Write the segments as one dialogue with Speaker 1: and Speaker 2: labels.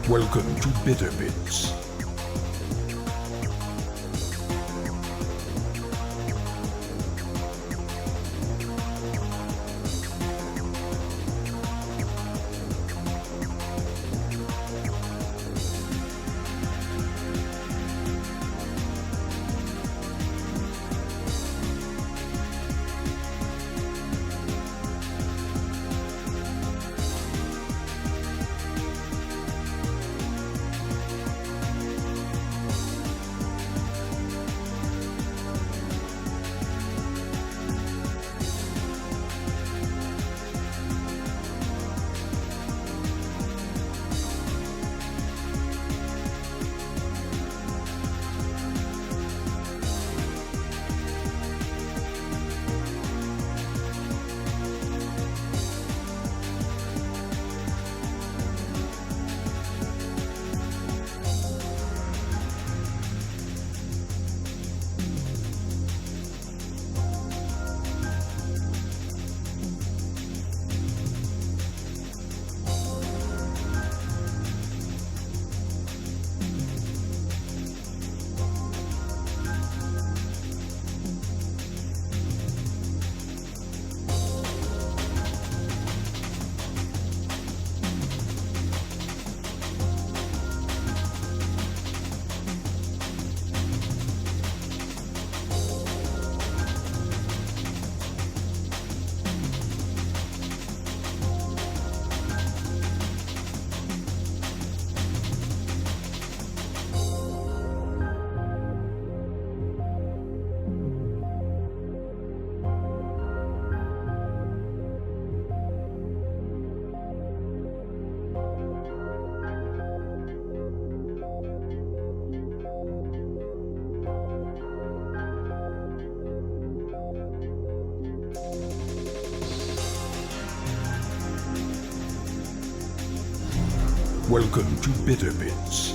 Speaker 1: Welcome to Bitter Bits. Welcome to Bitter Bits.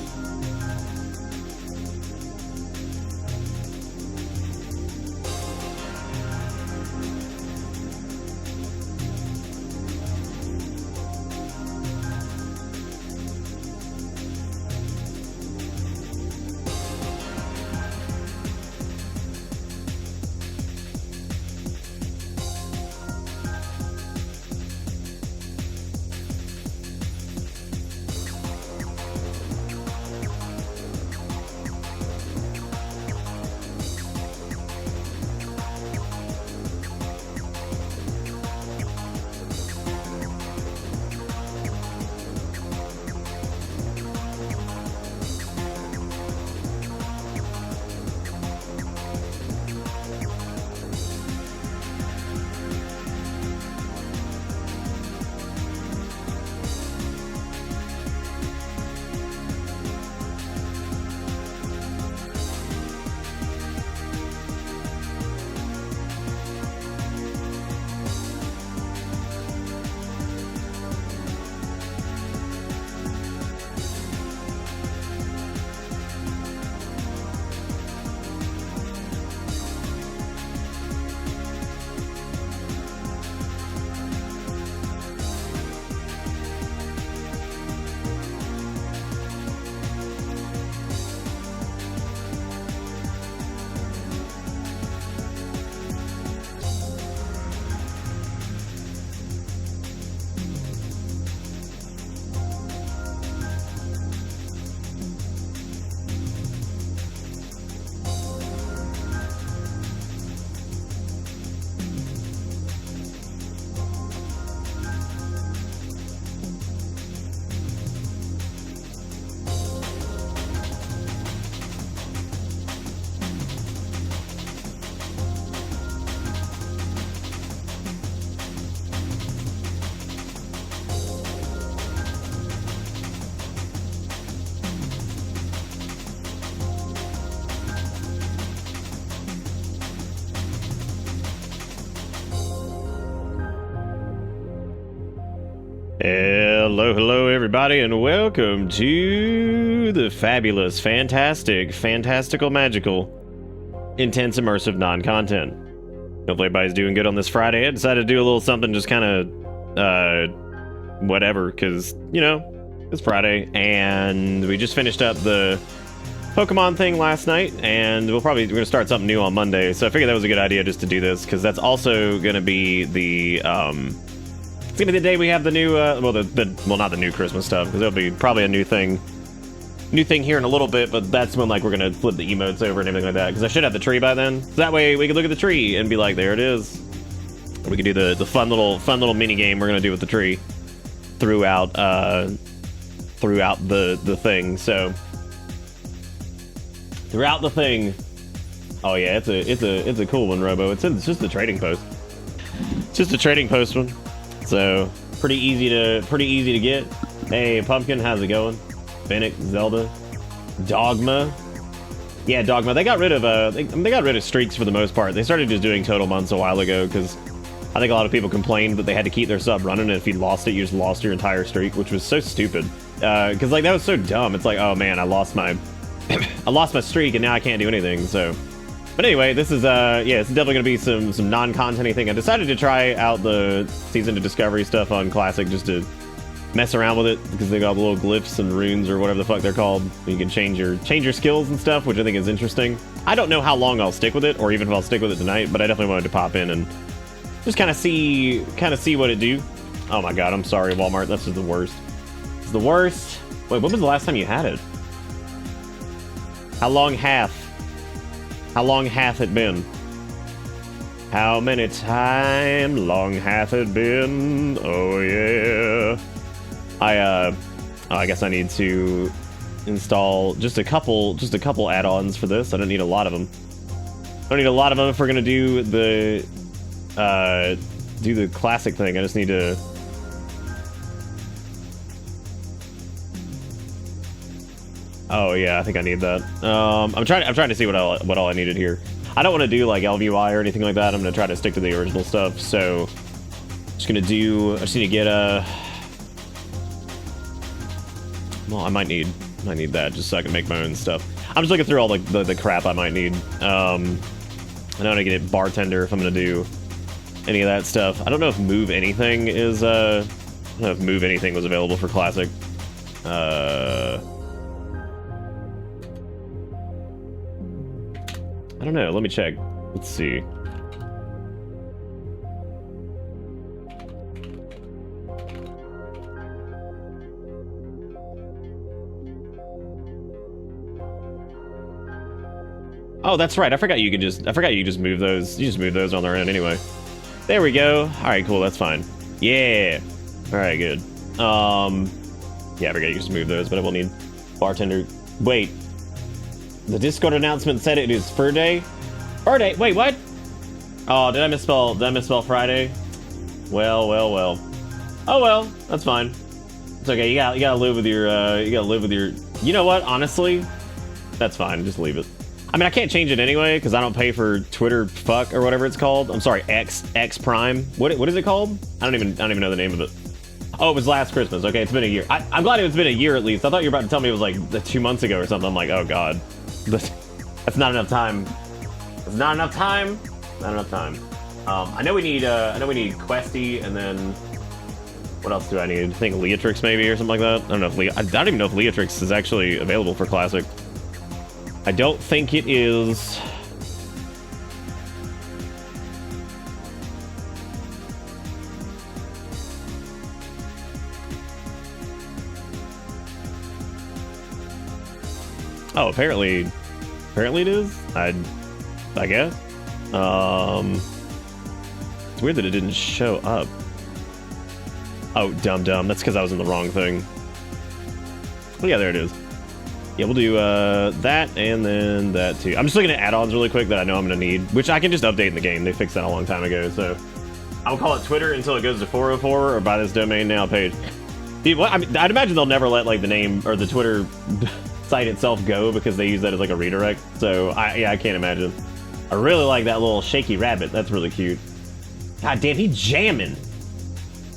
Speaker 2: Hello everybody, and welcome to the fabulous, fantastic, fantastical, magical, intense, immersive, non-content. Hopefully everybody's doing good on this Friday. I decided to do a little something just kind of, whatever, because, you know, It's Friday, and we just finished up the Pokemon thing last night, and we're gonna start something new on Monday. So I figured that was a good idea just to do this, because that's also gonna be the it's gonna be the day we have the new well, not the new Christmas stuff, because it'll be probably a new thing here in a little bit. But that's when like we're gonna flip the emotes over and everything like that, because I should have the tree by then. So that way we can look at the tree and be like, there it is. Or we can do the fun little mini game we're gonna do with the tree throughout the thing. So throughout the thing. Oh yeah, it's a cool one, Robo. It's just a trading post. It's just a trading post one. So pretty easy to get. Hey Pumpkin, how's it going? Fennec, Zelda, Dogma. Yeah, Dogma. They got rid of they got rid of streaks for the most part. They started just doing total months a while ago, because I think a lot of people complained that they had to keep their sub running, and if you lost it, you just lost your entire streak, which was so stupid. Because like that was so dumb. It's like, oh man, I lost my streak and now I can't do anything. So, but anyway, this is yeah, it's definitely gonna be some non-content thing. I decided to try out the Season of Discovery stuff on Classic just to mess around with it, because they got the little glyphs and runes or whatever the fuck they're called. You can change your skills and stuff, which I think is interesting. I don't know how long I'll stick with it, or even if I'll stick with it tonight, but I definitely wanted to pop in and just kind of see what it do. Oh my god, I'm sorry, Walmart. That's just the worst. It's the worst. Wait, when was the last time you had it? How long hath it been? How many time long hath it been? Oh yeah. I guess I need to install just a couple add-ons for this. I don't need a lot of them. I don't need a lot of them if we're gonna do the classic thing. I just need to. Oh yeah, I think I need that. I'm trying to see what all I needed here. I don't want to do like LVY or anything like that. I'm gonna try to stick to the original stuff. So I just need to get a. Well, I might need that just so I can make my own stuff. I'm just looking through all the crap I might need. I don't want to get bartender if I'm gonna do any of that stuff. I don't know if Move Anything is I don't know if Move Anything was available for Classic. I don't know. Let me check. Let's see. Oh, that's right. I forgot you could just move those. You just move those on their own anyway. There we go. All right, cool. That's fine. Yeah. All right, good. Yeah, I forgot you just move those, but I will need bartender. Wait. The Discord announcement said it is Fur Day. Fur Day. Wait, what? Oh, did I misspell Friday? Well. Oh well, that's fine. It's okay. You gotta live with your. You know what? Honestly, that's fine. Just leave it. I mean, I can't change it anyway because I don't pay for Twitter fuck or whatever it's called. I'm sorry, X Prime. What is it called? I don't even know the name of it. Oh, it was last Christmas. Okay, it's been a year. I'm glad it's been a year at least. I thought you were about to tell me it was like 2 months ago or something. I'm like, oh god, that's not enough time. It's not enough time. Not enough time. I know we need Questy, and then what else do I need? I think Leatrix maybe or something like that. I don't know if I don't even know if Leatrix is actually available for Classic. I don't think it is. Oh, apparently it is. I guess. It's weird that it didn't show up. Oh, dumb. That's because I was in the wrong thing. Oh yeah, there it is. Yeah, we'll do that and then that too. I'm just looking at add-ons really quick that I know I'm gonna need, which I can just update in the game. They fixed that a long time ago, so I'll call it Twitter until it goes to 404 or buy this domain now page. Dude, what? I mean, I'd imagine they'll never let like the name or the Twitter site itself go because they use that as like a redirect. So I can't imagine. I really like that little shaky rabbit. That's really cute. God damn, he's jamming.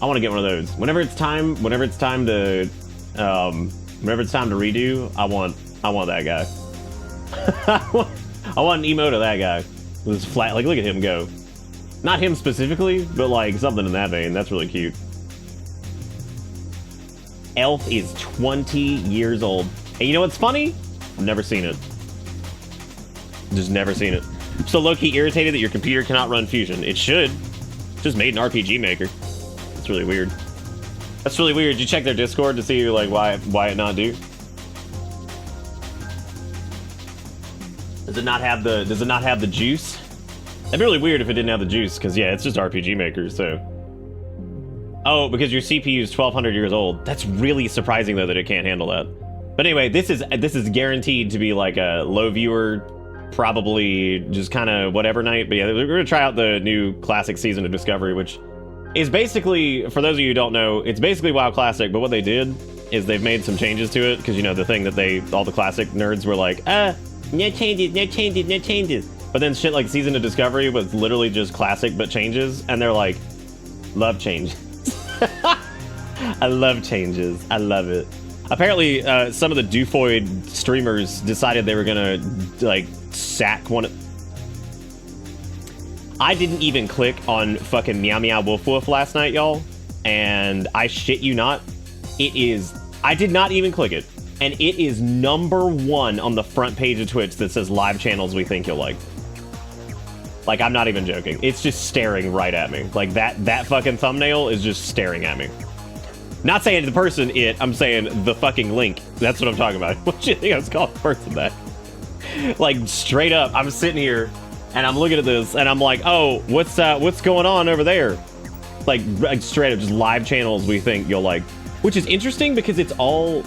Speaker 2: I want to get one of those. Whenever it's time to redo, I want that guy. I want an emote of that guy. With his flat, like, look at him go. Not him specifically, but like something in that vein. That's really cute. Elf is 20 years old. And you know what's funny? I've never seen it. Just never seen it. So low-key irritated that your computer cannot run Fusion. It should. Just made an RPG maker. That's really weird. That's really weird. Did you check their Discord to see like why it not do? Does it not have the juice? That'd be really weird if it didn't have the juice, because yeah, it's just RPG maker, so. Oh, because your CPU is 1200 years old. That's really surprising though that it can't handle that. But anyway, this is guaranteed to be like a low viewer, probably just kind of whatever night. But yeah, we're gonna try out the new classic season of Discovery, which is basically, for those of you who don't know, it's basically WoW Classic, but what they did is they've made some changes to it, because you know the thing that all the classic nerds were like, no changes, no changes, no changes. But then shit like Season of Discovery was literally just classic but changes, and they're like, love change. I love changes. I love it. Apparently, some of the Doofoid streamers decided they were gonna like sack one. I didn't even click on fucking Meow Meow Woof Woof last night, y'all, and I shit you not, I did not even click it, and it is #1 on the front page of Twitch that says live channels we think you'll like. Like, I'm not even joking. It's just staring right at me. Like, that fucking thumbnail is just staring at me. Not saying the person I'm saying the fucking link. That's what I'm talking about. What do you think I was calling the person that? Like, straight up, I'm sitting here, and I'm looking at this, and I'm like, oh, what's going on over there? Like straight up, just live channels we think you'll like. Which is interesting, because it's all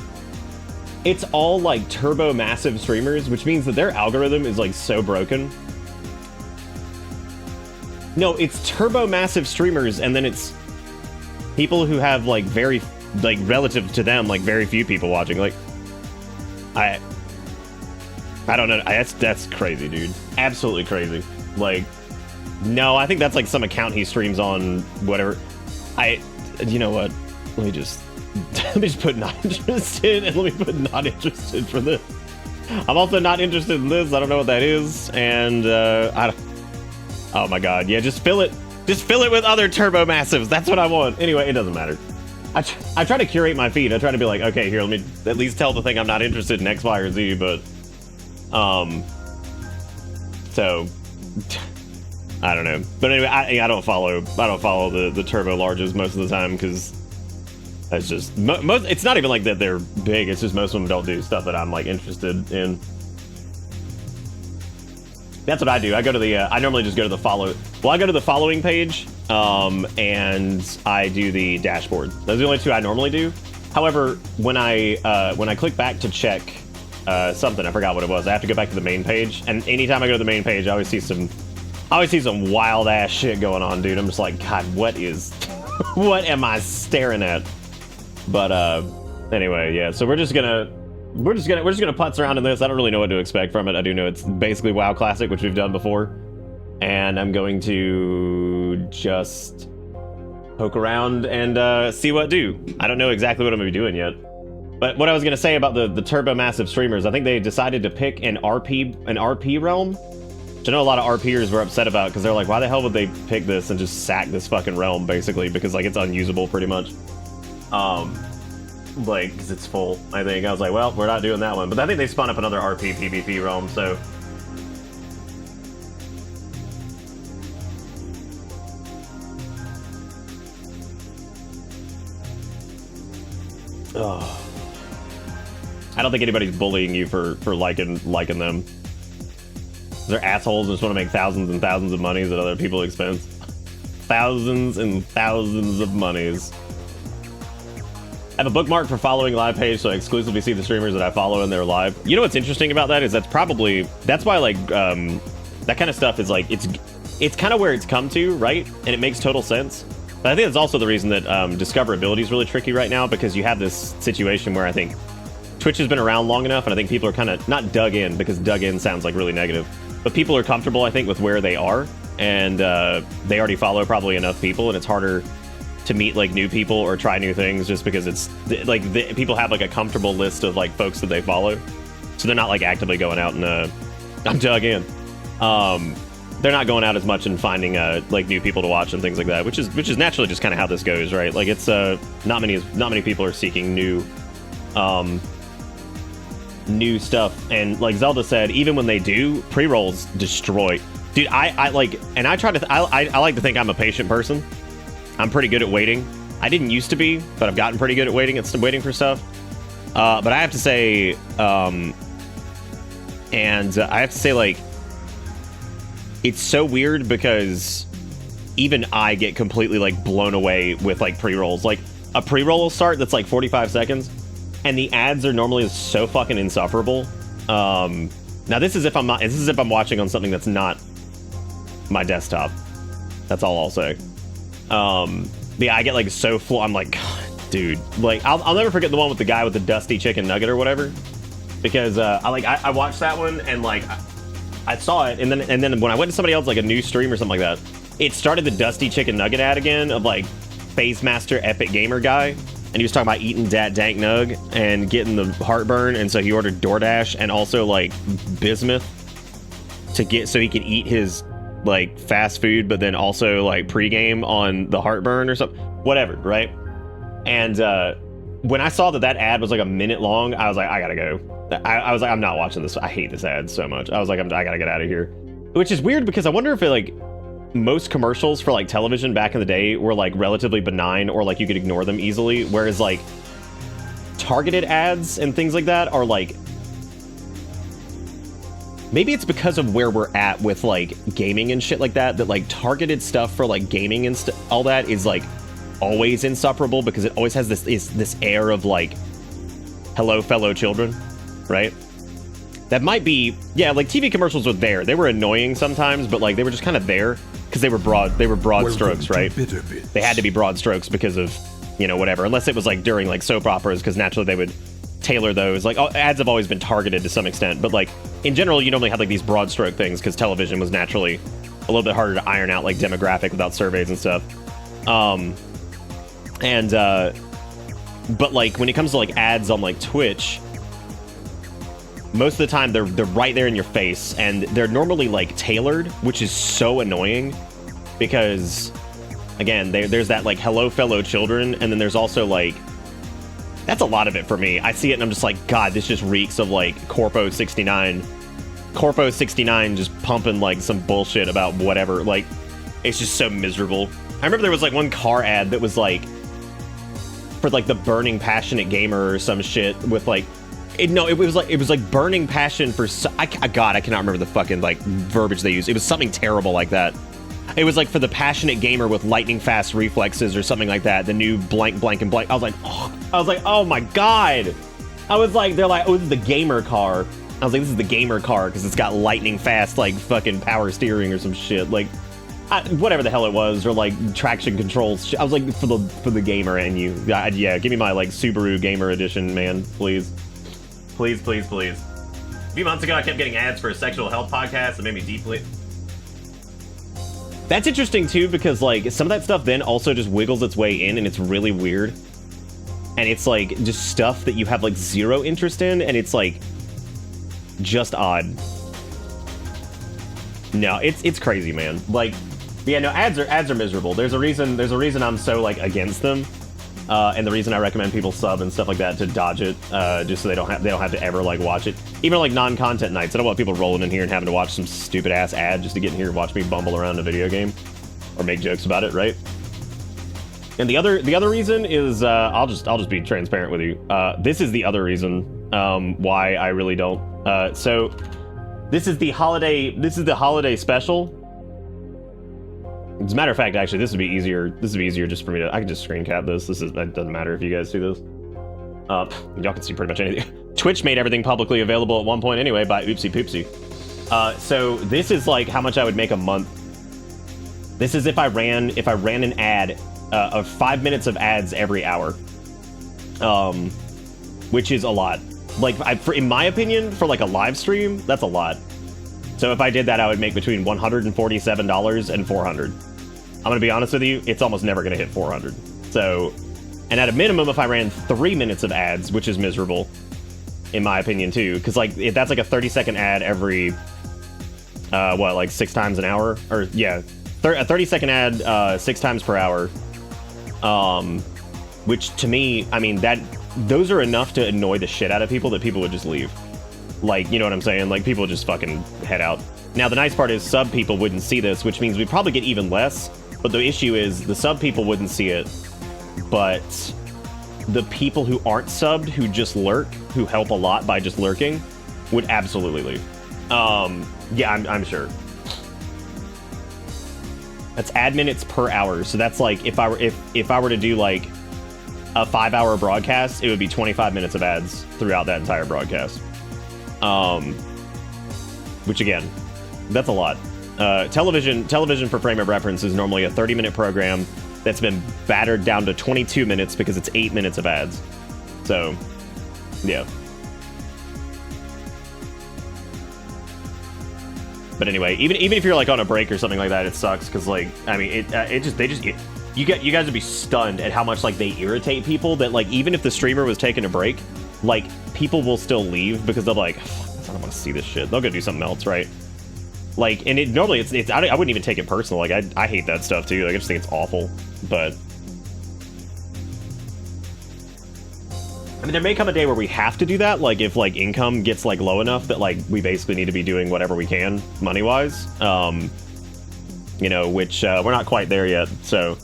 Speaker 2: like turbo massive streamers, which means that their algorithm is like so broken. No, it's turbo massive streamers, and then it's people who have like very, like, relative to them, like very few people watching. Like, I don't know. That's crazy, dude. Absolutely crazy. Like, no, I think that's like some account he streams on, whatever. You know what? Let me just put not interested, and let me put not interested for this. I'm also not interested in this. I don't know what that is, and oh my god, yeah, just fill it with other turbo massives. That's what I want. Anyway, it doesn't matter. I try to curate my feed. I try to be like, okay, here, let me at least tell the thing I'm not interested in X, Y, or Z, but so I don't know. But anyway, I don't follow the turbo larges most of the time, because that's just most. It's not even like that they're big. It's just most of them don't do stuff that I'm like interested in. That's what I do. I go to the. I normally just go to the follow. Well, I go to the following page, and I do the dashboard. Those are the only two I normally do. However, when I click back to check something, I forgot what it was. I have to go back to the main page, and anytime I go to the main page, I always see some wild ass shit going on, dude. I'm just like, God, what am I staring at? But anyway, yeah. So we're just gonna putz around in this. I don't really know what to expect from it. I do know it's basically WoW Classic, which we've done before, and I'm going to just poke around and see what do. I don't know exactly what I'm gonna be doing yet. But what I was gonna say about the turbo massive streamers, I think they decided to pick an RP realm, which I know a lot of RPers were upset about, because they're like, why the hell would they pick this and just sack this fucking realm, basically, because like it's unusable pretty much. Like, because it's full, I think. I was like, well, we're not doing that one. But I think they spun up another RP PvP realm, so. Ugh. I don't think anybody's bullying you for liking them. They're assholes and just want to make thousands and thousands of monies at other people's expense. Thousands and thousands of monies. I have a bookmark for following live page, so I exclusively see the streamers that I follow and they're live. You know what's interesting about that is that's why like that kind of stuff is like it's kind of where it's come to, right? And it makes total sense. But I think it's also the reason that discoverability is really tricky right now, because you have this situation where I think Twitch has been around long enough, and I think people are kind of not dug in, because dug in sounds like really negative, but people are comfortable, I think, with where they are, and they already follow probably enough people, and it's harder to meet like new people or try new things, just because it's like people have like a comfortable list of like folks that they follow, so they're not like actively going out and I'm dug in. they're not going out as much and finding like new people to watch and things like that, which is naturally just kind of how this goes, right? Like it's not many people are seeking new stuff, and like Zelda said, even when they do, pre-rolls destroy. Dude, I like, and I try to I like to think I'm a patient person. I'm pretty good at waiting. I didn't used to be, but I've gotten pretty good at waiting for stuff. But I have to say, like, it's so weird because even I get completely like blown away with like pre-rolls. Like a pre-roll will start that's like 45 seconds, and the ads are normally so fucking insufferable. Now this is if I'm watching on something that's not my desktop. That's all I'll say. Yeah, I get like so full. I'm like, God, dude. Like, I'll never forget the one with the guy with the dusty chicken nugget or whatever, because I watched that one and like I saw it, and then when I went to somebody else, like a new stream or something like that, it started the dusty chicken nugget ad again of like Phase Master Epic Gamer guy, and he was talking about eating dat dank nug and getting the heartburn, and so he ordered DoorDash and also like bismuth so he could eat his like fast food, but then also like pregame on the heartburn or something, whatever, right? And when I saw that ad was like a minute long, I was like, I gotta go. I was like, I'm not watching this. I hate this ad so much. I was like, I gotta get out of here. Which is weird because I wonder if it, like, most commercials for like television back in the day were like relatively benign, or like you could ignore them easily, whereas like targeted ads and things like that are like, maybe it's because of where we're at with like gaming and shit like that like targeted stuff for like gaming and all that is like always insufferable, because it always has this air of like, hello fellow children, right? That might be, yeah, like TV commercials were there. They were annoying sometimes, but like they were just kind of there because they were broad strokes, right? They had to be broad strokes because of, you know, whatever, unless it was like during like soap operas, because naturally they would tailor those. Like, ads have always been targeted to some extent, but like in general you normally had like these broad stroke things because television was naturally a little bit harder to iron out like demographic without surveys and stuff. But like when it comes to like ads on like Twitch, most of the time they're right there in your face, and they're normally like tailored, which is so annoying because, again, there's that like hello fellow children, and then there's also like, that's a lot of it for me. I see it and I'm just like, God, this just reeks of like Corpo 69 just pumping like some bullshit about whatever. Like, it's just so miserable. I remember there was like one car ad that was like for like the Burning Passionate Gamer or some shit with like, it was like burning passion for God, I cannot remember the fucking like verbiage they used. It was something terrible like that. It was like for the passionate gamer with lightning fast reflexes or something like that. The new blank and blank. I was like, oh my God. I was like, they're like, oh, this is the gamer car. I was like, this is the gamer car because it's got lightning fast like fucking power steering or some shit. Like, whatever the hell it was, or like traction controls. I was like, for the gamer and you. Yeah, give me my like Subaru Gamer Edition, man, please. Please, please, please. A few months ago, I kept getting ads for a sexual health podcast that made me deeply... That's interesting, too, because, like, some of that stuff then also just wiggles its way in, and it's really weird. And it's, like, just stuff that you have, like, zero interest in, and it's, like, just odd. No, it's crazy, man. Like, yeah, no, ads are miserable. There's a reason I'm so, like, against them. And the reason I recommend people sub and stuff like that to dodge it, just so they don't have to ever like watch it. Even like non-content nights, I don't want people rolling in here and having to watch some stupid ass ad just to get in here and watch me bumble around in a video game or make jokes about it, right? And the other reason is I'll just be transparent with you. This is the other reason why I really don't. So this is the holiday special. As a matter of fact, actually, this would be easier. This would be easier just for me to. I can just screen cap this. That doesn't matter if you guys see this. Y'all can see pretty much anything. Twitch made everything publicly available at one point anyway by Oopsie Poopsie. So this is like how much I would make a month. This is if I ran an ad of 5 minutes of ads every hour, which is a lot. Like, in my opinion, for like a live stream, that's a lot. So if I did that, I would make between $147 and $400. I'm gonna be honest with you, it's almost never gonna hit 400. So, and at a minimum, if I ran 3 minutes of ads, which is miserable, in my opinion too, because like if that's like a 30-second ad every what, like 6 times an hour? Or yeah, a 30-second ad 6 times per hour. Which to me, I mean, those are enough to annoy the shit out of people that people would just leave. Like, you know what I'm saying? Like, people would just fucking head out. Now, the nice part is sub people wouldn't see this, which means we'd probably get even less. But the issue is the sub people wouldn't see it, but the people who aren't subbed, who just lurk, who help a lot by just lurking, would absolutely leave. Yeah, I'm sure. That's ad minutes per hour. So that's like if I were to do like a 5-hour broadcast, it would be 25 minutes of ads throughout that entire broadcast. Which again, that's a lot. Television for frame of reference is normally a 30-minute program that's been battered down to 22 minutes because it's 8 minutes of ads. So, yeah. But anyway, even if you're like on a break or something like that, it sucks because like, I mean, you guys would be stunned at how much like they irritate people that like even if the streamer was taking a break, like people will still leave because they're like, I don't want to see this shit. They'll go do something else, right? Like, and it normally it's I wouldn't even take it personal. Like I hate that stuff too. Like I just think it's awful. But I mean, there may come a day where we have to do that. Like if like income gets like low enough that like we basically need to be doing whatever we can money wise. You know, which we're not quite there yet. So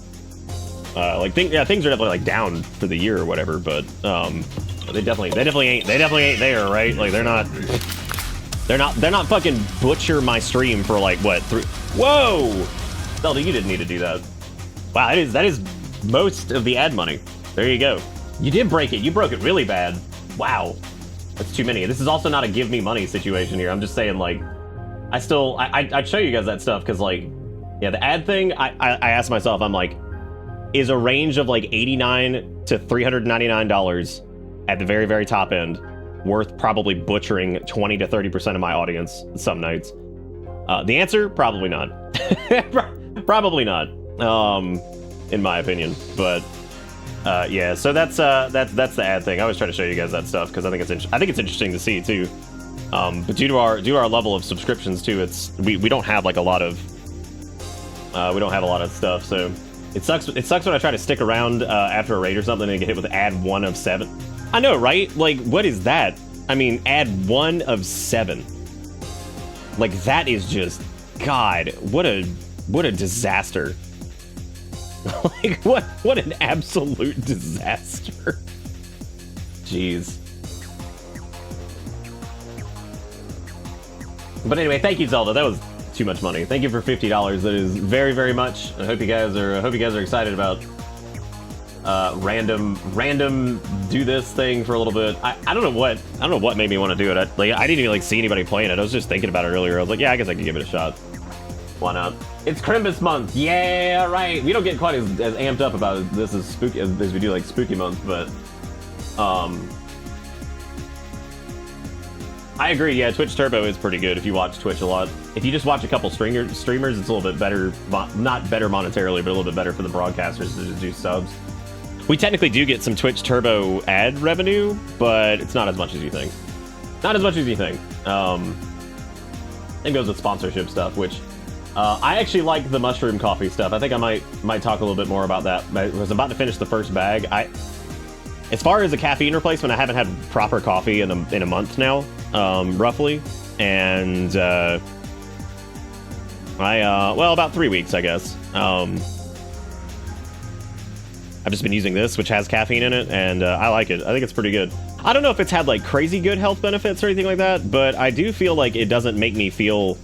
Speaker 2: like things are definitely like down for the year or whatever. But they definitely ain't there, right? Like they're not fucking butcher my stream for like what? Whoa! Zelda, you didn't need to do that. Wow, that is most of the ad money. There you go. You did break it. You broke it really bad. Wow, that's too many. This is also not a give me money situation here. I'm just saying, like, I'd show you guys that stuff because, like, yeah, the ad thing. I asked myself, I'm like, is a range of like $89 to $399 at the very, very top end worth probably butchering 20 to 30% of my audience some nights? The answer, probably not. Probably not, in my opinion. But yeah, so that's the ad thing. I always try to show you guys that stuff because I think it's interesting to see too. But due to our level of subscriptions too, we don't have like a lot of stuff. So it sucks when I try to stick around after a raid or something and get hit with ad 1 of 7. I know, right? Like, what is that? I mean, ad 1 of 7. Like, that is just, God, what a disaster. Like, what an absolute disaster. Jeez. But anyway, thank you, Zelda. That was too much money. Thank you for $50. That is very, very much. I hope you guys are excited about random do this thing for a little bit. I don't know what made me want to do it. I didn't even like see anybody playing it. I was just thinking about it earlier. I was like, yeah, I guess I could give it a shot. Why not? It's Crimbus month. Yeah, right. We don't get quite as amped up about this as spooky as we do like spooky month, but I agree. Yeah, Twitch Turbo is pretty good if you watch Twitch a lot. If you just watch a couple streamers, it's a little bit better, not better monetarily, but a little bit better for the broadcasters to just do subs. We technically do get some Twitch Turbo ad revenue, but it's not as much as you think. Not as much as you think. It goes with sponsorship stuff, which I actually like the mushroom coffee stuff. I think I might talk a little bit more about that. I was about to finish the first bag. As far as a caffeine replacement, I haven't had proper coffee in a month now, roughly, and well, about 3 weeks, I guess. I've just been using this, which has caffeine in it, and I like it. I think it's pretty good. I don't know if it's had like crazy good health benefits or anything like that, but I do feel like it doesn't make me feel.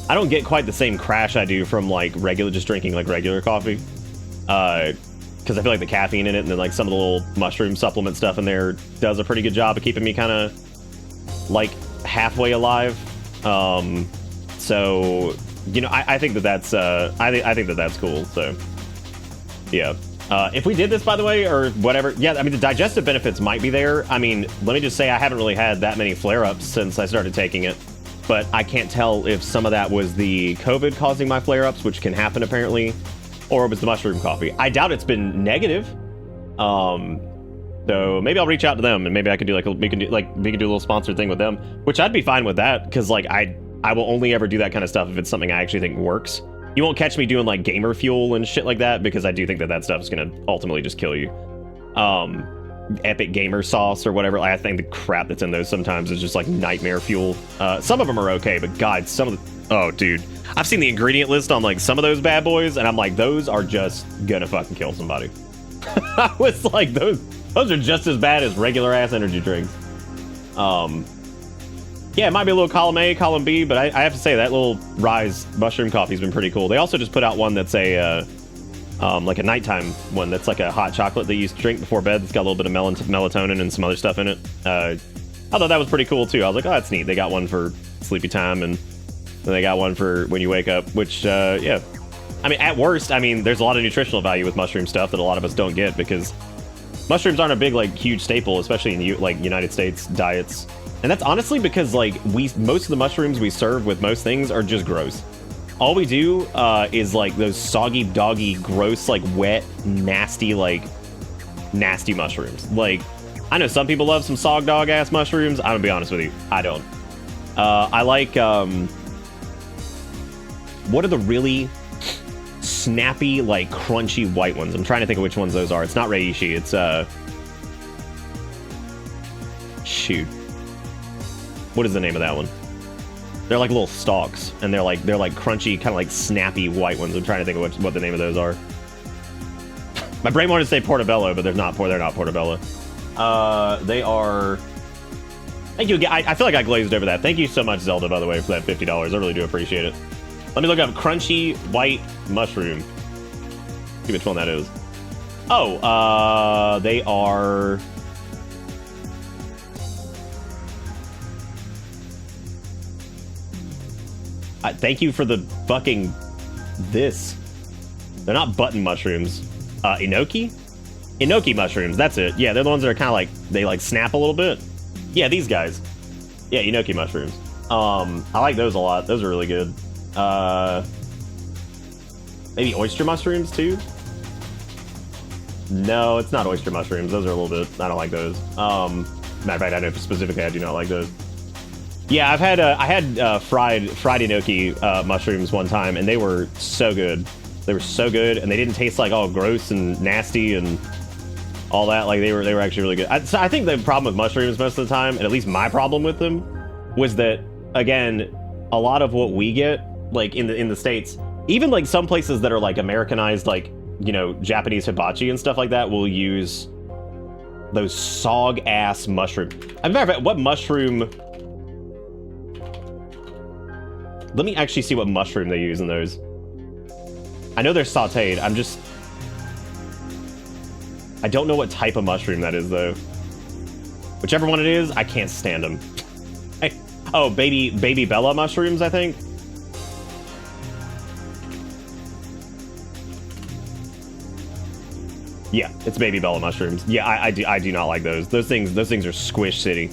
Speaker 2: I don't get quite the same crash I do from like just drinking like regular coffee, because I feel like the caffeine in it and then like some of the little mushroom supplement stuff in there does a pretty good job of keeping me kind of like halfway alive. So you know, I think that's I think that's cool. So yeah. If we did this, by the way, or whatever, yeah, I mean, the digestive benefits might be there. I mean, let me just say I haven't really had that many flare-ups since I started taking it, but I can't tell if some of that was the COVID causing my flare-ups, which can happen apparently, or it was the mushroom coffee. I doubt it's been negative. So maybe I'll reach out to them and maybe I could do like we can do a little sponsored thing with them, which I'd be fine with that because like I will only ever do that kind of stuff if it's something I actually think works. You won't catch me doing like gamer fuel and shit like that, because I do think that stuff is going to ultimately just kill you. Epic gamer sauce or whatever. I think the crap that's in those sometimes is just like nightmare fuel. Some of them are okay, but God, some of the... Oh, dude. I've seen the ingredient list on like some of those bad boys, and I'm like, those are just gonna fucking kill somebody. I was like, those are just as bad as regular ass energy drinks. Yeah, it might be a little column A, column B, but I have to say that little Rise mushroom coffee's been pretty cool. They also just put out one that's a like a nighttime one that's like a hot chocolate that you drink before bed. It's got a little bit of melatonin and some other stuff in it. I thought that was pretty cool too. I was like, oh, that's neat. They got one for sleepy time, and then they got one for when you wake up, which, yeah. I mean, at worst, I mean, there's a lot of nutritional value with mushroom stuff that a lot of us don't get, because mushrooms aren't a big, like, huge staple, especially in, like, United States diets. And that's honestly because, like, most of the mushrooms we serve with most things are just gross. All we do is, like, those soggy, doggy, gross, like, wet, nasty mushrooms. Like, I know some people love some sog dog-ass mushrooms. I'm gonna be honest with you. I don't. I like, what are the really snappy, like, crunchy white ones? I'm trying to think of which ones those are. It's not reishi. It's, shoot. What is the name of that one? They're like little stalks, and they're like crunchy, kind of like snappy white ones. I'm trying to think of what the name of those are. My brain wanted to say portobello, but they're not portobello. They are... Thank you. I feel like I glazed over that. Thank you so much, Zelda, by the way, for that $50. I really do appreciate it. Let me look up crunchy white mushroom. See which one that is. Oh, they are... thank you for the fucking this. They're not button mushrooms. Enoki? Enoki mushrooms, that's it. Yeah, they're the ones that are kind of like, they like snap a little bit. Yeah, these guys. Yeah, Enoki mushrooms. I like those a lot. Those are really good. Maybe oyster mushrooms too? No, it's not oyster mushrooms. Those are a little bit, I don't like those. Matter of fact, I know specifically I do not like those. Yeah, I had fried enoki mushrooms one time, and they were so good. They were so good, and they didn't taste like all gross and nasty and all that. Like they were actually really good. So I think the problem with mushrooms most of the time, and at least my problem with them, was that again, a lot of what we get, like in the States, even like some places that are like Americanized, like, you know, Japanese hibachi and stuff like that, will use those sog ass mushroom. As a matter of fact, what mushroom? Let me actually see what mushroom they use in those. I know they're sauteed. I don't know what type of mushroom that is, though. Whichever one it is, I can't stand them. Oh, baby Bella mushrooms, I think. Yeah, it's baby Bella mushrooms. Yeah, I do not like those. Those things are squish city.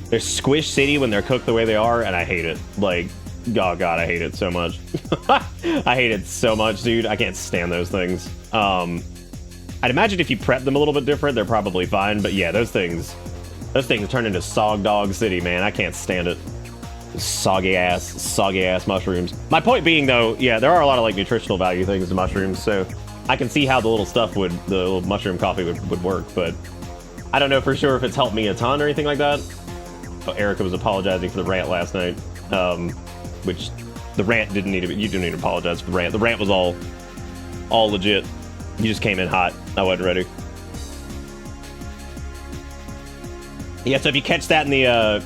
Speaker 2: They're squish city when they're cooked the way they are, and I hate it. Like, oh god, I hate it so much. I hate it so much, dude. I can't stand those things. I'd imagine if you prep them a little bit different, they're probably fine. But yeah, those things turn into sog dog city, man. I can't stand it. Soggy ass mushrooms. My point being, though, yeah, there are a lot of like nutritional value things to mushrooms, so I can see how the little mushroom coffee would work, but I don't know for sure if it's helped me a ton or anything like that. Oh, Erica was apologizing for the rant last night, which the rant you didn't need to apologize for the rant. The rant was all legit. You just came in hot. I wasn't ready. Yeah, so if you catch that in the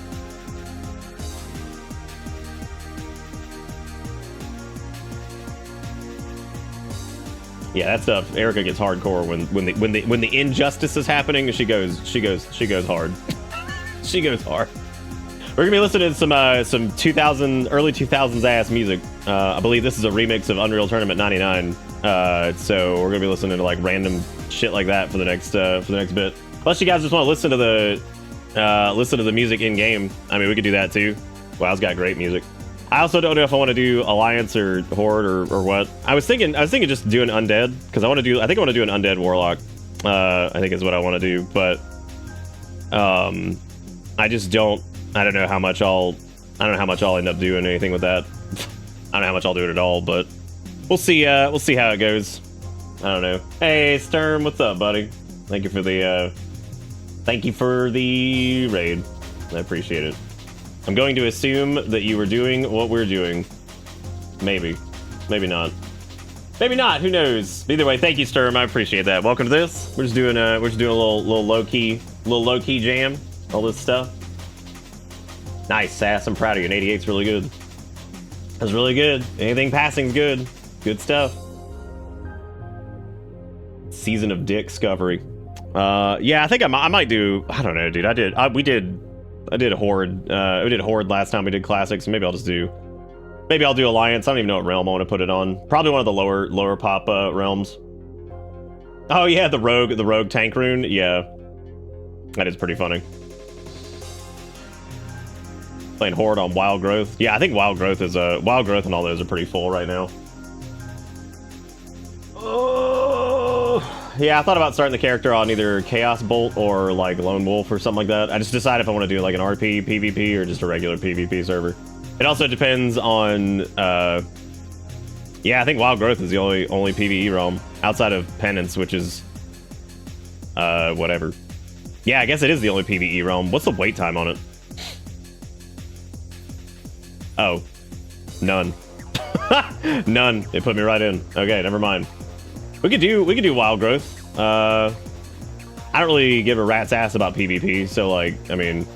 Speaker 2: yeah, that stuff. Erica gets hardcore when the injustice is happening. She goes hard. She goes hard. We're gonna be listening to some early 2000s ass music. I believe this is a remix of Unreal Tournament 99. So we're gonna be listening to like random shit like that for the next bit. Unless you guys just want to listen to the music in game. I mean, we could do that too. WoW's got great music. I also don't know if I want to do Alliance or Horde or what. I was thinking just doing Undead, because I think I want to do an Undead Warlock. I think is what I want to do, but I don't know how much I'll I don't know how much I'll end up doing anything with that. I don't know how much I'll do it at all, but we'll see. We'll see how it goes. I don't know. Hey, Sturm, what's up, buddy? Thank you for the raid. I appreciate it. I'm going to assume that you were doing what we're doing. Maybe, maybe not. Maybe not. Who knows? Either way, thank you, Sturm. I appreciate that. Welcome to this. We're just doing a little low key jam. All this stuff. Nice, Sass. I'm proud of you. An 88's really good. That's really good. Anything passing's good. Good stuff. Season of Discovery. Yeah, I think I might do. I don't know, dude. I did Horde. We did Horde last time we did Classics. So maybe I'll just do. Maybe I'll do Alliance. I don't even know what realm I want to put it on. Probably one of the lower pop realms. Oh yeah, the rogue tank rune. Yeah, that is pretty funny. Playing Horde on Wild Growth. Yeah, I think Wild Growth is Wild Growth and all those are pretty full right now. Oh yeah, I thought about starting the character on either Chaos Bolt or like Lone Wolf or something like that. I just decided if I want to do like an RP PvP or just a regular PvP server. It also depends on, yeah, I think Wild Growth is the only PvE realm outside of Penance, which is, whatever. Yeah, I guess it is the only PvE realm. What's the wait time on it? Oh, none. None. It put me right in. Okay, never mind. We could do Wild Growth. I don't really give a rat's ass about PvP, so like, I mean,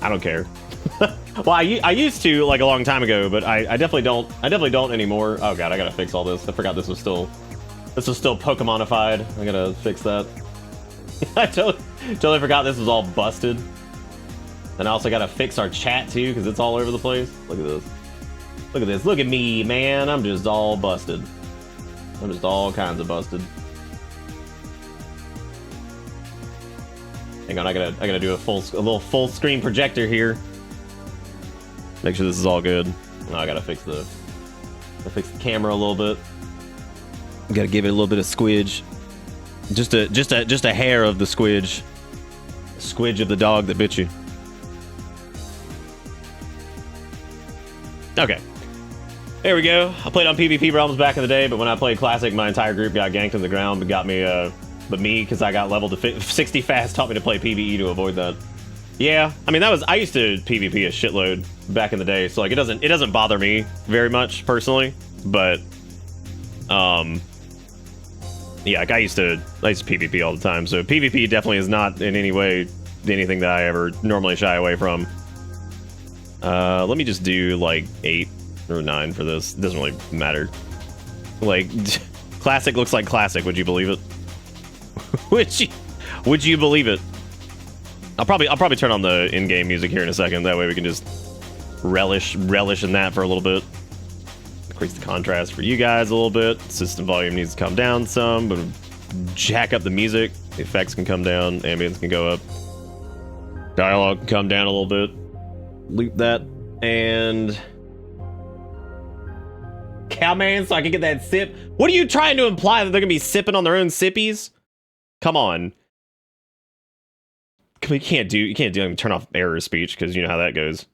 Speaker 2: I don't care. Well, I used to like a long time ago, but I definitely don't anymore. Oh god, I gotta fix all this. I forgot this was still Pokemonified. I gotta fix that. I totally forgot this was all busted. And I also gotta fix our chat too, because it's all over the place. Look at this. Look at this. Look at me, man. I'm just all busted. I'm just all kinds of busted. Hang on, I gotta do a little full screen projector here. Make sure this is all good. Oh, I gotta fix the camera a little bit. Gotta give it a little bit of squidge. Just a hair of the squidge. Squidge of the dog that bit you. Okay. There we go. I played on PvP realms back in the day, but when I played Classic, my entire group got ganked in the ground, but got me, but me, because I got leveled to 60 fast, taught me to play PvE to avoid that. Yeah, I mean, I used to PvP a shitload back in the day, so like it doesn't bother me very much personally, but yeah, like I used to PvP all the time, so PvP definitely is not in any way anything that I ever normally shy away from. Let me just do like 8 or 9 for this. It doesn't really matter. Like Classic looks like Classic. Would you believe it? Would you believe it? I'll probably turn on the in-game music here in a second. That way we can just relish in that for a little bit. Increase the contrast for you guys a little bit. System volume needs to come down some, but jack up the music. The effects can come down. Ambience can go up. Dialogue can come down a little bit. Loop that. And Cowman, so I can get that sip. What are you trying to imply? That they're gonna be sipping on their own sippies? Come on. You can't turn off error speech because you know how that goes.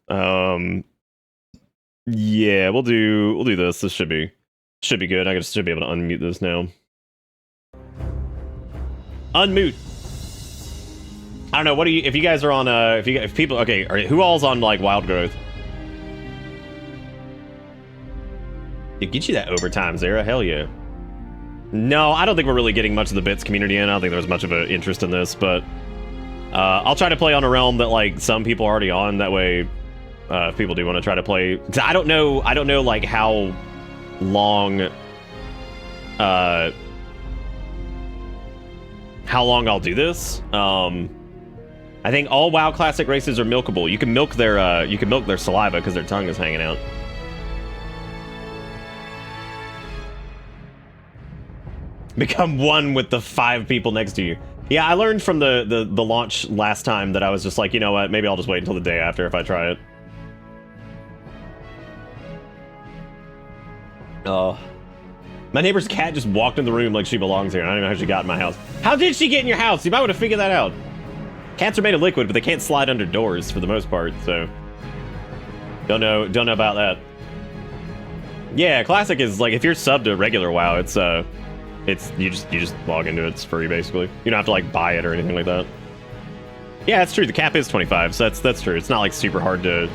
Speaker 2: Yeah, we'll do this. This should be good. I should be able to unmute this now. Unmute. I don't know. What do you? If you guys are on if people okay, who all's on like Wild Growth? It gets you that overtime, Zara. Hell yeah. No, I don't think we're really getting much of the bits community in. I don't think there's much of an interest in this, but I'll try to play on a realm that like some people are already on. That way, if people do want to try to play, I don't know like how long I'll do this. I think all WoW Classic races are milkable. You can milk their saliva because their tongue is hanging out. Become one with the 5 people next to you. Yeah, I learned from the launch last time that I was just like, you know what, maybe I'll just wait until the day after if I try it. Oh. My neighbor's cat just walked in the room like she belongs here. I don't even know how she got in my house. How did she get in your house? You might want to figure that out. Cats are made of liquid, but they can't slide under doors for the most part, so. Don't know about that. Yeah, classic is like if you're subbed to regular WoW, it's you just log into it. It's free basically. You don't have to like buy it or anything like that. Yeah, that's true. The cap is 25, so that's true. It's not like super hard to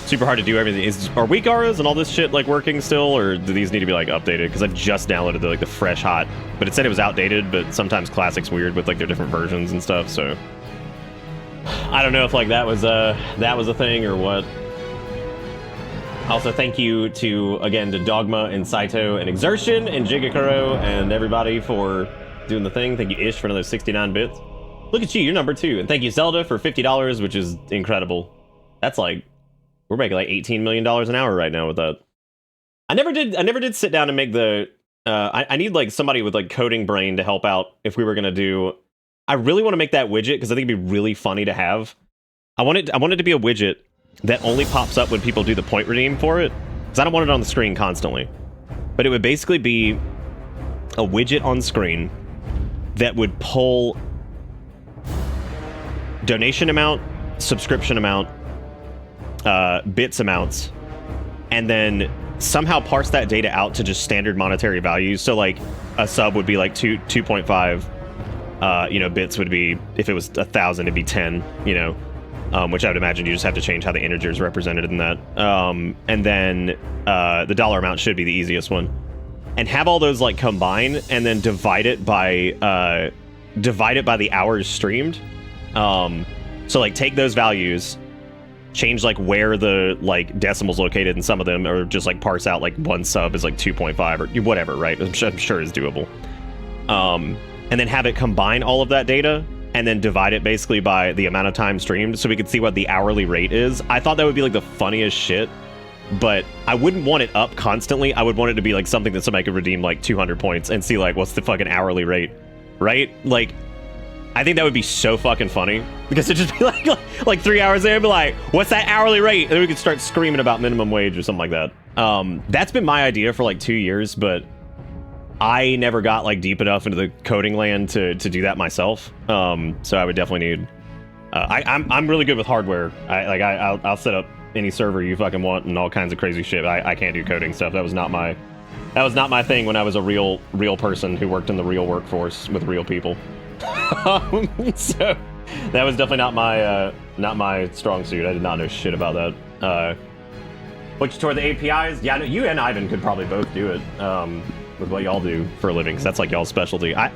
Speaker 2: do everything. Are weak auras and all this shit like working still, or do these need to be like updated? Because I've just downloaded the fresh hot, but it said it was outdated. But sometimes classic's weird with like their different versions and stuff. So I don't know if like that was a thing or what. Also, thank you to Dogma and Saito and Exertion and Jigakuro and everybody for doing the thing. Thank you, Ish, for another 69 bits. Look at you, you're number 2. And thank you, Zelda, for $50, which is incredible. That's like, we're making like $18 million an hour right now with that. I never did sit down and make the, I need like somebody with like coding brain to help out if we were going to do, I really want to make that widget because I think it'd be really funny to have. I want it to be a widget that only pops up when people do the point redeem for it, because I don't want it on the screen constantly. But it would basically be a widget on screen that would pull donation amount, subscription amount, bits amounts, and then somehow parse that data out to just standard monetary values. So like a sub would be like 2.5, bits would be, if it was 1,000, it'd be 10, which I would imagine you just have to change how the integer is represented in that. And then the dollar amount should be the easiest one. And have all those like combine and then divide it by the hours streamed. So like take those values, change like where the like decimals located in some of them, or just like parse out like one sub is like 2.5 or whatever, right? I'm sure is doable. And then have it combine all of that data and then divide it basically by the amount of time streamed so we could see what the hourly rate is. I thought that would be like the funniest shit, but I wouldn't want it up constantly. I would want it to be like something that somebody could redeem like 200 points and see like what's the fucking hourly rate, right? Like, I think that would be so fucking funny because it'd just be like 3 hours there and be like, what's that hourly rate? And then we could start screaming about minimum wage or something like that. That's been my idea for like 2 years, but I never got like deep enough into the coding land to do that myself. So I would definitely need. I'm really good with hardware. I'll set up any server you fucking want and all kinds of crazy shit. I can't do coding stuff. That was not my thing when I was a real person who worked in the real workforce with real people. So that was definitely not my strong suit. I did not know shit about that. Which toward the APIs, yeah, no, you and Ivan could probably both do it. With what y'all do for a living, because that's like y'all's specialty. I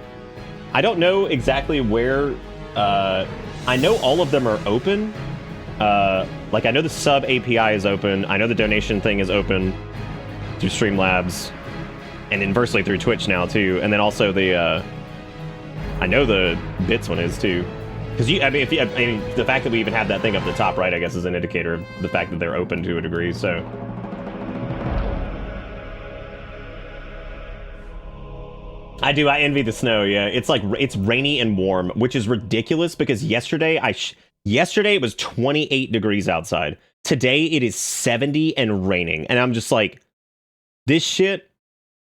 Speaker 2: don't know exactly where. I know all of them are open. Like I know the sub API is open. I know the donation thing is open through Streamlabs, and inversely through Twitch now too. And then also the I know the bits one is too. Because the fact that we even have that thing up the top right, I guess, is an indicator of the fact that they're open to a degree. So. I do. I envy the snow. Yeah, it's like it's rainy and warm, which is ridiculous because yesterday it was 28 degrees outside. Today it is 70 and raining, and I'm just like, this shit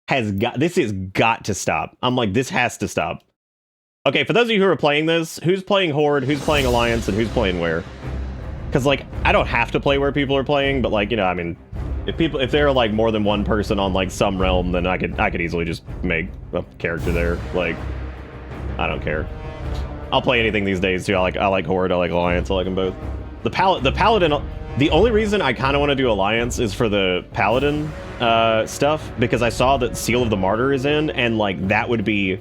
Speaker 2: has got to stop. I'm like, this has to stop. Okay, for those of you who are playing this, who's playing Horde, who's playing Alliance, and who's playing where? Because like I don't have to play where people are playing, but like I mean. If there are like more than one person on like some realm, then I could easily just make a character there. Like, I don't care. I'll play anything these days too. I like Horde, I like Alliance, I like them both. The Paladin. The only reason I kind of want to do Alliance is for the Paladin stuff, because I saw that Seal of the Martyr is in, and like that would be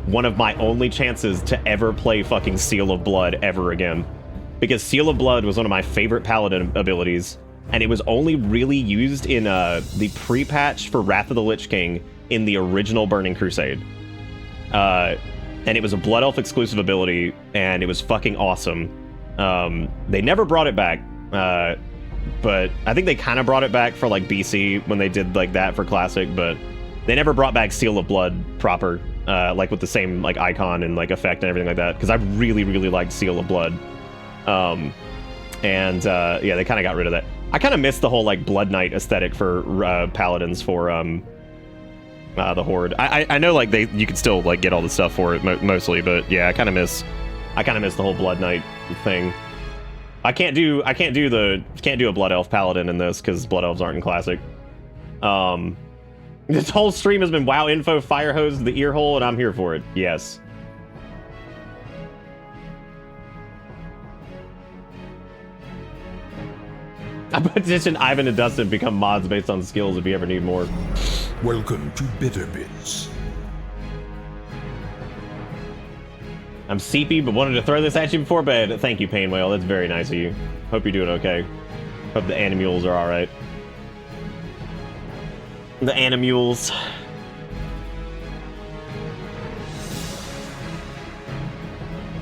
Speaker 2: one of my only chances to ever play fucking Seal of Blood ever again, because Seal of Blood was one of my favorite Paladin abilities. And it was only really used in the pre-patch for Wrath of the Lich King in the original Burning Crusade. And it was a Blood Elf exclusive ability, and it was fucking awesome. They never brought it back, but I think they kind of brought it back for like BC when they did like that for Classic, but they never brought back Seal of Blood proper, like with the same like icon and like effect and everything like that, because I really, really liked Seal of Blood. Yeah, they kind of got rid of that. I kind of miss the whole like Blood Knight aesthetic for Paladins for the Horde. I know like you could still like get all the stuff for it mostly, but yeah, I kind of miss the whole Blood Knight thing. I can't do a Blood Elf Paladin in this because Blood Elves aren't in Classic. This whole stream has been WoW info, fire hose, the ear hole, and I'm here for it. Yes. I petition Ivan and Dustin to become mods based on skills if you ever need more.
Speaker 1: Welcome to Bitter Bits.
Speaker 2: I'm seepy, but wanted to throw this at you before bed. Thank you, Pain Whale. That's very nice of you. Hope you're doing okay. Hope the animules are alright. The animules.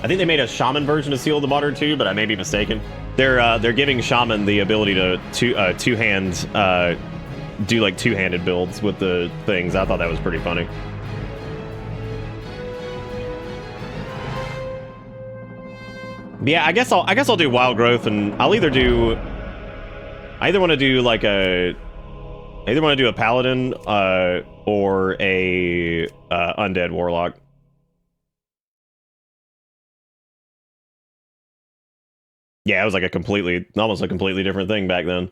Speaker 2: I think they made a Shaman version of Seal of the Martyr too, but I may be mistaken. They're giving Shaman the ability to two-hand, do like two-handed builds with the things. I thought that was pretty funny. Yeah, I guess I'll do Wild Growth, and I'll either do. I either want to do like a. I either want to do a Paladin, or a Undead Warlock. Yeah, it was like almost a completely different thing back then.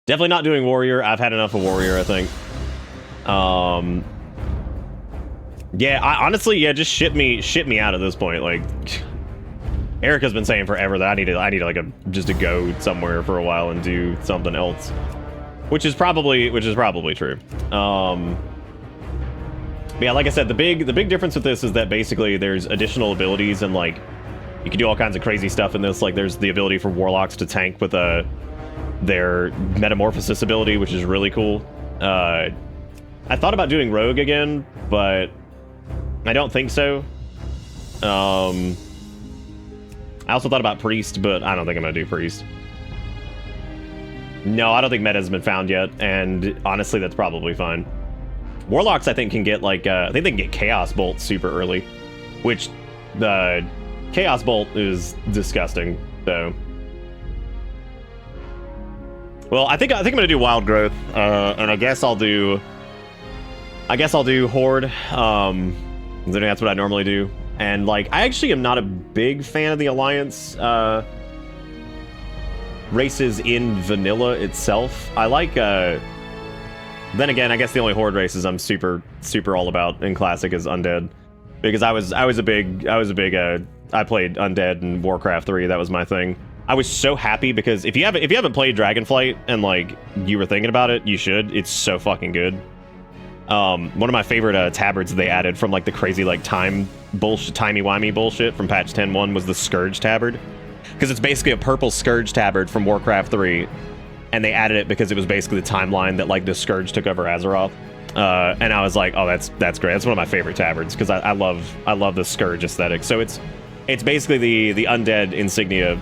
Speaker 2: Definitely not doing Warrior. I've had enough of Warrior, I think. Yeah, honestly, yeah, just ship me out at this point. Like, Erica's been saying forever that I need to just to go somewhere for a while and do something else, which is probably true. But yeah, like I said, the big difference with this is that basically there's additional abilities, and like you can do all kinds of crazy stuff in this. Like there's the ability for Warlocks to tank with their Metamorphosis ability, which is really cool. I thought about doing Rogue again, but I don't think so. I also thought about Priest, but I don't think I'm gonna do Priest. No, I don't think meta's been found yet, and honestly, that's probably fine. Warlocks, I think, can get like I think they can get Chaos Bolt super early, which the Chaos Bolt is disgusting. So, well, I think I'm gonna do Wild Growth, and I guess I'll do Horde. That's what I normally do. And like, I actually am not a big fan of the Alliance races in vanilla itself. I like. Then again, I guess the only Horde races I'm super all about in Classic is Undead, because I played Undead in Warcraft 3. That was my thing. I was so happy because if you haven't played Dragonflight and like you were thinking about it, you should. It's so fucking good. One of my favorite tabards they added from like the crazy like timey-wimey bullshit from patch 10.1 was the Scourge tabard, because it's basically a purple Scourge tabard from Warcraft 3, and they added it because it was basically the timeline that like the Scourge took over Azeroth. And I was like, oh, that's great. That's one of my favorite tabards because I love the Scourge aesthetic. So it's basically the undead insignia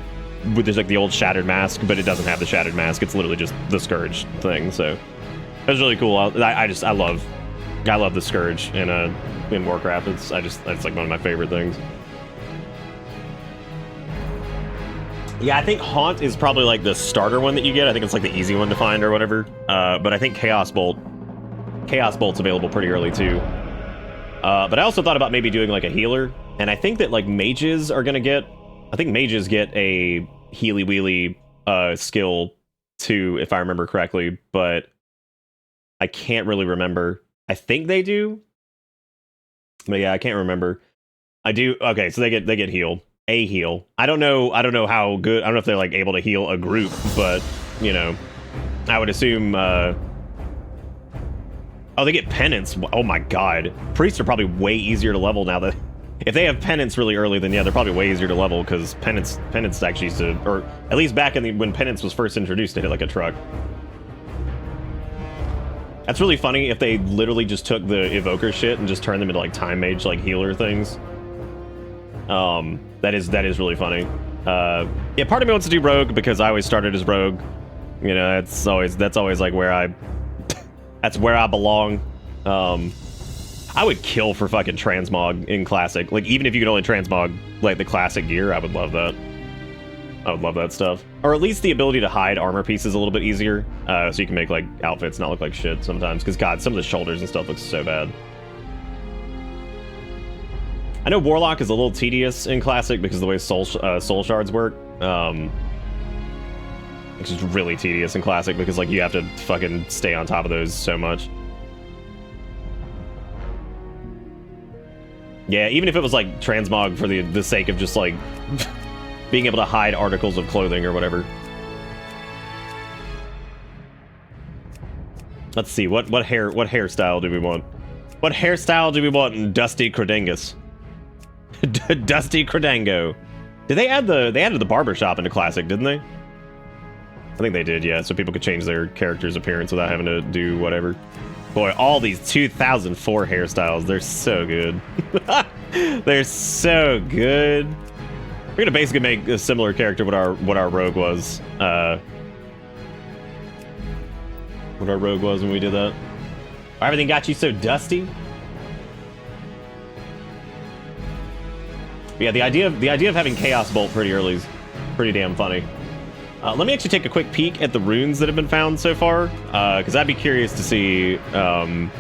Speaker 2: with there's like the old Shattered Mask, but it doesn't have the Shattered Mask. It's literally just the Scourge thing. So it was really cool. I love the Scourge in Warcraft. It's like one of my favorite things. Yeah, I think Haunt is probably like the starter one that you get. I think it's like the easy one to find or whatever. But I think Chaos Bolt's available pretty early too. But I also thought about maybe doing like a healer, and I think that like mages are gonna get. I think mages get a healy wheelie skill too, if I remember correctly. But I can't really remember. I think they do. But yeah, I can't remember. I do. Okay, so they get healed. A heal. I don't know how good. I don't know if they're like able to heal a group, but you know, I would assume. Oh, they get penance. Oh my god, priests are probably way easier to level now. That if they have penance really early, then yeah, they're probably way easier to level because penance actually used to, or at least back in when penance was first introduced, to hit like a truck. That's really funny if they literally just took the evoker shit and just turned them into like time mage like healer things. That is really funny. Yeah, part of me wants to do rogue because I always started as rogue. You know, that's always like where that's where I belong. I would kill for fucking transmog in classic. Like even if you could only transmog like the classic gear, I would love that. I would love that stuff. Or at least the ability to hide armor pieces a little bit easier, so you can make like outfits not look like shit sometimes. Because god, some of the shoulders and stuff looks so bad. I know Warlock is a little tedious in Classic because of the way soul shards work. Which is really tedious in Classic because like you have to fucking stay on top of those so much. Yeah, even if it was like transmog for the sake of just like being able to hide articles of clothing or whatever. Let's see, what hairstyle do we want? What hairstyle do we want in Dusty Credengus? Dusty Credango. Did they added the barbershop into Classic, didn't they? I think they did, yeah, so people could change their character's appearance without having to do whatever. Boy, all these 2004 hairstyles, they're so good. They're so good. We're gonna basically make a similar character what our rogue was. What our rogue was when we did that. Everything got you so dusty. But yeah, the idea of having Chaos Bolt pretty early is pretty damn funny. Let me actually take a quick peek at the runes that have been found so far, because I'd be curious to see. I'd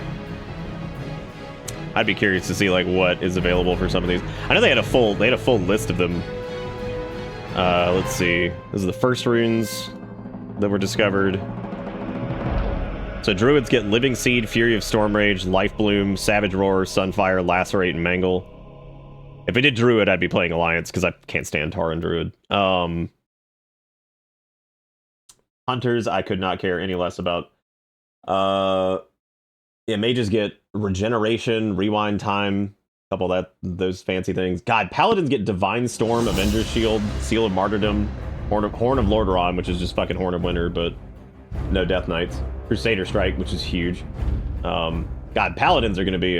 Speaker 2: be curious to see like what is available for some of these. I know they had a full list of them. Let's see. This is the first runes that were discovered. So druids get Living Seed, Fury of Storm Rage, Life Bloom, Savage Roar, Sunfire, Lacerate, and Mangle. If I did druid, I'd be playing Alliance because I can't stand Tauren druid. Hunters, I could not care any less about. Yeah, mages get regeneration, rewind time, a couple of those fancy things. God, paladins get Divine Storm, Avenger's Shield, Seal of Martyrdom, Horn of Lordaeron, which is just fucking Horn of Winter, but no Death Knights. Crusader Strike, which is huge. God, paladins are gonna be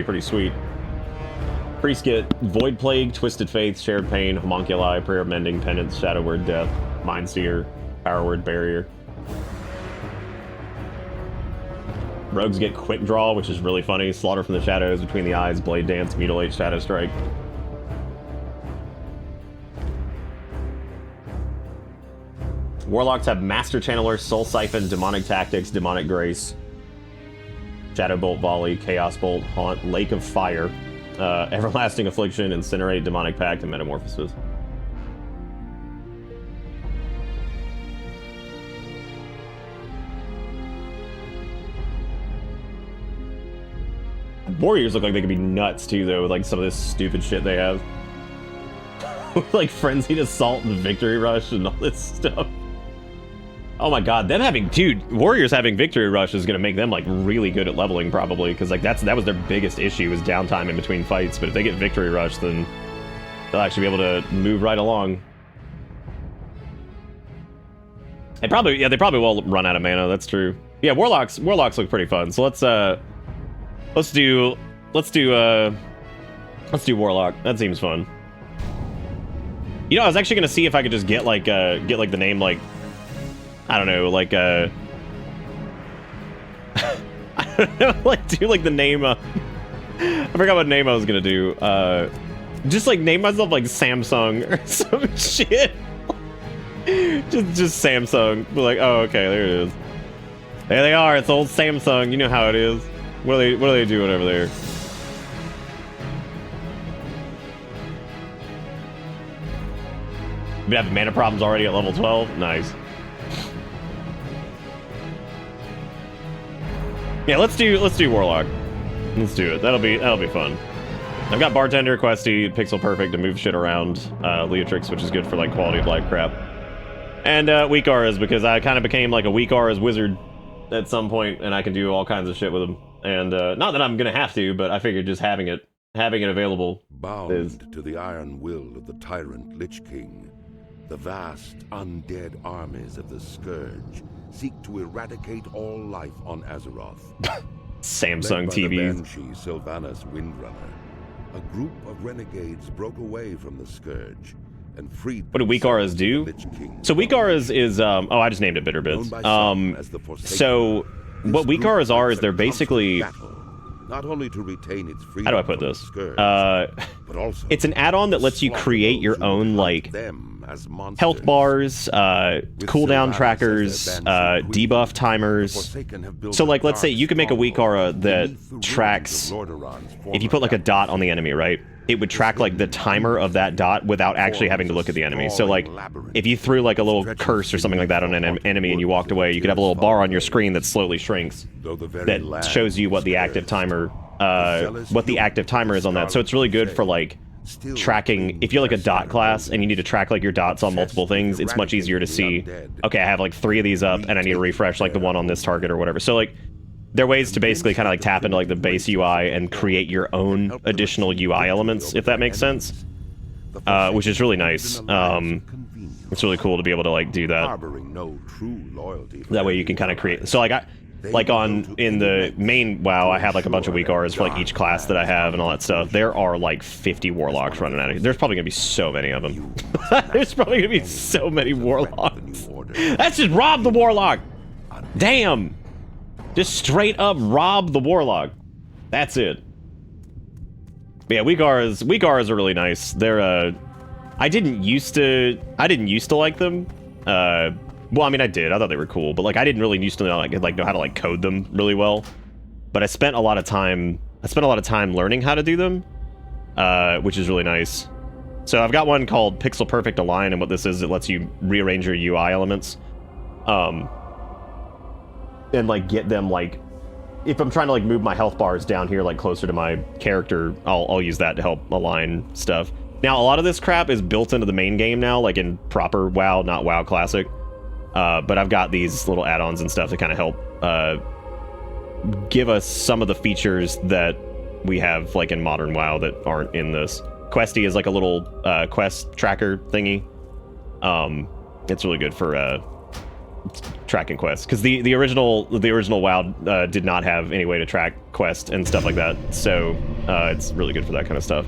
Speaker 2: pretty sweet. Priests get Void Plague, Twisted Faith, Shared Pain, Homunculi, Prayer of Mending, Penance, Shadow Word, Death, Mindseer, Power Word, Barrier. Rogues get Quick Draw, which is really funny. Slaughter from the Shadows, Between the Eyes, Blade Dance, Mutilate, Shadow Strike. Warlocks have Master Channeler, Soul Siphon, Demonic Tactics, Demonic Grace, Shadow Bolt Volley, Chaos Bolt, Haunt, Lake of Fire, Everlasting Affliction, Incinerate, Demonic Pact, and Metamorphosis. Warriors look like they could be nuts too, though, with like some of this stupid shit they have. Like Frenzied Assault and Victory Rush and all this stuff. Oh my god, Warriors having Victory Rush is gonna make them like really good at leveling probably, because like that was their biggest issue, was downtime in between fights. But if they get Victory Rush, then they'll actually be able to move right along. They probably will run out of mana. That's true. Yeah, Warlocks look pretty fun. So let's do Warlock. That seems fun. You know, I was actually gonna see if I could just get the name like, I don't know, like I don't know, like do like the name I forgot what name I was gonna do. Just like name myself like Samsung or some shit. just Samsung. But like, oh okay, there it is. There they are, it's old Samsung, you know how it is. What are they doing over there? Been having mana problems already at level 12? Nice. Yeah, let's do Warlock. Let's do it. That'll be fun. I've got Bartender, Questy, Pixel Perfect to move shit around, Leotrix, which is good for like quality of life crap, and weak auras, because I kind of became like a weak auras wizard at some point, and I can do all kinds of shit with them. And not that I'm gonna have to, but I figured just having it available.
Speaker 3: Bound to the iron will of the tyrant Lich King, the vast undead armies of the Scourge seek to eradicate all life on Azeroth.
Speaker 2: Samsung
Speaker 3: Led by the
Speaker 2: TVs.
Speaker 3: Banshee Sylvanas Windrunner, a group of renegades broke away from the Scourge and freed.
Speaker 2: What do weak auras do? So weak auras is oh, I just named it Bitter Bits. So what weak auras are is they're basically,
Speaker 3: not only to retain its freedom.
Speaker 2: How do I put this?
Speaker 3: Scourge, but also
Speaker 2: it's an add-on that lets you create your own like
Speaker 3: as monsters.
Speaker 2: health bars, cooldown trackers, debuff timers. So like, let's say you could make a weak aura that tracks, if you put like a dot on the enemy, right? It would track like the timer of that dot without actually having to look at the enemy. So like, if you threw like a little curse or something like that on an enemy and you walked away, you could have a little bar on your screen that slowly shrinks that shows you what the active timer is on that. So it's really good for like tracking. If you're like a dot class and you need to track like your dots on multiple things, it's much easier to see, okay, I have like 3 of these up and I need to refresh like the one on this target or whatever. So like, there are ways to basically kind of like tap into like the base UI and create your own additional UI elements, if that makes sense, which is really nice. It's really cool to be able to like do that. That way you can kind of create. So like in the main WoW, I have like a bunch of weak auras for like each class that I have and all that stuff. There are like 50 warlocks running at it. There's probably gonna be so many of them. There's probably gonna be so many warlocks. That's just rob the warlock. Damn. Just straight up rob the warlock. That's it. But yeah, weak auras are really nice. They're I didn't used to like them. Well, I mean, I did. I thought they were cool, but like I didn't really used to know how to like code them really well. But I spent a lot of time learning how to do them, which is really nice. So I've got one called Pixel Perfect Align, and what this is, it lets you rearrange your UI elements. And like get them like, if I'm trying to like move my health bars down here like closer to my character, I'll use that to help align stuff. Now a lot of this crap is built into the main game now, like in proper WoW, not WoW Classic. But I've got these little add-ons and stuff to kind of help give us some of the features that we have like in modern WoW that aren't in this. Questy is like a little quest tracker thingy. It's really good for tracking quests, because the original WoW did not have any way to track quests and stuff like that, so it's really good for that kind of stuff.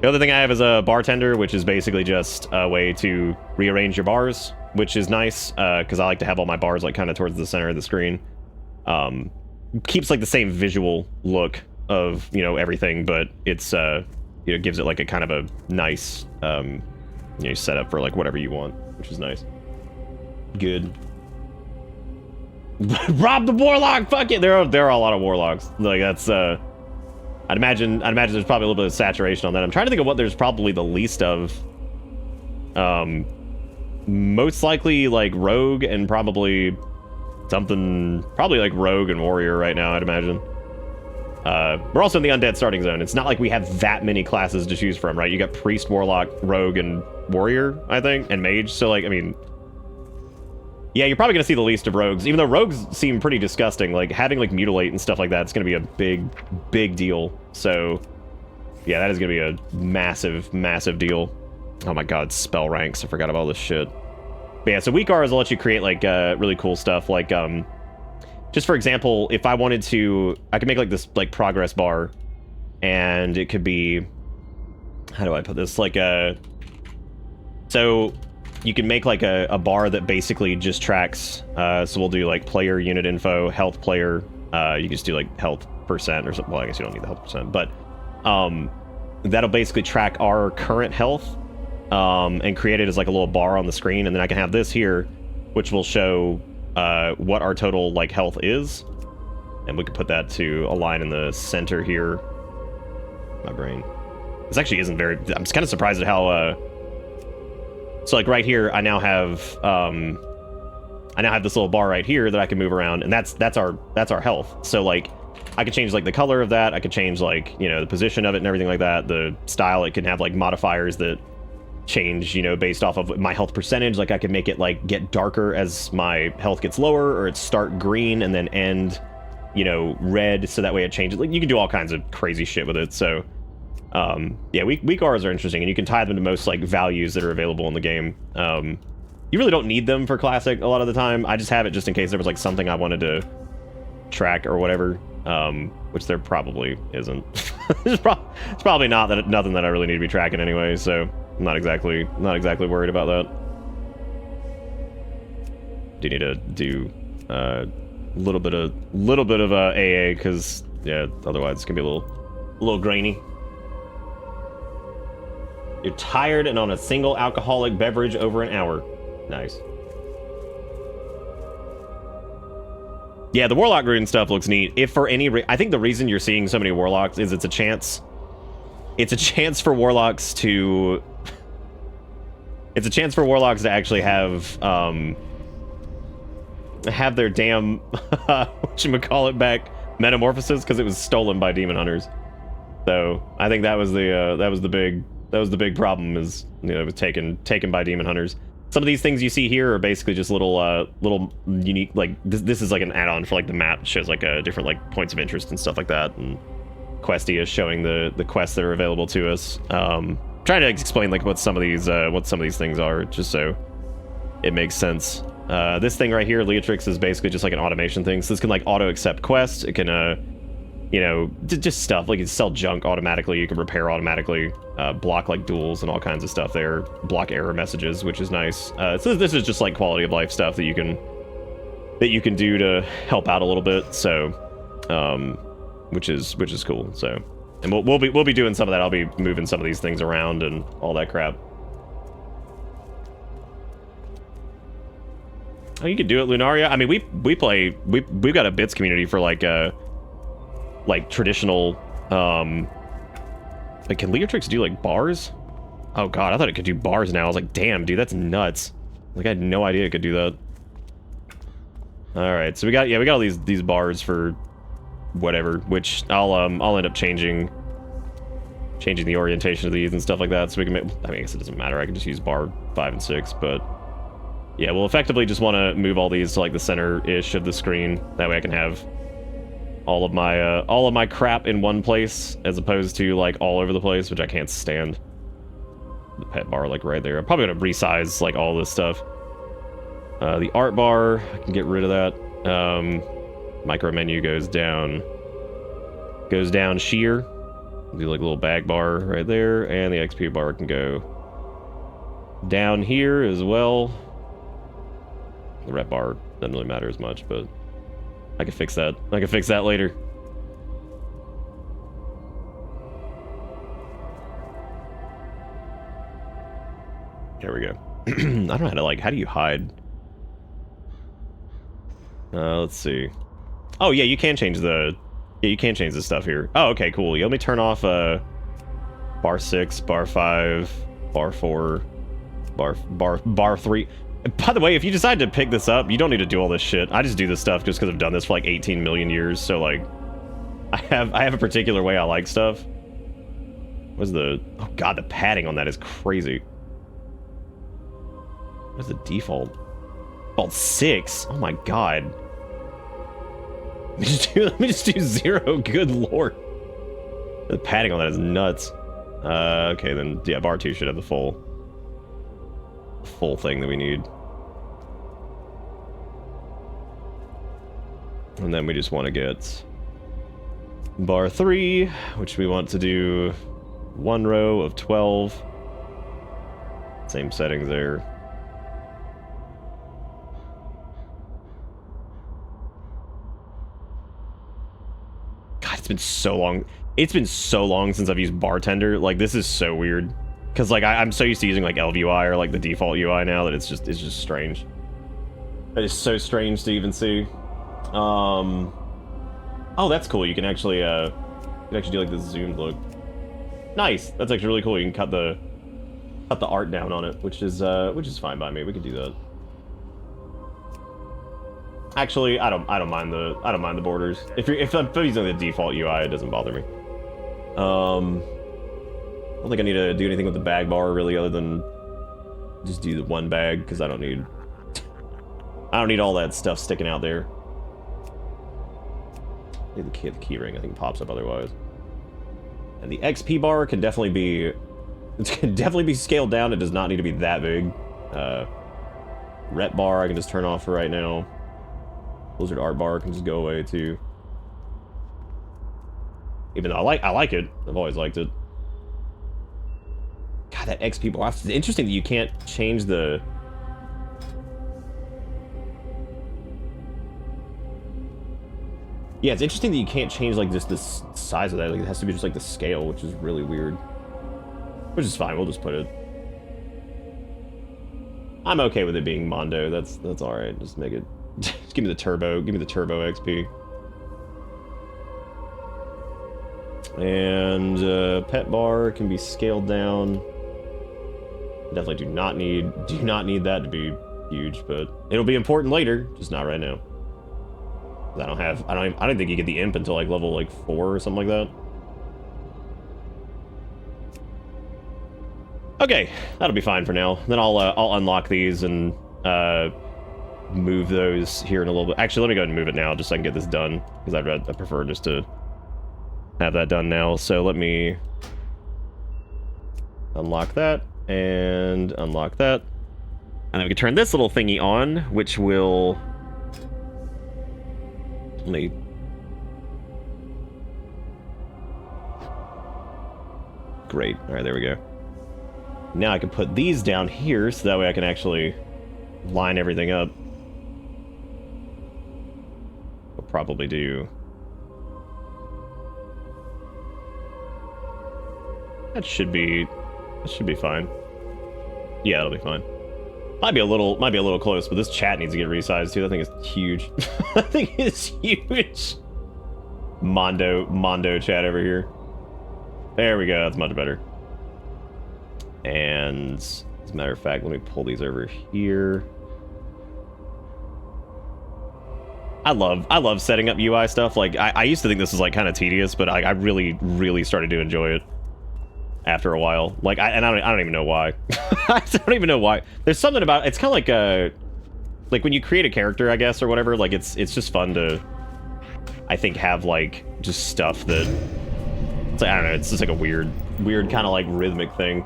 Speaker 2: The other thing I have is a bartender, which is basically just a way to rearrange your bars, which is nice, because I like to have all my bars like kind of towards the center of the screen. Keeps like the same visual look of, you know, everything, but it's you know, gives it like a kind of a nice you know, setup for like whatever you want, which is nice. Good. Rob the warlock! Fuck it! There are a lot of warlocks. Like that's I'd imagine there's probably a little bit of saturation on that. I'm trying to think of what there's probably the least of. Most likely like rogue and probably like rogue and warrior right now, I'd imagine. We're also in the undead starting zone. It's not like we have that many classes to choose from, right? You got priest, warlock, rogue, and warrior, I think, and mage. So like, I mean, yeah, you're probably gonna see the least of rogues, even though rogues seem pretty disgusting. Like having like mutilate and stuff like that, it's gonna be a big deal. So yeah, that is gonna be a massive deal. Oh my god, spell ranks, I forgot about all this shit. But yeah, so weak auras will let you create like really cool stuff. Like just for example, if I wanted to, I could make like this like progress bar, and it could be, how do I put this, like so you can make like a bar that basically just tracks, so we'll do like player unit info, health player, you can just do like health percent or something. Well, I guess you don't need the health percent, but that'll basically track our current health, and create it as like a little bar on the screen, and then I can have this here, which will show what our total like health is, and we can put that to align in the center here. My brain. This actually isn't very. I'm just kind of surprised at how. So like right here, I now have this little bar right here that I can move around, and that's our health. So like, I could change like the color of that. I could change like, you know, the position of it and everything like that. The style, it can have like modifiers that change, you know, based off of my health percentage. Like I can make it like get darker as my health gets lower, or it start green and then end, you know, red. So that way it changes. Like you can do all kinds of crazy shit with it. So yeah, weak auras are interesting, and you can tie them to most like values that are available in the game. You really don't need them for classic a lot of the time. I just have it just in case there was like something I wanted to track or whatever, which there probably isn't. It's probably nothing that I really need to be tracking anyway, so I'm not exactly worried about that. Do need to do a little bit of AA, because yeah, otherwise it's gonna be a little grainy. You're tired and on a single alcoholic beverage over an hour. Nice. Yeah, the Warlock rune stuff looks neat. If for any I think the reason you're seeing so many Warlocks is it's a chance. It's a chance for Warlocks to... It's a chance for Warlocks to actually have their damn... whatchamacallit back metamorphosis, because it was stolen by Demon Hunters. So, I think that was the big problem, is, you know, it was taken by Demon Hunters. Some of these things you see here are basically just little unique, like, this is like an add-on for, like, the map. It shows, like, different, like, points of interest and stuff like that, and Questy is showing the quests that are available to us. Trying to explain, like, what some of these things are, just so it makes sense. This thing right here, Leatrix, is basically just like an automation thing. So this can, like, auto-accept quests. It can, you know, just stuff. Like, you can sell junk automatically. You can repair automatically. Block, like, duels and all kinds of stuff there. Block error messages, which is nice. So this is just, like, quality of life stuff that you can do to help out a little bit. So, which is cool. So, and we'll be doing some of that. I'll be moving some of these things around and all that crap. Oh, you could do it, Lunaria. I mean, we've got a bits community for like traditional like, can Leatrix do like bars? Oh god, I thought it could do bars now. I was like, damn, dude, that's nuts. Like, I had no idea it could do that. All right, so we got all these bars for whatever, which I'll end up changing the orientation of these and stuff like that, so we can make, I mean, I guess it doesn't matter. I can just use bar 5 and 6, but yeah, we'll effectively just want to move all these to like the center-ish of the screen. That way I can have all of my crap in one place, as opposed to like all over the place, which I can't stand. The pet bar, like, right there. I'm probably gonna resize like all this stuff. The art bar, I can get rid of that. Micro menu goes down sheer. Do like a little bag bar right there, and the XP bar can go down here as well. The rep bar doesn't really matter as much, but I can fix that. I can fix that later. There we go. I don't know how to, like, how do you hide? Let's see. Oh yeah, you can change the stuff here. Oh, okay, cool. Yeah, let me turn off bar 6, bar 5, bar 4, bar 3. By the way, if you decide to pick this up, you don't need to do all this shit. I just do this stuff just because I've done this for like 18 million years. So like, I have a particular way I like stuff. What's the? Oh god, the padding on that is crazy. What's the default? Default 6. Oh my god. Let me just do 0. Good lord. The padding on that is nuts. Okay, then yeah, bar 2 should have the full thing that we need. And then we just want to get bar 3, which we want to do 1 row of 12. Same settings there. God, it's been so long. It's been so long since I've used Bartender. Like, this is so weird. Because, like, I'm so used to using, like, LVUI or, like, the default UI now that it's just strange. It is so strange to even see. Oh, that's cool. You can actually do, like, this zoomed look. Nice. That's actually really cool. You can cut the art down on it, which is fine by me. We could do that. Actually, I don't mind the borders. If I'm using the default UI, it doesn't bother me. I don't think I need to do anything with the bag bar really, other than just do the one bag, because I don't need all that stuff sticking out there. The key ring, I think, pops up otherwise. And the XP bar can definitely be scaled down. It does not need to be that big. Rep bar I can just turn off for right now. Blizzard art bar can just go away too. Even though I like it, I've always liked it. God, that XP bar. It's interesting that you can't change the... Yeah, it's interesting that you can't change, like, just the size of that. Like, it has to be just, like, the scale, which is really weird. Which is fine, we'll just put it. I'm okay with it being Mondo, that's alright. Just make it, just give me the turbo XP. And pet bar can be scaled down. Definitely do not need that to be huge, but it'll be important later, just not right now. I don't think you get the imp until like level like 4 or something like that. Okay, that'll be fine for now. Then I'll unlock these and move those here in a little bit. Actually, let me go ahead and move it now just so I can get this done, because I prefer just to have that done now. So let me unlock that and unlock that. And then we can turn this little thingy on, which will... Let me... Great. Alright, there we go. Now I can put these down here, so that way I can actually line everything up. I'll probably do... That should be fine. Yeah, it'll be fine. Might be a little close, but this chat needs to get resized too. That thing is huge. That thing is huge. Mondo chat over here. There we go. That's much better. And as a matter of fact, let me pull these over here. I love setting up UI stuff. Like I used to think this was like kind of tedious, but I really started to enjoy it after a while. Like I don't even know why. I don't even know why. There's something about it's kind of like when you create a character, I guess, or whatever. Like it's just fun to, I think, have like just stuff that it's like, I don't know. It's just like a weird kind of like rhythmic thing.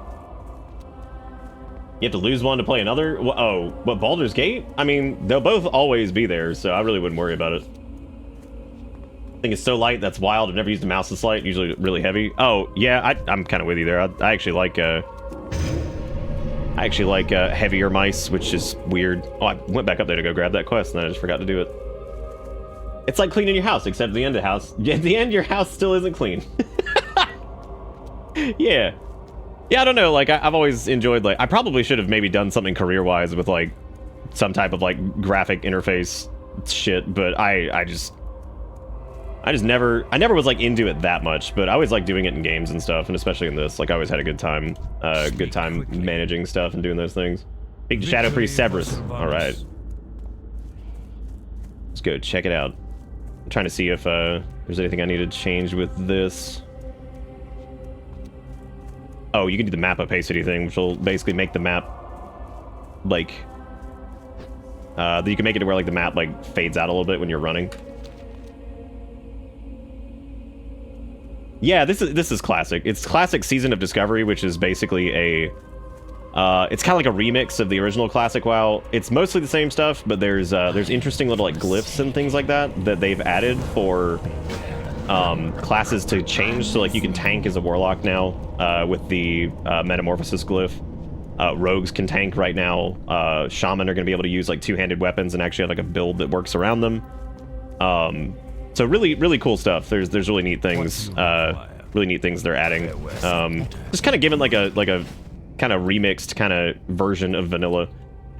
Speaker 2: You have to lose one to play another? Oh, what, Baldur's Gate? I mean, they'll both always be there, so I really wouldn't worry about it. I think it's so light, that's wild. I've never used a mouse this light, usually really heavy. Oh, yeah, I'm kind of with you there. I actually like heavier mice, which is weird. Oh, I went back up there to go grab that quest, and I just forgot to do it. It's like cleaning your house, except at the end of the house. At the end, your house still isn't clean. Yeah. Yeah, I don't know, like, I've always enjoyed, like, I probably should have maybe done something career-wise with, like, some type of, like, graphic interface shit, but I never was, like, into it that much, but I always like doing it in games and stuff, and especially in this, like, I always had a good time managing stuff and doing those things. Big Shadow Priest Cerberus. Alright. Let's go check it out. I'm trying to see if, there's anything I need to change with this. Oh, you can do the map opacity thing, which will basically make the map, like, you can make it to where, like, the map, like, fades out a little bit when you're running. Yeah, this is classic. It's classic Season of Discovery, which is basically a, it's kind of like a remix of the original classic WoW. It's mostly the same stuff, but there's interesting little, like, glyphs and things like that they've added for classes to change. So, like, you can tank as a warlock now with the metamorphosis glyph. Rogues can tank right now. Shaman are going to be able to use, like, two-handed weapons and actually have, like, a build that works around them. So really cool stuff. There's really neat things. Really neat things they're adding. Just kind of given like a kind of remixed kind of version of vanilla.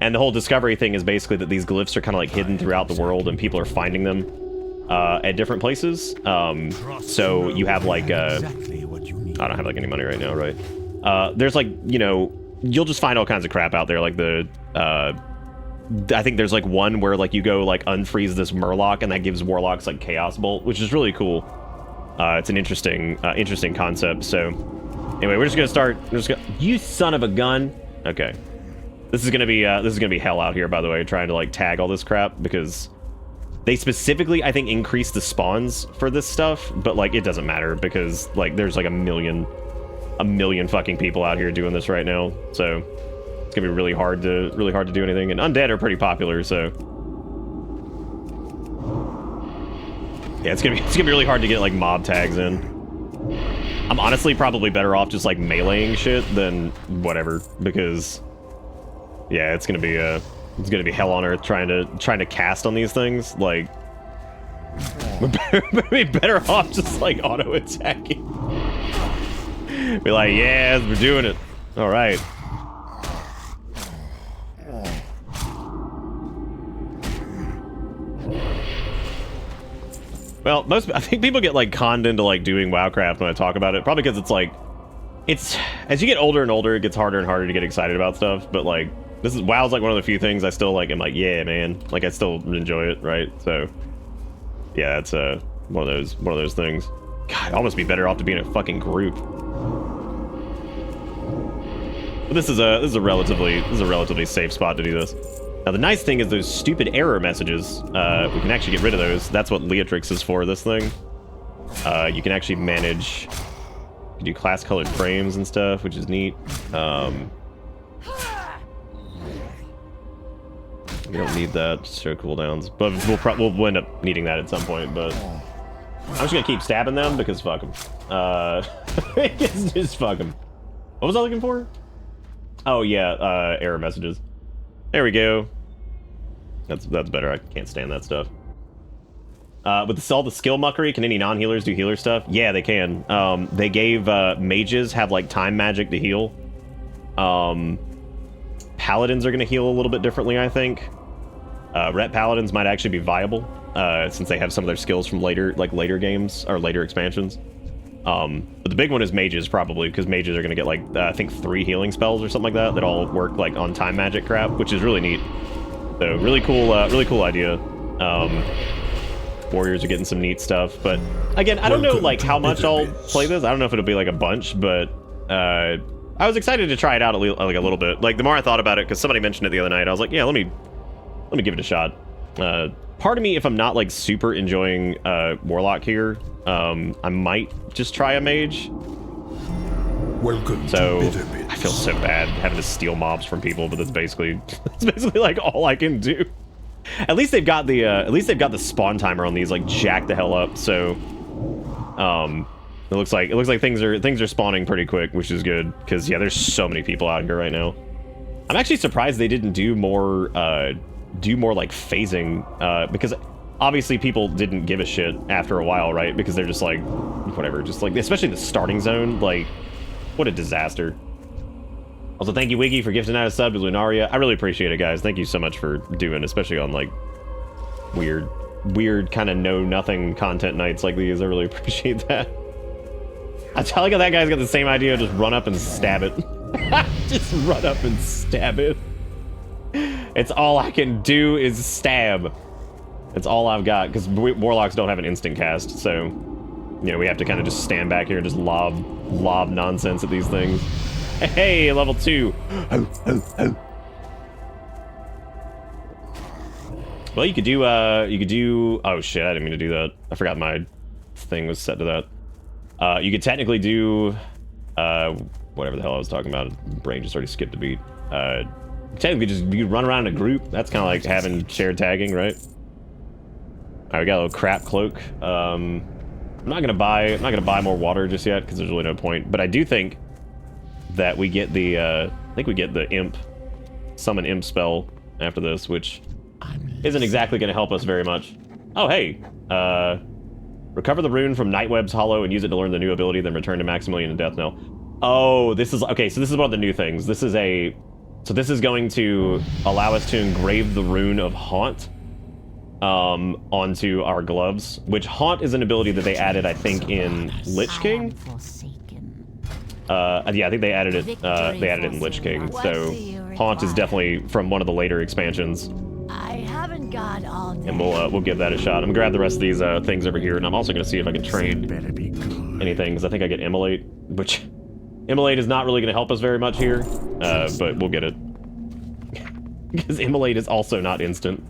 Speaker 2: And the whole discovery thing is basically that these glyphs are kind of like hidden throughout the world and people are finding them at different places. So you have like I don't have like any money right now, right? There's like, you know, you'll just find all kinds of crap out there, like the I think there's like one where like you go like unfreeze this murloc and that gives warlocks like chaos bolt, which is really cool. It's an interesting concept. So anyway, we're just gonna start. You son of a gun. Okay, this is gonna be hell out here, by the way, trying to like tag all this crap because they specifically, I think, increase the spawns for this stuff, but like it doesn't matter because like there's like a million fucking people out here doing this right now. So it's gonna be really hard to do anything, and undead are pretty popular, so yeah, it's gonna be really hard to get like mob tags in. I'm honestly probably better off just like meleeing shit than whatever, because yeah, it's gonna be hell on earth trying to cast on these things. Like we're better off just like auto attacking. Be like, yes, we're doing it. All right. Well, I think people get like conned into like doing WoWcraft when I talk about it, probably because it's like, as you get older and older, it gets harder and harder to get excited about stuff. But like, WoW's like one of the few things I still like. I'm like, yeah, man. Like, I still enjoy it, right? So, yeah, it's one of those things. God, I'd almost be better off to be in a fucking group. But this is a relatively safe spot to do this. Now, the nice thing is those stupid error messages. We can actually get rid of those. That's what Leatrix is for, this thing. You can actually manage... You can do class-colored frames and stuff, which is neat. We don't need that. Show cooldowns. But we'll end up needing that at some point, but... I'm just gonna keep stabbing them, because fuck them. Just fuck them. What was I looking for? Oh, yeah, error messages. There we go. That's better. I can't stand that stuff. With all the skill muckery, can any non-healers do healer stuff? Yeah, they can. They gave mages have like time magic to heal. Paladins are going to heal a little bit differently, I think. Ret paladins might actually be viable since they have some of their skills from later games or later expansions. But the big one is mages, probably, because mages are going to get like I think 3 healing spells or something like that all work like on time magic crap, which is really neat. So really cool idea. Warriors are getting some neat stuff, but again, I don't know like how much I'll play this. I don't know if it'll be like a bunch, but I was excited to try it out like a little bit. Like the more I thought about it, because somebody mentioned it the other night, I was like, yeah, let me give it a shot. Part of me, if I'm not like super enjoying Warlock here, I might just try a mage.
Speaker 1: Welcome
Speaker 2: so
Speaker 1: to Bitter Bits.
Speaker 2: I feel so bad having to steal mobs from people, but that's basically like all I can do. At least they've got the spawn timer on these like jacked the hell up. So it looks like things are spawning pretty quick, which is good because yeah, there's so many people out here right now. I'm actually surprised they didn't do more like phasing because obviously people didn't give a shit after a while, right? Because they're just like whatever, just like especially the starting zone, like what a disaster. Also, thank you, Wiggy, for gifting out a sub to Lunaria. I really appreciate it, guys. Thank you so much for doing, especially on, like, weird kind of know-nothing content nights like these. I really appreciate that. I like how that guy's got the same idea. Just run up and stab it. Just run up and stab it. It's all I can do is stab. It's all I've got, because Warlocks don't have an instant cast, so, you know, we have to kind of just stand back here and just lob nonsense at these things. Hey, level 2. Well, you could do, oh shit, I didn't mean to do that. I forgot my thing was set to that. You could technically do, whatever the hell I was talking about. Brain just already skipped a beat. Technically you run around in a group. That's kind of like having shared tagging, right? Alright, we got a little crap cloak. I'm not gonna buy more water just yet, because there's really no point. But I do think that we get the, I think we get the summon imp spell after this, which isn't exactly going to help us very much. Oh, hey, recover the rune from Nightweb's Hollow and use it to learn the new ability, then return to Maximilian and Death Knell. Oh, this is, okay, so this is one of the new things. This is going to allow us to engrave the rune of Haunt onto our gloves, which Haunt is an ability that they added, I think, in Lich King. Yeah, I think they added it in Lich King, so Haunt is definitely from one of the later expansions.
Speaker 4: I haven't got all day.
Speaker 2: And we'll give that a shot. I'm gonna grab the rest of these things over here, and I'm also gonna see if I can trade anything, because I think I get Immolate, which Immolate is not really gonna help us very much here, but we'll get it. Because Immolate is also not instant.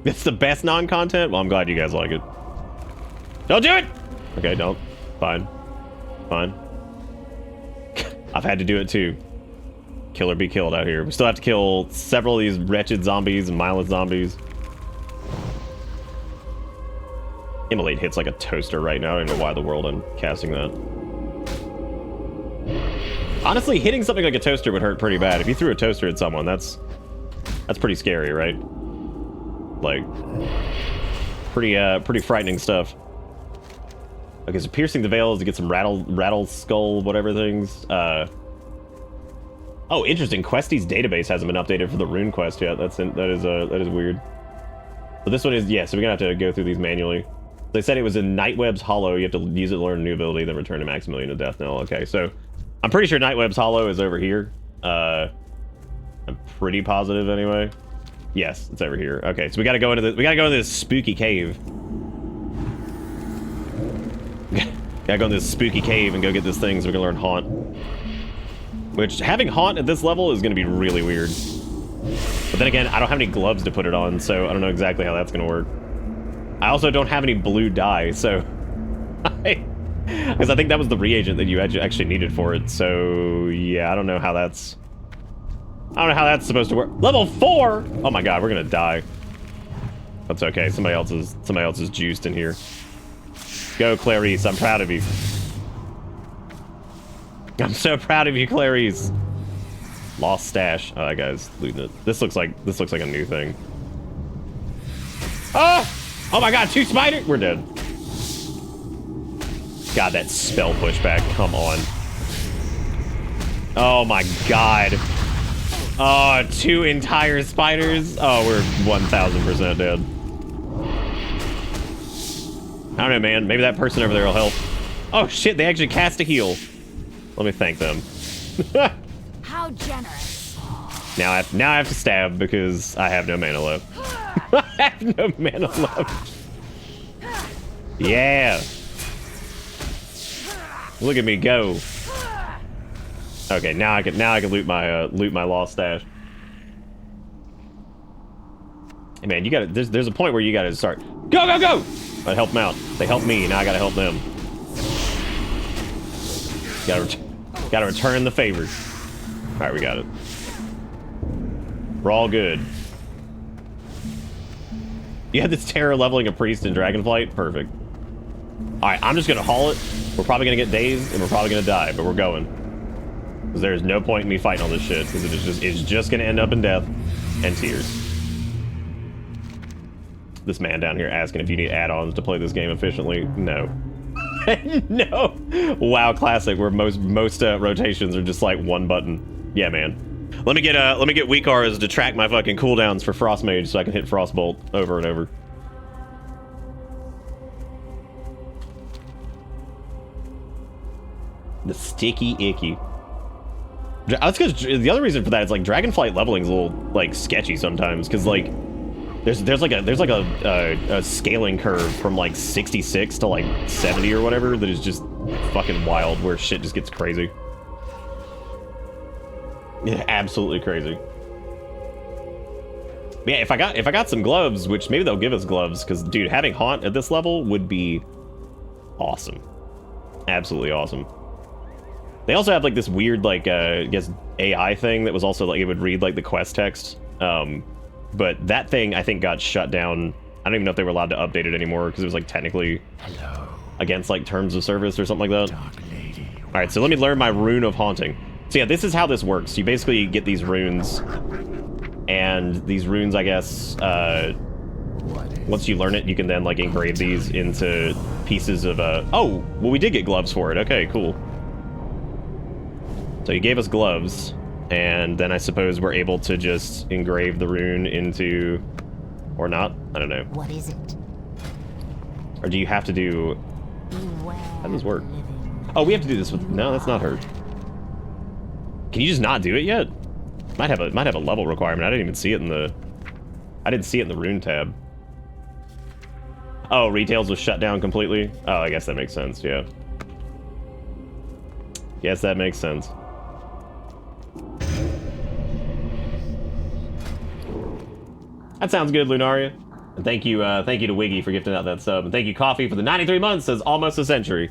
Speaker 2: It's the best non-content? Well, I'm glad you guys like it. Don't do it! Okay, don't. Fine. Fine. I've had to do it too. Kill or be killed out here. We still have to kill several of these wretched zombies and mindless zombies. Immolate hits like a toaster right now. I don't know why the world I'm casting that. Honestly, hitting something like a toaster would hurt pretty bad. If you threw a toaster at someone, that's pretty scary, right? Like, pretty frightening stuff. Okay, so piercing the veil is to get some rattle skull, whatever things. Oh, interesting. Questie's database hasn't been updated for the rune quest yet. That is weird. But this one is, yeah, so we're gonna have to go through these manually. They said it was in Nightweb's Hollow. You have to use it to learn a new ability, then return to Maximilian to Death Knell. Okay, so I'm pretty sure Nightweb's Hollow is over here. I'm pretty positive anyway. Yes, it's over here. Okay, so we gotta go into this spooky cave. Gotta go into this spooky cave and go get this thing so we can learn Haunt. Which, having Haunt at this level is gonna be really weird. But then again, I don't have any gloves to put it on, so I don't know exactly how that's gonna work. I also don't have any blue dye, so... Because I think that was the reagent that you actually needed for it, so... Yeah, I don't know how that's supposed to work. Level 4! Oh my god, we're gonna die. That's okay, somebody else is juiced in here. Go, Clarice, I'm proud of you. I'm so proud of you, Clarice. Lost stash. Oh, that guy's looting it. This looks like a new thing. Ah! Oh my god, 2 spiders! We're dead. God, that spell pushback. Come on. Oh my god. Oh, 2 entire spiders. Oh, we're 1000% dead. I don't know, man. Maybe that person over there will help. Oh shit, they actually cast a heal. Let me thank them.
Speaker 4: How generous.
Speaker 2: Now I have to stab because I have no mana left. I have no mana left. Yeah. Look at me go. Okay, now I can loot my lost stash. Hey man, you gotta there's a point where you gotta start. Go, go, go! I help them out. They help me, now I gotta help them. Gotta return the favor. Alright, we got it. We're all good. You had this terror leveling a priest in Dragonflight? Perfect. Alright, I'm just gonna haul it. We're probably gonna get dazed, and we're probably gonna die, but we're going. Because there's no point in me fighting all this shit, because it's just gonna end up in death and tears. This man down here asking if you need add-ons to play this game efficiently. No. No. WoW Classic, where most rotations are just like 1 button. Yeah, man. Let me get weak auras to track my fucking cooldowns for Frost Mage so I can hit Frostbolt over and over. The sticky icky. That's because the other reason for that is like Dragonflight leveling is a little like sketchy sometimes because like there's like a scaling curve from like 66 to like 70 or whatever that is just fucking wild where shit just gets crazy. Yeah, absolutely crazy. But yeah, if I got some gloves, which maybe they'll give us gloves, because dude, having Haunt at this level would be awesome. Absolutely awesome. They also have like this weird like I guess AI thing that was also like it would read like the quest text. But that thing I think got shut down. I don't even know if they were allowed to update it anymore because it was like technically against like terms of service or something like that. All right, so let me learn my rune of haunting. So yeah, this is how this works. You basically get these runes, and these runes, I guess, once you learn it, you can then like engrave these into pieces of oh, well, we did get gloves for it. Okay, cool. So he gave us gloves, and then I suppose we're able to just engrave the rune into, or not? I don't know.
Speaker 4: What is it?
Speaker 2: Or do you have to do? How does this work? Oh, we have to do this with. No, that's not her. Can you just not do it yet? Might have a level requirement. I didn't even see it in the. I didn't see it in the rune tab. Oh, retails was shut down completely. Oh, I guess that makes sense. Yeah. Guess that makes sense. That sounds good, Lunaria. And thank you to Wiggy for gifting out that sub. And thank you, Coffee, for the 93 months, says almost a century.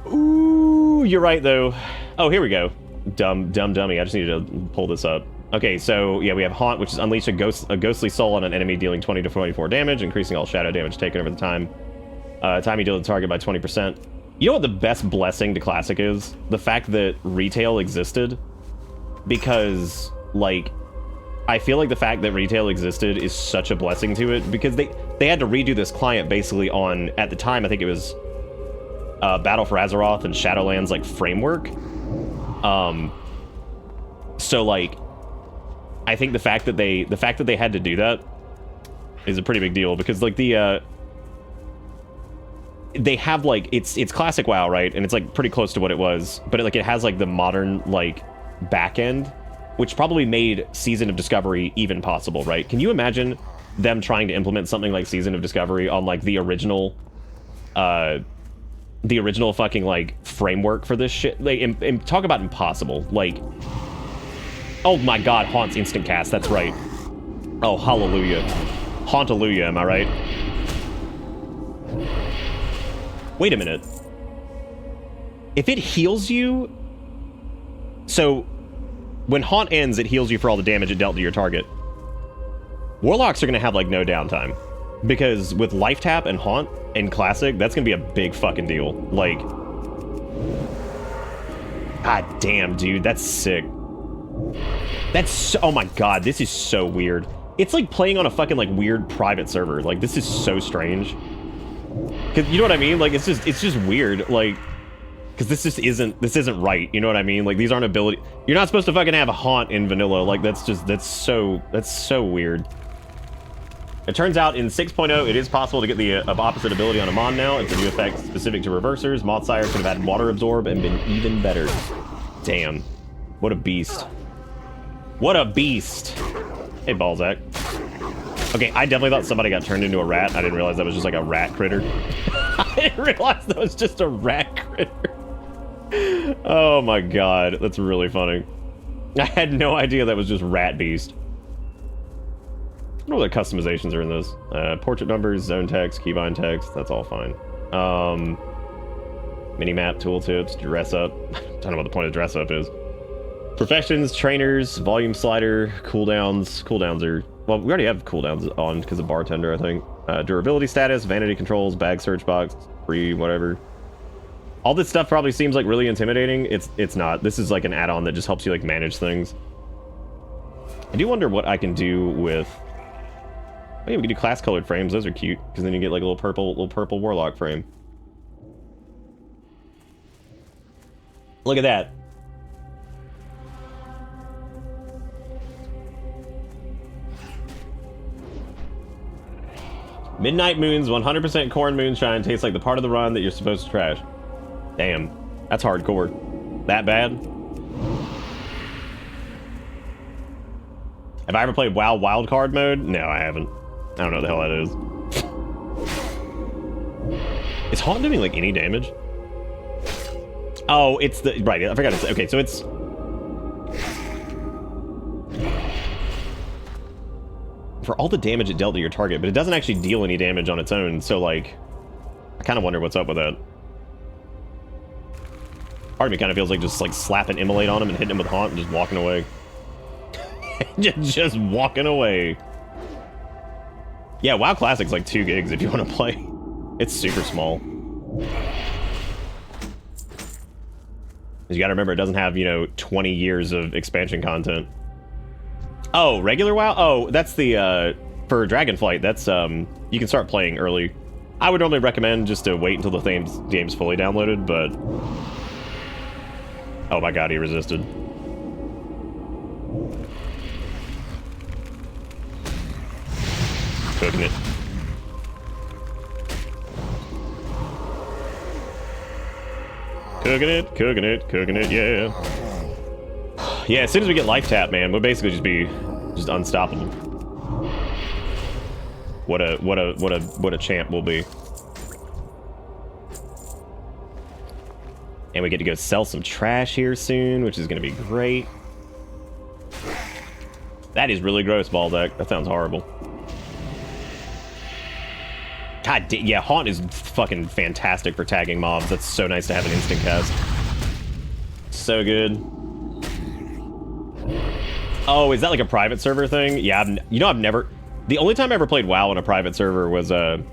Speaker 2: Ooh, you're right, though. Oh, here we go. Dummy. I just needed to pull this up. Okay, so, yeah, we have Haunt, which is unleash a ghostly soul on an enemy, dealing 20 to 24 damage, increasing all shadow damage taken over the time. Time you deal to the target by 20%. You know what the best blessing to Classic is? The fact that retail existed. Because, like, I feel like the fact that retail existed is such a blessing to it, because they had to redo this client basically on, at the time, I think it was Battle for Azeroth and Shadowlands like framework. So like, I think the fact that they had to do that is a pretty big deal, because like they have like it's classic WoW, right? And it's like pretty close to what it was, but it has like the modern like back end, which probably made Season of Discovery even possible, right? Can you imagine them trying to implement something like Season of Discovery on like the original fucking like framework for this shit? Like, and talk about impossible. Like, oh my god, Haunt's instant cast, that's right. Oh, hallelujah. Hauntaleluia, am I right? Wait a minute. If it heals you... So, when Haunt ends, it heals you for all the damage it dealt to your target. Warlocks are going to have, like, no downtime. Because with Life Tap and Haunt in Classic, that's going to be a big fucking deal. Like... God damn, dude, that's sick. That's so... Oh my god, this is so weird. It's like playing on a fucking, like, weird private server. Like, this is so strange. Cause you know what I mean? Like, it's just weird. Like, because this isn't right. You know what I mean? Like, these aren't ability. You're not supposed to fucking have a Haunt in vanilla. Like, that's so weird. It turns out in 6.0, it is possible to get the opposite ability on a Mon now. It's a new effect specific to reversers. Modsire could have had Water Absorb and been even better. Damn. What a beast. What a beast. Hey, Balzac. Okay, I definitely thought somebody got turned into a rat. I didn't realize that was just like a rat critter. I didn't realize that was just a rat critter. Oh my god, that's really funny. I had no idea that was just rat beast. I don't know what the customizations are in this. Portrait numbers, zone text, keybind text, that's all fine. Minimap, tooltips, dress up. I don't know what the point of dress up is. Professions, trainers, volume slider, cooldowns. Cooldowns are... Well, we already have cooldowns on because of bartender, I think. Durability status, vanity controls, bag search box, free, whatever. All this stuff probably seems like really intimidating. It's not. This is like an add-on that just helps you like manage things. I do wonder what I can do with... Oh yeah, we can do class-colored frames. Those are cute because then you get like a little purple warlock frame. Look at that. Midnight Moon's 100% corn moonshine tastes like the part of the run that you're supposed to trash. Damn, that's hardcore. That bad? Have I ever played WoW wildcard mode? No, I haven't. I don't know what the hell that is. Is Haunt doing like any damage? Oh, it's the... Right, I forgot to say. Okay, so it's... For all the damage it dealt to your target, but it doesn't actually deal any damage on its own, so like... I kind of wonder what's up with that. Part of me kind of feels like just like slapping Immolate on him and hitting him with Haunt and just walking away. just walking away. Yeah, WoW Classic's like 2 gigs if you want to play. It's super small. You gotta remember, it doesn't have, you know, 20 years of expansion content. Oh, regular WoW? Oh, that's the, for Dragonflight, that's, you can start playing early. I would normally recommend just to wait until the game's fully downloaded, but... Oh my god, he resisted. Cooking it. Cooking it, yeah. Yeah, as soon as we get Life Tap, man, we'll basically just be unstoppable. What a champ we'll be. And we get to go sell some trash here soon, which is gonna be great. That is really gross, Balzac. That sounds horrible. God damn, yeah, Haunt is fucking fantastic for tagging mobs. That's so nice to have an instant cast. So good. Oh, is that like a private server thing? Yeah, I've never... The only time I ever played WoW on a private server was a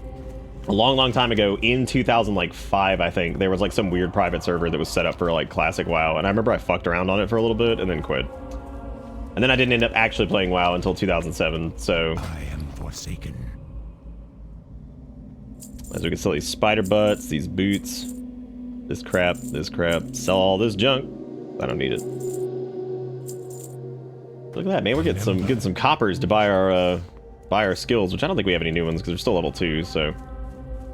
Speaker 2: long time ago in 2005, I think. There was like some weird private server that was set up for like classic WoW, and I remember I fucked around on it for a little bit and then quit. And then I didn't end up actually playing WoW until 2007, so...
Speaker 1: I am forsaken.
Speaker 2: As we can sell these spider butts, these boots, this crap, sell all this junk. I don't need it. Look at that, man. We're getting some coppers to buy our skills, which I don't think we have any new ones because they're still level 2. So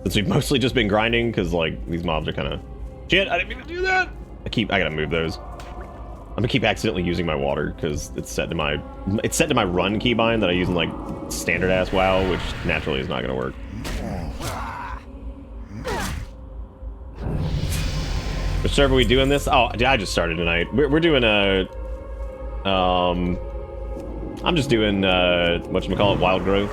Speaker 2: since we've mostly just been grinding, because like these mobs are kind of shit. I didn't mean to do that. I gotta move those. I'm gonna keep accidentally using my water because it's set to my run keybind that I use in like standard ass WoW, which naturally is not gonna work. Which server are we doing this? Oh, I just started tonight. We're doing a I'm just doing whatchamacallit, wild growth.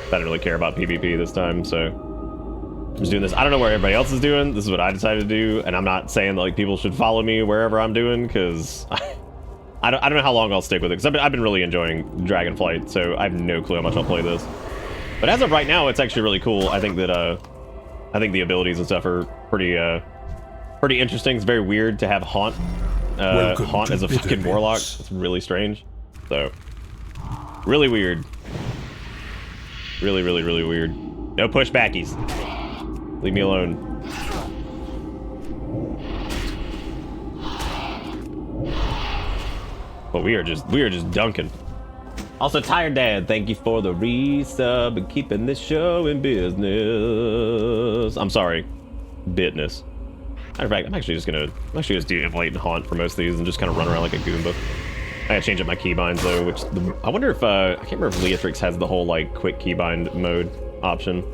Speaker 2: I didn't really care about PvP this time, so I'm just doing this. I don't know where everybody else is doing. This is what I decided to do, and I'm not saying that like people should follow me wherever I'm doing, because I don't know how long I'll stick with it, because I've been really enjoying Dragonflight, so I have no clue how much I'll play this. But as of right now, it's actually really cool. I think that I think the abilities and stuff are pretty interesting. It's very weird to have Haunt as a fucking warlock. It's really strange. So really weird. Really weird. No pushbackies. Leave me alone. But we are just dunking. Also, Tired Dad, thank you for the resub and keeping this show in business. I'm sorry, business. Matter of fact, I'm actually just do Inflate and Haunt for most of these and just kind of run around like a Goomba. I gotta change up my keybinds though, which I wonder if I can't remember if Leatrix has the whole like quick keybind mode option.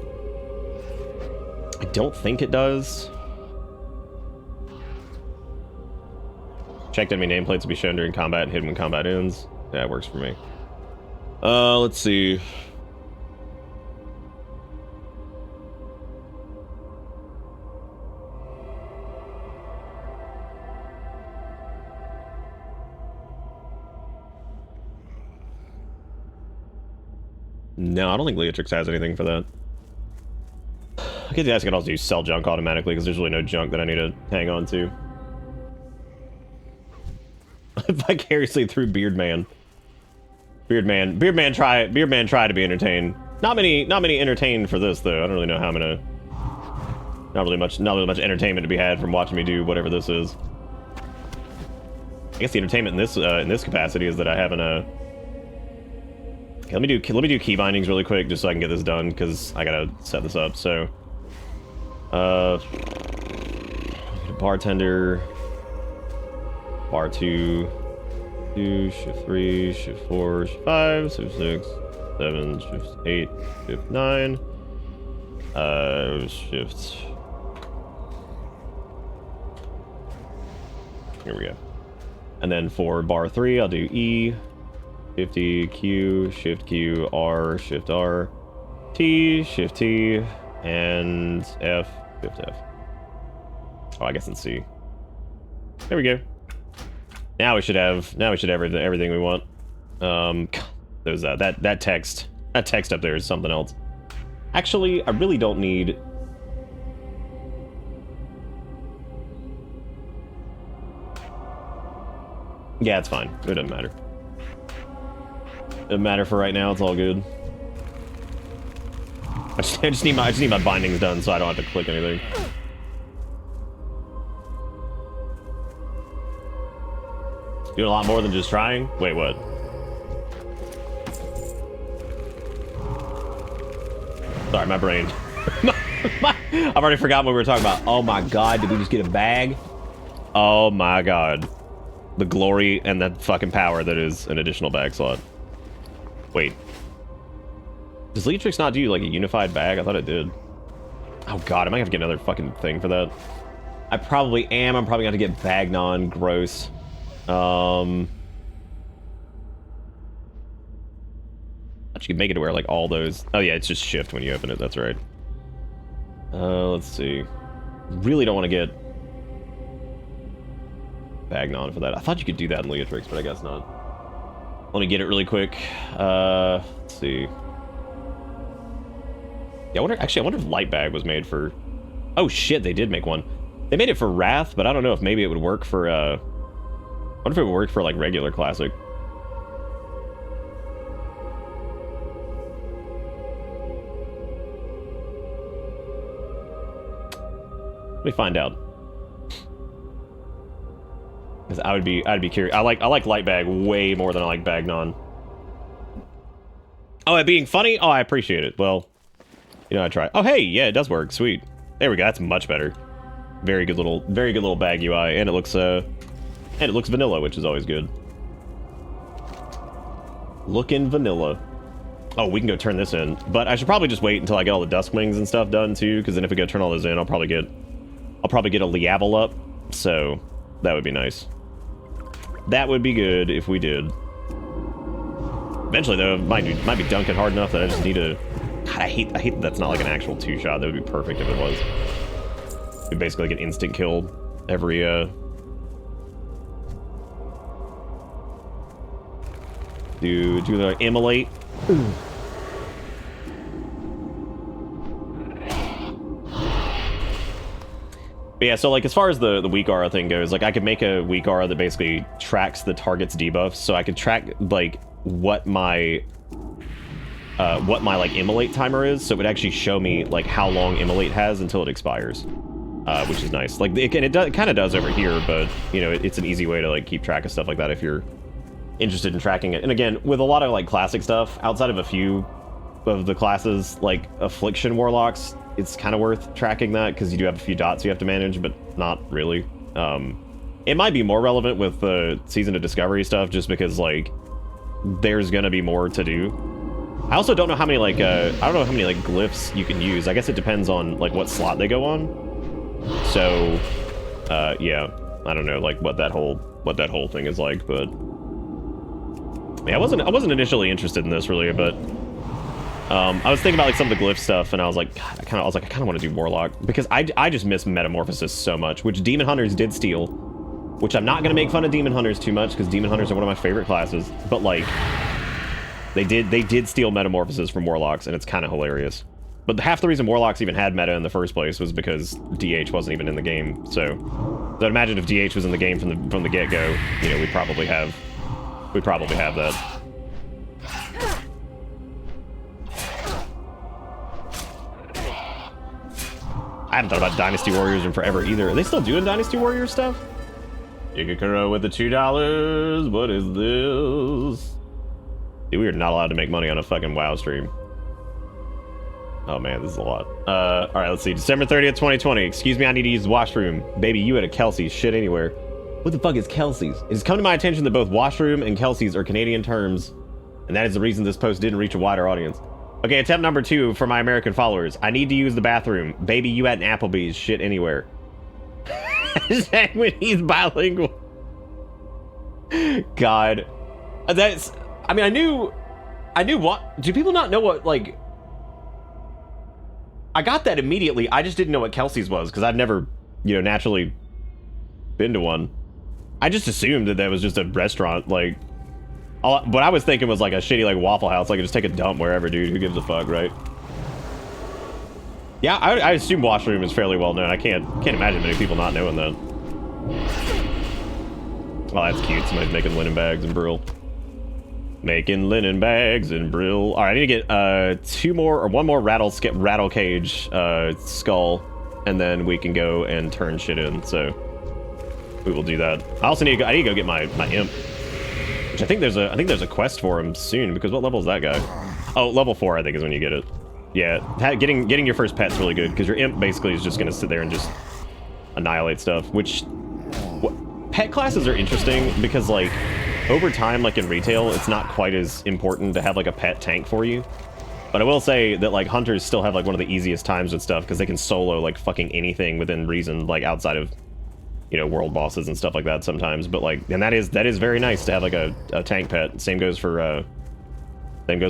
Speaker 2: I don't think it does. Checked enemy nameplates to be shown during combat and hidden when combat ends. Yeah, it works for me. Let's see. No, I don't think Leatrix has anything for that. I guess you guys can also do sell junk automatically because there's really no junk that I need to hang on to. Vicariously through Beardman. Beardman try to be entertained. Not many entertained for this though. I don't really know how I'm gonna. Not really much entertainment to be had from watching me do whatever this is. I guess the entertainment in this capacity is that I haven't okay, let me do key bindings really quick just so I can get this done because I gotta set this up. So, bartender, bar 2, shift 3, shift 4, shift 5, shift 6, 7, shift 8, shift 9, shift. Here we go. And then for bar 3, I'll do E, 50, Q, shift Q, R, shift R, T, shift T, and F, shift F. Oh, I guess in C. There we go. Now we should have everything we want. There's that text up there is something else. Actually, I really don't need. Yeah, it's fine. It doesn't matter. Doesn't matter for right now. It's all good. I just need my bindings done so I don't have to click anything. Doing a lot more than just trying. Wait, what? Sorry, my brain. I've already forgotten what we were talking about. Oh my god, did we just get a bag? Oh my god. The glory and the fucking power that is an additional bag slot. Wait. Does Leatrix not do like a unified bag? I thought it did. Oh god, I might have to get another fucking thing for that. I probably am. I'm probably gonna have to get Bagnon. Gross. But you can make it to where like all those. Oh yeah, it's just shift when you open it. That's right. Let's see. Really don't want to get Bagnon for that. I thought you could do that in Leatrix, but I guess not. Let me get it really quick. Let's see. Yeah, I wonder if Light Bag was made for. Oh shit, they did make one. They made it for Wrath, but I don't know if maybe it would work for. I wonder if it would work for like regular Classic. Let me find out. Because I'd be curious. I like light bag way more than I like bagnon. Oh, it being funny? Oh, I appreciate it. Well, you know, I try. Oh, hey, yeah, it does work. Sweet. There we go. That's much better. Very good little bag UI, and it looks vanilla, which is always good. Looking vanilla. Oh, we can go turn this in, but I should probably just wait until I get all the dusk wings and stuff done too, because then if we go turn all those in, I'll probably get a Liavel up, so that would be nice. That would be good if we did. Eventually, though, it might be dunking hard enough that I just need to. God, I hate that that's not like an actual 2-shot. That would be perfect if it was. We basically get instant killed every do the immolate. But yeah, so like as far as the weak aura thing goes, like I could make a weak aura that basically tracks the target's debuffs, so I could track like what my like immolate timer is, so it would actually show me like how long immolate has until it expires, which is nice. Like it kind of does over here, but you know it's an easy way to like keep track of stuff like that if you're interested in tracking it. And again, with a lot of like classic stuff, outside of a few of the classes like Affliction Warlocks, it's kind of worth tracking that because you do have a few dots you have to manage, but not really. It might be more relevant with the Season of Discovery stuff just because like there's gonna be more to do. I also don't know how many like I don't know how many like glyphs you can use. I guess it depends on like what slot they go on. So yeah, I don't know like what that whole thing is like, but yeah, I wasn't initially interested in this really, but I was thinking about like some of the glyph stuff, and I was like, God, I kind of want to do Warlock because I just miss Metamorphosis so much, which Demon Hunters did steal. Which I'm not gonna make fun of Demon Hunters too much because Demon Hunters are one of my favorite classes, but like they did steal Metamorphosis from Warlocks, and it's kind of hilarious. But half the reason Warlocks even had meta in the first place was because DH wasn't even in the game. So I'd imagine if DH was in the game from the get-go, you know, we'd probably have that. I haven't thought about Dynasty Warriors in forever either. Are they still doing Dynasty Warriors stuff? Yukikuro with the $2. What is this? Dude, we are not allowed to make money on a fucking WoW stream. Oh man, this is a lot. All right, let's see. December 30th, 2020. Excuse me, I need to use the washroom. Baby, you at a Kelsey's. Shit anywhere. What the fuck is Kelsey's? It has come to my attention that both washroom and Kelsey's are Canadian terms, and that is the reason this post didn't reach a wider audience. Okay, attempt number 2 for my American followers. I need to use the bathroom. Baby, you at an Applebee's. Shit anywhere. When he's bilingual. God. That's... I mean, I knew what... Do people not know what, like... I got that immediately. I just didn't know what Kelsey's was, because I've never, you know, naturally been to one. I just assumed that was just a restaurant, like... what I was thinking was like a shitty like Waffle House. Like, just take a dump wherever, dude. Who gives a fuck, right? Yeah, I assume washroom is fairly well known. I can't imagine many people not knowing that. Oh, that's cute. Somebody's making linen bags and brill. Making linen bags and brill. All right, I need to get one more rattle cage skull, and then we can go and turn shit in. So we will do that. I also need to go get my imp. Which I think there's a quest for him soon, because what level is that guy? Oh, level 4 I think is when you get it. Yeah, getting your first pet's really good, because your imp basically is just gonna sit there and just annihilate stuff. Which pet classes are interesting because like over time, like in retail, it's not quite as important to have like a pet tank for you. But I will say that like hunters still have like one of the easiest times with stuff because they can solo like fucking anything within reason, like outside of, you know, world bosses and stuff like that sometimes. But like, and that is very nice to have like a tank pet. Same goes for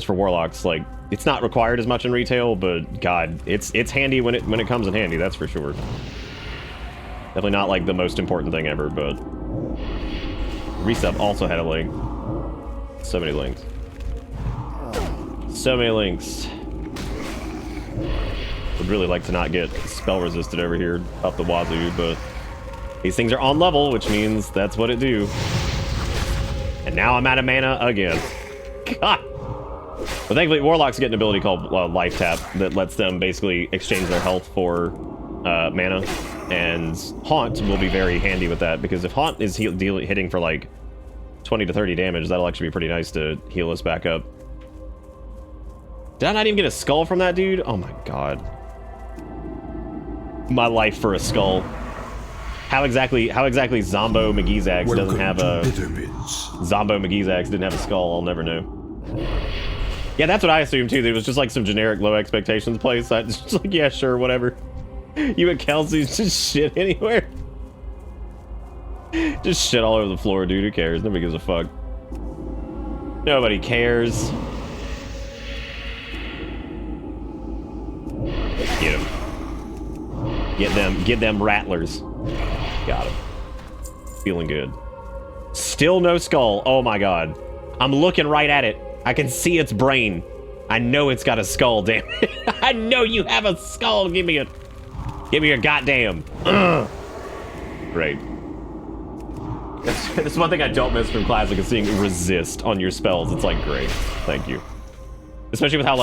Speaker 2: warlocks. Like, it's not required as much in retail, but god, it's handy when it comes in handy, that's for sure. Definitely not like the most important thing ever, but Resub also had a link. So many links. So many links. Would really like to not get spell resisted over here up the wazoo, but these things are on level, which means that's what it do. And now I'm out of mana again. God. But thankfully, Warlocks get an ability called Life Tap that lets them basically exchange their health for mana. And Haunt will be very handy with that, because if Haunt is hitting for like 20 to 30 damage, that'll actually be pretty nice to heal us back up. Did I not even get a skull from that dude? Oh my god. My life for a skull. How exactly Zombo McGeezax doesn't have a... Zombo McGeezax didn't have a skull, I'll never know. Yeah, that's what I assumed too. It was just like some generic low expectations place. I just like, yeah, sure, whatever. You and Kelsey's just shit anywhere. Just shit all over the floor, dude. Who cares? Nobody gives a fuck. Nobody cares. Get him. Get them rattlers. Got him. Feeling good. Still no skull. Oh my god. I'm looking right at it. I can see its brain. I know it's got a skull, damn it. I know you have a skull. Give me it. Give me your goddamn. Ugh. Great. That's one thing I don't miss from Classic is seeing resist on your spells. It's like, great. Thank you. Especially with how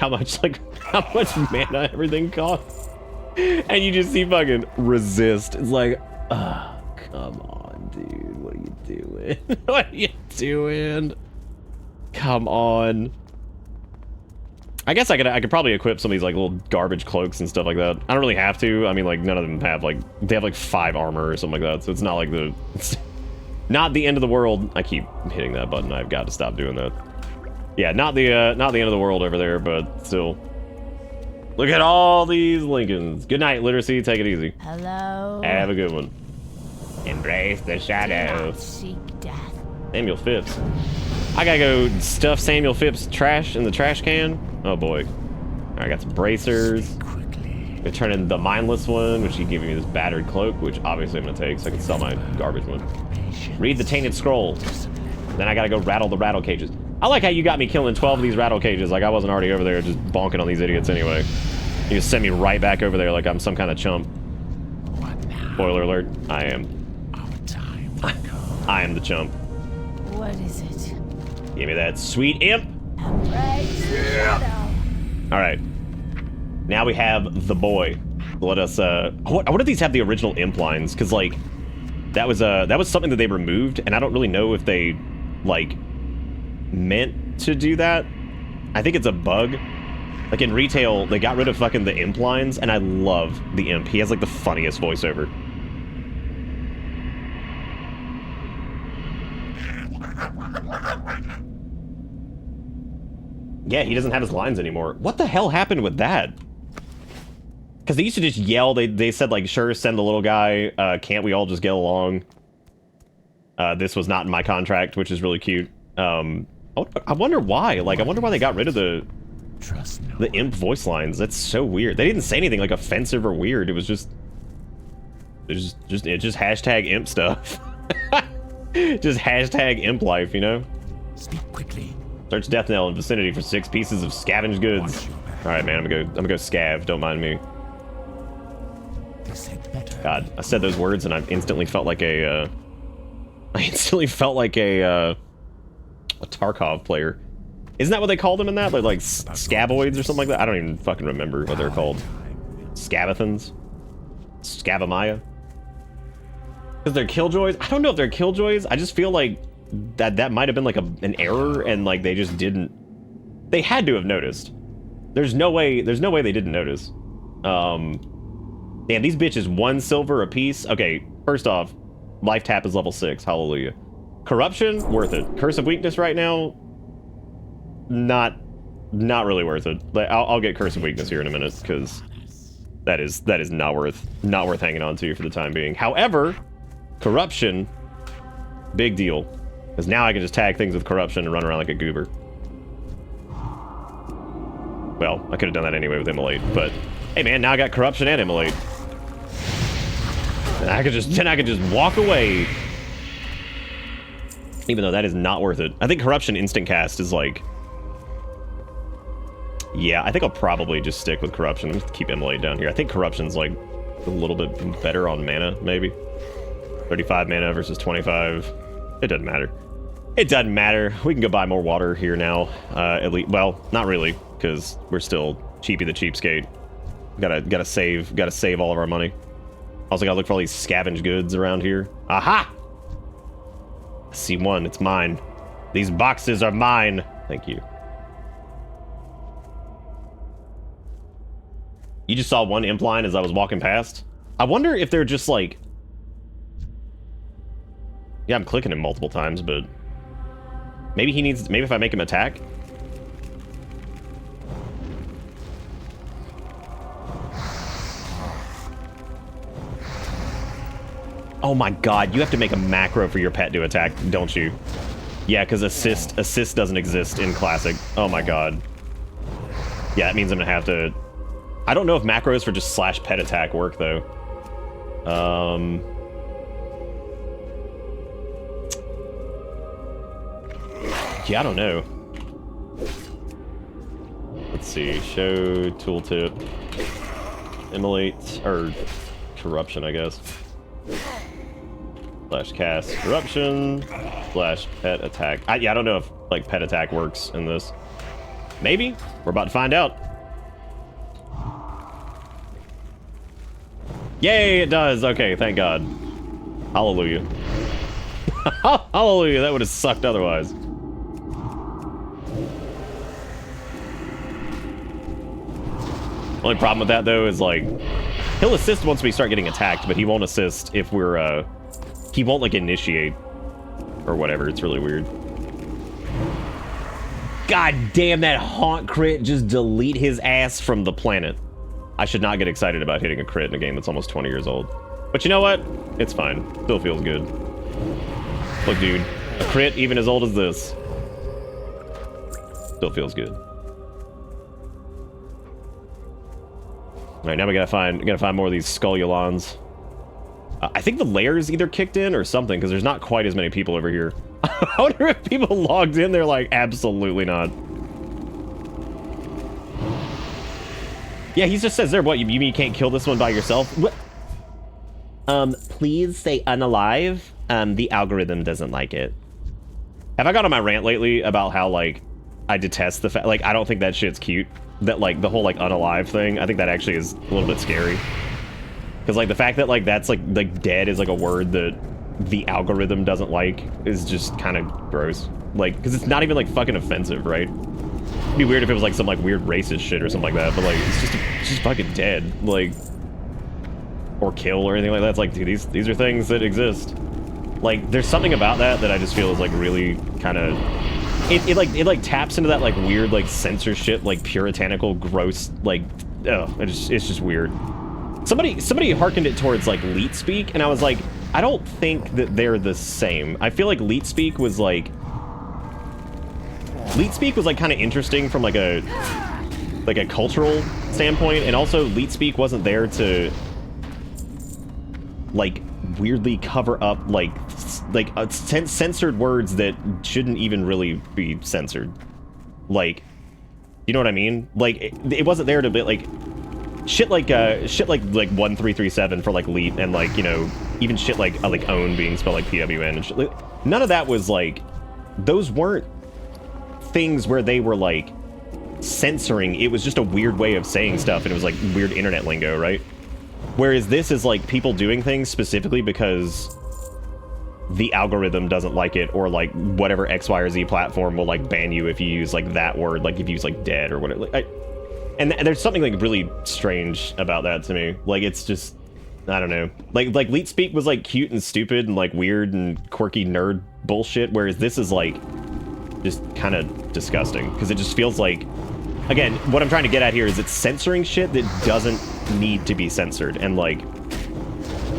Speaker 2: much mana everything costs. And you just see fucking resist. It's like, oh, come on, dude. What are you doing? What are you doing? Come on. I guess I could probably equip some of these like little garbage cloaks and stuff like that. I don't really have to. I mean, like, none of them have like, they have like 5 armor or something like that. So it's not like it's not the end of the world. I keep hitting that button. I've got to stop doing that. Yeah, not the end of the world over there, but still. Look at all these Lincolns. Good night, Literacy. Take it easy.
Speaker 4: Hello.
Speaker 2: Have a good one. Embrace the shadow.
Speaker 4: Seek death.
Speaker 2: Samuel Phipps. I gotta go stuff Samuel Phipps' trash in the trash can. Oh boy. Alright, I got some bracers. Gonna turn in the mindless one, which you give me this battered cloak, which obviously I'm gonna take so I can sell my garbage one. Read the tainted scroll. Then I gotta go rattle the rattle cages. I like how you got me killing 12 of these rattle cages like I wasn't already over there just bonking on these idiots anyway. You just send me right back over there like I'm some kind of chump. Spoiler alert, I am. I am the chump.
Speaker 4: What is it?
Speaker 2: Give me that sweet imp.
Speaker 4: Yeah.
Speaker 2: Alright. Now we have the boy. Let us, I wonder if these have the original imp lines, because, like, that was something that they removed, and I don't really know if they, like, meant to do that. I think it's a bug. Like, in retail, they got rid of fucking the imp lines, and I love the imp. He has, like, the funniest voiceover. Yeah, he doesn't have his lines anymore. What the hell happened with that? Because they used to just yell. They said, like, sure, send the little guy. Can't we all just get along? This was not in my contract, which is really cute. I wonder why. Like, I wonder why they got rid of the imp voice lines. That's so weird. They didn't say anything, like, offensive or weird. It was just hashtag imp stuff. Just hashtag imp life, you know?
Speaker 5: Speak quickly.
Speaker 2: Search death knell in vicinity for 6 pieces of scavenged goods. All right, man. I'm gonna go scav. Don't mind me. God, I said those words and I instantly felt like a. I instantly felt like a Tarkov player. Isn't that what they called them in that? They're like scaboids or something like that. I don't even fucking remember what they're called. Scavathons. Scavamaya. Because they're killjoys. I don't know if they're killjoys. I just feel like that might have been like an error, and like they just didn't. They had to have noticed. There's no way they didn't notice. Damn, these bitches 1 silver a piece. Okay, first off, life tap is level 6. Hallelujah. Corruption, worth it. Curse of weakness right now, not really worth it. I'll get curse of weakness here in a minute because that is not worth hanging on to for the time being. However, corruption, big deal. Because now I can just tag things with corruption and run around like a goober. Well, I could have done that anyway with immolate, but hey man, now I got corruption and immolate. And I could just walk away. Even though that is not worth it. I think corruption instant cast is like, yeah, I think I'll probably just stick with corruption. Let me keep immolate down here. I think corruption's like a little bit better on mana, maybe. 35 mana versus 25. It doesn't matter. It doesn't matter. We can go buy more water here now. At least, well, not really, because we're still cheapy the cheapskate. Gotta save all of our money. Also gotta look for all these scavenge goods around here. Aha! I see one, it's mine. These boxes are mine. Thank you. You just saw one imp line as I was walking past? I wonder if they're just like... Yeah, I'm clicking him multiple times, but... Maybe he needs... Maybe if I make him attack? Oh my god, you have to make a macro for your pet to attack, don't you? Yeah, because assist doesn't exist in Classic. Oh my god. Yeah, that means I'm gonna have to... I don't know if macros for just slash pet attack work, though. Yeah, I don't know. Let's see. Show tooltip. Immolate, or corruption, I guess. Slash cast corruption. Slash pet attack. Yeah, I don't know if like pet attack works in this. Maybe. We're about to find out. Yay, it does. Okay, thank God. Hallelujah. Hallelujah, that would have sucked otherwise. Only problem with that, though, is, like, he'll assist once we start getting attacked, but he won't assist if we're, he won't, like, initiate or whatever. It's really weird. God damn, that haunt crit just delete his ass from the planet. I should not get excited about hitting a crit in a game that's almost 20 years old. But you know what? It's fine. Still feels good. Look, dude. A crit even as old as this. Still feels good. Alright, now we gotta find more of these Skullulons. I think the layers either kicked in or something, because there's not quite as many people over here. I wonder if people logged in, they're like, absolutely not. Yeah, he just says there, what, you mean you can't kill this one by yourself? What? Please say unalive. The algorithm doesn't like it. Have I gone on my rant lately about how, like, I detest the fact, like, I don't think that shit's cute. That, like, the whole, like, unalive thing, I think that actually is a little bit scary. Because, like, the fact that, like, that's, like, dead is, like, a word that the algorithm doesn't like is just kind of gross. Like, because it's not even, like, fucking offensive, right? It'd be weird if it was, like, some, like, weird racist shit or something like that, but, like, it's just fucking dead. Like, or kill or anything like that. It's like, dude, these are things that exist. Like, there's something about that that I just feel is, like, really kind of... It taps into that, like, weird, like, censorship, like, puritanical, gross, like, ugh, it's just weird. Somebody hearkened it towards, like, leet speak, and I was like, I don't think that they're the same. I feel like leet speak was, like, kind of interesting from, like, a cultural standpoint, and also leet speak wasn't there to, like, weirdly cover up, like censored words that shouldn't even really be censored. Like, you know what I mean? Like, it wasn't there to be, like, shit like 1337 for, like, leet, and, like, you know, even shit like own being spelled like PWN and shit. Like, none of that was, like, those weren't things where they were, like, censoring. It was just a weird way of saying stuff, and it was, like, weird internet lingo, right? Whereas this is, like, people doing things specifically because the algorithm doesn't like it, or, like, whatever X, Y, or Z platform will, like, ban you if you use, like, that word, like, if you use, like, dead or whatever. Like, and there's something, like, really strange about that to me. Like, it's just, I don't know. Like leet speak was, like, cute and stupid and, like, weird and quirky nerd bullshit, whereas this is, like, just kind of disgusting. Because it just feels like, again, what I'm trying to get at here is it's censoring shit that doesn't need to be censored. And, like,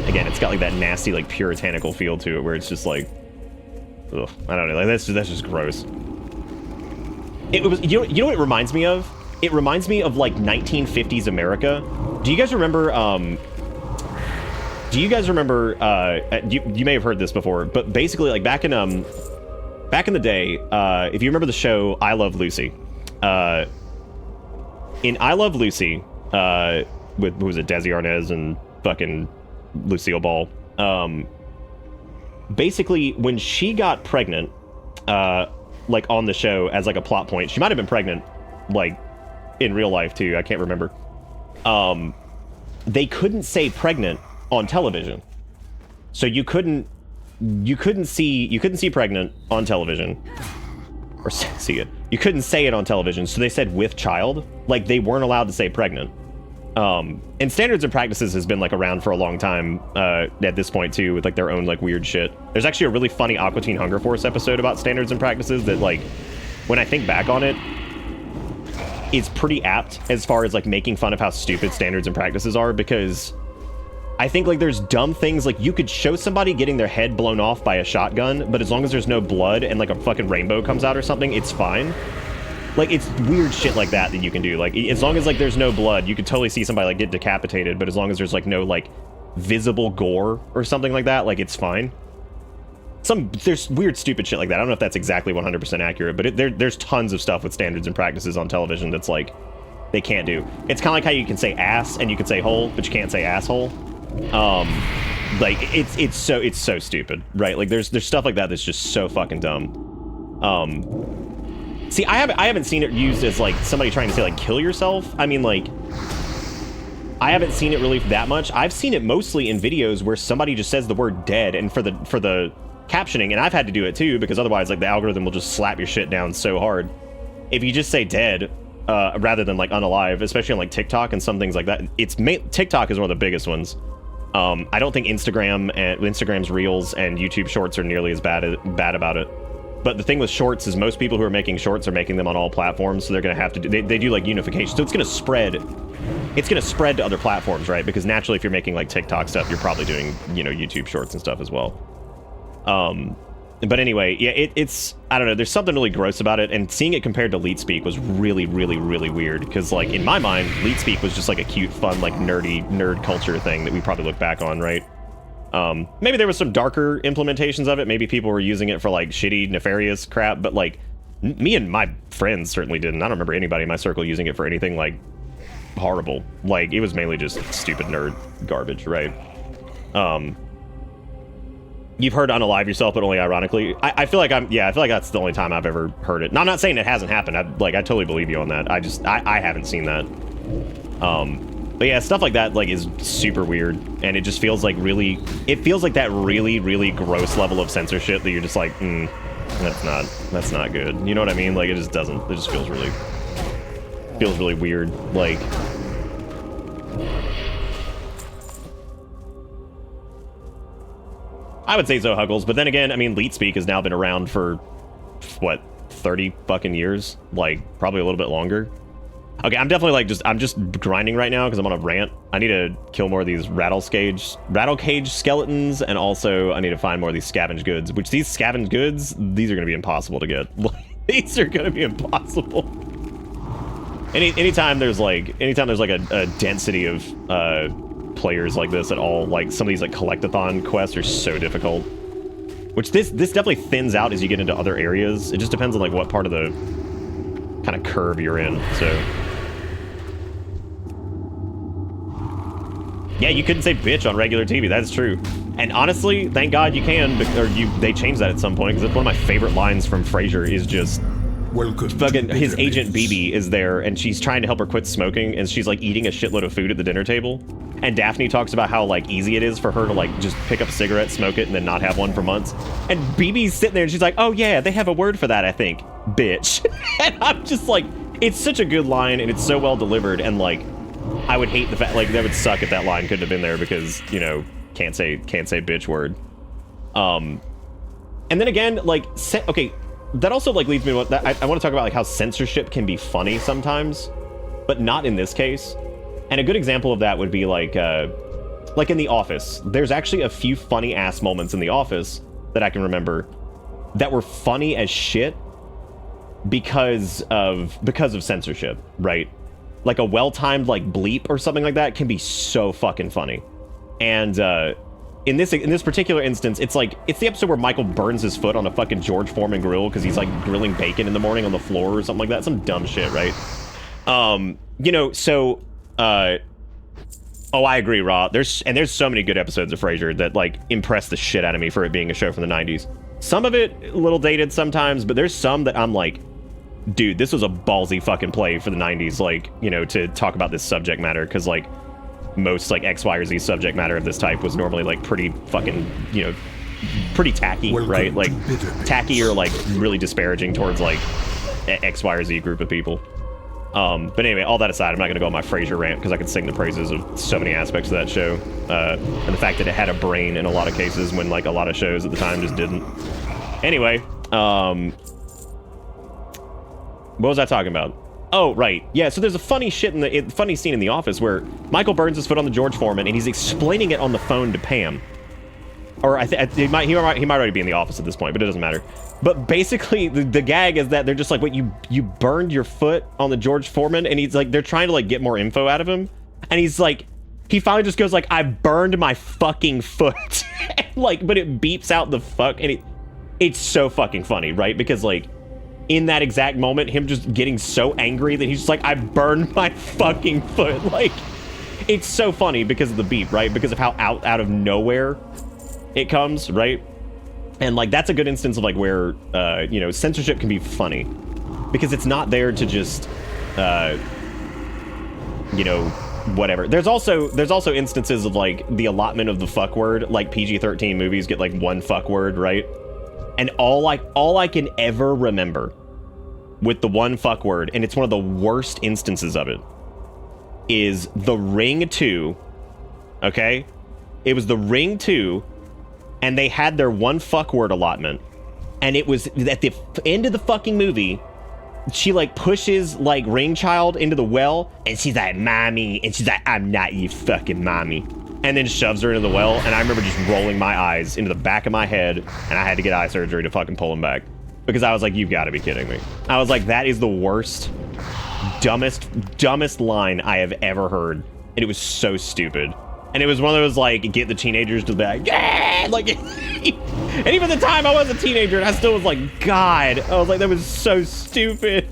Speaker 2: again, it's got, like, that nasty, like, puritanical feel to it where it's just, like, ugh, I don't know. Like, that's just gross. It was, you know what it reminds me of? It reminds me of, like, 1950s America. Do you guys remember, you may have heard this before, but basically, like, back in the day, if you remember the show I Love Lucy, in I Love Lucy, with, who was it, Desi Arnaz and fucking Lucille Ball, basically, when she got pregnant, like, on the show as, like, a plot point, she might have been pregnant, like, in real life, too, I can't remember, they couldn't say pregnant on television. So you couldn't see pregnant on television, or see it. You couldn't say it on television. So they said with child, like they weren't allowed to say pregnant. And standards and practices has been like around for a long time at this point too, with like their own like weird shit. There's actually a really funny Aqua Teen Hunger Force episode about standards and practices that, like, when I think back on it, it's pretty apt as far as like making fun of how stupid standards and practices are, because I think like there's dumb things, like you could show somebody getting their head blown off by a shotgun, but as long as there's no blood and like a fucking rainbow comes out or something, it's fine. Like, it's weird shit like that that you can do. Like, as long as like there's no blood, you could totally see somebody like get decapitated, but as long as there's like no like visible gore or something like that, like it's fine. There's weird stupid shit like that. I don't know if that's exactly 100% accurate, but there's tons of stuff with standards and practices on television that's like they can't do. It's kind of like how you can say ass and you can say hole, but you can't say asshole. Like it's so stupid, right? Like there's stuff like that that's just so fucking dumb. See, I haven't seen it used as like somebody trying to say like kill yourself. I mean, like, I haven't seen it really that much. I've seen it mostly in videos where somebody just says the word dead, and for the captioning, and I've had to do it too, because otherwise like the algorithm will just slap your shit down so hard. If you just say dead rather than like unalive, especially on like TikTok and some things like that, TikTok is one of the biggest ones. I don't think Instagram's Reels and YouTube Shorts are nearly as bad about it. But the thing with shorts is most people who are making shorts are making them on all platforms, so they're going to have to do, they do like unification. So it's going to spread to other platforms, right? Because naturally, if you're making like TikTok stuff, you're probably doing, you know, YouTube Shorts and stuff as well. But anyway, yeah, it's, I don't know, there's something really gross about it, and seeing it compared to Leet Speak was really, really, really weird, because like in my mind, Leet Speak was just like a cute, fun, like nerd culture thing that we probably look back on, right? Maybe there was some darker implementations of it. Maybe people were using it for like shitty, nefarious crap, but like me and my friends certainly didn't. I don't remember anybody in my circle using it for anything like horrible. Like it was mainly just stupid nerd garbage, right? You've heard unalive yourself, but only ironically. I feel like I feel like that's the only time I've ever heard it. Now, I'm not saying it hasn't happened. I totally believe you on that. I haven't seen that. But yeah, stuff like that like is super weird, and it just feels like that really, really gross level of censorship that you're just like, that's not good. You know what I mean? Like it just feels really weird. Like, I would say so, Huggles, but then again, I mean, Leet Speak has now been around for what, 30 fucking years? Like probably a little bit longer. Okay, I'm definitely like I'm just grinding right now because I'm on a rant. I need to kill more of these rattle cage skeletons, and also I need to find more of these scavenge goods, which these scavenge goods, these are going to be impossible to get. These are going to be impossible. Anytime there's like a density of players like this at all, like some of these like collectathon quests are so difficult. Which this definitely thins out as you get into other areas. It just depends on like what part of the kind of curve you're in, so. Yeah, you couldn't say bitch on regular TV. That's true. And honestly, thank God you can, they changed that at some point, because one of my favorite lines from Frasier is just
Speaker 1: Welcome.
Speaker 2: Fucking his agent BB is there, and she's trying to help her quit smoking, and she's like eating a shitload of food at the dinner table. And Daphne talks about how like easy it is for her to like just pick up a cigarette, smoke it, and then not have one for months. And BB's sitting there and she's like, oh yeah, they have a word for that, I think. Bitch. And I'm just like, it's such a good line, and it's so well delivered, and like, I would hate the fact, like, that would suck if that line couldn't have been there because, you know, can't say bitch word. And then again, like, okay, that also like leads me to what I want to talk about, like how censorship can be funny sometimes, but not in this case. And a good example of that would be like in The Office. There's actually a few funny ass moments in The Office that I can remember that were funny as shit because of censorship, right? Like a well-timed like bleep or something like that can be so fucking funny. And in this particular instance, it's the episode where Michael burns his foot on a fucking George Foreman grill because he's like grilling bacon in the morning on the floor or something like that. Some dumb shit, right? You know, so oh, I agree, Raw. There's so many good episodes of Frasier that like impress the shit out of me for it being a show from the 90s. Some of it a little dated sometimes, but there's some that I'm like, dude, this was a ballsy fucking play for the 90s, like, you know, to talk about this subject matter, because like most like X, Y, or Z subject matter of this type was normally like pretty fucking, you know, pretty tacky,
Speaker 1: Welcome
Speaker 2: right? Like
Speaker 1: to Bitter
Speaker 2: tacky or like really disparaging towards like X, Y, or Z group of people. But anyway, all that aside, I'm not going to go on my Frasier rant because I could sing the praises of so many aspects of that show. And the fact that it had a brain in a lot of cases when like a lot of shows at the time just didn't. Anyway, what was I talking about? Oh, right. Yeah, so there's a funny funny scene in The Office where Michael burns his foot on the George Foreman and he's explaining it on the phone to Pam. Or he might already be in the office at this point, but it doesn't matter. But basically, the gag is that they're just like, "What, you burned your foot on the George Foreman?" And he's like, they're trying to like get more info out of him, and he's like, he finally just goes like, "I burned my fucking foot," like, but it beeps out the fuck, and it's so fucking funny, right? Because like, in that exact moment, him just getting so angry that he's just like, "I burned my fucking foot," like, it's so funny because of the beep, right? Because of how out of nowhere it comes, right? And like that's a good instance of like where you know, censorship can be funny because it's not there to just you know, whatever. There's also instances of like the allotment of the fuck word, like PG-13 movies get like one fuck word, right? And all I can ever remember with the one fuck word, and it's one of the worst instances of it, is The Ring 2. Okay? It was The Ring 2. And they had their one fuck word allotment, and it was at the end of the fucking movie, she like pushes like Ring Child into the well, and she's like, "Mommy," and she's like, "I'm not your fucking mommy," and then shoves her into the well. And I remember just rolling my eyes into the back of my head, and I had to get eye surgery to fucking pull them back because I was like, "You've got to be kidding me." I was like, that is the worst, dumbest line I have ever heard, and it was so stupid. And it was one of those, like, get the teenagers to the back. Yeah! Like, and even at the time I was a teenager, and I still was like, God. I was like, that was so stupid.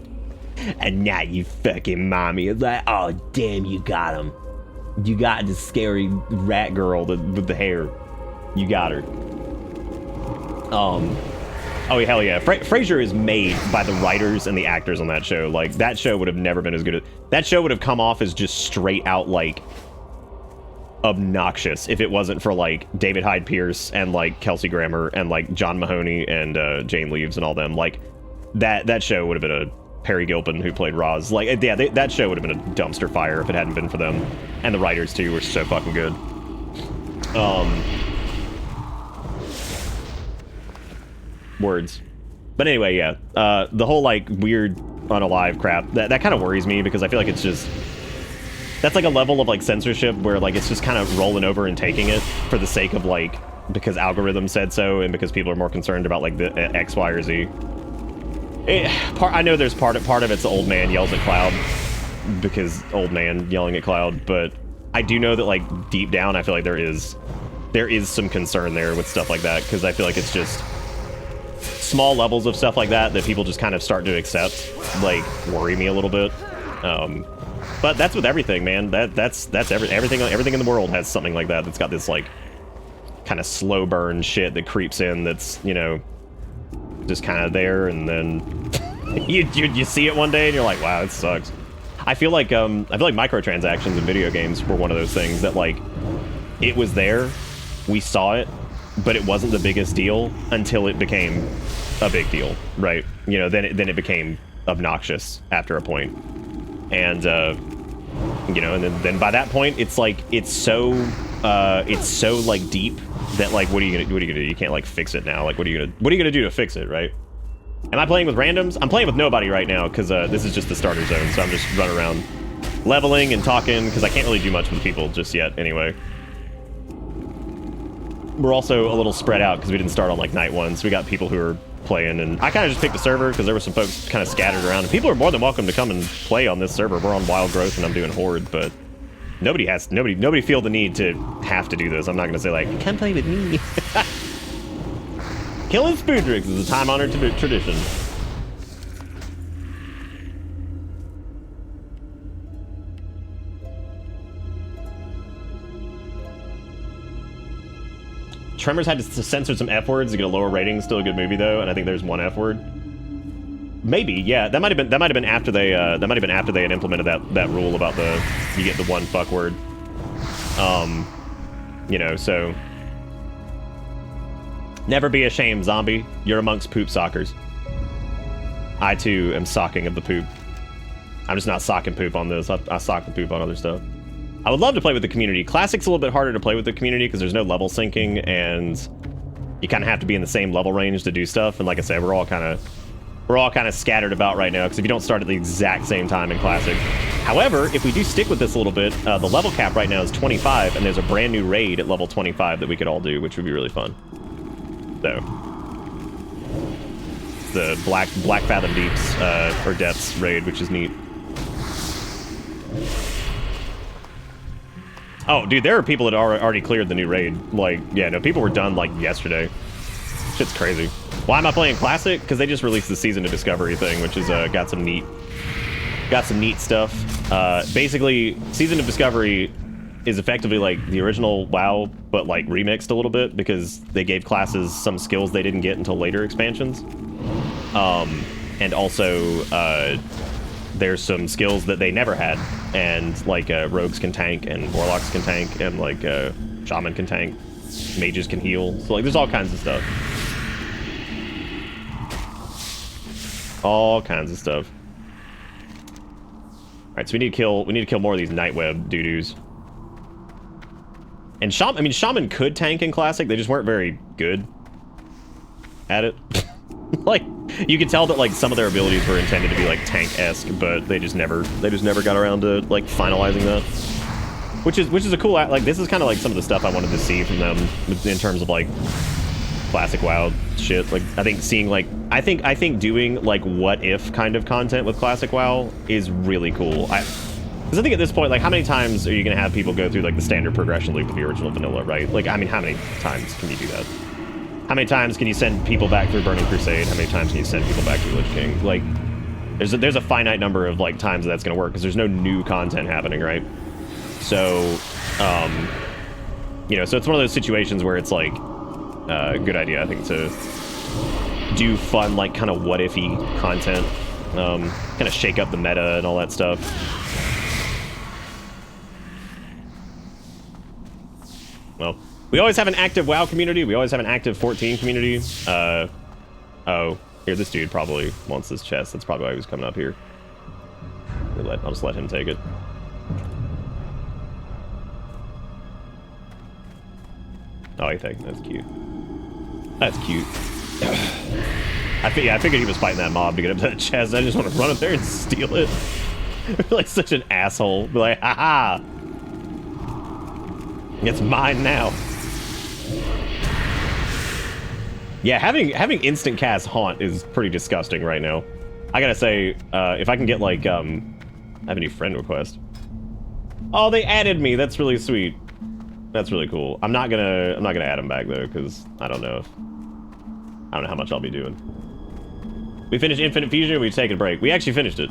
Speaker 2: And now you fucking mommy. It's like, oh, damn, you got him. You got the scary rat girl with the hair. You got her. Oh, hell yeah. Frasier is made by the writers and the actors on that show. Like, that show would have never been as good as... That show would have come off as just straight out, like... obnoxious if it wasn't for like David Hyde Pierce and like Kelsey Grammer and like John Mahoney and Jane Leeves and all them. Like that show would have been a Perry Gilpin who played Roz. Like, yeah, that show would have been a dumpster fire if it hadn't been for them. And the writers too were so fucking good. Words. But anyway, yeah, the whole like weird unalive crap, that kind of worries me because I feel like it's just, that's like a level of like censorship where like it's just kind of rolling over and taking it for the sake of like, because algorithm said so and because people are more concerned about like the X, Y, or Z. I know there's part of it's the old man yells at cloud because old man yelling at cloud, but I do know that like deep down I feel like there is some concern there with stuff like that because I feel like it's just small levels of stuff like that people just kind of start to accept like worry me a little bit. But that's with everything, man. That's everything in the world has something like that that's got this like kind of slow burn shit that creeps in that's, you know, just kind of there, and then you see it one day and you're like, wow, it sucks. I feel like microtransactions in video games were one of those things that like it was there, we saw it, but it wasn't the biggest deal until it became a big deal, right? You know, then it became obnoxious after a point. And you know, and then by that point it's like it's so like deep that like what are you gonna do? You can't like fix it now. Like what are you gonna do to fix it, right? Am I playing with randoms? I'm playing with nobody right now because this is just the starter zone, so I'm just running around leveling and talking because I can't really do much with people just yet anyway. We're also a little spread out because we didn't start on like night one, so we got people who are playing, and I kind of just picked a server because there were some folks kind of scattered around, and people are more than welcome to come and play on this server. We're on Wild Growth and I'm doing Horde, but nobody feel the need to have to do this. I'm not gonna say like, come play with me. Killing Spoodrix is a time-honored tradition. Tremors had to censor some F words to get a lower rating. Still a good movie though, and I think there's one F word. Maybe, yeah. That might have been after they had implemented that rule about you get the one fuck word. You know, so never be ashamed, zombie. You're amongst poop sockers. I too am socking of the poop. I'm just not socking poop on this. I sock the poop on other stuff. I would love to play with the community. Classic's a little bit harder to play with the community because there's no level syncing and you kind of have to be in the same level range to do stuff. And like I said, we're all kind of scattered about right now because if you don't start at the exact same time in Classic. However, if we do stick with this a little bit, the level cap right now is 25 and there's a brand new raid at level 25 that we could all do, which would be really fun. So, the Black Fathom Deeps, or Depths raid, which is neat. Oh, dude, there are people that already cleared the new raid. Like, yeah, no, people were done, like, yesterday. Shit's crazy. Why am I playing Classic? Because they just released the Season of Discovery thing, which is, got some neat stuff. Basically, Season of Discovery is effectively, like, the original WoW, but, like, remixed a little bit, because they gave classes some skills they didn't get until later expansions. And also, there's some skills that they never had, and like rogues can tank and warlocks can tank and like shaman can tank, mages can heal, so like there's all kinds of stuff. All kinds of stuff. Alright, so we need to kill more of these Nightweb doo-doos. And Shaman could tank in Classic, they just weren't very good at it. Like, you could tell that like some of their abilities were intended to be like tank-esque, but they just never got around to like finalizing that. Which is a cool, like this is kind of like some of the stuff I wanted to see from them in terms of like Classic WoW shit. Like I think doing like what if kind of content with Classic WoW is really cool. Because I think at this point, like how many times are you gonna have people go through like the standard progression loop of the original vanilla, right? Like I mean, how many times can you do that? How many times can you send people back through Burning Crusade? How many times can you send people back through Lich King? Like, there's a finite number of like times that's gonna work because there's no new content happening, right? So, you know, so it's one of those situations where it's like a good idea, I think, to do fun like kind of what if-y content, kind of shake up the meta and all that stuff. Well. We always have an active WoW community. We always have an active 14 community. Oh, here, this dude probably wants this chest. That's probably why he was coming up here. I'll just let him take it. Oh, he thinks that's cute. That's cute. I figured he was fighting that mob to get up to that chest. I just want to run up there and steal it. Like such an asshole. Be like, haha! It's mine now. Yeah, having instant cast Haunt is pretty disgusting right now. I gotta say, if I can get like, I have a new friend request. Oh, they added me. That's really sweet. That's really cool. I'm not gonna add him back though, because I don't know how much I'll be doing. We finished Infinite Fusion. We taking a break. We actually finished it.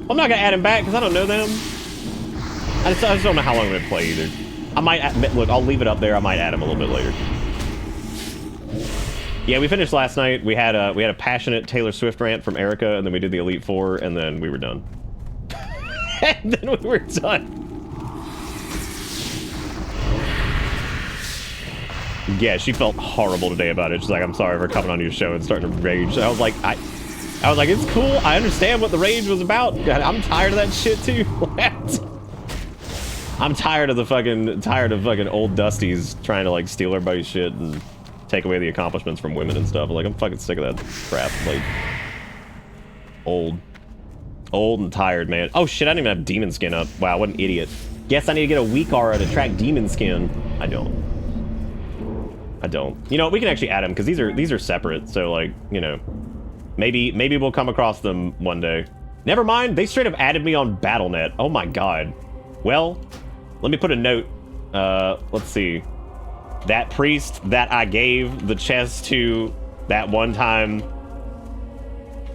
Speaker 2: I'm not gonna add him back because I don't know them. I just don't know how long I'm gonna play either. I might look. I'll leave it up there. I might add him a little bit later. Yeah, we finished last night. We had a passionate Taylor Swift rant from Erica, and then we did the Elite Four, and then we were done. And then we were done. Yeah, she felt horrible today about it. She's like, "I'm sorry for coming on your show and starting to rage." I was like, it's cool. I understand what the rage was about. God, I'm tired of that shit too. I'm tired of fucking old dusties trying to like steal everybody's shit and take away the accomplishments from women and stuff. Like, I'm fucking sick of that crap. Like, old and tired, man. Oh shit, I didn't even have demon skin up. Wow, what an idiot. Guess I need to get a weak aura to track demon skin. I don't. You know, we can actually add them because these are separate. So like, you know, maybe we'll come across them one day. Never mind, they straight up added me on BattleNet. Oh my god. Well, let me put a note. Let's see. That priest that I gave the chest to that one time,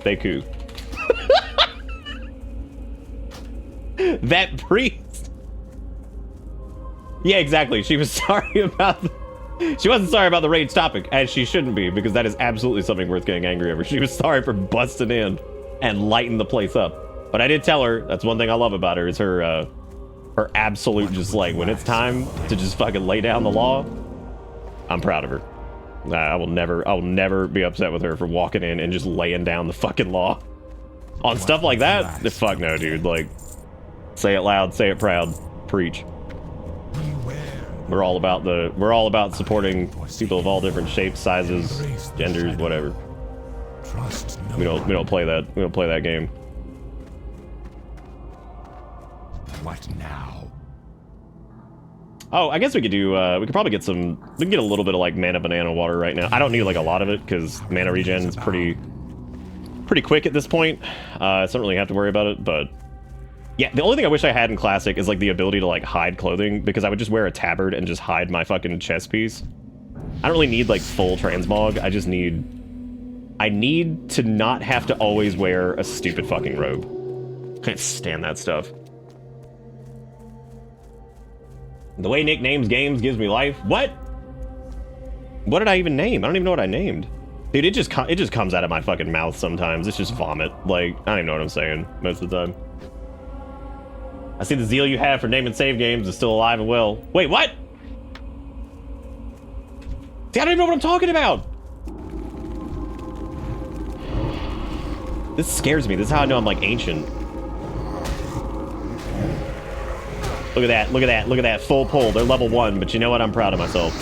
Speaker 2: they coup. That priest. Yeah, exactly. She was sorry about she wasn't sorry about the raid's topic, as she shouldn't be, because that is absolutely something worth getting angry over. She was sorry for busting in and lighting the place up. But I did tell her, that's one thing I love about her, is her Her absolute just like, when it's time to just fucking lay down the law, I'm proud of her. I will never be upset with her for walking in and just laying down the fucking law. On stuff like that, fuck no, dude. Like, say it loud, say it proud, preach. We're all about supporting people of all different shapes, sizes, genders, whatever. We don't play that game.
Speaker 1: What now?
Speaker 2: Oh, I guess we could do, we could probably get a little bit of like mana banana water right now. I don't need like a lot of it because mana regen is pretty quick at this point. So I don't really have to worry about it, but yeah, the only thing I wish I had in Classic is like the ability to like hide clothing, because I would just wear a tabard and just hide my fucking chest piece. I don't really need like full transmog. I need to not have to always wear a stupid fucking robe. Can't stand that stuff. The way Nick names games gives me life. What? What did I even name? I don't even know what I named. Dude, it just comes out of my fucking mouth sometimes. It's just vomit. Like, I don't even know what I'm saying most of the time. I see the zeal you have for name and save games is still alive and well. Wait, what? See, I don't even know what I'm talking about. This scares me. This is how I know I'm like ancient. Look at that, look at that, look at that. Full pull. They're level 1, but you know what? I'm proud of myself.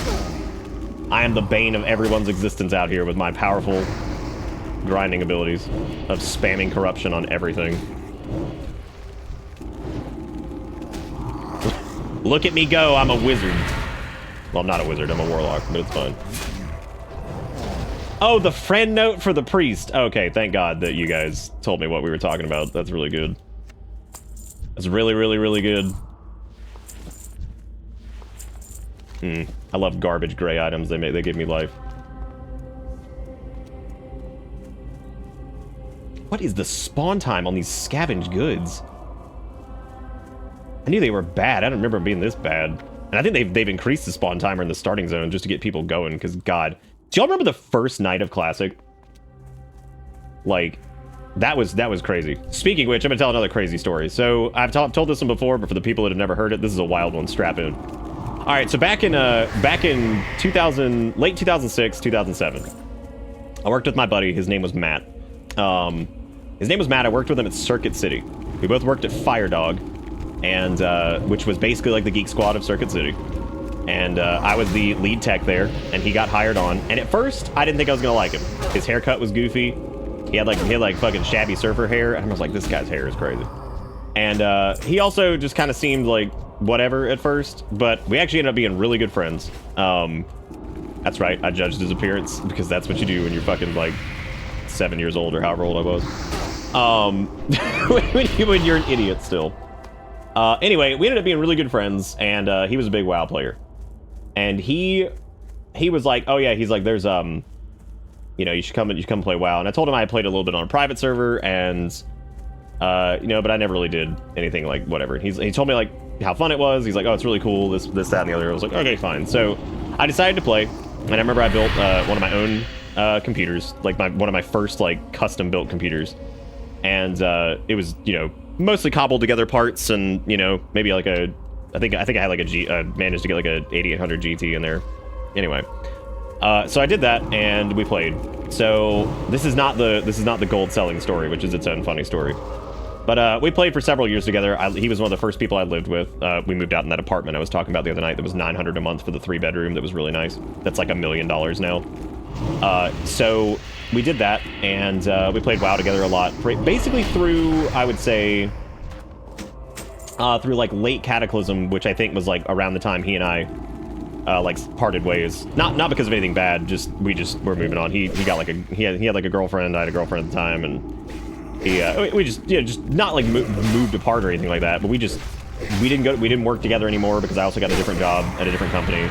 Speaker 2: I am the bane of everyone's existence out here with my powerful grinding abilities of spamming corruption on everything. Look at me go, I'm a wizard. Well, I'm not a wizard, I'm a warlock, but it's fine. Oh, the friend note for the priest. Okay, thank God that you guys told me what we were talking about. That's really good. That's really, really, really good. I love garbage gray items. They give me life. What is the spawn time on these scavenged goods? I knew they were bad. I don't remember them being this bad. And I think they've increased the spawn timer in the starting zone just to get people going, because God. Do y'all remember the first night of Classic? Like, that was crazy. Speaking of which, I'm gonna tell another crazy story. So I've told this one before, but for the people that have never heard it, this is a wild one. Strap in. All right, so back in late 2006, 2007, I worked with my buddy. His name was Matt. I worked with him at Circuit City. We both worked at Fire Dog, and which was basically like the Geek Squad of Circuit City. And I was the lead tech there, and he got hired on. And at first, I didn't think I was gonna like him. His haircut was goofy. He had like fucking shabby surfer hair, and I was like, this guy's hair is crazy. And he also just kind of seemed like whatever at first, but we actually ended up being really good friends. That's right, I judged his appearance, because that's what you do when you're fucking like 7 years old or however old I was. When you're an idiot still. Anyway, we ended up being really good friends, and he was a big WoW player. And he was like, oh yeah, he's like, there's you know, you should come play WoW. And I told him I played a little bit on a private server, and you know, but I never really did anything like whatever. He told me like how fun it was. He's like, oh, it's really cool, this, that, and the other. I was like, okay, fine. So I decided to play, and I remember I built one of my own computers, like one of my first like custom built computers, and it was, you know, mostly cobbled together parts, and you know, maybe like I think I had like managed to get like a 8800 GT in there. Anyway, so I did that, and we played. So this is not the gold selling story, which is its own funny story. But we played for several years together. He was one of the first people I lived with. We moved out in that apartment I was talking about the other night that was $900 a month for the 3-bedroom. That was really nice. That's like $1 million now. So we did that, and we played WoW together a lot. Basically through, I would say, through like late Cataclysm, which I think was like around the time he and I like parted ways. Not because of anything bad. We were moving on. He got like he had like a girlfriend. I had a girlfriend at the time, and we just not like moved apart or anything like that. But we didn't work together anymore because I also got a different job at a different company,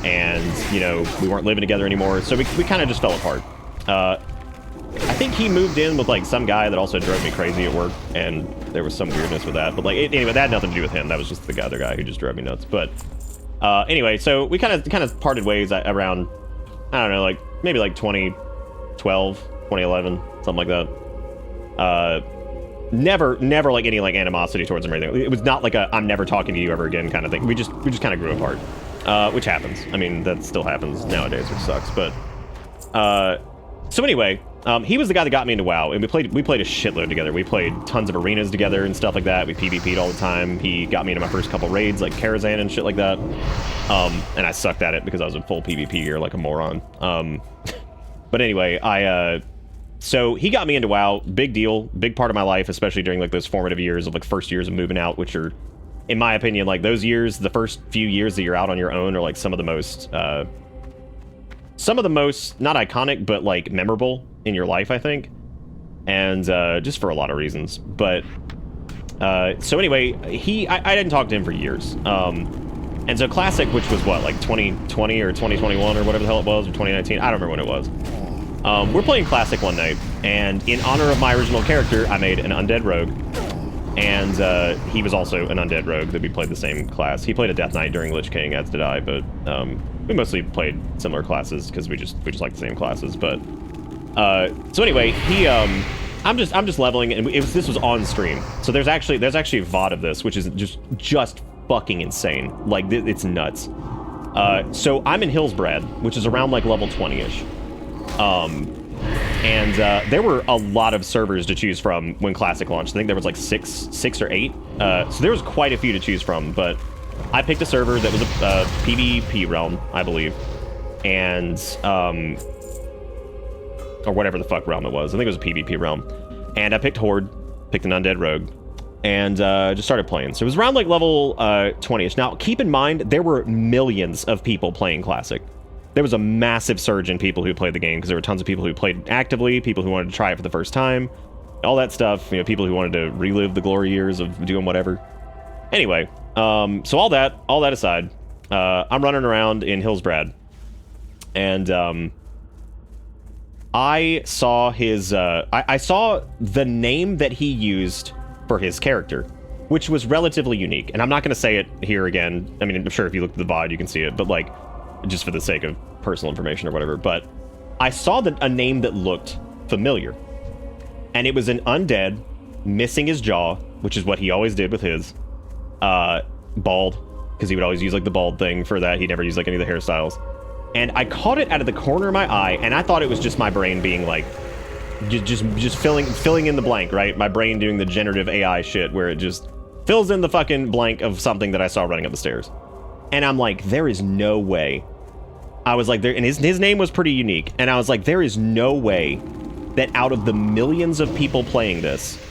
Speaker 2: and you know, we weren't living together anymore. So we kind of just fell apart. I think he moved in with like some guy that also drove me crazy at work, and there was some weirdness with that. But like anyway, that had nothing to do with him. That was just the other guy who just drove me nuts. But anyway, so we kind of parted ways around, I don't know, like maybe like 2012, 2011, something like that. never like any like animosity towards him or anything. It was not like a I'm never talking to you ever again kind of thing. We just kind of grew apart, which happens. I mean, that still happens nowadays, which sucks. But so anyway, he was the guy that got me into WoW, and we played a shitload together. We played tons of arenas together and stuff like that. We PvP'd all the time. He got me into my first couple raids, like Karazhan and shit like that. And I sucked at it because I was in full PvP gear like a moron. But anyway, so he got me into WoW. Big deal, big part of my life, especially during like those formative years of like first years of moving out, which are, in my opinion, like those years, the first few years that you're out on your own are like some of the most not iconic, but like memorable in your life, I think. And just for a lot of reasons. But so anyway, I didn't talk to him for years. And so Classic, which was what, like 2020 or 2021 or whatever the hell it was, or 2019, I don't remember when it was. We're playing Classic one night, and in honor of my original character, I made an undead rogue. And he was also an undead rogue that we played the same class. He played a Death Knight during Lich King, as did I, but we mostly played similar classes because we just like the same classes. But so anyway, I'm just leveling, and this was on stream. So there's actually a VOD of this, which is just fucking insane. Like it's nuts. So I'm in Hillsbrad, which is around like level 20-ish. And there were a lot of servers to choose from when Classic launched. I think there was like six or eight. So there was quite a few to choose from, but I picked a server that was a PvP realm, I believe. And, or whatever the fuck realm it was. I think it was a PvP realm. And I picked Horde, picked an undead rogue, and just started playing. So it was around like level 20-ish. Now, keep in mind, there were millions of people playing Classic. There was a massive surge in people who played the game because there were tons of people who played actively, people who wanted to try it for the first time, all that stuff. You know, people who wanted to relive the glory years of doing whatever. Anyway, so all that aside, I'm running around in Hillsbrad, and I saw his I saw the name that he used for his character, which was relatively unique. And I'm not going to say it here again. I mean, I'm sure if you look at the VOD, you can see it, but like, just for the sake of personal information or whatever. But I saw a name that looked familiar, and it was an undead missing his jaw, which is what he always did with his bald, because he would always use like the bald thing for that. He never used like any of the hairstyles. And I caught it out of the corner of my eye, and I thought it was just my brain being like just filling in the blank, right? My brain doing the generative AI shit where it just fills in the fucking blank of something that I saw running up the stairs. And I'm like, there is no way. I was like, and his name was pretty unique. And I was like, there is no way that out of the millions of people playing this,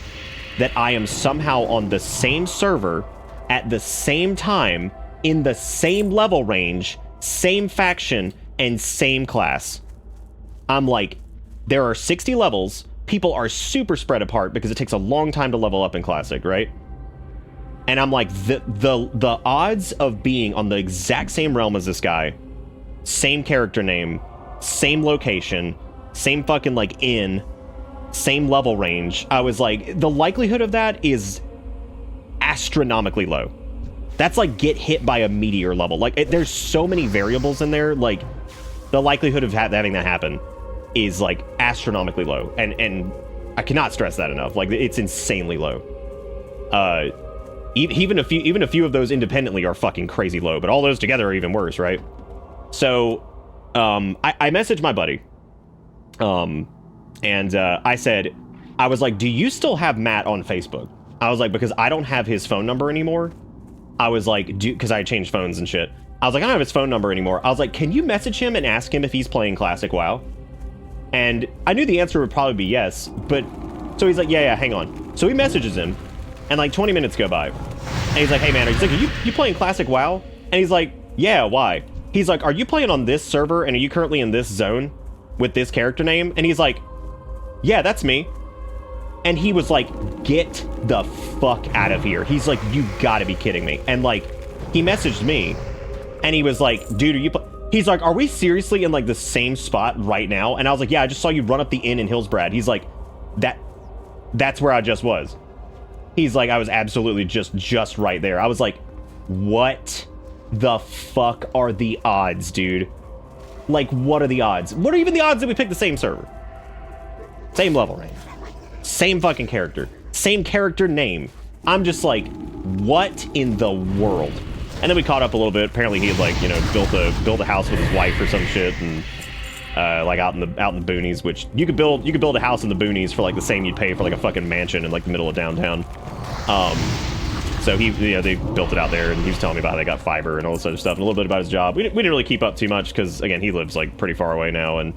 Speaker 2: that I am somehow on the same server at the same time, in the same level range, same faction, and same class. I'm like, there are 60 levels. People are super spread apart because it takes a long time to level up in Classic, right? And I'm like, the odds of being on the exact same realm as this guy, same character name, same location, same fucking like inn, same level range. I was like, the likelihood of that is astronomically low. That's like get hit by a meteor level. Like there's so many variables in there. Like the likelihood of having that happen is like astronomically low. And I cannot stress that enough. Like it's insanely low. Even a few of those independently are fucking crazy low, but all those together are even worse, right? So, I messaged my buddy, and I said, I was like, do you still have Matt on Facebook? I was like, because I don't have his phone number anymore. I was like, because I changed phones and shit. I was like, I don't have his phone number anymore. I was like, can you message him and ask him if he's playing Classic WoW? And I knew the answer would probably be yes, but, so he's like, yeah, hang on. So he messages him, and like 20 minutes go by. And he's like, hey man, he's like, are you playing Classic WoW? And he's like, yeah, why? He's like, are you playing on this server, and are you currently in this zone with this character name? And he's like, yeah, that's me. And he was like, get the fuck out of here. He's like, you gotta be kidding me. And like, he messaged me, and he was like, dude, are you he's like, are we seriously in like the same spot right now? And I was like, yeah, I just saw you run up the inn in Hillsbrad. He's like, that's where I just was. He's like, I was absolutely just right there. I was like, what the fuck are the odds, dude? Like, what are the odds? What are even the odds that we picked the same server? Same level range. Same fucking character. same character name. I'm just like, what in the world? And then we caught up a little bit. Apparently he had like, you know, built a house with his wife or some shit, and like out in the boonies, which you could build a house in the boonies for like the same you'd pay for like a fucking mansion in like the middle of downtown. So they built it out there, and he was telling me about how they got fiber and all this other stuff, and a little bit about his job. We didn't really keep up too much because again, he lives like pretty far away now and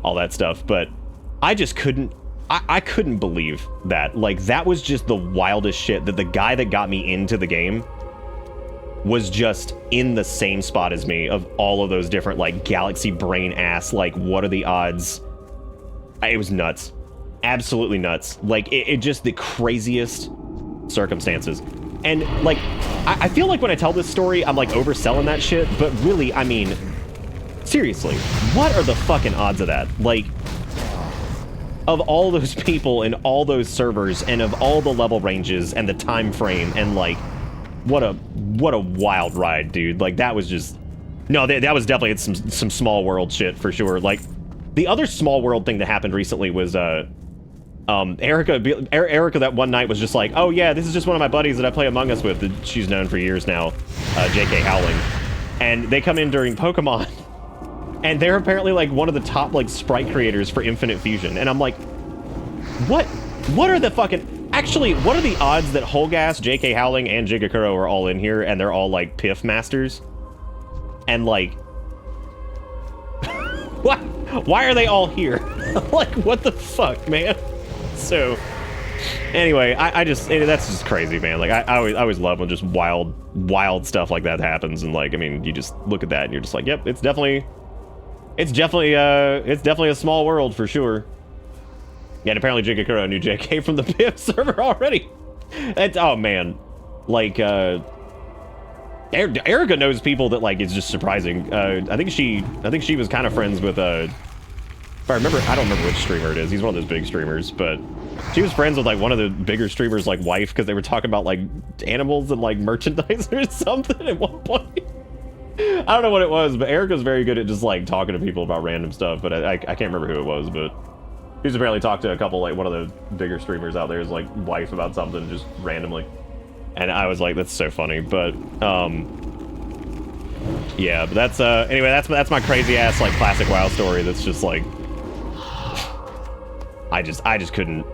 Speaker 2: all that stuff. But I just couldn't. I couldn't believe that. Like, that was just the wildest shit, that the guy that got me into the game was just in the same spot as me of all of those different, like, galaxy brain ass, like, what are the odds? It was nuts. Absolutely nuts. Like, it just the craziest circumstances. And, like, I feel like when I tell this story, I'm, like, overselling that shit, but really, I mean, seriously, what are the fucking odds of that? Like, of all those people and all those servers and of all the level ranges and the time frame, and like, what a wild ride, dude. Like, that was just, no, that was definitely some small world shit for sure. Like, the other small world thing that happened recently was Erica that one night was just like, oh yeah, this is just one of my buddies that I play Among Us with, that she's known for years now, JK Howling, and they come in during Pokemon. And they're apparently, like, one of the top, like, sprite creators for Infinite Fusion. And I'm like, what are the fucking... Actually, what are the odds that Holgas, JK Howling, and Jigakuro are all in here, and they're all, like, Piff Masters? And, like... what? Why are they all here? Like, what the fuck, man? So... Anyway, that's just crazy, man. Like, I always love when just wild stuff like that happens. And, like, I mean, you just look at that, and you're just like, yep, it's definitely a small world for sure. Yeah, and apparently Jigakuro knew JK from the PIP server already. Oh man, like Erica knows people that, like, it's just surprising. I think she was kind of friends with if I remember, I don't remember which streamer it is. He's one of those big streamers, but she was friends with like one of the bigger streamers' like wife, because they were talking about like animals and like merchandise or something at one point. I don't know what it was, but Erica's very good at just, like, talking to people about random stuff, but I can't remember who it was, but he's apparently talked to a couple, like, one of the bigger streamers out there's, like, wife about something just randomly. And I was like, that's so funny, but, yeah, but that's, anyway, that's my crazy-ass, like, classic WoW story that's just, like, I just couldn't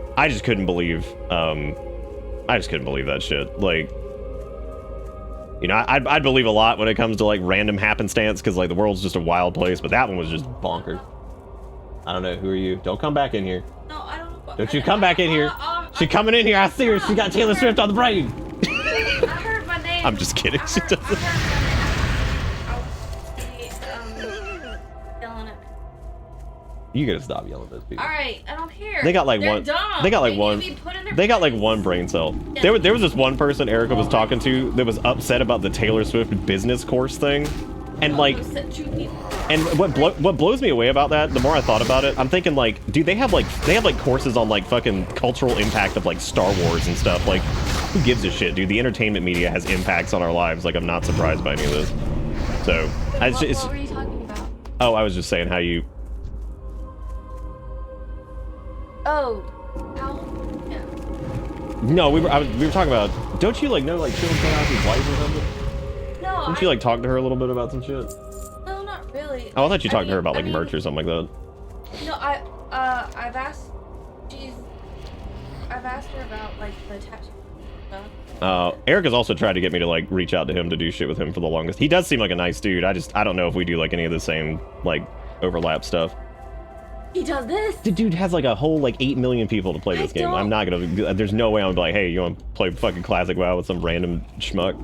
Speaker 2: believe that shit, like... You know, I'd believe a lot when it comes to, like, random happenstance, because, like, the world's just a wild place, but that one was just bonkers. I don't know, who are you? Don't come back in here.
Speaker 5: No, I don't...
Speaker 2: Don't you come back in here. She's coming in here, I see her, she got Taylor Swift on the brain.
Speaker 5: I heard my name.
Speaker 2: I'm just kidding, she doesn't.
Speaker 5: Yelling at me.
Speaker 2: You gotta stop yelling at those people.
Speaker 5: Alright, I don't care.
Speaker 2: They got like
Speaker 5: They're
Speaker 2: one.
Speaker 5: dumb.
Speaker 2: They got like
Speaker 5: They
Speaker 2: one.
Speaker 5: need to be put in their
Speaker 2: They got like
Speaker 5: place.
Speaker 2: one brain cell.
Speaker 5: Yeah.
Speaker 2: There was this one person Erica was talking to that was upset about the Taylor Swift business course thing, and like, and what blows me away about that, the more I thought about it, I'm thinking like, dude, they have like courses on like fucking cultural impact of like Star Wars and stuff. Like, who gives a shit, dude? The entertainment media has impacts on our lives. Like, I'm not surprised by any of this. So,
Speaker 5: What were you talking about?
Speaker 2: Oh, I was just saying how you.
Speaker 5: Oh, how? Yeah.
Speaker 2: No, we were talking about. Don't you like know like Chill's cut out his wife or something?
Speaker 5: No.
Speaker 2: Didn't you like talk to her a little bit about some shit?
Speaker 5: No, not really.
Speaker 2: Oh, I thought you talked to her about like merch or something like that.
Speaker 5: No, I've asked her about like the tattoo stuff.
Speaker 2: Erica's also tried to get me to like reach out to him to do shit with him for the longest. He does seem like a nice dude. I don't know if we do like any of the same like overlap stuff.
Speaker 5: He does this.
Speaker 2: The dude has like a whole like 8 million people to play this game. I'm not gonna. There's no way I'm gonna be like, hey, you want to play fucking classic WoW with some random schmuck?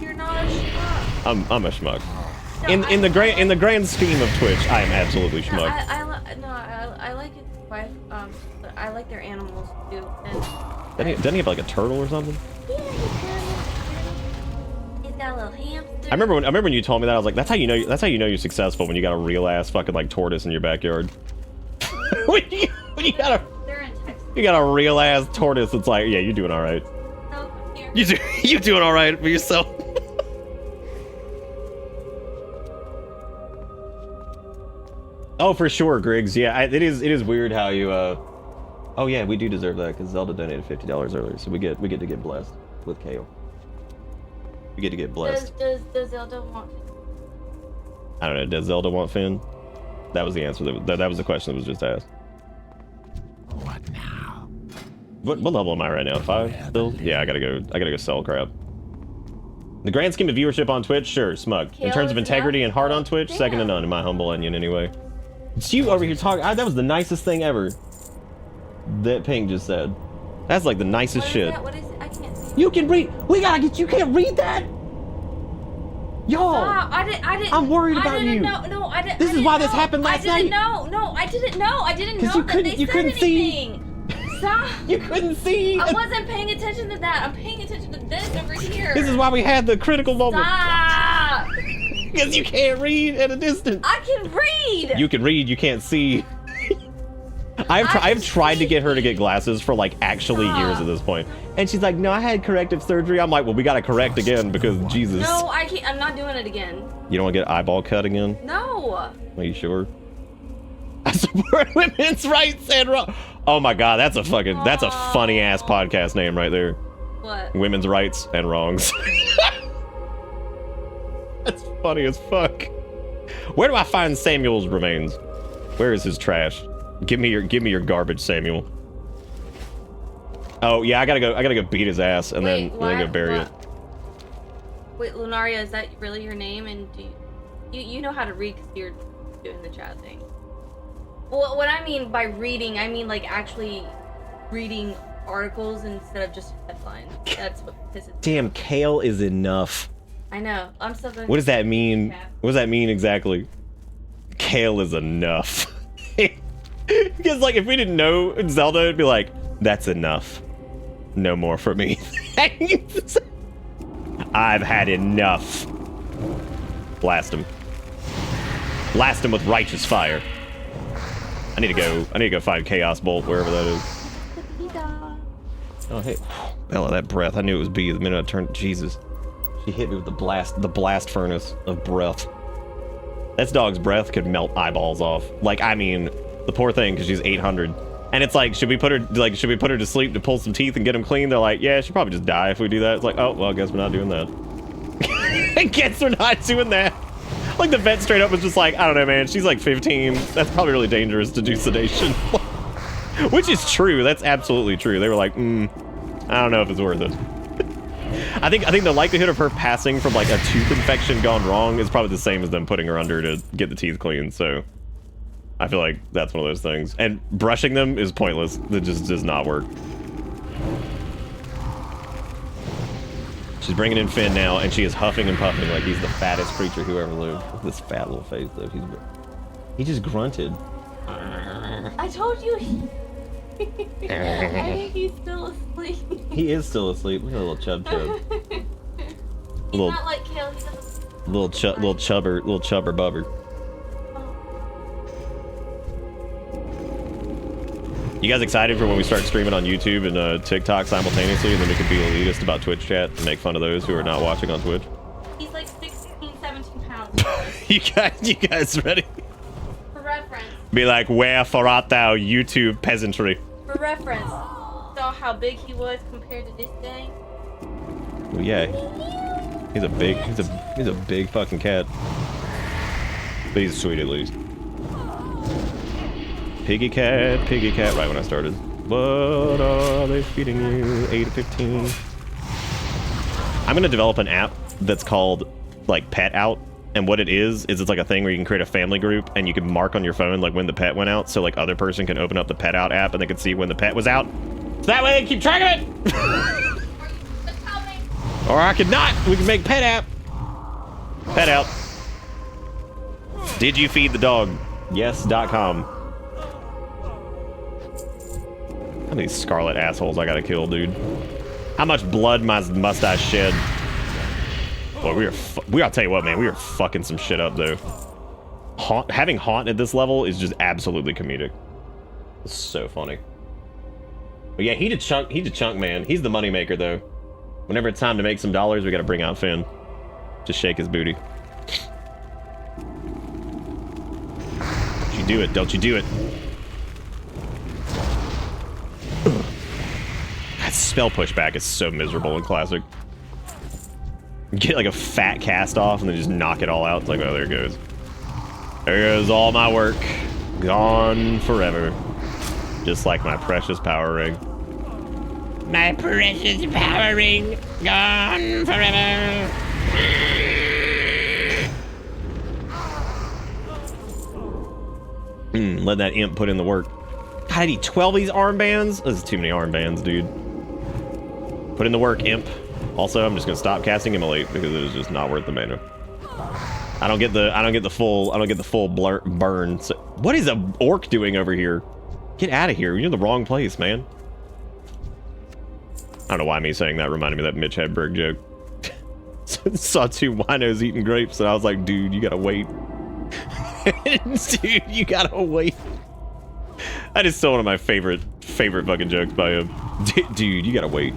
Speaker 5: You're not a schmuck.
Speaker 2: I'm a schmuck.
Speaker 5: No,
Speaker 2: In the grand scheme of Twitch, I am absolutely
Speaker 5: No,
Speaker 2: schmuck.
Speaker 5: I like his wife. But I like their animals too. And
Speaker 2: Doesn't he have like a turtle or something?
Speaker 5: yeah, he's got a little hamster.
Speaker 2: I remember when you told me that, I was like, that's how you know you're successful, when you got a real ass fucking like tortoise in your backyard. when you got
Speaker 5: They're in Texas.
Speaker 2: a real ass tortoise, it's like, yeah, you're doing all right.
Speaker 5: No, here.
Speaker 2: You doing all right for yourself. Oh, for sure, Griggs. Yeah, it is weird how you Oh yeah, we do deserve that because Zelda donated $50 earlier, so we get to get blessed with Kale. We get to get blessed.
Speaker 5: Does Zelda want?
Speaker 2: I don't know. Does Zelda want Finn? That was the answer. That was the question that was just asked.
Speaker 1: What now?
Speaker 2: What level am I right now? 5 still? Yeah, I gotta go sell crap. The grand scheme of viewership on Twitch, sure, smug. In terms of integrity and heart on Twitch, second to none in my humble onion anyway. It's you over here talking. That was the nicest thing ever. That Pink just said. That's like the nicest shit.
Speaker 5: What is it? I can't see.
Speaker 2: You can read. We gotta get. You can't read that. Y'all.
Speaker 5: I didn't.
Speaker 2: I'm worried about you.
Speaker 5: No, I didn't.
Speaker 2: This is why this happened last night.
Speaker 5: I didn't know. I didn't know that they said
Speaker 2: couldn't
Speaker 5: anything. Stop.
Speaker 2: You couldn't see.
Speaker 5: I wasn't paying attention to that. I'm paying attention to this over here.
Speaker 2: This is why we had the critical moment.
Speaker 5: Stop.
Speaker 2: Because you can't read at a distance.
Speaker 5: I can read.
Speaker 2: You can read. You can't see. I've tried to get her to get glasses for like actually years at this point, and she's like, "No, I had corrective surgery." I'm like, "Well, we gotta correct again because Jesus."
Speaker 5: No, I can't. I'm not doing it again.
Speaker 2: You don't want to get eyeball cut again?
Speaker 5: No.
Speaker 2: Are you sure? I support women's rights and oh my god, that's a funny ass podcast name right there.
Speaker 5: What?
Speaker 2: Women's rights and wrongs. That's funny as fuck. Where do I find Samuel's remains? Where is his trash? Give me your garbage, Samuel. Oh yeah, I gotta go beat his ass and then go bury it.
Speaker 5: Wait, Lunaria, is that really your name? And do you know how to read because you're doing the chat thing? Well, what I mean by reading, I mean like actually reading articles instead of just headlines. That's what pisses me off.
Speaker 2: Damn, Kale is enough.
Speaker 5: I know. I'm still going.
Speaker 2: What does that mean? What does that mean exactly? Kale is enough. Because like if we didn't know Zelda, it'd be like, that's enough. No more for me. I've had enough. Blast him. Blast him with righteous fire. I need to go find Chaos Bolt wherever that is. Oh hey, Bella, that breath. I knew it was B the minute I turned. Jesus, she hit me with the blast furnace of breath. That dog's breath could melt eyeballs off. Like, I mean, the poor thing, because she's 800. And it's like, should we put her to sleep to pull some teeth and get them clean? They're like, yeah, she'll probably just die if we do that. It's like, oh, well, I guess we're not doing that. I guess we're not doing that. Like, the vet straight up was just like, I don't know, man. She's like 15. That's probably really dangerous to do sedation. Which is true. That's absolutely true. They were like, I don't know if it's worth it. I think the likelihood of her passing from like a tooth infection gone wrong is probably the same as them putting her under to get the teeth clean. So I feel like that's one of those things. And brushing them is pointless. It just does not work. She's bringing in Finn now, and she is huffing and puffing like he's the fattest creature who ever lived. Look at this fat little face, though. He just grunted.
Speaker 5: I told you. I think he's still asleep.
Speaker 2: He is still asleep. Look at that little chub.
Speaker 5: He's not like Kale. He doesn't.
Speaker 2: Little chubber bubber. You guys excited for when we start streaming on YouTube and TikTok simultaneously, and then we can be elitist about Twitch chat and make fun of those who are not watching on Twitch?
Speaker 5: He's like 16, 17 pounds.
Speaker 2: You guys ready?
Speaker 5: For reference.
Speaker 2: Be like, wherefore art thou, YouTube peasantry?
Speaker 5: For reference. Saw how big he was compared to this thing.
Speaker 2: Well, yeah. He's a big fucking cat. But he's sweet at least. Piggy cat, right when I started. What are they feeding you? 8 to 15. I'm gonna develop an app that's called like Pet Out, and what it is it's like a thing where you can create a family group and you can mark on your phone like when the pet went out, so like other person can open up the Pet Out app and they can see when the pet was out. So that way they keep track of it. Or I could not. We can make Pet App. Pet Out. Did you feed the dog? Yes.com. How many scarlet assholes I gotta kill, dude? How much blood must I shed? Boy, I'll tell you what, man, we are fucking some shit up, though. Having Haunt at this level is just absolutely comedic. It's so funny. But yeah, he did chunk, man. He's the moneymaker, though. Whenever it's time to make some dollars, we gotta bring out Finn. Just shake his booty. Don't you do it, don't you do it. spell pushback is so miserable in Classic. You get like a fat cast off and then just knock it all out. It's like, oh, there it goes. There goes all my work. Gone forever. Just like my precious power ring.
Speaker 1: My precious power ring, gone forever.
Speaker 2: Let that imp put in the work. God, I need 12 of these armbands? This is too many armbands, dude. Put in the work, imp. Also, I'm just gonna stop casting Immolate because it is just not worth the mana. I don't get the full burn. So, what is a orc doing over here? Get out of here. You're in the wrong place, man. I don't know why me saying that reminded me of that Mitch Hedberg joke. Saw two winos eating grapes, and I was like, dude, you gotta wait. Dude, you gotta wait. That is still one of my favorite fucking jokes by him. Dude, you gotta wait.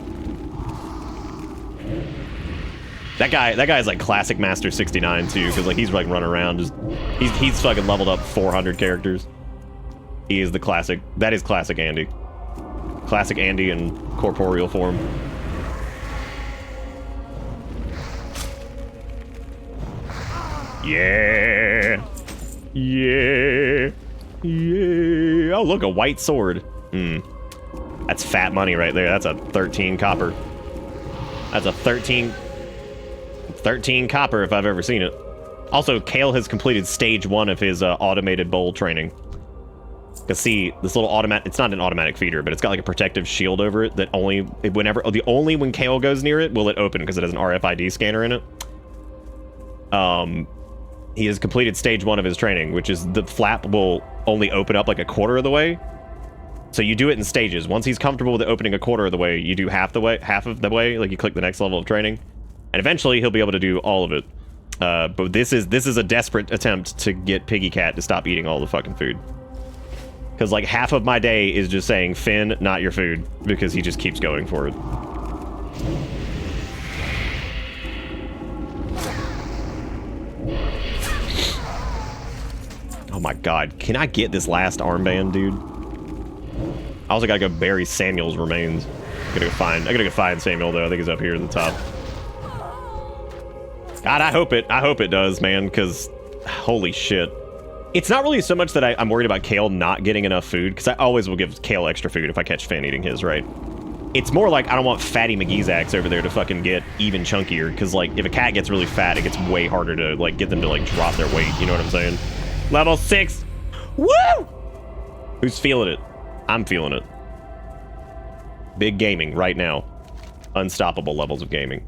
Speaker 2: That guy's like classic Master 69 too, because like he's like running around just he's fucking leveled up 400 characters. He is the classic. That is classic Andy. Classic Andy in corporeal form. Yeah. Yeah. Yeah. Oh, look, a white sword. That's fat money right there. That's a 13 copper. That's a 13 copper if I've ever seen it. Also, Kale has completed stage 1 of his automated bowl training. Because see, this little automatic, it's not an automatic feeder, but it's got like a protective shield over it that only when Kale goes near it will it open because it has an RFID scanner in it. He has completed stage 1 of his training, which is the flap will only open up like a quarter of the way. So you do it in stages. Once he's comfortable with it opening a quarter of the way, you do half of the way, like you click the next level of training. And eventually he'll be able to do all of it. But this is a desperate attempt to get Piggy Cat to stop eating all the fucking food. Because like half of my day is just saying, Finn, not your food, because he just keeps going for it. Oh my god, can I get this last armband, dude? I also gotta go bury Samuel's remains. I gotta go find Samuel though. I think he's up here at the top. God, I hope it does, man, because holy shit. It's not really so much that I'm worried about Kale not getting enough food, because I always will give Kale extra food if I catch Finn eating his, right? It's more like I don't want Fatty McGee's axe over there to fucking get even chunkier, because like if a cat gets really fat, it gets way harder to like get them to like drop their weight, you know what I'm saying? Level 6! Woo! Who's feeling it? I'm feeling it. Big gaming right now. Unstoppable levels of gaming.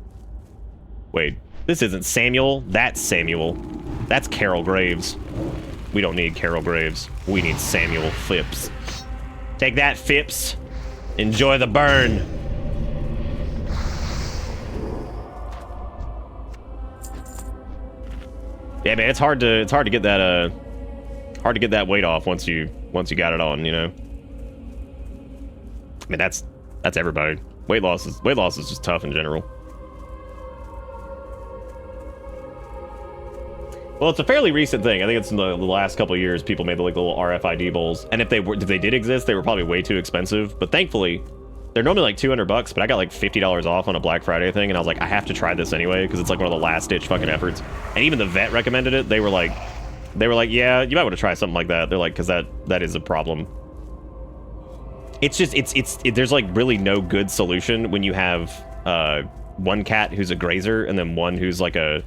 Speaker 2: Wait, this isn't Samuel. That's Samuel. That's Carol Graves. We don't need Carol Graves. We need Samuel Phipps. Take that, Phipps. Enjoy the burn. Yeah, man, it's hard to get that weight off once you got it on, you know. I mean, that's everybody. Weight loss is just tough in general. Well, it's a fairly recent thing. I think it's in the last couple of years people made the like little RFID bowls, and if they did exist, they were probably way too expensive. But thankfully, they're normally like $200, but I got like $50 off on a Black Friday thing, and I was like, I have to try this anyway because it's like one of the last ditch fucking efforts. And even the vet recommended it. They were like, yeah, you might want to try something like that. They're like, because that is a problem. It's just there's like really no good solution when you have one cat who's a grazer and then one who's like a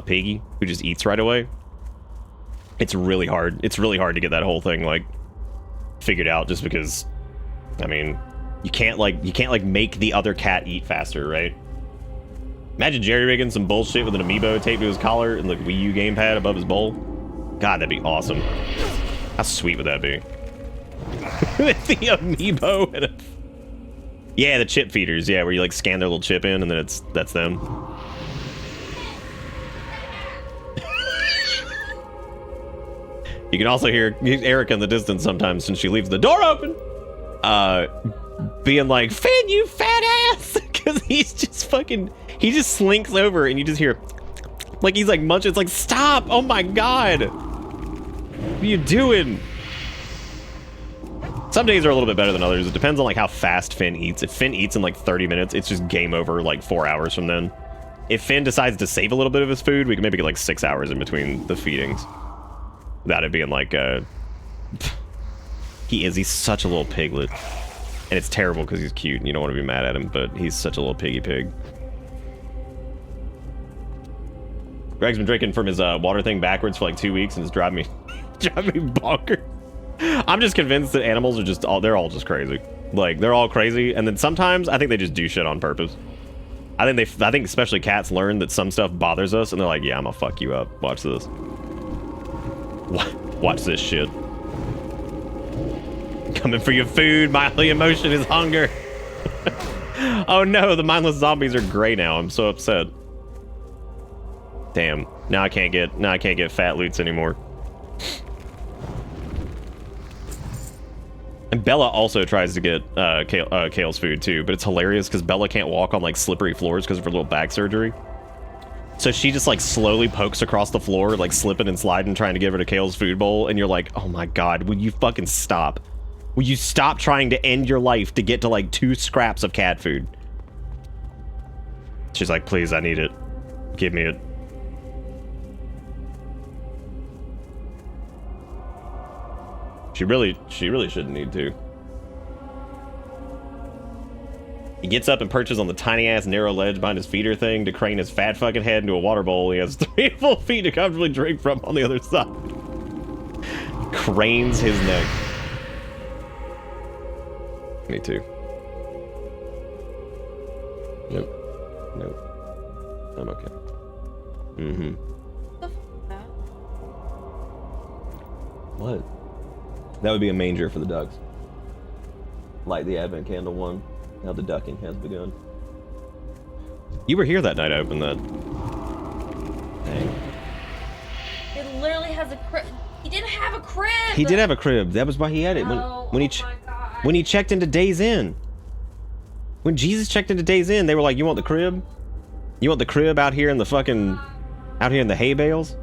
Speaker 2: piggy who just eats right away. It's really hard. It's really hard to get that whole thing like figured out, just because I mean you can't make the other cat eat faster, right? Imagine jerry rigging some bullshit with an amiibo taped to his collar and the Wii U gamepad above his bowl. God, that'd be awesome. How sweet would that be? The amiibo and yeah, the chip feeders, yeah, where you like scan their little chip in and then that's them. You can also hear Erica in the distance sometimes since she leaves the door open, being like, Finn, you fat ass, because he just slinks over and you just hear, like he's like munching. It's like, stop, oh my god, what are you doing? Some days are a little bit better than others. It depends on like how fast Finn eats. If Finn eats in like 30 minutes, it's just game over like 4 hours from then. If Finn decides to save a little bit of his food, we can maybe get like 6 hours in between the feedings. Without it being like he's such a little piglet. And it's terrible because he's cute and you don't want to be mad at him, but he's such a little piggy pig. Greg's been drinking from his water thing backwards for like 2 weeks and it's driving me bonkers. I'm just convinced that animals are just they're all just crazy. Like, they're all crazy, and then sometimes I think they just do shit on purpose. I think especially cats learn that some stuff bothers us, and they're like, yeah, I'm gonna fuck you up. Watch this. Watch this shit. Coming for your food. My only emotion is hunger. Oh no, the mindless zombies are gray now. I'm so upset. Damn. Now I can't get fat loots anymore. And Bella also tries to get Kale's food too, but it's hilarious because Bella can't walk on like slippery floors because of her little back surgery. So she just like slowly pokes across the floor, like slipping and sliding, trying to give her to Kale's food bowl. And you're like, oh my God, will you fucking stop? Will you stop trying to end your life to get to like 2 scraps of cat food? She's like, please, I need it. Give me it. She really shouldn't need to. He gets up and perches on the tiny-ass narrow ledge behind his feeder thing to crane his fat fucking head into a water bowl he has 3 full feet to comfortably drink from on the other side. Cranes his neck. Me too. Nope. Nope. I'm okay. Mm-hmm. What? That would be a manger for the ducks. Light the advent candle one. Now the ducking has begun. You were here that night I opened that. Dang.
Speaker 5: It literally has a crib. He didn't have a crib.
Speaker 2: He did have a crib. That was why he had it. When he checked into Days Inn. When Jesus checked into Days Inn, they were like, "You want the crib? You want the crib out here in the fucking, out here in the hay bales?"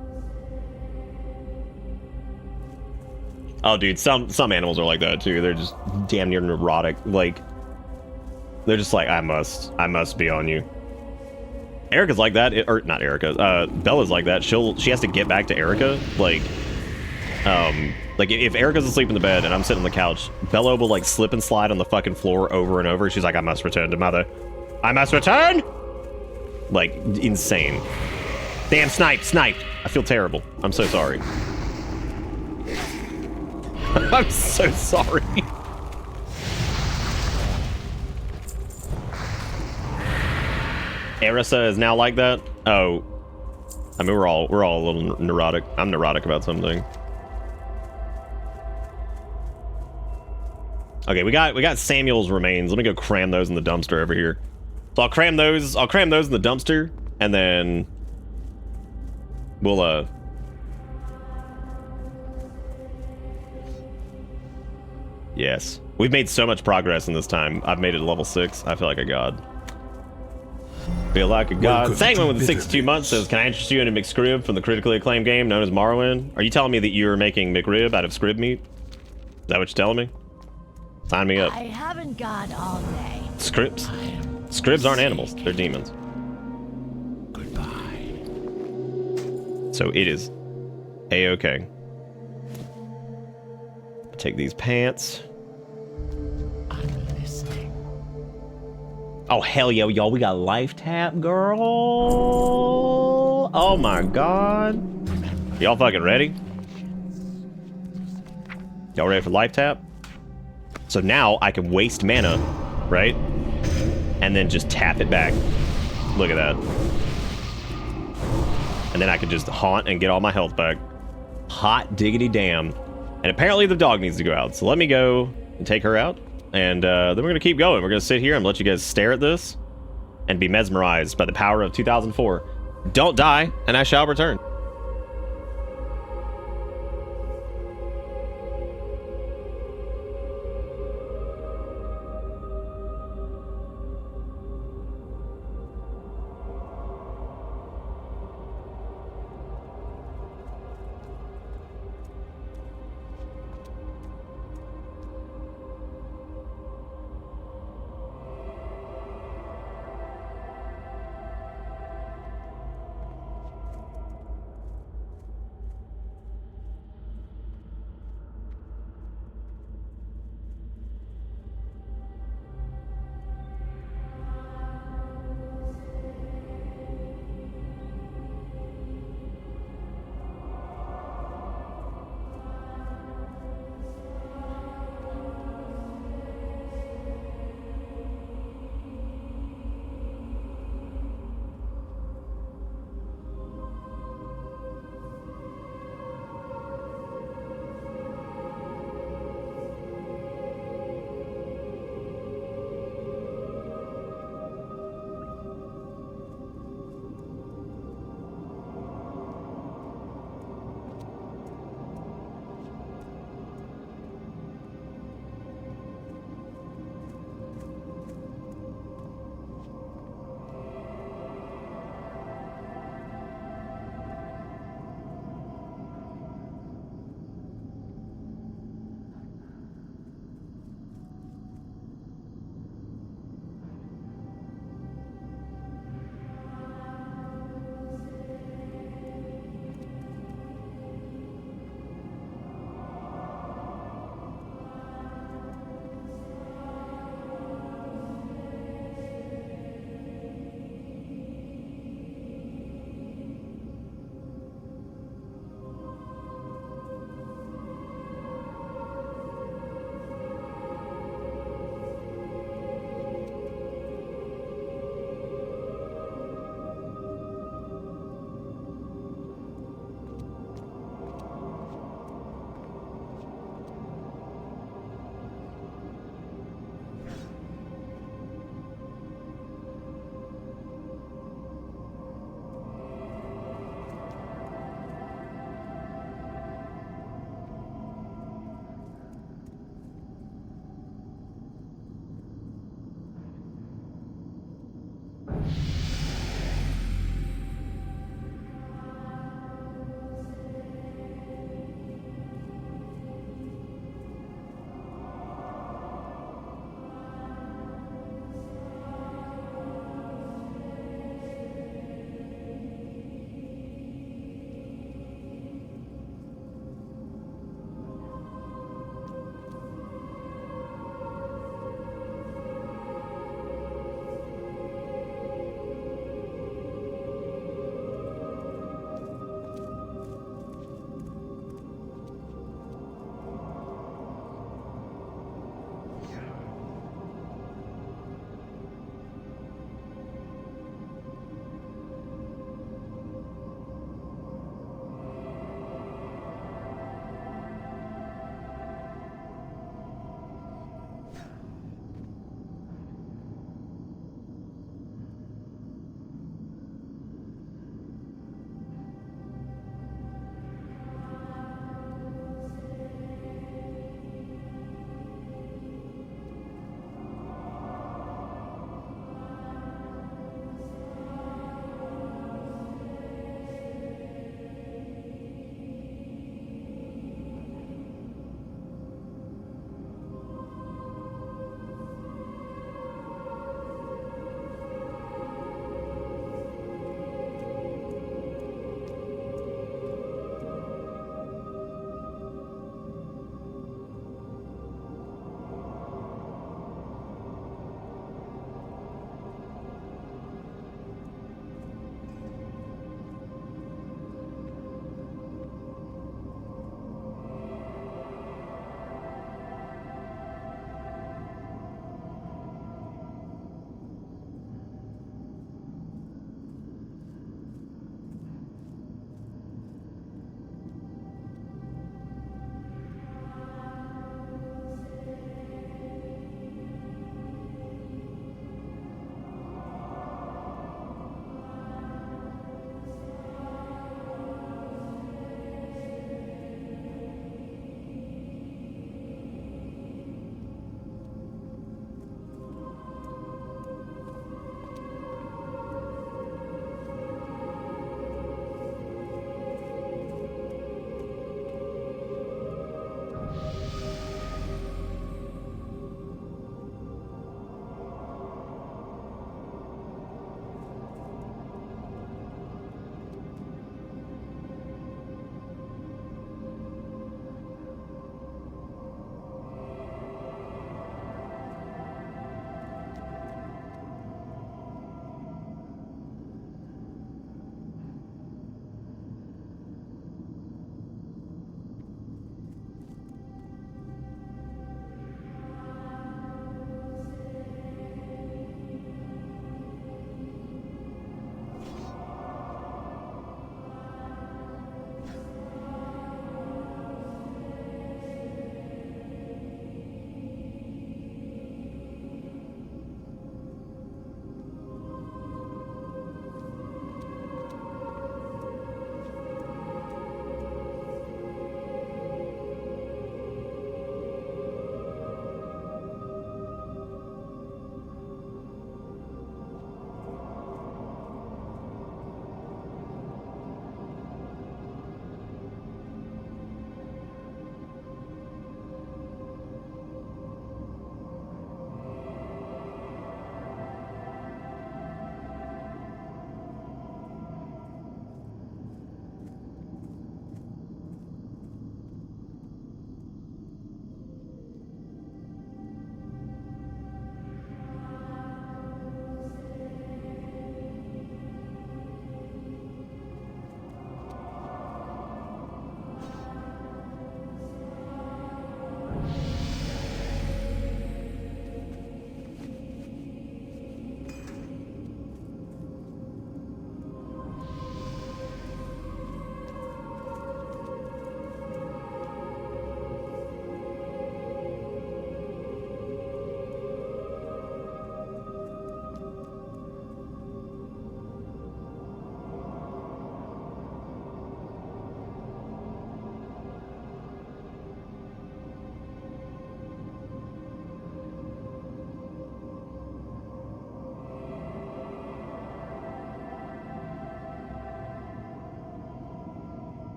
Speaker 2: Oh, dude, some animals are like that too. They're just damn near neurotic. Like, they're just like, I must be on you. Erica's like that, or not Erica. Bella's like that. She has to get back to Erica. Like if Erica's asleep in the bed and I'm sitting on the couch, Bella will like slip and slide on the fucking floor over and over. She's like, I must return to mother. I must return. Like, insane. Damn, sniped. I feel terrible. I'm so sorry. I'm so sorry. Erisa is now like that? Oh. I mean, we're all a little neurotic. I'm neurotic about something. Okay, we got Samuel's remains. Let me go cram those in the dumpster over here. So I'll cram those in the dumpster, and then we'll yes. We've made so much progress in this time. I've made it to level 6. I feel like a god. Feel like a god. Sangman with the 62 months says, can I interest you in a McScrib from the critically acclaimed game known as Morrowind? Are you telling me that you're making McRib out of scrib meat? Is that what you're telling me? Sign me up.
Speaker 4: I haven't got all day.
Speaker 2: Scribs? Scribs aren't animals. They're demons.
Speaker 3: Goodbye.
Speaker 2: So it is A-okay. Take these pants.
Speaker 4: I'm listening.
Speaker 2: Oh, hell yeah, y'all. We got life tap, girl. Oh my god. Y'all fucking ready? Y'all ready for life tap? So now I can waste mana, right? And then just tap it back. Look at that. And then I can just haunt and get all my health back. Hot diggity damn. And apparently the dog needs to go out. So let me go and take her out. And then we're going to keep going. We're going to sit here and let you guys stare at this and be mesmerized by the power of 2004. Don't die, and I shall return.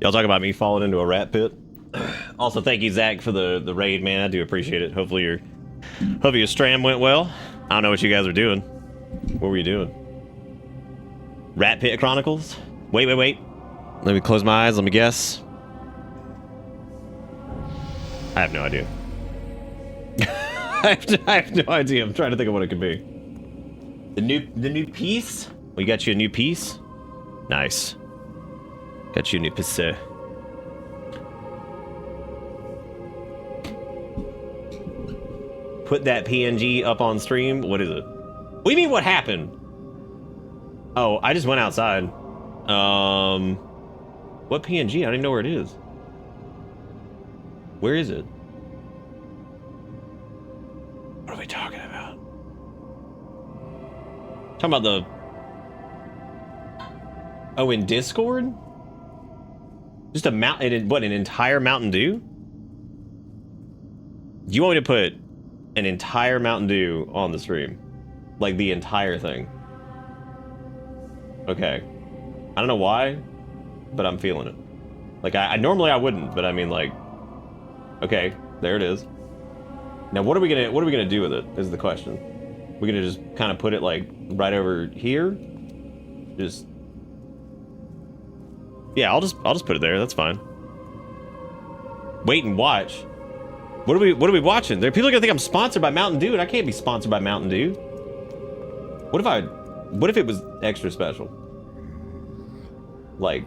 Speaker 2: Y'all talk about me falling into a rat pit. Also, thank you, Zach, for the raid, man. I do appreciate it. Hopefully your stram went well. I don't know what you guys are doing. What were you doing? Rat Pit Chronicles? Wait. Let me close my eyes. Let me guess. I have no idea. I have no idea. I'm trying to think of what it could be. The new piece? We got you a new piece? Nice. Got you a new piece. Put that PNG up on stream. What is it? What do you mean what happened? Oh, I just went outside. What PNG? I don't even know where it is. Where is it? What are we talking about? Talking about the... Oh, in Discord? Just a mountain, what, an entire Mountain Dew? You want me to put an entire Mountain Dew on the stream? Like the entire thing? Okay. I don't know why, but I'm feeling it. Like, I normally I wouldn't, but I mean, like, okay, there it is. Now, what are we gonna do with it, is the question. We're gonna just kind of put it, like, right over here? Just... Yeah, I'll just put it there, that's fine. Wait and watch. What are we watching? There, people are gonna think I'm sponsored by Mountain Dew, and I can't be sponsored by Mountain Dew. What if it was extra special? Like,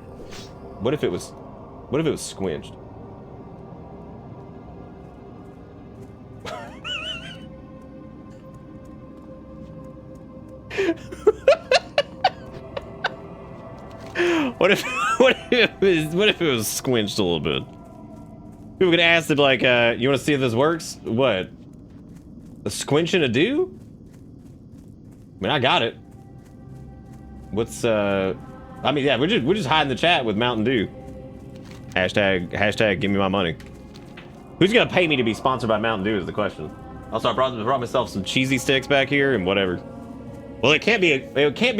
Speaker 2: what if it was squinched? What if it was squinched a little bit? People could ask them, like, you want to see if this works? What? A squinch and a do? I mean, I got it. What's I mean, yeah, we're just hiding the chat with Mountain Dew. Hashtag give me my money. Who's gonna pay me to be sponsored by Mountain Dew is the question. Also, I brought myself some cheesy sticks back here and whatever. Well, it can't be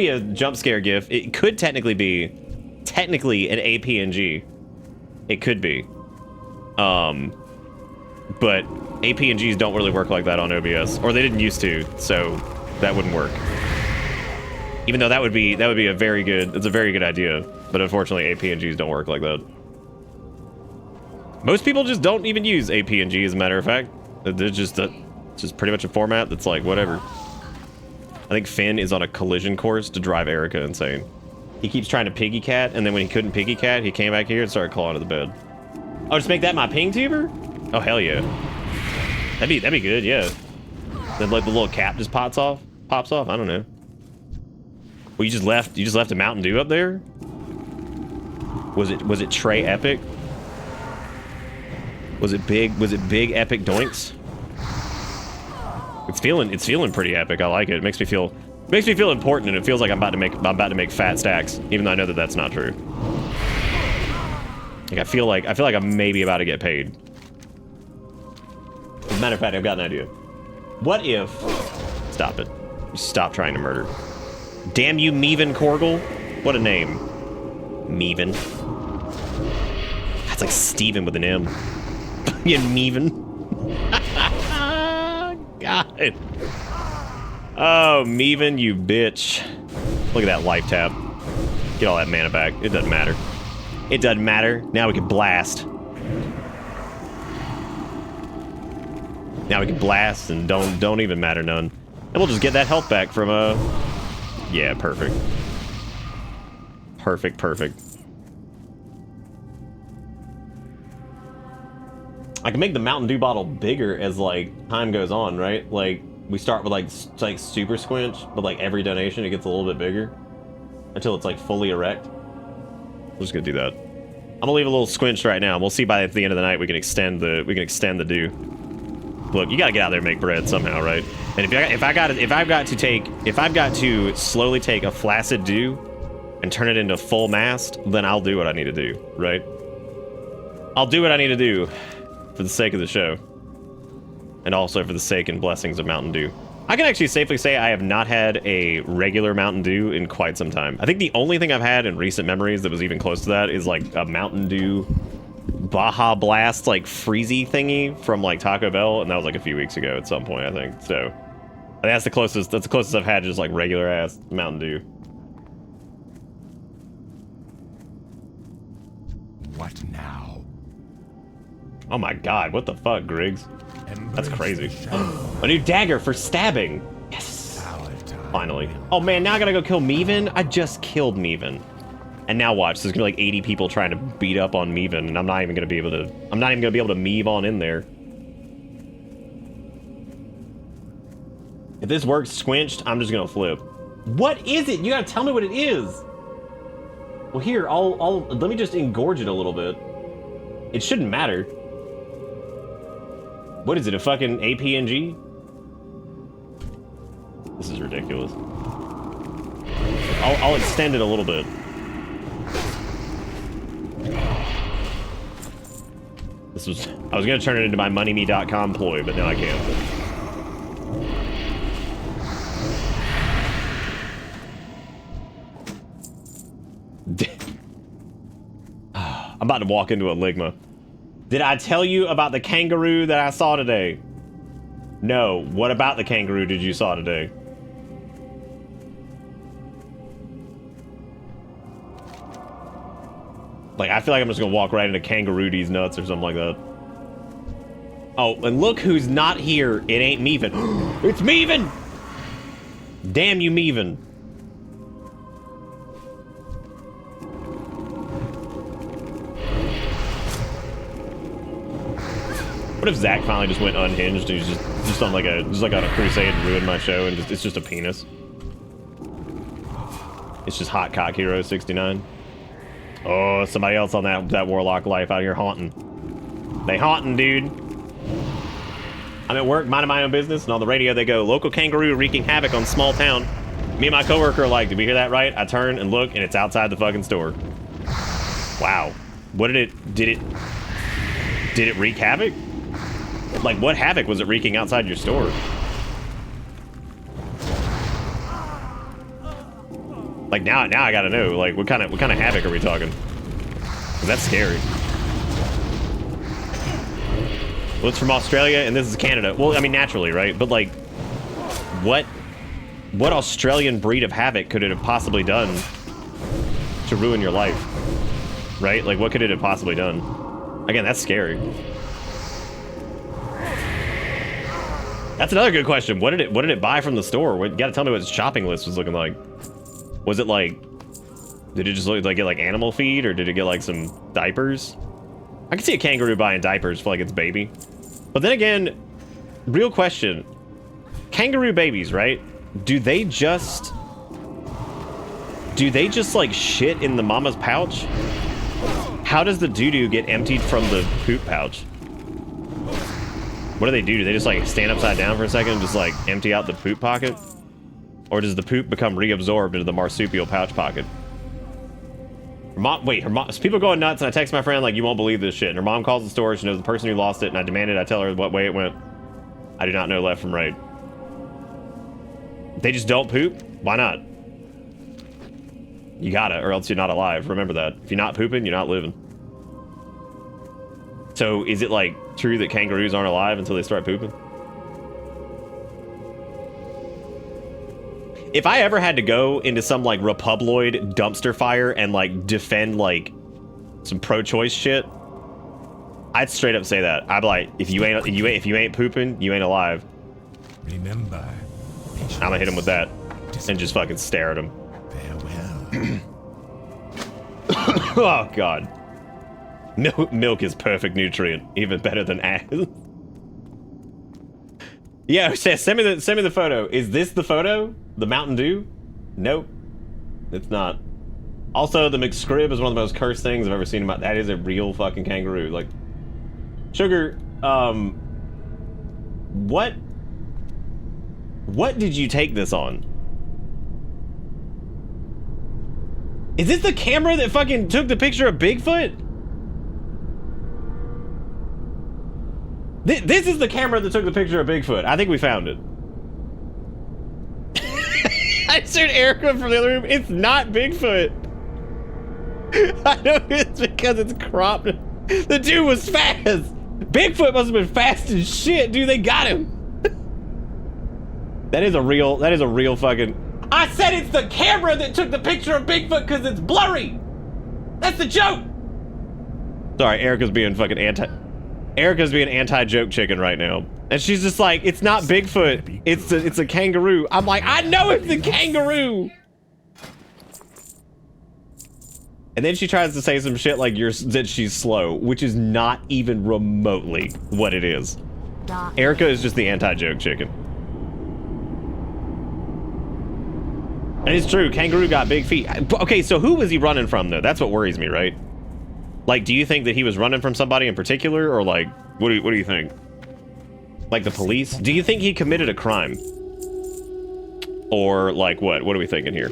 Speaker 2: a jump scare gif. It could technically be an APNG. It could be. But APNGs don't really work like that on OBS, or they didn't used to, so that wouldn't work. Even though that would be a very good idea, but unfortunately APNGs don't work like that. Most people just don't even use APNG, as a matter of fact. It's just pretty much a format that's like whatever. I think Finn is on a collision course to drive Erica insane. He keeps trying to piggy cat, and then when he couldn't piggy cat, he came back here and started clawing to the bed. Oh, just make that my ping tuber? Oh hell yeah. That'd be good, yeah. Then like the little cap just pops off. I don't know. Well, you just left a Mountain Dew up there? Was it Trey Epic? Was it big epic doinks? It's feeling pretty epic. I like it. It makes me feel important, and it feels like I'm about to make fat stacks, even though I know that that's not true. Like I feel like I'm maybe about to get paid. As a matter of fact, I've got an idea. What if... Stop it. Stop trying to murder. Damn you, Meven Korgel. What a name. Meven. That's like Steven with an M. Yeah, Meven. God. Oh, Meven, you bitch. Look at that life tab. Get all that mana back. It doesn't matter. It doesn't matter. Now we can blast. Now we can blast and don't even matter none. And we'll just get that health back from yeah, perfect. Perfect. I can make the Mountain Dew bottle bigger as like time goes on, right? Like we start with like super squinch, but like every donation it gets a little bit bigger until it's like fully erect. We're just gonna do that. I'm gonna leave a little squinched right now. We'll see by the end of the night we can extend the dew. Look, you gotta get out there and make bread somehow, right? And if I've got to slowly take a flaccid dew and turn it into full mast, then I'll do what I need to do, right? I'll do what I need to do for the sake of the show, and also for the sake and blessings of Mountain Dew. I can actually safely say I have not had a regular Mountain Dew in quite some time. I think the only thing I've had in recent memories that was even close to that is like a Mountain Dew Baja Blast like freezy thingy from like Taco Bell, and that was like a few weeks ago at some point, I think. So that's the closest I've had to just like regular ass Mountain Dew.
Speaker 6: What now?
Speaker 2: Oh my god, what the fuck, Griggs? That's crazy. A new dagger for stabbing. Yes. Finally. Oh man, now I gotta go kill Meven? I just killed Meven. And now watch, there's gonna be like 80 people trying to beat up on Meven, and I'm not even gonna be able to Meve on in there. If this works squinched, I'm just gonna flip. What is it? You gotta tell me what it is. Well here, let me just engorge it a little bit. It shouldn't matter. What is it, a fucking APNG? This is ridiculous. I'll extend it a little bit. I was gonna turn it into my moneyme.com ploy, but now I can't. I'm about to walk into a Ligma. Did I tell you about the kangaroo that I saw today? No. What about the kangaroo did you saw today? Like, I feel like I'm just gonna walk right into Kangaroo D's nuts or something like that. Oh, and look who's not here. It ain't Meven. It's Meven! Damn you, Meven. What if Zach finally just went unhinged and he's just on like on a crusade to ruin my show, and it's just a penis? It's just Hot Cock Hero 69. Oh, somebody else on that warlock life out here haunting. They haunting, dude. I'm at work, minding my own business, and on the radio they go, local kangaroo wreaking havoc on small town. Me and my coworker are like, did we hear that right? I turn and look, and it's outside the fucking store. Wow. What did it wreak havoc? Like, what havoc was it wreaking outside your store? Like, now I gotta know, like, what kind of havoc are we talking? 'Cause that's scary. Well, it's from Australia, and this is Canada. Well, I mean, naturally, right? But, like, what Australian breed of havoc could it have possibly done to ruin your life? Right? Like, what could it have possibly done? Again, that's scary. That's another good question. What did it buy from the store? You gotta tell me what its shopping list was looking like. Was it like, did it just look like get like animal feed, or did it get like some diapers? I can see a kangaroo buying diapers for like its baby. But then again, real question, kangaroo babies, right? Do they just like shit in the mama's pouch? How does the doo-doo get emptied from the poop pouch? What do they do? Do they just like stand upside down for a second and just like empty out the poop pocket? Or does the poop become reabsorbed into the marsupial pouch pocket? Her mom, people going nuts, and I text my friend like, you won't believe this shit. And her mom calls the store, she knows the person who lost it, and I demanded I tell her what way it went. I do not know left from right. They just don't poop? Why not? You gotta, or else you're not alive. Remember that. If you're not pooping, you're not living. So is it like true that kangaroos aren't alive until they start pooping? If I ever had to go into some like Republioid dumpster fire and like defend like some pro-choice shit, I'd straight up say that. I'd be like, if you ain't pooping, you ain't alive.
Speaker 6: Remember,
Speaker 2: I'm gonna hit him with that and just fucking stare at him.
Speaker 6: Farewell.
Speaker 2: Oh god. Milk is perfect nutrient, even better than ass. Yeah, send me the photo. Is this the photo? The Mountain Dew? Nope, it's not. Also, the McScrib is one of the most cursed things I've ever seen about. That is a real fucking kangaroo. Like, Sugar, what did you take this on? Is this the camera that fucking took the picture of Bigfoot? This is the camera that took the picture of Bigfoot. I think we found it. answered Erica from the other room. It's not Bigfoot. I know it's because it's cropped. The dude was fast. Bigfoot must have been fast as shit, dude. They got him. That is a real fucking... I said it's the camera that took the picture of Bigfoot because it's blurry. That's the joke. Sorry, Erica's being anti-joke chicken right now. And she's just like, it's not Bigfoot. It's a kangaroo. I'm like, I know it's a kangaroo. And then she tries to say some shit like that she's slow, which is not even remotely what it is. Erica is just the anti-joke chicken. And it's true, kangaroo got big feet. Okay, so who was he running from, though? That's what worries me, right? Like, do you think that he was running from somebody in particular, or like, what do you think? Like the police? Do you think he committed a crime? Or like what? What are we thinking here?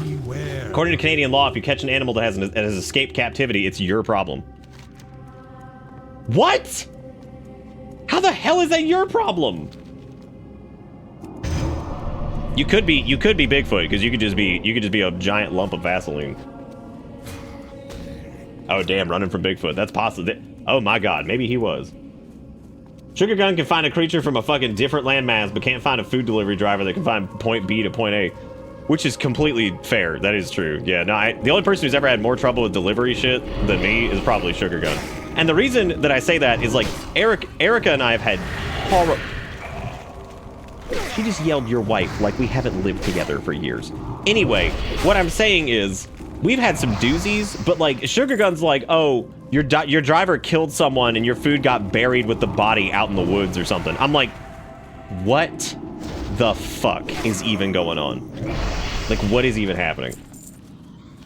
Speaker 6: Beware.
Speaker 2: According to Canadian law, if you catch an animal that has escaped captivity, it's your problem. What? How the hell is that your problem? You could be Bigfoot because you could just be a giant lump of Vaseline. Oh damn, running from Bigfoot. That's possible. Oh my god, maybe he was. Sugar Gun can find a creature from a fucking different landmass, but can't find a food delivery driver that can find point B to point A. Which is completely fair. That is true. Yeah, no, the only person who's ever had more trouble with delivery shit than me is probably Sugar Gun. And the reason that I say that is like, Erica and I have had horror... She just yelled your wife like we haven't lived together for years. Anyway, what I'm saying is, we've had some doozies, but like, Sugar Gun's like, oh, your driver killed someone and your food got buried with the body out in the woods or something. I'm like, what the fuck is even going on? Like, what is even happening?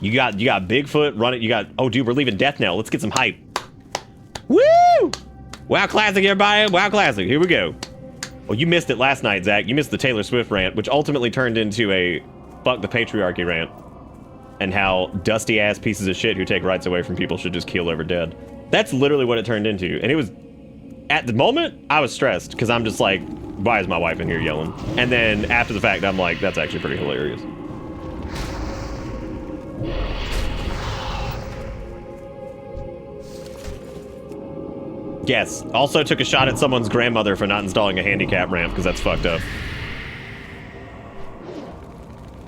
Speaker 2: You got Bigfoot running. You got, oh dude, we're leaving Death Knell. Let's get some hype. Woo! WoW Classic, everybody. WoW Classic. Here we go. Well, you missed it last night, Zach. You missed the Taylor Swift rant, which ultimately turned into a fuck the patriarchy rant. And how dusty ass pieces of shit who take rights away from people should just keel over dead. That's literally what it turned into. And it was, at the moment, I was stressed because I'm just like, why is my wife in here yelling? And then after the fact, I'm like, that's actually pretty hilarious. Yes, also took a shot at someone's grandmother for not installing a handicap ramp because that's fucked up.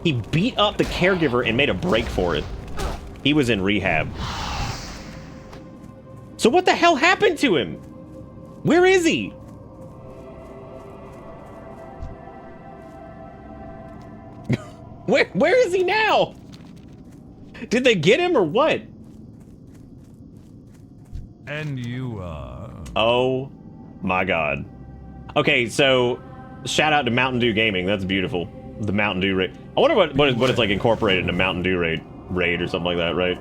Speaker 2: He beat up the caregiver and made a break for it. He was in rehab. So what the hell happened to him? Where is he? Where is he now? Did they get him or what?
Speaker 6: And you
Speaker 2: Oh my god. Okay, so shout out to Mountain Dew Gaming. That's beautiful. The Mountain Dew raid. I wonder what it's like incorporated into Mountain Dew raid or something like that, right?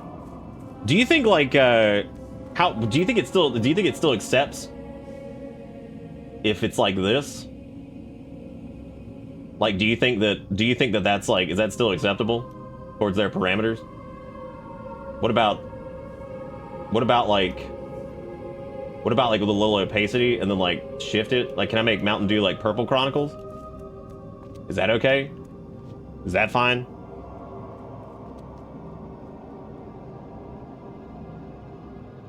Speaker 2: Do you think like how do you think it still accepts if it's like this? Like do you think that that's like, is that still acceptable towards their parameters? What about like with a little opacity and then like shift it? Like, can I make Mountain Dew like Purple Chronicles? Is that okay? Is that fine?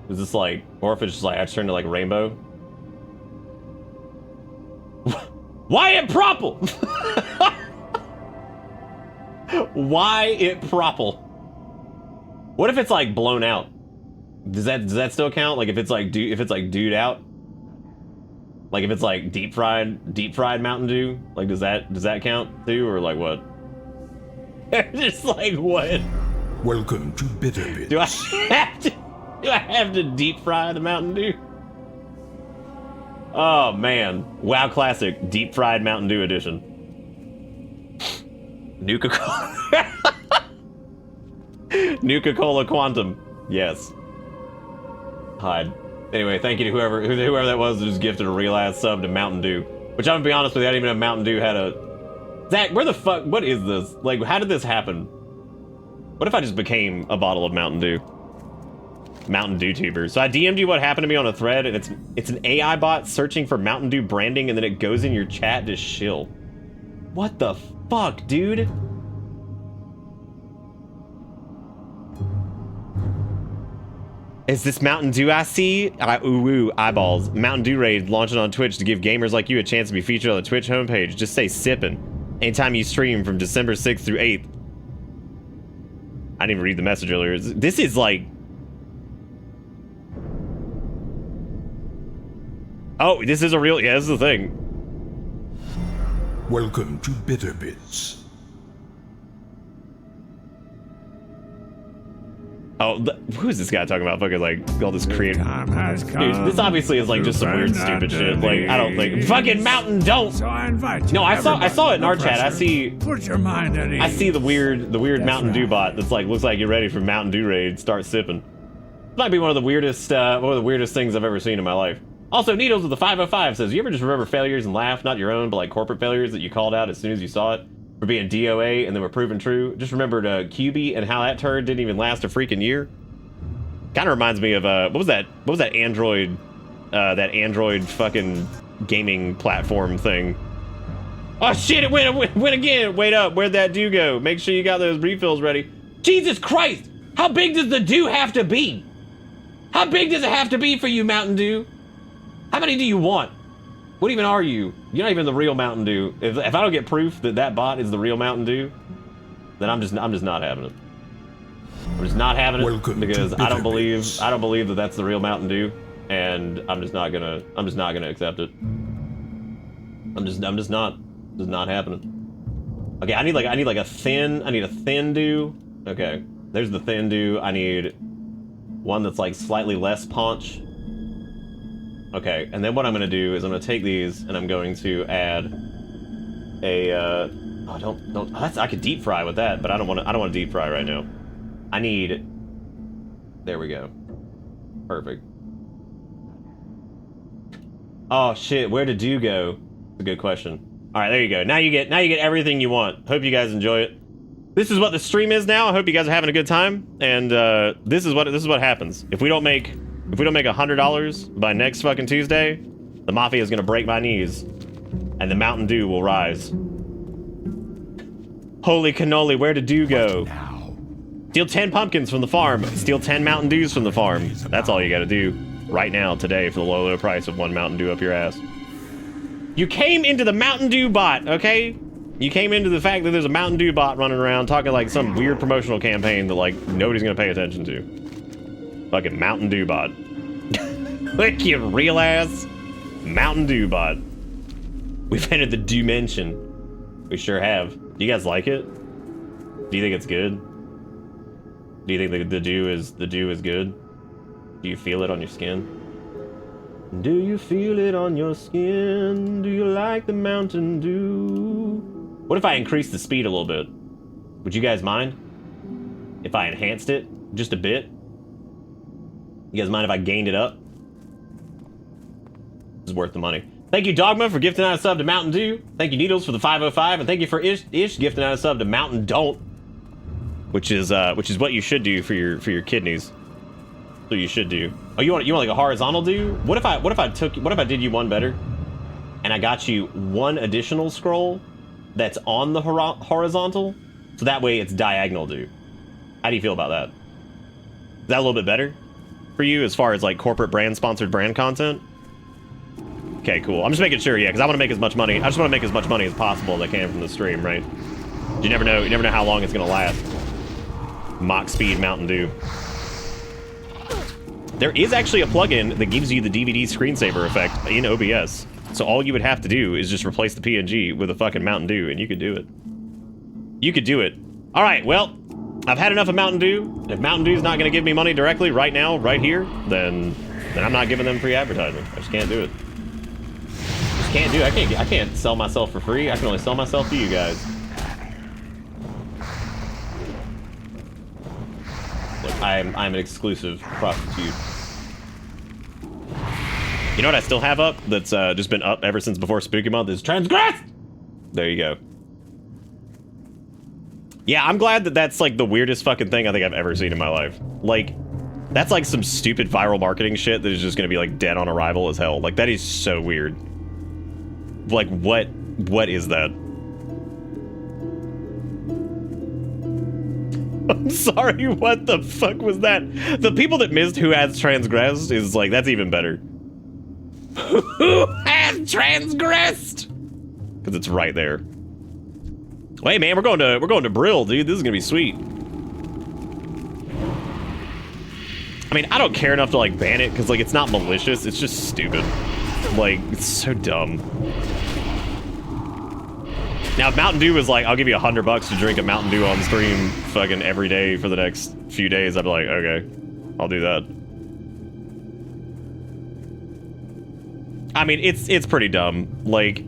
Speaker 2: Is this like, or if it's just like I just turn to like rainbow? Why it propple? Why it propple? What if it's like blown out? Does that still count? Like if it's like dude out? Like if it's like deep fried Mountain Dew? Like does that count too, or like what? Just like what?
Speaker 6: welcome to Bitterbit.
Speaker 2: Do I have to deep fry the Mountain Dew? Oh man, WoW Classic deep fried Mountain Dew edition. Nuka-Cola. Nuka-Cola Quantum. Yes. Hide. Anyway, thank you to whoever that was that just gifted a real ass sub to Mountain Dew. Which I'm gonna be honest with you, I didn't even know Mountain Dew had a... Zach, where the fuck, what is this? Like, how did this happen? What if I just became a bottle of Mountain Dew? Mountain Dew tuber. So I DM'd you what happened to me on a thread, and it's an AI bot searching for Mountain Dew branding, and then it goes in your chat to shill. What the fuck, dude? Is this Mountain Dew I see? Ooh, eyeballs. Mountain Dew raid launching on Twitch to give gamers like you a chance to be featured on the Twitch homepage. Just say sippin'. Anytime you stream from December 6th through 8th. I didn't even read the message earlier. This is like... Oh, this is a real... Yeah, this is the thing.
Speaker 6: Welcome to Bitter Bits.
Speaker 2: Oh, who is this guy talking about? Fucking like all this creative.
Speaker 6: Time has come.
Speaker 2: Dude, this obviously is like just some weird stupid shit. Like I don't think fucking Mountain don't.
Speaker 6: So I invite you.
Speaker 2: No, I saw it in our chat. I
Speaker 6: pressure.
Speaker 2: see
Speaker 6: Put your mind at ease.
Speaker 2: I see the weird
Speaker 6: That's
Speaker 2: Mountain Dew
Speaker 6: right.
Speaker 2: bot that's like looks like you're ready for Mountain Dew raid. Start sipping. This might be one of the weirdest things I've ever seen in my life. Also, Needles with the 505 says, you ever just remember failures and laugh, not your own, but like corporate failures that you called out as soon as you saw it for being DOA and they were proven true? Just remembered QB and how that turd didn't even last a freaking year. Kind of reminds me of what was that Android fucking gaming platform thing. Oh shit, it went again. Wait up, where'd that dew go? Make sure you got those refills ready. Jesus Christ, how big does the dew have to be? How big does it have to be for you, Mountain Dew? How many do you want? What even are you? You're not even the real Mountain Dew. If I don't get proof that that bot is the real Mountain Dew, then I'm just not having it. I'm just not having it.
Speaker 6: Welcome
Speaker 2: Because
Speaker 6: to
Speaker 2: I don't
Speaker 6: Bitter
Speaker 2: believe
Speaker 6: Bits.
Speaker 2: that that's the real Mountain Dew, and I'm just not gonna accept it. I'm just not happening. Okay, I need a thin Dew. Okay, there's the thin Dew. I need one that's like slightly less punch. Okay, and then what I'm gonna do is I'm gonna take these and I'm going to add a I could deep fry with that, but I don't want to deep fry right now. I need, there we go. Perfect. Oh shit, where did Dew go? That's a good question. All right, there you go. Now you get everything you want. Hope you guys enjoy it. This is what the stream is now. I hope you guys are having a good time. And this is what happens. If we don't make $100 by next fucking Tuesday, the Mafia is gonna break my knees, and the Mountain Dew will rise. Holy cannoli, where did Dew go? Steal 10 pumpkins from the farm. Steal 10 Mountain Dews from the farm. That's all you gotta do right now, today, for the low price of 1 Mountain Dew up your ass. You came into the Mountain Dew bot, okay? You came into the fact that there's a Mountain Dew bot running around talking like some weird promotional campaign that like nobody's gonna pay attention to. Fucking Mountain Dew bot. Like you real ass Mountain Dew bot. We've entered the Dew-mention. We sure have. Do you guys like it? Do you think it's good? Do you think the dew is good? Do you feel it on your skin? Do you feel it on your skin? Do you like the Mountain Dew? What if I increased the speed a little bit? Would you guys mind? If I enhanced it just a bit? You guys mind if I gained it up? It's worth the money. Thank you, Dogma, for gifting out a sub to Mountain Dew. Thank you, Needles, for the 505, and thank you for Ish gifting out a sub to Mountain Don't. Which is what you should do for your kidneys. So you should do. Oh, you want like a horizontal do? What if I did you one better, and I got you one additional scroll that's on the horizontal, so that way it's diagonal do. How do you feel about that? Is that a little bit better for you as far as like corporate brand sponsored brand content? Okay, cool. I'm just making sure, yeah, because I want to make as much money. I just want to make as much money as possible as I can from the stream, right? You never know how long it's gonna last. Mach speed Mountain Dew. There is actually a plugin that gives you the DVD screensaver effect in OBS. So all you would have to do is just replace the PNG with a fucking Mountain Dew, and you could do it. You could do it. All right, well, I've had enough of Mountain Dew. If Mountain Dew's not going to give me money directly right now, right here, then I'm not giving them free advertising. I just can't do it. Just can't do it. I can't sell myself for free. I can only sell myself to you guys. Look, I'm an exclusive prostitute. You know what I still have up that's just been up ever since before Spooky Month is Transgressed! There you go. Yeah, I'm glad that that's like the weirdest fucking thing I think I've ever seen in my life. Like, that's like some stupid viral marketing shit that is just gonna be like dead on arrival as hell. Like, that is so weird. Like, what is that? I'm sorry, what the fuck was that? The people that missed who has transgressed is like, that's even better. Who has transgressed? Because it's right there. Hey man, we're going to Brill, dude. This is gonna be sweet. I mean, I don't care enough to like ban it because like it's not malicious. It's just stupid. Like, it's so dumb. Now, if Mountain Dew was like, I'll give you $100 to drink a Mountain Dew on stream fucking every day for the next few days, I'd be like, okay, I'll do that. I mean, it's pretty dumb. Like,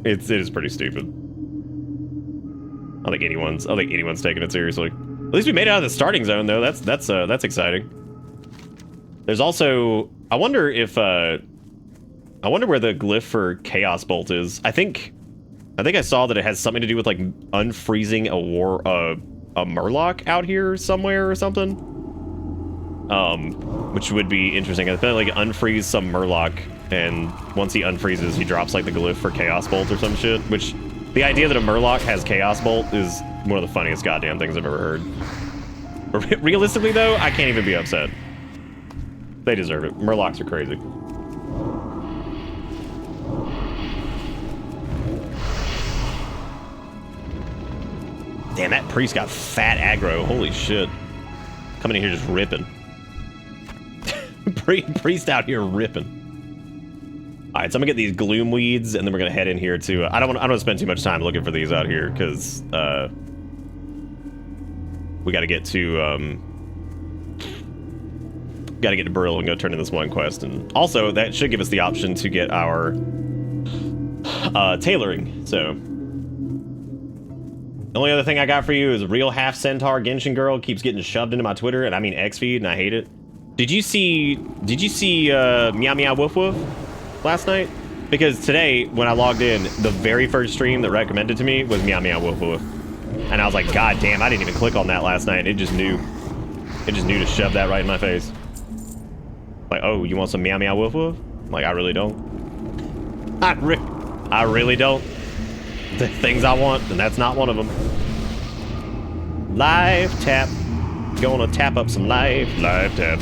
Speaker 2: it is pretty stupid. I don't think anyone's taking it seriously. At least we made it out of the starting zone, though. That's exciting. There's also, I wonder where the glyph for Chaos Bolt is. I think I saw that it has something to do with like unfreezing a Murloc out here somewhere or something. Which would be interesting. I feel like unfreeze some Murloc, and once he unfreezes, he drops like the glyph for Chaos Bolt or some shit. Which, the idea that a Murloc has Chaos Bolt is one of the funniest goddamn things I've ever heard. But realistically though, I can't even be upset. They deserve it. Murlocs are crazy. Damn, that priest got fat aggro. Holy shit. Coming in here just ripping. Priest out here ripping. Alright, so I'm gonna get these gloom weeds, and then we're gonna head in here to... I don't want to spend too much time looking for these out here, because... we gotta get to... gotta get to Brill and go turn in this one quest. And also, that should give us the option to get our... tailoring, so... The only other thing I got for you is real half centaur Genshin girl keeps getting shoved into my Twitter, and I mean X feed, and I hate it. Did you see Meow Meow Woof Woof last night? Because today, when I logged in, the very first stream that recommended to me was Meow Meow Woof Woof. And I was like, God damn, I didn't even click on that last night. It just knew. It just knew to shove that right in my face. Like, oh, you want some Meow Meow Woof Woof? I'm like, I really don't. I really don't. The things I want, and that's not one of them. Live tap. Gonna tap up some live tap.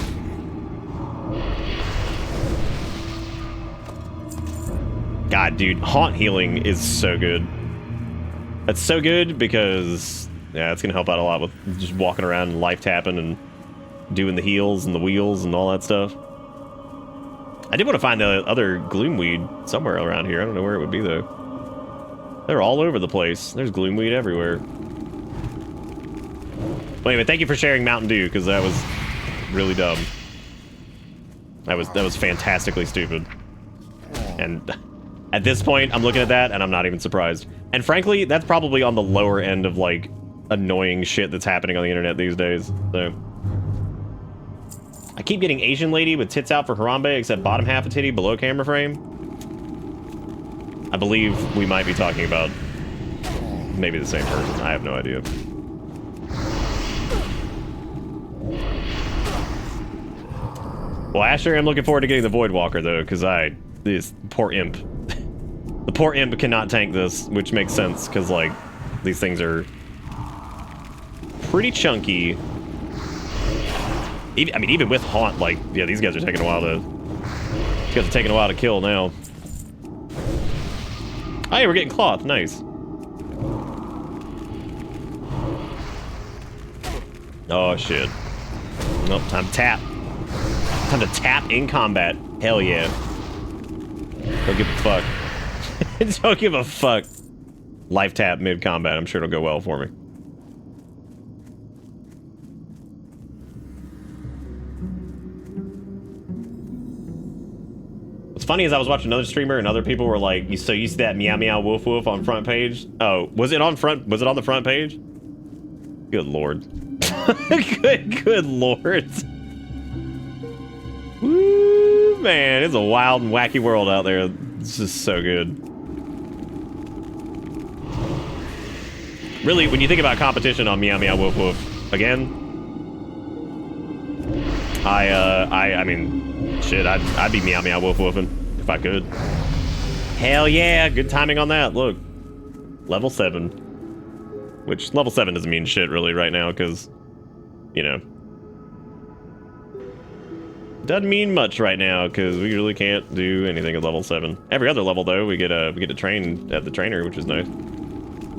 Speaker 2: God, dude, haunt healing is so good. That's so good because, yeah, it's gonna help out a lot with just walking around and life tapping and doing the heals and the wheels and all that stuff. I did want to find the other gloomweed somewhere around here. I don't know where it would be though. They're all over the place. There's gloomweed everywhere. Wait a minute, thank you for sharing Mountain Dew, because that was really dumb. That was fantastically stupid. And at this point, I'm looking at that, and I'm not even surprised. And frankly, that's probably on the lower end of, like, annoying shit that's happening on the internet these days, so... I keep getting Asian lady with tits out for Harambe, except bottom half a titty below camera frame. I believe we might be talking about maybe the same person. I have no idea. Well, Asher, I'm looking forward to getting the Voidwalker, though, because this poor imp. The poor imp cannot tank this, which makes sense, because, like, these things are pretty chunky. I mean, even with Haunt, like, yeah, these guys are taking a while to kill now. Oh, yeah, we're getting cloth. Nice. Oh, shit. Nope, time to tap. Time to tap in combat. Hell yeah. Don't give a fuck. Don't give a fuck. Life tap mid-combat. I'm sure it'll go well for me. What's funny is I was watching another streamer and other people were like, so you see that Meow Meow Woof Woof on front page? Oh, was it on the front page? Good lord. good lord. Woo, man, it's a wild and wacky world out there. It's just so good. Really, when you think about competition on Meow Meow Woof Woof, again, I mean, shit, I'd be Meow Meow Woof Woofing if I could. Hell yeah, good timing on that. Look, level 7, which level 7 doesn't mean shit really right now because you know. Doesn't mean much right now because we really can't do anything at level 7. Every other level though, we get to train at the trainer, which is nice.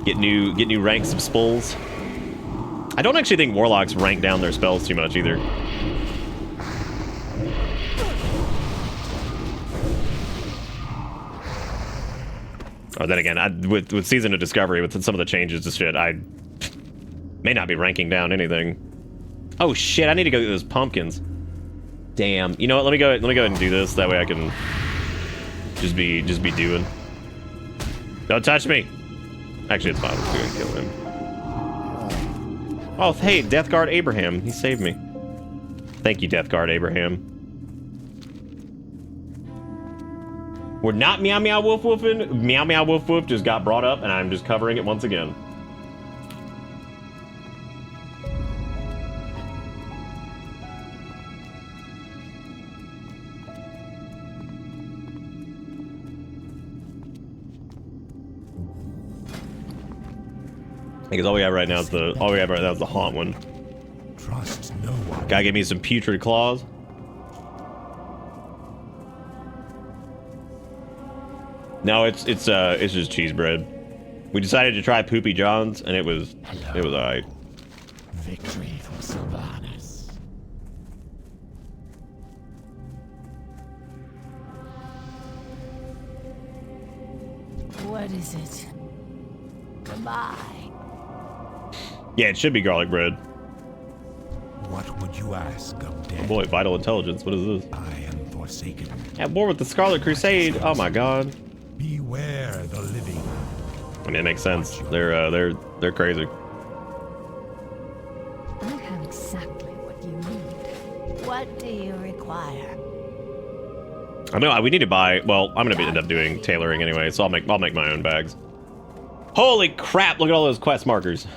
Speaker 2: Get new ranks of spells. I don't actually think warlocks rank down their spells too much either. Or then again, with Season of Discovery, with some of the changes to shit, I may not be ranking down anything. Oh shit! I need to go get those pumpkins. Damn. You know what? Let me go ahead and do this. That way I can just be doing. Don't touch me. Actually, it's fine. Let's go and kill him. Oh, hey, Death Guard Abraham. He saved me. Thank you, Death Guard Abraham. We're not meow meow woof woofing. Meow meow woof woof just got brought up, and I'm just covering it once again. Because all we have right now is the haunt one.
Speaker 6: Trust no one.
Speaker 2: Gotta give me some putrid claws. No, it's just cheese bread. We decided to try Poopy John's, and it was alright.
Speaker 4: Victory for Sylvanas. What is it? Goodbye.
Speaker 2: Yeah, it should be garlic bread.
Speaker 6: What would you ask of death?
Speaker 2: Oh boy, vital intelligence. What is this?
Speaker 6: I am forsaken.
Speaker 2: At war with the Scarlet Crusade. Oh my god.
Speaker 6: Beware the living.
Speaker 2: I mean, it makes sense. They're crazy.
Speaker 4: I have exactly what you need. What do you require?
Speaker 2: I know we need to buy. Well, I'm gonna end up doing tailoring anyway, so I'll make my own bags. Holy crap! Look at all those quest markers.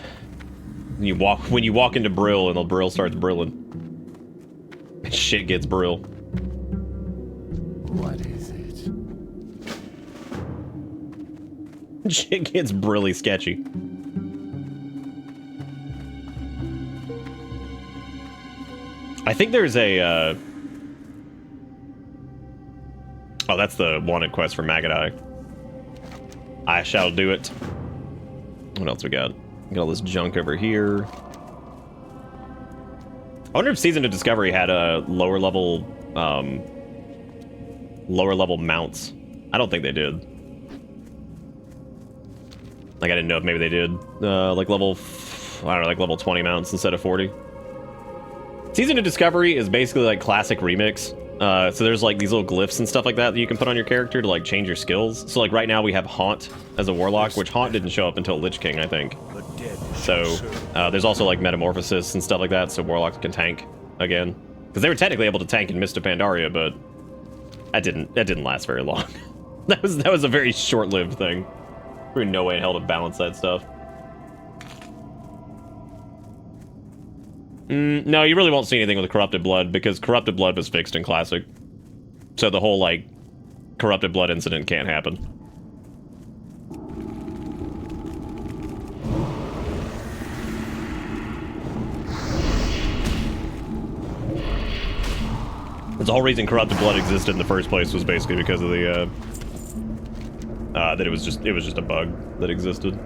Speaker 2: When you walk into Brill and the Brill starts brilling. And shit gets Brill.
Speaker 4: What is it?
Speaker 2: Shit gets brilly sketchy. I think there's a oh, that's the wanted quest for Magadai. I shall do it. What else we got? We got all this junk over here. I wonder if Season of Discovery had a lower level mounts. I don't think they did. Like, I didn't know if maybe they did. Like level 20 mounts instead of 40. Season of Discovery is basically like classic remix. So there's like these little glyphs and stuff like that you can put on your character to like change your skills. So like right now we have Haunt as a warlock, which Haunt didn't show up until Lich King, I think. So there's also like Metamorphosis and stuff like that, so warlocks can tank again. Because they were technically able to tank in Mist of Pandaria, but that didn't last very long. that was a very short-lived thing. There's no way in hell to balance that stuff. No, you really won't see anything with Corrupted Blood, because Corrupted Blood was fixed in Classic. So the whole, like, Corrupted Blood incident can't happen. The whole reason Corrupted Blood existed in the first place was basically because of the, that it was just a bug that existed.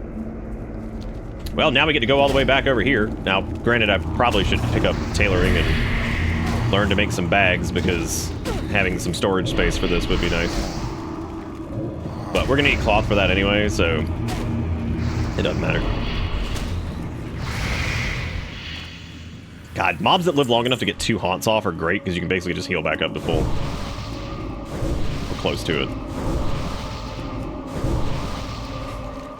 Speaker 2: Well, now we get to go all the way back over here. Now, granted, I probably should pick up tailoring and learn to make some bags, because having some storage space for this would be nice. But we're gonna need cloth for that anyway, so it doesn't matter. God, mobs that live long enough to get 2 haunts off are great, because you can basically just heal back up to full. We're close to it.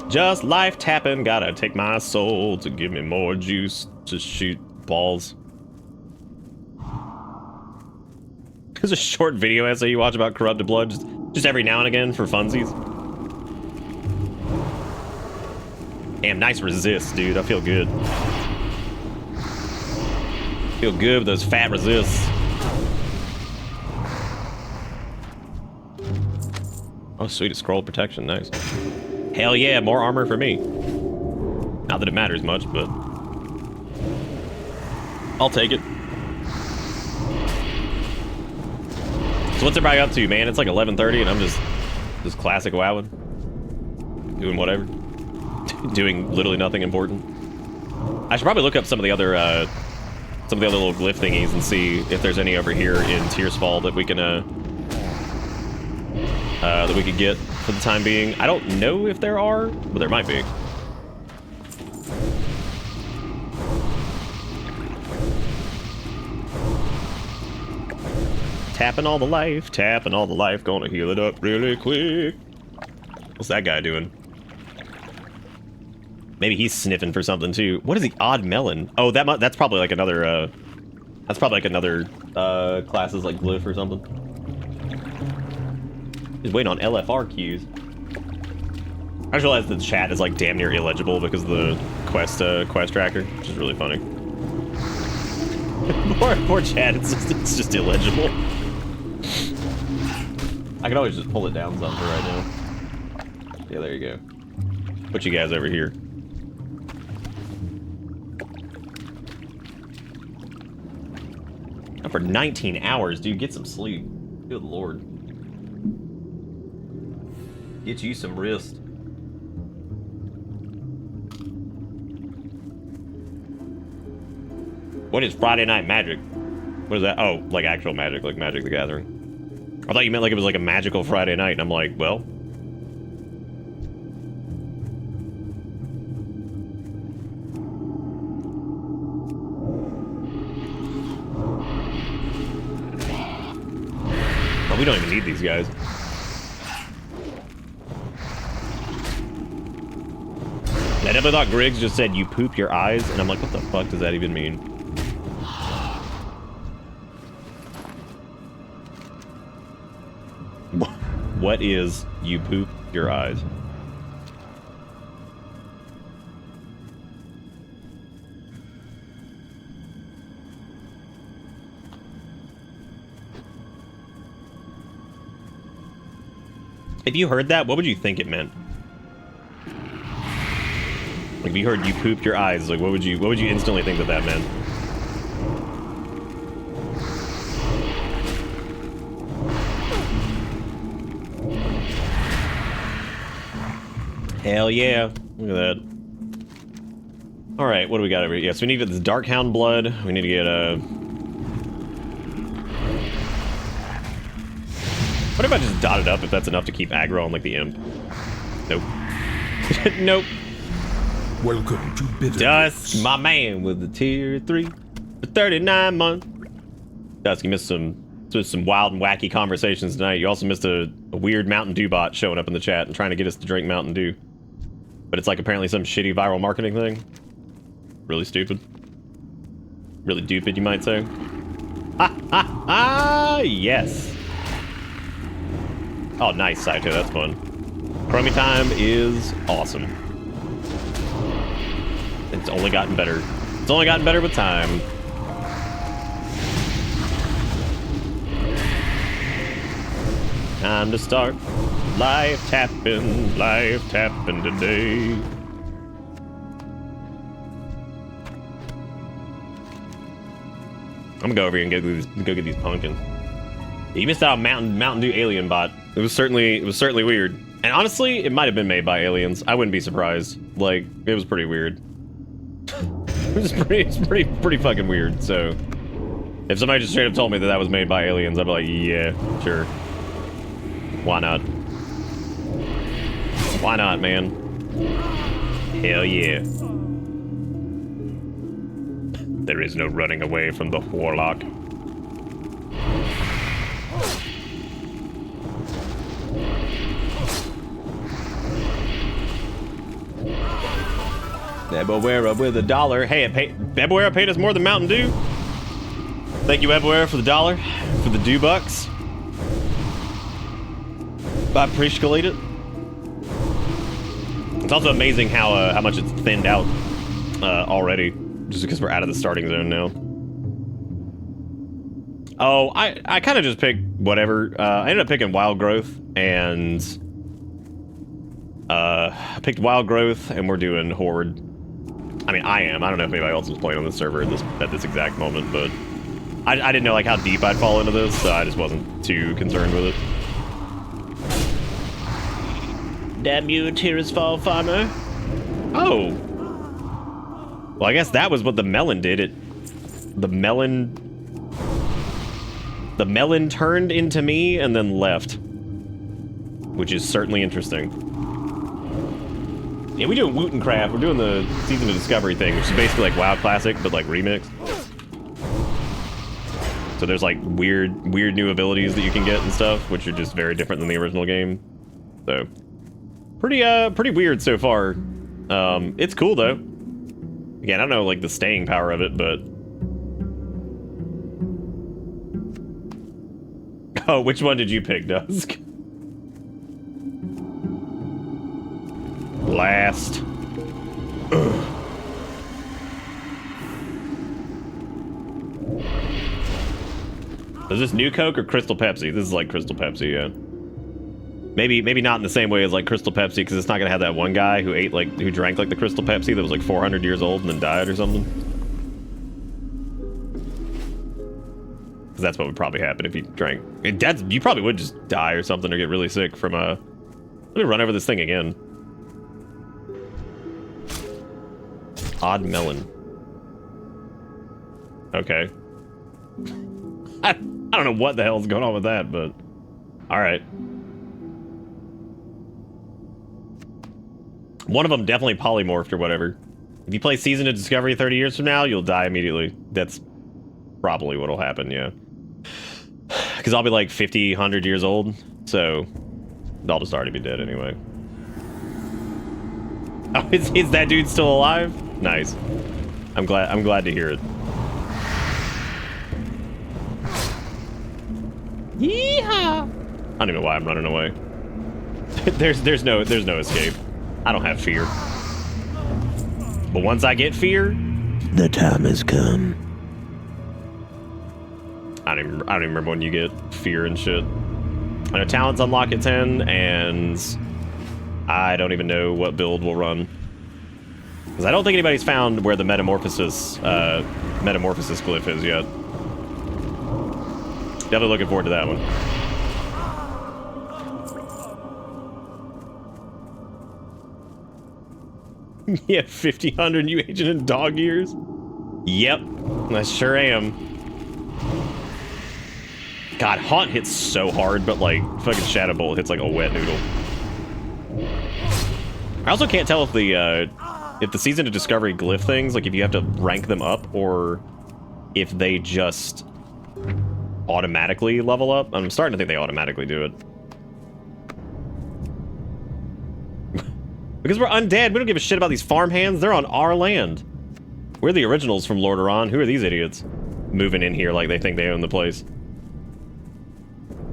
Speaker 2: Just life tapping, gotta take my soul to give me more juice to shoot balls. There's a short video essay you watch about Corrupted Blood, just every now and again for funsies. Damn, nice resist, dude. I feel good. Feel good with those fat resists. Oh, sweet, a scroll protection, nice. Hell yeah, more armor for me. Not that it matters much, but... I'll take it. So what's everybody up to, man? It's like 11:30 and I'm just classic wowing. Doing whatever. Doing literally nothing important. I should probably look up some of the other little glyph thingies and see if there's any over here in Tearsfall that we can get for the time being. I don't know if there are, but there might be. Tapping all the life, gonna heal it up really quick. What's that guy doing? Maybe he's sniffing for something too. What is the odd melon? Oh, that's probably like another classes like glyph or something. He's waiting on LFR queues. I just realized the chat is like damn near illegible because of the quest tracker, which is really funny. poor chat, it's just illegible. I can always just pull it down some for right now. Yeah, there you go. Put you guys over here. For 19 hours, dude, get some sleep. Good lord. Get you some rest. What is Friday Night Magic? What is that? Oh, like actual magic, like Magic the Gathering. I thought you meant like it was like a magical Friday night, and I'm like, well. Well, we don't even need these guys. I definitely thought Griggs just said, you poop your eyes, and I'm like, what the fuck does that even mean? What is you poop your eyes? If you heard that, what would you think it meant? Like, if you heard you pooped your eyes, like, what would you instantly think that meant? Hell yeah. Look at that. Alright, what do we got over here? Yeah, so we need to get this Darkhound blood. We need to get what if I just dot it up if that's enough to keep aggro on, like, the imp? Nope. Nope.
Speaker 6: Welcome to Bitter.
Speaker 2: Dusk, my man, with the tier 3 for 39 months. Dusk, you missed some wild and wacky conversations tonight. You also missed a weird Mountain Dew bot showing up in the chat and trying to get us to drink Mountain Dew. But it's like apparently some shitty viral marketing thing. Really stupid. Really dupid, you might say. Ha ha ha! Yes. Oh, nice, Saito. That's fun. Chromie time is awesome. It's only gotten better. It's only gotten better with time. Time to start life tapping today. I'm gonna go over here and go get these pumpkins. You missed out on Mountain Dew alien bot. It was certainly weird. And honestly, it might have been made by aliens. I wouldn't be surprised. Like, it was pretty weird. It's pretty fucking weird. So, if somebody just straight up told me that was made by aliens, I'd be like, yeah, sure. Why not? Why not, man? Hell yeah. There is no running away from the Warlock. Ebowera with $1. Hey, Ebowera paid us more than Mountain Dew. Thank you, Ebowera, for the $1 for the Dew bucks. I appreciate it. It's also amazing how much it's thinned out already, just because we're out of the starting zone now. Oh, I kind of just picked whatever. I ended up picking Wild Growth, and I picked Wild Growth, and we're doing Horde. I mean, I am. I don't know if anybody else was playing on this server at this exact moment, but I didn't know like how deep I'd fall into this, so I just wasn't too concerned with it. Damn you, Tirisfal farmer. Oh. Well, I guess that was what the melon did. The melon turned into me and then left, which is certainly interesting. Yeah, we doing Wootencraft. We're doing the Season of Discovery thing, which is basically like WoW Classic, but like remixed. So there's like weird new abilities that you can get and stuff, which are just very different than the original game. So pretty weird so far. It's cool though. Again, I don't know like the staying power of it, but oh, which one did you pick, Dusk? Last. Ugh. Is this New Coke or Crystal Pepsi? This is like Crystal Pepsi, yeah. Maybe not in the same way as like Crystal Pepsi, because it's not gonna have that one guy who drank like the Crystal Pepsi that was like 400 years old and then died or something. Because that's what would probably happen if you drank. You probably would just die or something or get really sick from Let me run over this thing again. Odd melon. Okay. I don't know what the hell's going on with that, but alright. One of them definitely polymorphed or whatever. If you play Season of Discovery 30 years from now, you'll die immediately. That's probably what'll happen, yeah. Because I'll be like 50, 100 years old, so I'll just already be dead anyway. Oh, is that dude still alive? Nice. I'm glad to hear it. Yeehaw! I don't even know why I'm running away. there's no escape. I don't have fear. But once I get fear, the time has come. I don't even remember when you get fear and shit. I know talents unlock at 10, and I don't even know what build will run. Because I don't think anybody's found where the metamorphosis glyph is yet. Definitely looking forward to that one. Yeah, 50, you agent in dog years? Yep, I sure am. God, Haunt hits so hard, but like, fucking Shadow Bolt hits like a wet noodle. I also can't tell if the Season of Discovery glyph things, like if you have to rank them up, or if they just automatically level up. I'm starting to think they automatically do it. Because we're undead, we don't give a shit about these farmhands. They're on our land. We're the originals from Lordaeron. Who are these idiots moving in here like they think they own the place?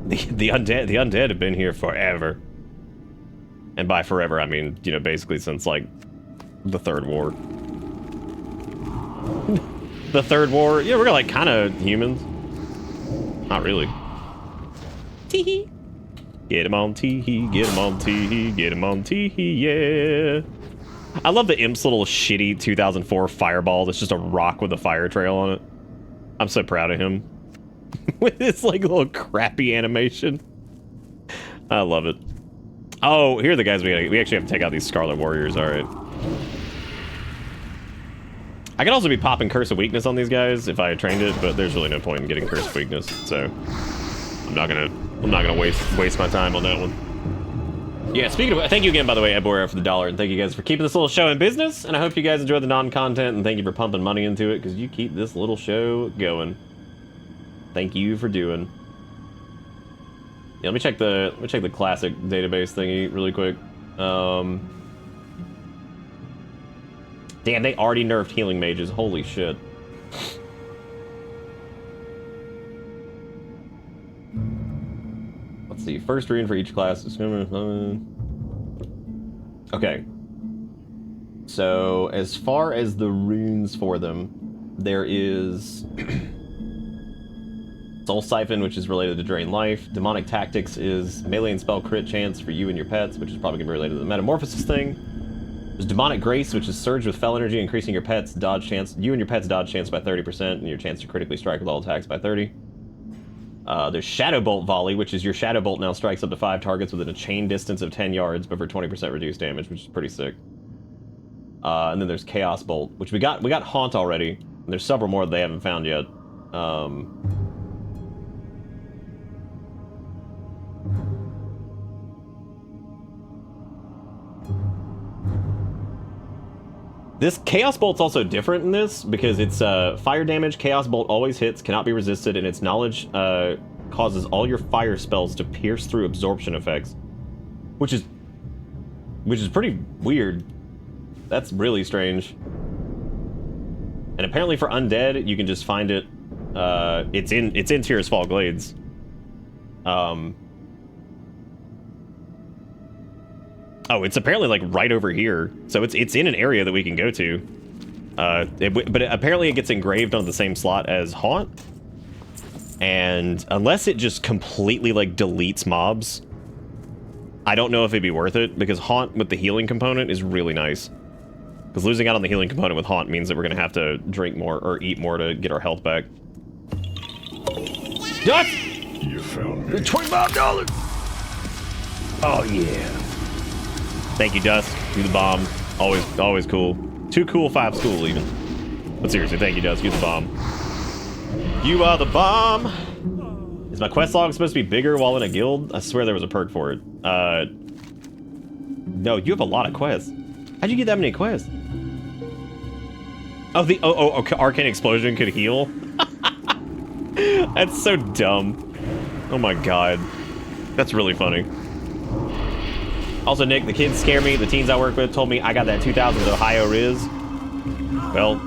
Speaker 2: The undead have been here forever. And by forever, I mean, you know, basically since like the Third War. The Third War, yeah, we're like kind of humans. Not really. Tee-hee. Get him on tee-hee, get him on tee-hee, get him on tee-hee, yeah. I love the Imp's little shitty 2004 fireball that's just a rock with a fire trail on it. I'm so proud of him. With this like little crappy animation. I love it. Oh, here are the guys we actually have to take out these Scarlet Warriors, alright. I could also be popping Curse of Weakness on these guys if I had trained it, but there's really no point in getting Curse of Weakness, so I'm not gonna waste my time on that one. Yeah, speaking of, thank you again, by the way, Ebora, for the $1, and thank you guys for keeping this little show in business, and I hope you guys enjoy the non-content, and thank you for pumping money into it, because you keep this little show going. Thank you for doing. Yeah, let me check the classic database thingy really quick. Damn, they already nerfed healing mages. Holy shit. Let's see. First rune for each class. Okay. So, as far as the runes for them, there is Soul Siphon, which is related to Drain Life. Demonic Tactics is melee and spell crit chance for you and your pets, which is probably going to be related to the Metamorphosis thing. There's Demonic Grace, which is Surge with Fell Energy, increasing your pet's dodge chance. You and your pet's dodge chance by 30%, and your chance to critically strike with all attacks by 30. There's Shadow Bolt Volley, which is your Shadow Bolt now strikes up to 5 targets within a chain distance of 10 yards, but for 20% reduced damage, which is pretty sick. And then there's Chaos Bolt, which we got Haunt already. And there's several more that they haven't found yet. This Chaos Bolt's also different in this, because it's fire damage, Chaos Bolt always hits, cannot be resisted, and its knowledge causes all your fire spells to pierce through absorption effects. Which is pretty weird. That's really strange. And apparently for undead, you can just find it. It's in Tears Fall Glades. Oh, it's apparently like right over here. So it's in an area that we can go to. But apparently it gets engraved on the same slot as Haunt. And unless it just completely like deletes mobs, I don't know if it'd be worth it, because Haunt with the healing component is really nice. Because losing out on the healing component with Haunt means that we're going to have to drink more or eat more to get our health back. Duck!
Speaker 6: You found me.
Speaker 2: $25! Oh, yeah. Thank you, Dust. You're the bomb. Always cool. Too cool, 5 school, even. But seriously, thank you, Dust. You're the bomb. You are the bomb! Is my quest log supposed to be bigger while in a guild? I swear there was a perk for it. No, you have a lot of quests. How'd you get that many quests? Oh, okay, Arcane Explosion could heal? That's so dumb. Oh my god. That's really funny. Also, Nick, the kids scare me. The teens I work with told me I got that 2000 Ohio Riz. Well,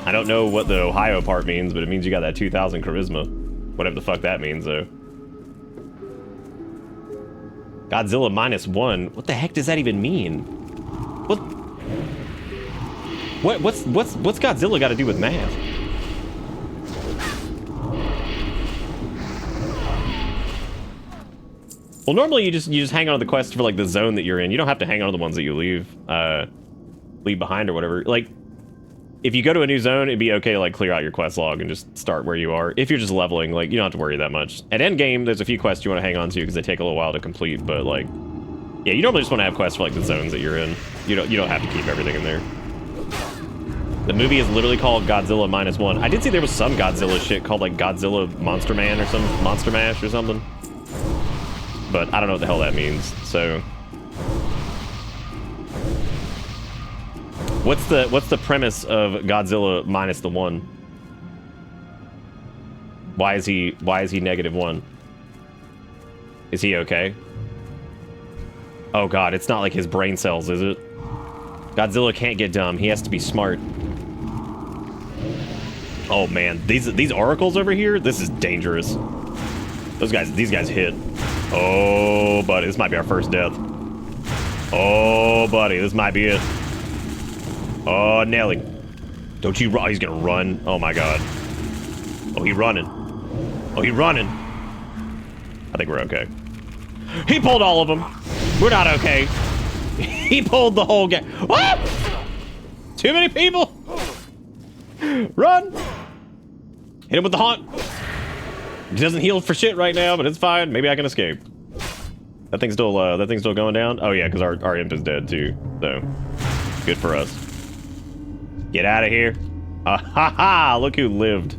Speaker 2: I don't know what the Ohio part means, but it means you got that 2000 charisma. Whatever the fuck that means, though. Godzilla -1. What the heck does that even mean? What's Godzilla got to do with math? Well, normally you just hang on to the quest for like the zone that you're in. You don't have to hang on to the ones that you leave behind or whatever. Like, if you go to a new zone, it'd be okay to like clear out your quest log and just start where you are. If you're just leveling, like, you don't have to worry that much. At endgame, there's a few quests you want to hang on to because they take a little while to complete. But like, yeah, you normally just want to have quests for like the zones that you're in. You don't have to keep everything in there. The movie is literally called Godzilla -1. I did see there was some Godzilla shit called like Godzilla Monster Man or some Monster Mash or something. But I don't know what the hell that means, so. What's the premise of Godzilla -1? Why is he -1? Is he okay? Oh god, it's not like his brain cells, is it? Godzilla can't get dumb, he has to be smart. Oh man, these oracles over here, this is dangerous. These guys hit. Oh buddy, this might be our first death. Oh buddy, this might be it. Oh, Nelly. Don't you run. He's gonna run. Oh my god. Oh, he's running. Oh, he's running. I think we're okay. He pulled all of them. We're not okay. He pulled the whole game. What? Too many people. Run. Hit him with the haunt. He doesn't heal for shit right now, but it's fine. Maybe I can escape. That thing's still going down. Oh yeah, because our imp is dead too. So good for us. Get out of here. Ah, ha ha! Look who lived.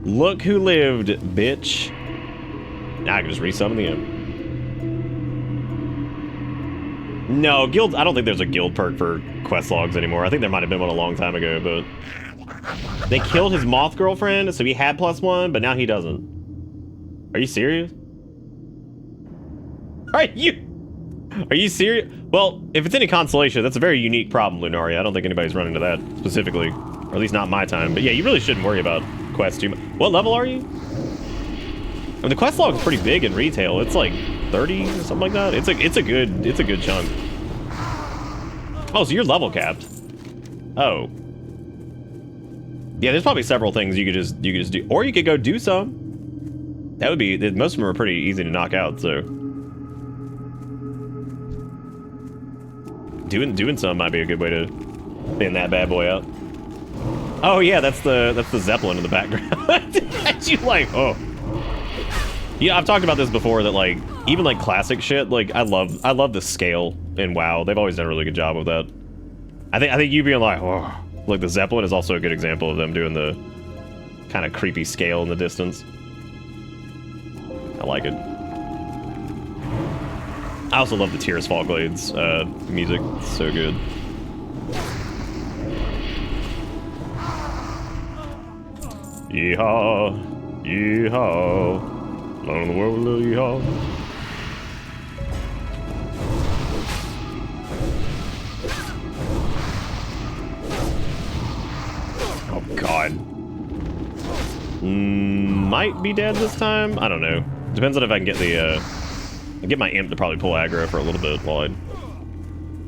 Speaker 2: Look who lived, bitch. Now I can just resummon the imp. No, guild. I don't think there's a guild perk for quest logs anymore. I think there might have been one a long time ago, but they killed his moth girlfriend, so he had +1, but now he doesn't. Are you serious? Are you serious? Well, if it's any consolation, that's a very unique problem, Lunaria. I don't think anybody's run into that specifically, or at least not my time. But yeah, you really shouldn't worry about quests too much. What level are you? I mean, the quest log is pretty big in retail. It's like 30 or something like that. It's a good chunk. Oh, so you're level capped. Oh. Yeah, there's probably several things you could just do, or you could go do some. That would be, most of them are pretty easy to knock out, so. doing some might be a good way to thin that bad boy out. Oh yeah, that's the Zeppelin in the background. You like, oh. Yeah, I've talked about this before that like even like classic shit, like I love the scale in WoW. They've always done a really good job with that. I think you being like, oh, like the Zeppelin is also a good example of them doing the kind of creepy scale in the distance. I like it. I also love the Tears Fall Glades music. It's so good. Yeehaw, yeehaw, along the world, yeehaw. Oh God. Might be dead this time. I don't know. Depends on if I can get the get my imp to probably pull aggro for a little bit while I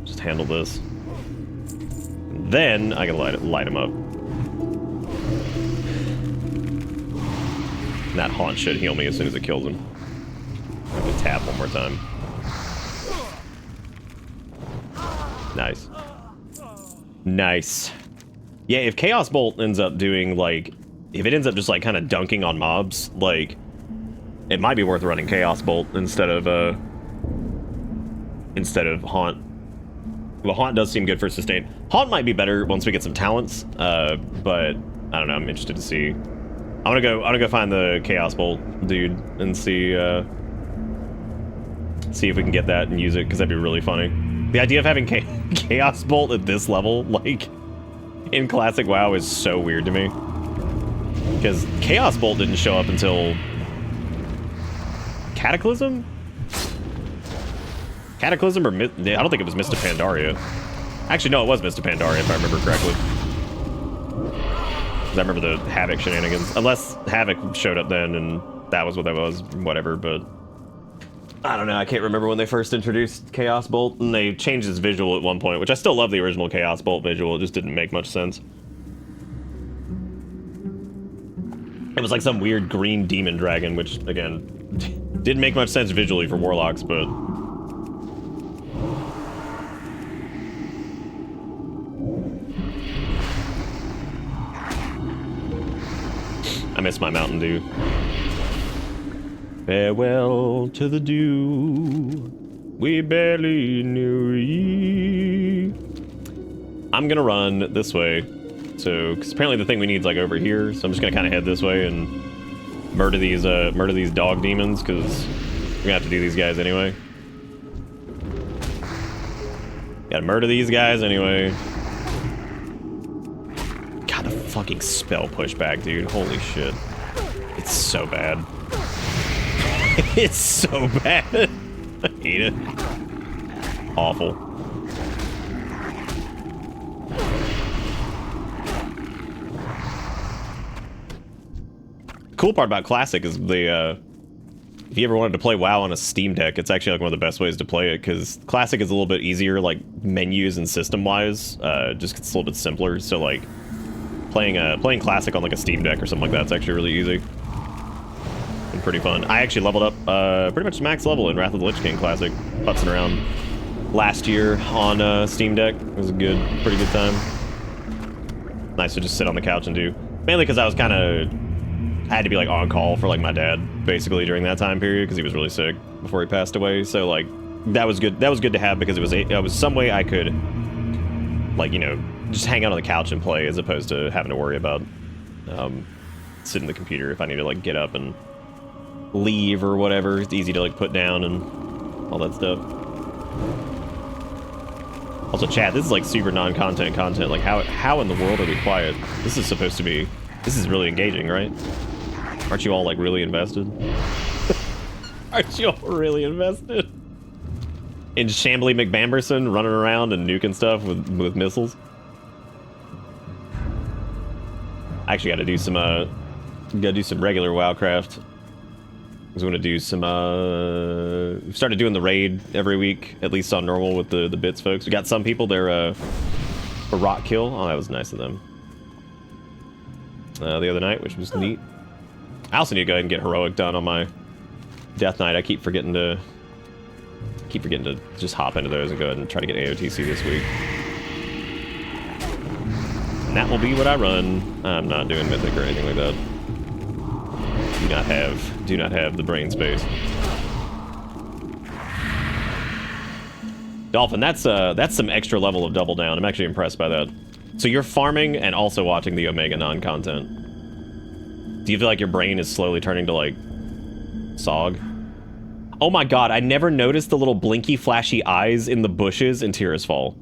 Speaker 2: just handle this. Then I can light him up. And that haunt should heal me as soon as it kills him. I'm gonna tap one more time. Nice. Nice. Yeah, if Chaos Bolt ends up doing like, if it ends up just like kind of dunking on mobs, like it might be worth running Chaos Bolt instead of Haunt. Well, Haunt does seem good for sustain. Haunt might be better once we get some talents, but I don't know. I'm interested to see. I'm gonna go find the Chaos Bolt dude and see if we can get that and use it, because that'd be really funny. The idea of having Chaos Bolt at this level, like in classic WoW, is so weird to me. Because Chaos Bolt didn't show up until Cataclysm? Cataclysm or I don't think it was Mist of Pandaria. Actually, no, it was Mist of Pandaria if I remember correctly. I remember the Havoc shenanigans. Unless Havoc showed up then and that was what that was, whatever, but I don't know. I can't remember when they first introduced Chaos Bolt, and they changed his visual at one point, which I still love the original Chaos Bolt visual. It just didn't make much sense. It was like some weird green demon dragon, which, again, didn't make much sense visually for Warlocks, but I miss my Mountain Dew. Farewell to the dew, we barely knew ye. I'm gonna run this way, so because apparently the thing we need is like over here. So I'm just gonna kind of head this way and murder these dog demons, because we're gonna have to do these guys anyway. Gotta murder these guys anyway. God, the fucking spell pushback, dude. Holy shit. It's so bad. It's so bad. I hate it. Awful. The cool part about Classic is the, if you ever wanted to play WoW on a Steam Deck, it's actually like one of the best ways to play it, because Classic is a little bit easier, like menus and system-wise, just it's a little bit simpler. So like playing Classic on like a Steam Deck or something like that, it's actually really easy. And pretty fun. I actually leveled up pretty much max level in Wrath of the Lich King Classic, putzing around last year on Steam Deck. It was a pretty good time. Nice to just sit on the couch and do. Mainly because I was kind of, I had to be like on call for like my dad basically during that time period, because he was really sick before he passed away. So like that was good. That was good to have, because it was some way I could, like, you know, just hang out on the couch and play, as opposed to having to worry about sitting in the computer if I need to like get up and leave or whatever. It's easy to like put down and all that stuff. Also, chat, this is like super non-content content. Like, how in the world are we quiet? This is supposed to be, this is really engaging, right? Aren't you all like really invested? Aren't you all really invested in Shambly McBamberson running around and nuking stuff with missiles? I actually got to do some regular Wowcraft. I was going to do some we've started doing the raid every week, at least on normal, with the bits folks. We got some people, they're a rock kill. Oh, that was nice of them. The other night, which was neat. I also need to go ahead and get heroic done on my death knight. I keep forgetting to Keep forgetting to just hop into those and go ahead and try to get AOTC this week. And that will be what I run. I'm not doing Mythic or anything like that. Do not have the brain space. Dolphin, that's some extra level of double down. I'm actually impressed by that. So you're farming and also watching the Omega non-content. Do you feel like your brain is slowly turning to, like, Sog? Oh my god, I never noticed the little blinky, flashy eyes in the bushes in Tirisfal.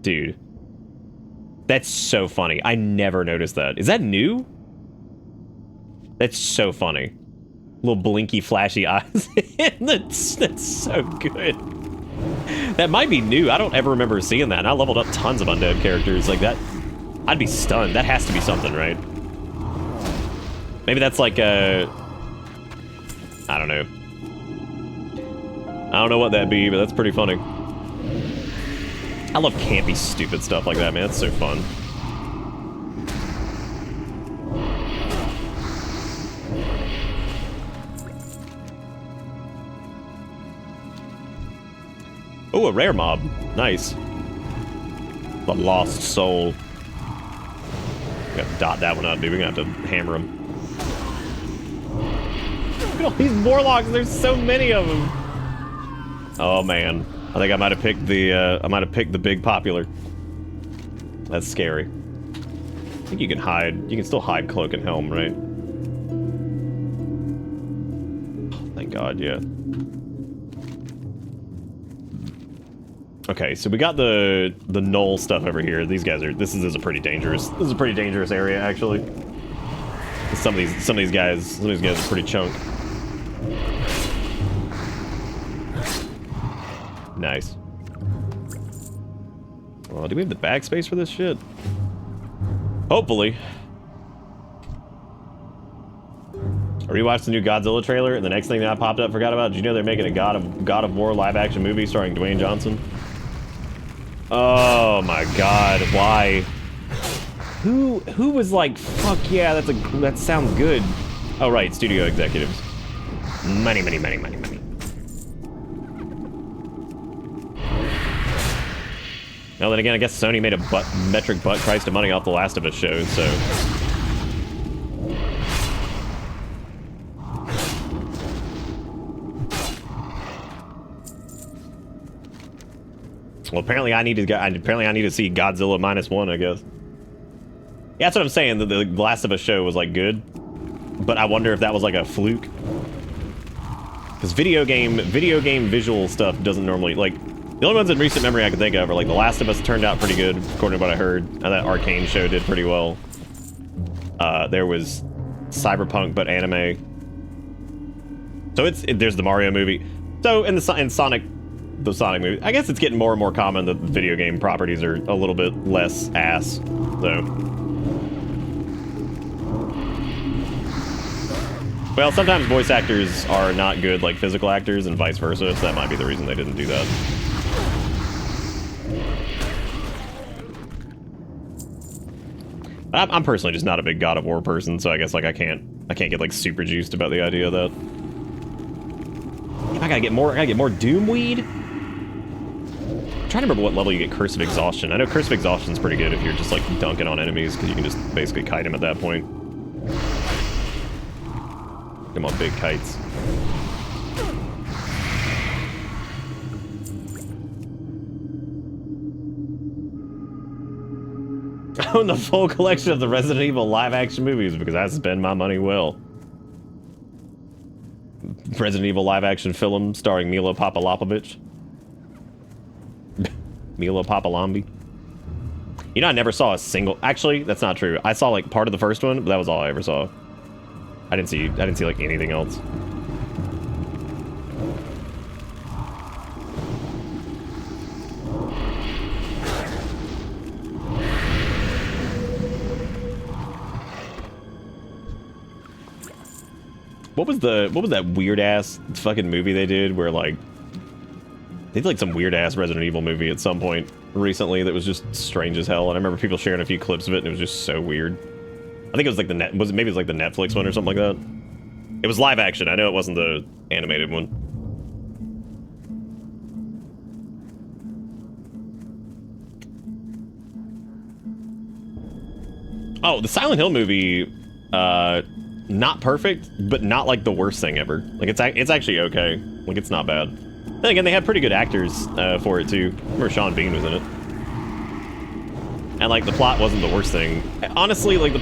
Speaker 2: Dude. That's so funny. I never noticed that. Is that new? That's so funny. Little blinky, flashy eyes. that's so good. That might be new. I don't ever remember seeing that. And I leveled up tons of undead characters like that. I'd be stunned. That has to be something, right? Maybe that's like a... I don't know. I don't know what that'd be, but that's pretty funny. I love campy, stupid stuff like that, man. It's so fun. Oh, a rare mob. Nice. The Lost Soul. We got to dot that one up, dude. We're gonna have to hammer him. Look at all these warlocks. There's so many of them. Oh man, I think I might have picked the big popular. That's scary. I think you can hide. You can still hide cloak and helm, right? Oh, thank God, yeah. Okay, so we got the null stuff over here. These guys are. This is a pretty dangerous. This is a pretty dangerous area, actually. Some of these guys are pretty chunk. Nice. Well, do we have the bag space for this shit? Hopefully. I rewatched the new Godzilla trailer, and the next thing that popped up, forgot about. Did you know they're making a God of War live-action movie starring Dwayne Johnson? Oh my God! Why? Who was like, fuck yeah, that sounds good. Oh right, studio executives. Money, money, money, money, money. Well, then again, I guess Sony made a metric butt price of money off the Last of Us show, so. Well, apparently I need to see Godzilla -1, I guess. Yeah, that's what I'm saying. The Last of Us show was like good, but I wonder if that was like a fluke. Because video game visual stuff doesn't normally, like, the only ones in recent memory I can think of are like The Last of Us turned out pretty good, according to what I heard, and that Arcane show did pretty well. There was Cyberpunk, but anime. So there's the Mario movie. So in Sonic movie, I guess it's getting more and more common that video game properties are a little bit less ass. So, well, sometimes voice actors are not good like physical actors, and vice versa. So that might be the reason they didn't do that. I'm personally just not a big God of War person, so I guess like I can't get like super juiced about the idea of that. I gotta get more Doom weed. I'm trying to remember what level you get Curse of Exhaustion. I know Curse of Exhaustion's pretty good if you're just like dunking on enemies, because you can just basically kite them at that point. Come on, big kites. I own the full collection of the Resident Evil live-action movies because I spend my money well. Resident Evil live-action film starring Milo Papalopovich. Milo Papalambi. You know, I never saw a single... Actually, that's not true. I saw, like, part of the first one, but that was all I ever saw. I didn't see, like, anything else. What was that weird ass fucking movie they did where like they did like some weird ass Resident Evil movie at some point recently that was just strange as hell, and I remember people sharing a few clips of it and it was just so weird. I think it was like maybe it was like the Netflix one or something like that. It was live action. I know it wasn't the animated one. Oh, the Silent Hill movie, not perfect, but not like the worst thing ever. Like it's actually okay. Like it's not bad. Then again, they had pretty good actors for it too. I remember Sean Bean was in it. And like the plot wasn't the worst thing. Honestly, like the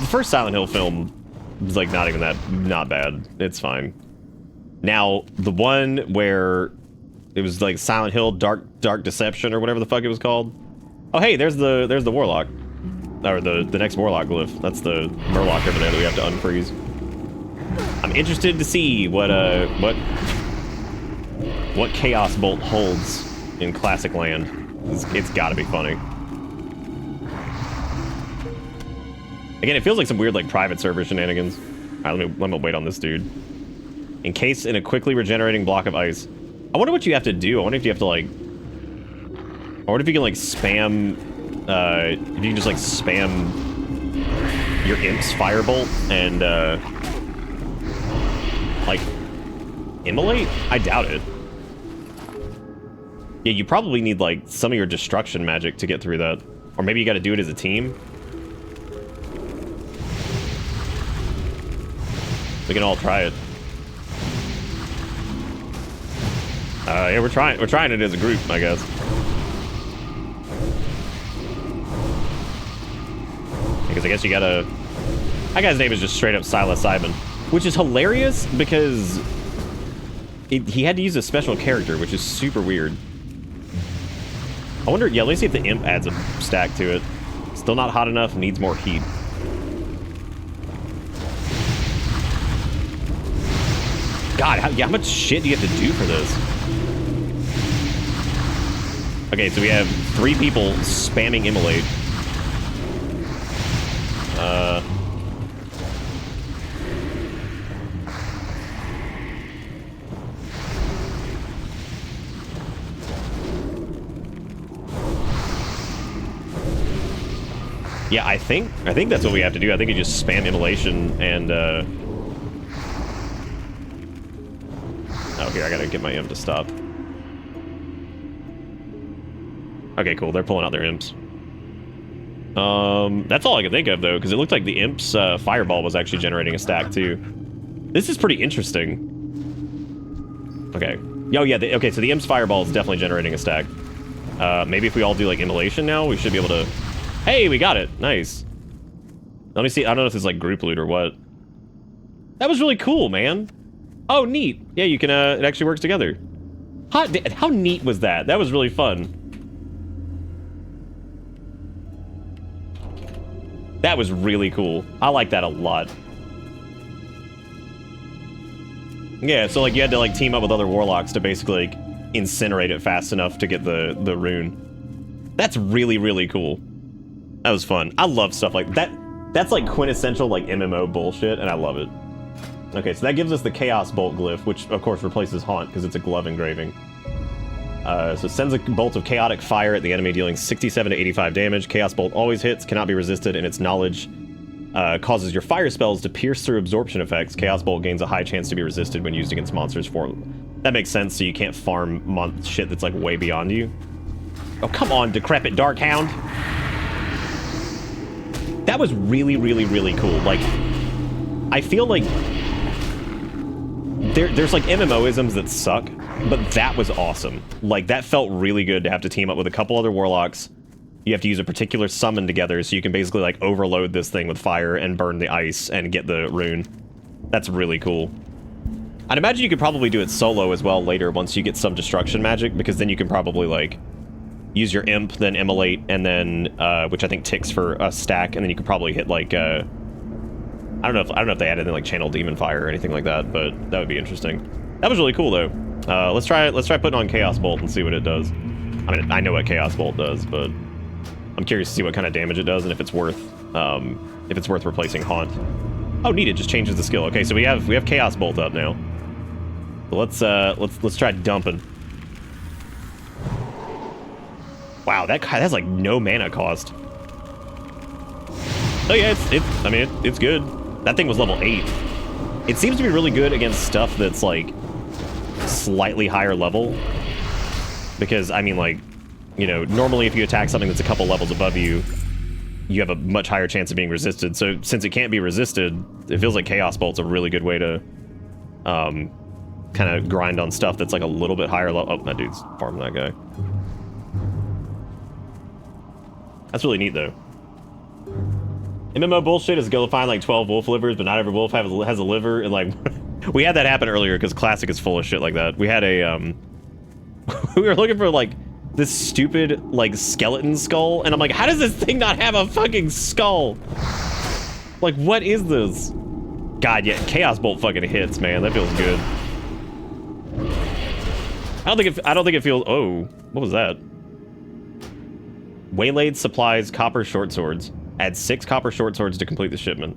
Speaker 2: first Silent Hill film was like not bad. It's fine. Now the one where it was like Silent Hill Dark Deception or whatever the fuck it was called. Oh hey, there's the Warlock. Or the next Warlock glyph. That's the Murloc over there that we have to unfreeze. I'm interested to see what Chaos Bolt holds in Classic Land. It's gotta be funny. Again, it feels like some weird like private server shenanigans. Alright, let me wait on this dude. Encased in a quickly regenerating block of ice. I wonder what you have to do. I wonder if you have to like... I wonder if you can like spam... if you can just like spam your Imp's Firebolt and like immolate? I doubt it. Yeah, you probably need like some of your destruction magic to get through that. Or maybe you gotta do it as a team. We can all try it. Yeah, we're trying it as a group, I guess. Because I guess you gotta... That guy's name is just straight up Silas Simon. Which is hilarious because... he had to use a special character, which is super weird. I wonder... Yeah, let me see if the Imp adds a stack to it. Still not hot enough, needs more heat. God, how much shit do you have to do for this? Okay, so we have 3 people spamming immolate. Yeah, I think that's what we have to do. I think you just spam immolation and oh, here, I gotta get my imp to stop. Okay, cool. They're pulling out their imps. That's all I can think of, though, because it looked like the imp's fireball was actually generating a stack, too. This is pretty interesting. Okay. Oh, yeah. Okay, so the imp's fireball is definitely generating a stack. Maybe if we all do, like, immolation now, we should be able to... Hey, we got it. Nice. Let me see. I don't know if it's, like, group loot or what. That was really cool, man. Oh, neat. Yeah, you can, it actually works together. How neat was that? That was really fun. That was really cool. I like that a lot. Yeah, so like you had to like team up with other warlocks to basically like incinerate it fast enough to get the rune. That's really, really cool. That was fun. I love stuff like that. That's like quintessential like MMO bullshit, and I love it. Okay, so that gives us the Chaos Bolt glyph, which of course replaces Haunt because it's a glove engraving. So it sends a bolt of chaotic fire at the enemy, dealing 67 to 85 damage. Chaos Bolt always hits, cannot be resisted, and its knowledge causes your fire spells to pierce through absorption effects. Chaos Bolt gains a high chance to be resisted when used against monsters that makes sense, so you can't farm shit that's like way beyond you. Oh, come on, Decrepit Darkhound. That was really, really, really cool. Like, I feel like there's like MMO-isms that suck, but that was awesome. Like, that felt really good to have to team up with a couple other warlocks. You have to use a particular summon together, so you can basically, like, overload this thing with fire and burn the ice and get the rune. That's really cool. I'd imagine you could probably do it solo as well later once you get some destruction magic, because then you can probably, like, use your imp, then immolate, and then, which I think ticks for a stack, and then you could probably hit, like, I don't know if they added in like channel demon fire or anything like that, but that would be interesting. That was really cool though. Let's try putting on Chaos Bolt and see what it does. I mean, I know what Chaos Bolt does, but I'm curious to see what kind of damage it does and if it's worth replacing Haunt. Oh, neat! It just changes the skill. Okay, so we have Chaos Bolt up now. So let's try dumping. Wow, that has like no mana cost. Oh yeah, it's good. That thing was level 8. It seems to be really good against stuff that's, like, slightly higher level. Because, I mean, like, you know, normally if you attack something that's a couple levels above you, you have a much higher chance of being resisted. So since it can't be resisted, it feels like Chaos Bolt's a really good way to kind of grind on stuff that's like a little bit higher level. Oh, that dude's farming that guy. That's really neat, though. MMO bullshit is go find like 12 wolf livers, but not every wolf has a liver. And like, we had that happen earlier because Classic is full of shit like that. We had a, we were looking for like this stupid like skeleton skull, and I'm like, how does this thing not have a fucking skull? Like, what is this? God, yeah, Chaos Bolt fucking hits, man. That feels good. I don't think it feels. Oh, what was that? Waylaid supplies copper short swords. Add 6 copper short swords to complete the shipment.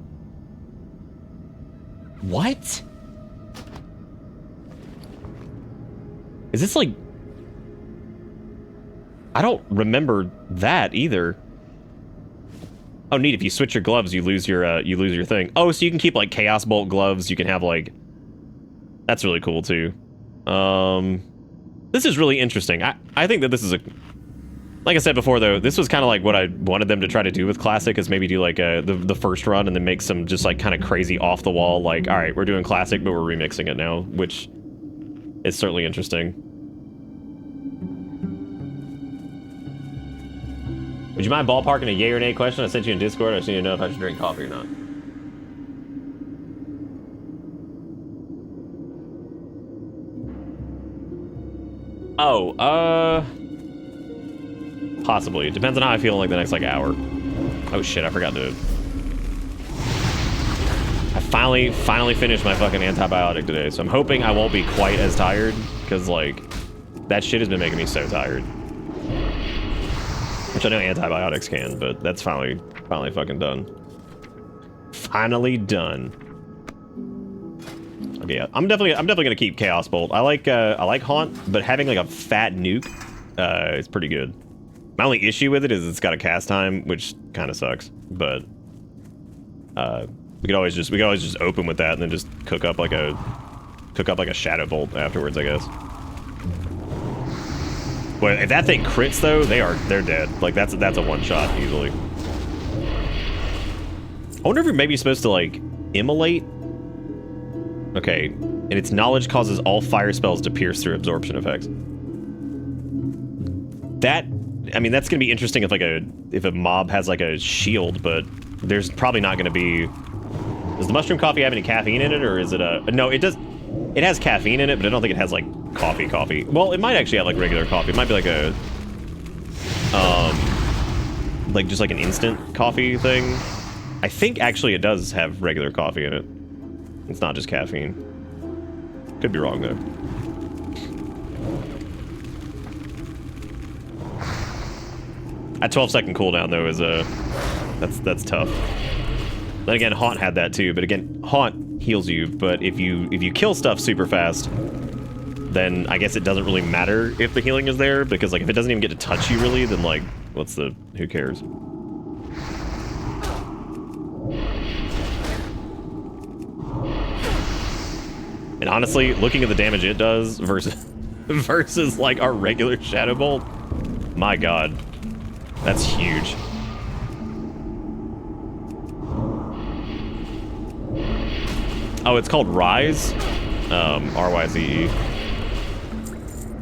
Speaker 2: What? Is this like... I don't remember that either. Oh, neat. If you switch your gloves, you lose your thing. Oh, so you can keep like Chaos Bolt gloves. You can have like... That's really cool too. This is really interesting. I think that this is a... Like I said before, though, this was kind of like what I wanted them to try to do with Classic, is maybe do like the first run and then make some just like kind of crazy off the wall, like, all right, we're doing Classic, but we're remixing it now, which is certainly interesting. Would you mind ballparking a yay or nay question I sent you in Discord? I just need to know if I should drink coffee or not. Oh, possibly. It depends on how I feel in like the next like hour. Oh shit, I forgot to... I finally finished my fucking antibiotic today, so I'm hoping I won't be quite as tired, because like, that shit has been making me so tired. Which I know antibiotics can, but that's finally fucking done. Finally done. Okay, yeah, I'm definitely gonna keep Chaos Bolt. I like Haunt, but having like a fat nuke is pretty good. My only issue with it is it's got a cast time, which kind of sucks. But we could always just open with that and then just cook up like a Shadow Bolt afterwards, I guess. Well, if that thing crits though, they're dead. Like that's a one shot easily. I wonder if you're maybe supposed to like immolate. Okay, and its knowledge causes all fire spells to pierce through absorption effects. That, I mean, that's gonna be interesting if like if a mob has like a shield, but there's probably not gonna be. Does the mushroom coffee have any caffeine in it, or is it a? No, it does. It has caffeine in it, but I don't think it has like coffee. Well, it might actually have like regular coffee. It might be like a, like just like an instant coffee thing. I think actually it does have regular coffee in it. It's not just caffeine. Could be wrong though. That 12-second cooldown though is that's tough. Then again, Haunt had that too, but again, Haunt heals you, but if you kill stuff super fast, then I guess it doesn't really matter if the healing is there, because like if it doesn't even get to touch you really, then like who cares? And honestly, looking at the damage it does versus like our regular Shadow Bolt, my god, that's huge. Oh, it's called Rise, R-Y-Z-E. Yeah,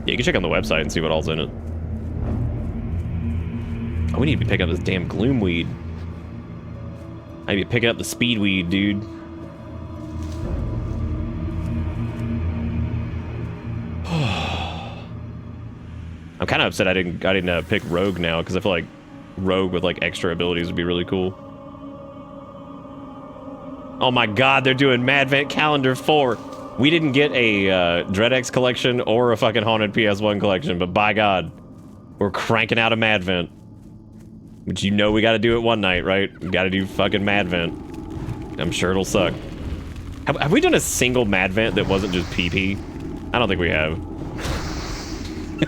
Speaker 2: you can check on the website and see what all's in it. Oh, we need to be picking up this damn Gloomweed. I need to be picking up the Speedweed, dude. I'm kind of upset I didn't pick Rogue now, because I feel like Rogue with like extra abilities would be really cool. Oh my god, they're doing Mad Vent Calendar 4. We didn't get a DreadX collection or a fucking Haunted PS1 collection, but by god, we're cranking out a Mad Vent. Which you know we gotta do it one night, right? We gotta do fucking Mad Vent. I'm sure it'll suck. Have we done a single Mad Vent that wasn't just PP? I don't think we have.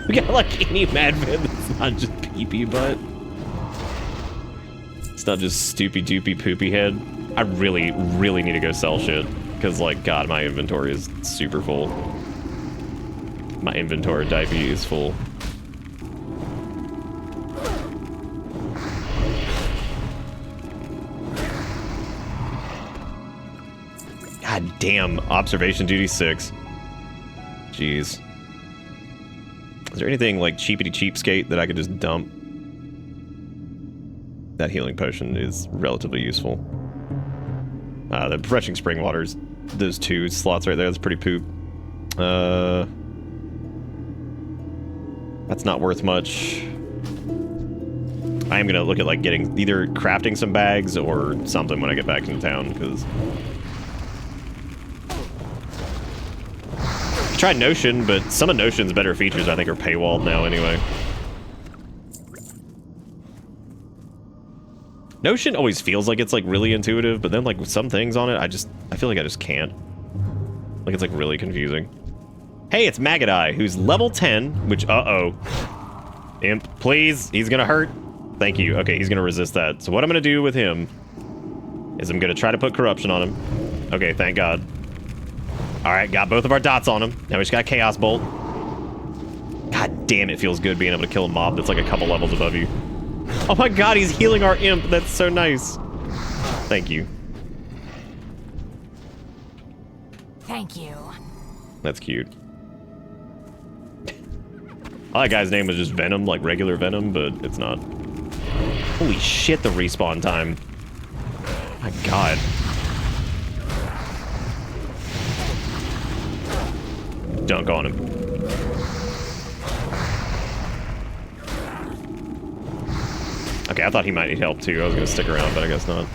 Speaker 2: We got like any Mad Vent that's not just PP butt. It's not just stoopy doopy poopy head. I really need to go sell shit, because like god, my inventory is super full. My inventory is full. damn, observation duty 6. Jeez. Is there anything like cheapity cheapskate that I could just dump? That healing potion is relatively useful. The refreshing spring waters, those 2 slots right there, that's pretty poop. That's not worth much. I am gonna look at like getting either crafting some bags or something when I get back into town, because I tried Notion, but some of Notion's better features I think are paywalled now anyway. Notion always feels like it's like really intuitive, but then like with some things on it, I feel like I just can't. Like it's like really confusing. Hey, it's Magadai, who's level 10, which Imp, please, he's gonna hurt. Thank you. Okay, he's gonna resist that. So what I'm gonna do with him is I'm gonna try to put corruption on him. Okay, thank God. Alright, got both of our dots on him. Now we just got Chaos Bolt. God damn, it feels good being able to kill a mob that's like a couple levels above you. Oh my God, he's healing our imp. That's so nice. Thank you.
Speaker 4: Thank you.
Speaker 2: That's cute. That guy's name was just Venom, like regular Venom, but it's not. Holy shit, the respawn time. My God. Dunk on him. Okay, I thought he might need help too. I was gonna stick around, but I guess not.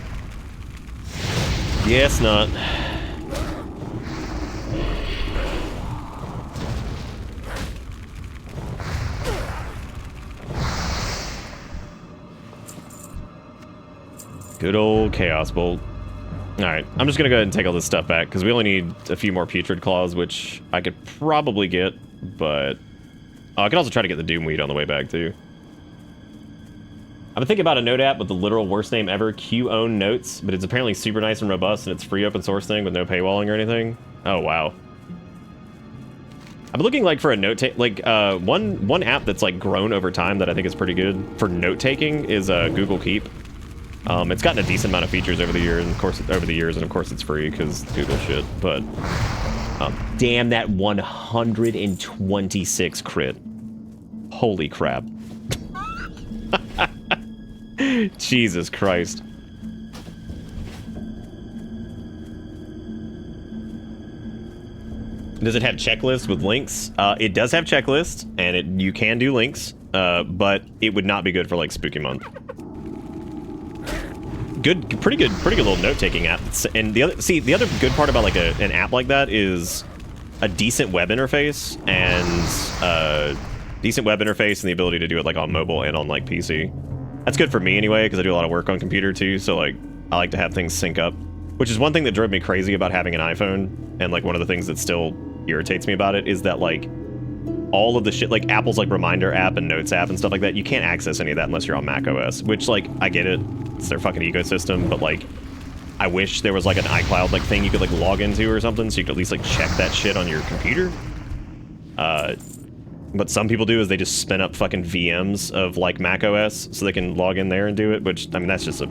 Speaker 2: Yes, not. Good old Chaos Bolt. Alright, I'm just gonna go ahead and take all this stuff back, because we only need a few more Putrid Claws, which I could probably get, but... I could also try to get the Doomweed on the way back, too. I've been thinking about a note app with the literal worst name ever, Q-Own Notes, but it's apparently super nice and robust, and it's free open source thing with no paywalling or anything. Oh, wow. I've been looking, like, for a note-taking... Like, one app that's, like, grown over time that I think is pretty good for note-taking is Google Keep. It's gotten a decent amount of features over the years, and of course, it's free because Google shit. But damn, that 126 crit! Holy crap! Jesus Christ! Does it have checklists with links? It does have checklists, and you can do links, but it would not be good for like Spooky Month. Pretty good little note-taking app. And the other good part about like an app like that is a decent web interface and the ability to do it like on mobile and on like PC. That's good for me anyway, because I do a lot of work on computer too. So like I like to have things sync up, which is one thing that drove me crazy about having an iPhone. And like one of the things that still irritates me about it is that like all of the shit, like Apple's like Reminder app and Notes app and stuff like that, you can't access any of that unless you're on Mac OS, which like, I get it. It's their fucking ecosystem, but like, I wish there was like an iCloud like thing you could like log into or something so you could at least like check that shit on your computer. What some people do is they just spin up fucking VMs of like Mac OS so they can log in there and do it, which, I mean, that's just a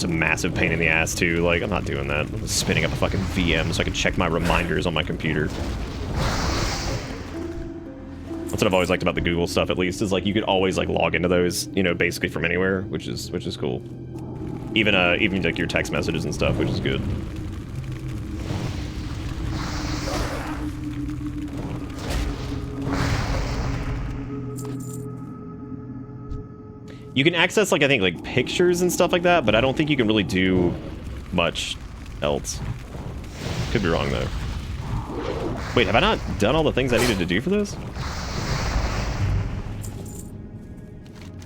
Speaker 2: massive pain in the ass too. Like, I'm not doing that. I'm spinning up a fucking VM so I can check my reminders on my computer. That's what I've always liked about the Google stuff, at least, is like you could always like log into those, you know, basically from anywhere, which is cool. Even like your text messages and stuff, which is good. You can access like I think like pictures and stuff like that, but I don't think you can really do much else. Could be wrong though. Wait, have I not done all the things I needed to do for this?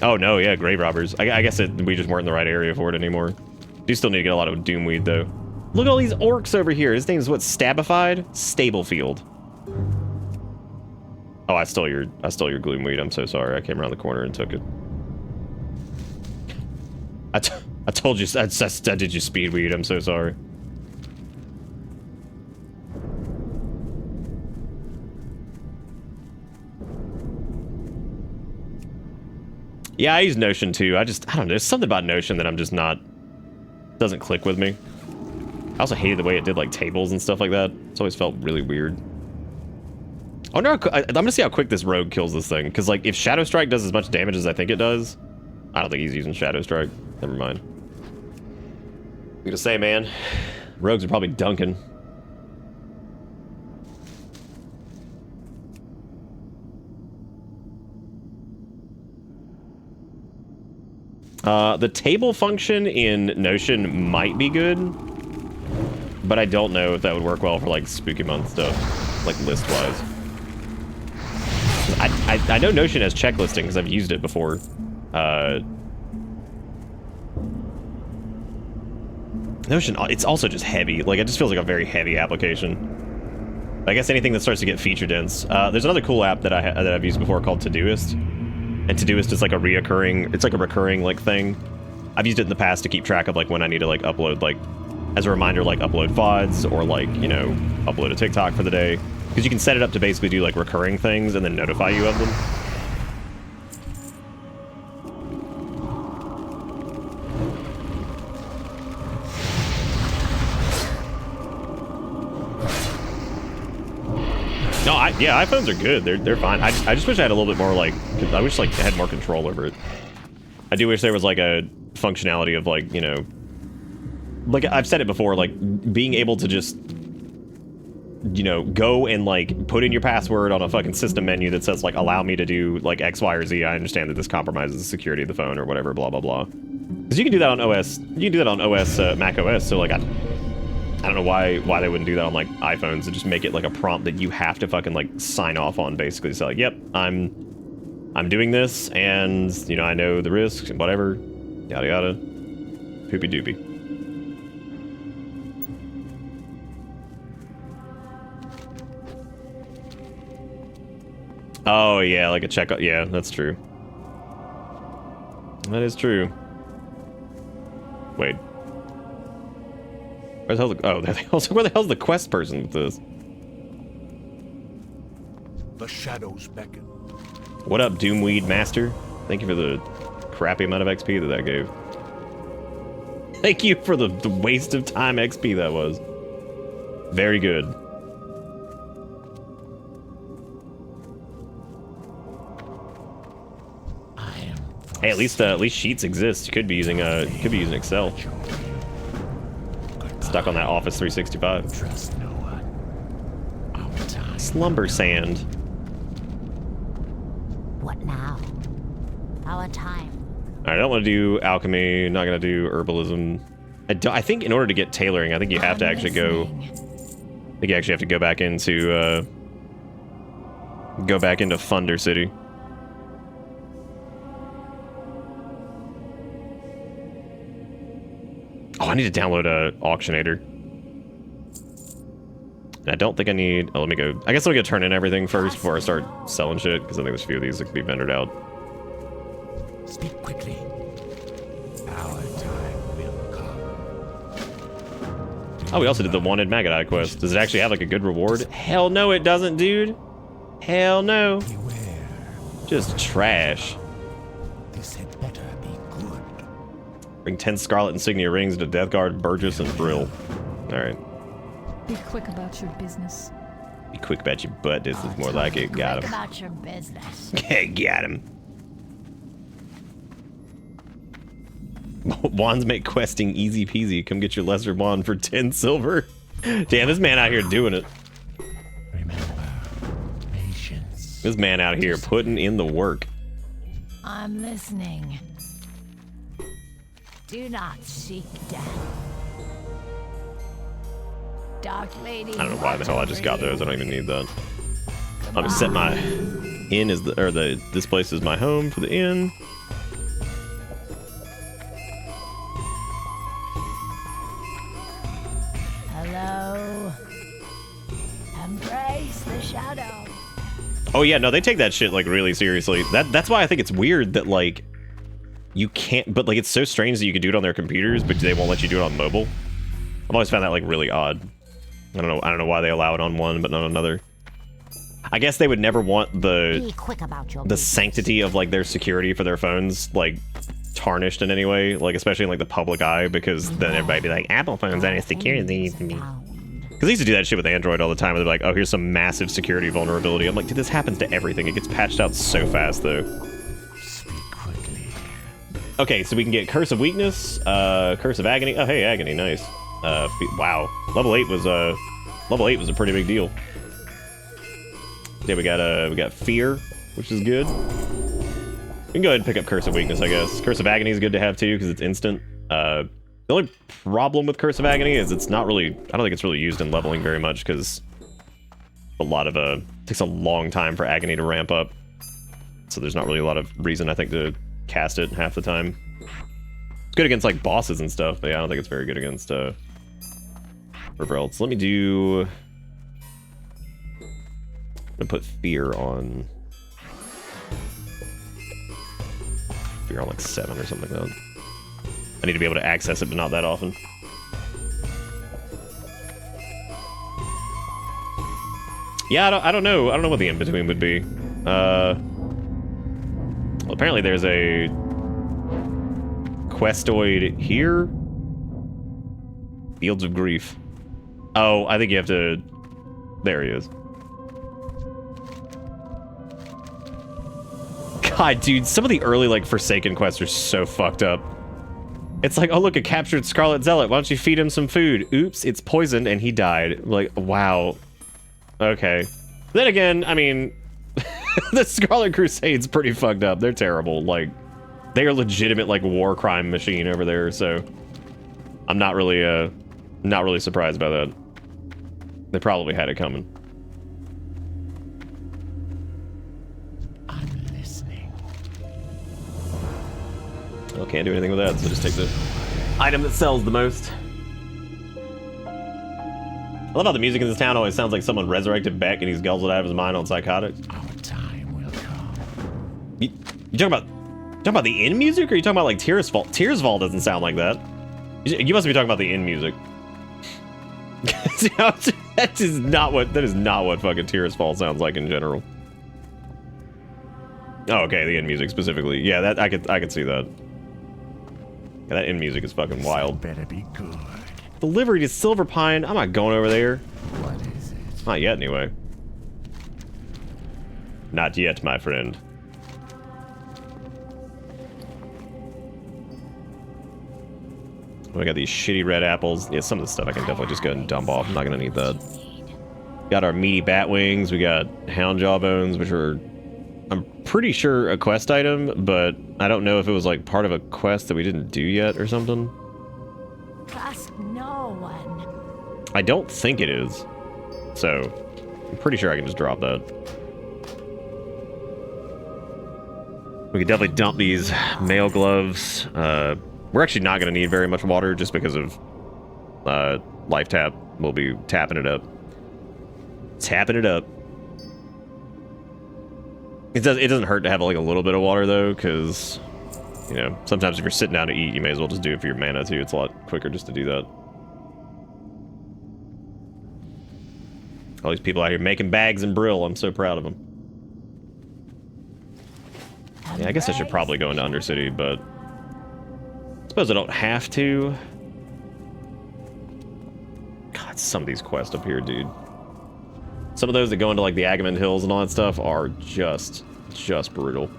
Speaker 2: Oh no, yeah, grave robbers. I guess we just weren't in the right area for it anymore. Do still need to get a lot of Doomweed though. Look at all these orcs over here. His name is what? Stabified? Stablefield. Oh, I stole your Gloomweed. I'm so sorry. I came around the corner and took it. I told you I did you speedweed. I'm so sorry. Yeah, I use Notion too. I don't know. There's something about Notion that I'm just not... doesn't click with me. I also hated the way it did like tables and stuff like that. It's always felt really weird. Oh no, I'm gonna see how quick this rogue kills this thing. Because like if Shadow Strike does as much damage as I think it does, I don't think he's using Shadow Strike. Never mind. I'm gonna say, man, rogues are probably dunking. The table function in Notion might be good, but I don't know if that would work well for like spooky month stuff, like list-wise. I know Notion has checklisting because I've used it before. Notion, it's also just heavy. Like, it just feels like a very heavy application. I guess anything that starts to get feature dense. There's another cool app that I've used before called Todoist. And Todoist is like a recurring like thing. I've used it in the past to keep track of like when I need to like upload, like as a reminder, like upload VoDs or like, you know, upload a TikTok for the day. Because you can set it up to basically do like recurring things and then notify you of them. No, yeah, iPhones are good. They're fine. I just wish I had a little bit more like, I wish like I had more control over it. I do wish there was like a functionality of like, you know, like I've said it before, like being able to just, you know, go and like put in your password on a fucking system menu that says like allow me to do like X, Y, or Z. I understand that this compromises the security of the phone or whatever, blah blah blah. Because you can do that on OS. You can do that on OS, Mac OS. So like I don't know why they wouldn't do that on like iPhones and just make it like a prompt that you have to fucking like sign off on, basically. So like, yep, I'm doing this, and you know I know the risks and whatever, yada yada, poopy doopy. Oh yeah, like a checkout. Yeah, that's true. That is true. Wait. Where the hell's the, oh, where the hell's the quest person with this?
Speaker 6: The shadows beckon.
Speaker 2: What up, Doomweed Master? Thank you for the crappy amount of XP that gave. Thank you for the waste of time XP that was. Very good. Hey, at least Sheets exist. You could be using Excel. Stuck on that Office 365.
Speaker 6: Trust no one. Our time.
Speaker 2: Slumber Sand.
Speaker 4: What now? Our time.
Speaker 2: Alright, I don't want to do alchemy. Not gonna do herbalism. I think in order to get tailoring, I think you have to actually go. I think you actually have to go back into Thunder City. Oh, I need to download a Auctionator. I don't think I need... Oh, let me go... I guess I'm gonna turn in everything first before I start selling shit, because I think there's a few of these that can be vendored out.
Speaker 6: Speak quickly. Our time will come.
Speaker 2: Oh, we also did the Wanted Maggot Eye quest. Does it actually have, like, a good reward? Hell no, it doesn't, dude. Hell no.
Speaker 6: Beware.
Speaker 2: Just trash.
Speaker 6: This had better be good.
Speaker 2: Bring 10 Scarlet Insignia rings to Death Guard, Burgess, and Brill. Alright.
Speaker 7: Be quick about your business.
Speaker 2: Be quick about your butt. This is more like it. Got
Speaker 4: Quick
Speaker 2: him.
Speaker 4: about your business.
Speaker 2: Okay, got him. Wands make questing easy peasy. Come get your lesser wand for 10 silver. Damn, this man out here doing it.
Speaker 6: Remember, patience.
Speaker 2: This man out here putting in the work.
Speaker 4: I'm listening. Do not seek death. Dark Lady.
Speaker 2: I don't know why the hell I just got those. I don't even need that. I'm gonna set my inn as this place is my home for the inn.
Speaker 4: Hello. Embrace the shadow.
Speaker 2: Oh yeah, no, they take that shit like really seriously. That's why I think it's weird that like you can't, but like it's so strange that you can do it on their computers, but they won't let you do it on mobile. I've always found that like really odd. I don't know why they allow it on one but not on another. I guess they would never want
Speaker 4: Be quick about your
Speaker 2: the sanctity of like their security for their phones like tarnished in any way, like especially in like the public eye, because then everybody be like, Apple phones aren't as secure as they used to be. Because they used to do that shit with Android all the time. They're like, oh, here's some massive security vulnerability. I'm like, dude, this happens to everything. It gets patched out so fast, though. Okay, so we can get Curse of Weakness, Curse of Agony. Oh, hey, Agony, nice. Wow, level 8 was a pretty big deal. Yeah, we got Fear, which is good. We can go ahead and pick up Curse of Weakness, I guess. Curse of Agony is good to have too, because it's instant. The only problem with Curse of Agony is it's not really, I don't think it's really used in leveling very much, because a lot of, it takes a long time for Agony to ramp up. So there's not really a lot of reason, I think, to cast it half the time. It's good against, like, bosses and stuff, but yeah, I don't think it's very good against, whatever else. Let me do... I'm gonna put Fear on... Fear on, like, 7 or something like that. I need to be able to access it, but not that often. Yeah, I don't know. I don't know what the in-between would be. Well, apparently there's a questoid here. Fields of Grief. Oh, I think you have to... There he is. God, dude, some of the early, like, Forsaken quests are so fucked up. It's like, oh, look, a captured Scarlet Zealot. Why don't you feed him some food? Oops, it's poisoned and he died. Like, wow. Okay. Then again, I mean, the Scarlet Crusade's pretty fucked up. They're terrible. Like, they are legitimate, like, war crime machine over there, so I'm not really surprised by that. They probably had it coming. Well, can't do anything with that, so just take the item that sells the most. I love how the music in this town always sounds like someone resurrected Beck and he's guzzled out of his mind on psychotics.
Speaker 6: Our time will come.
Speaker 2: You talking about the in music, or are you talking about like Tears Fall? Tears Fall doesn't sound like that. You must be talking about the in music. that is not what fucking Tears Fall sounds like in general. Oh, okay, the in music specifically. Yeah, that I could see that. Yeah, that in music is fucking wild.
Speaker 6: Better be good.
Speaker 2: Delivery to Silver Pine. I'm not going over there.
Speaker 6: What is it?
Speaker 2: Not yet, anyway. Not yet, my friend. We got these shitty red apples. Yeah, some of the stuff I can definitely just go ahead and dump off. I'm not gonna need that. Got our meaty bat wings. We got hound jaw bones, which are, I'm pretty sure, a quest item, but I don't know if it was like part of a quest that we didn't do yet or something.
Speaker 4: Trust no one.
Speaker 2: I don't think it is. So, I'm pretty sure I can just drop that. We could definitely dump these mail gloves. We're actually not going to need very much water just because of life tap. We'll be tapping it up. Tapping it up. It doesn't hurt to have like a little bit of water though, because, you know, sometimes if you're sitting down to eat, you may as well just do it for your mana too. It's a lot quicker just to do that. All these people out here making bags and Brill. I'm so proud of them. Yeah, I guess I should probably go into Undercity, but I suppose I don't have to. God, some of these quests up here, dude. Some of those that go into like the Agamemnon Hills and all that stuff are just brutal.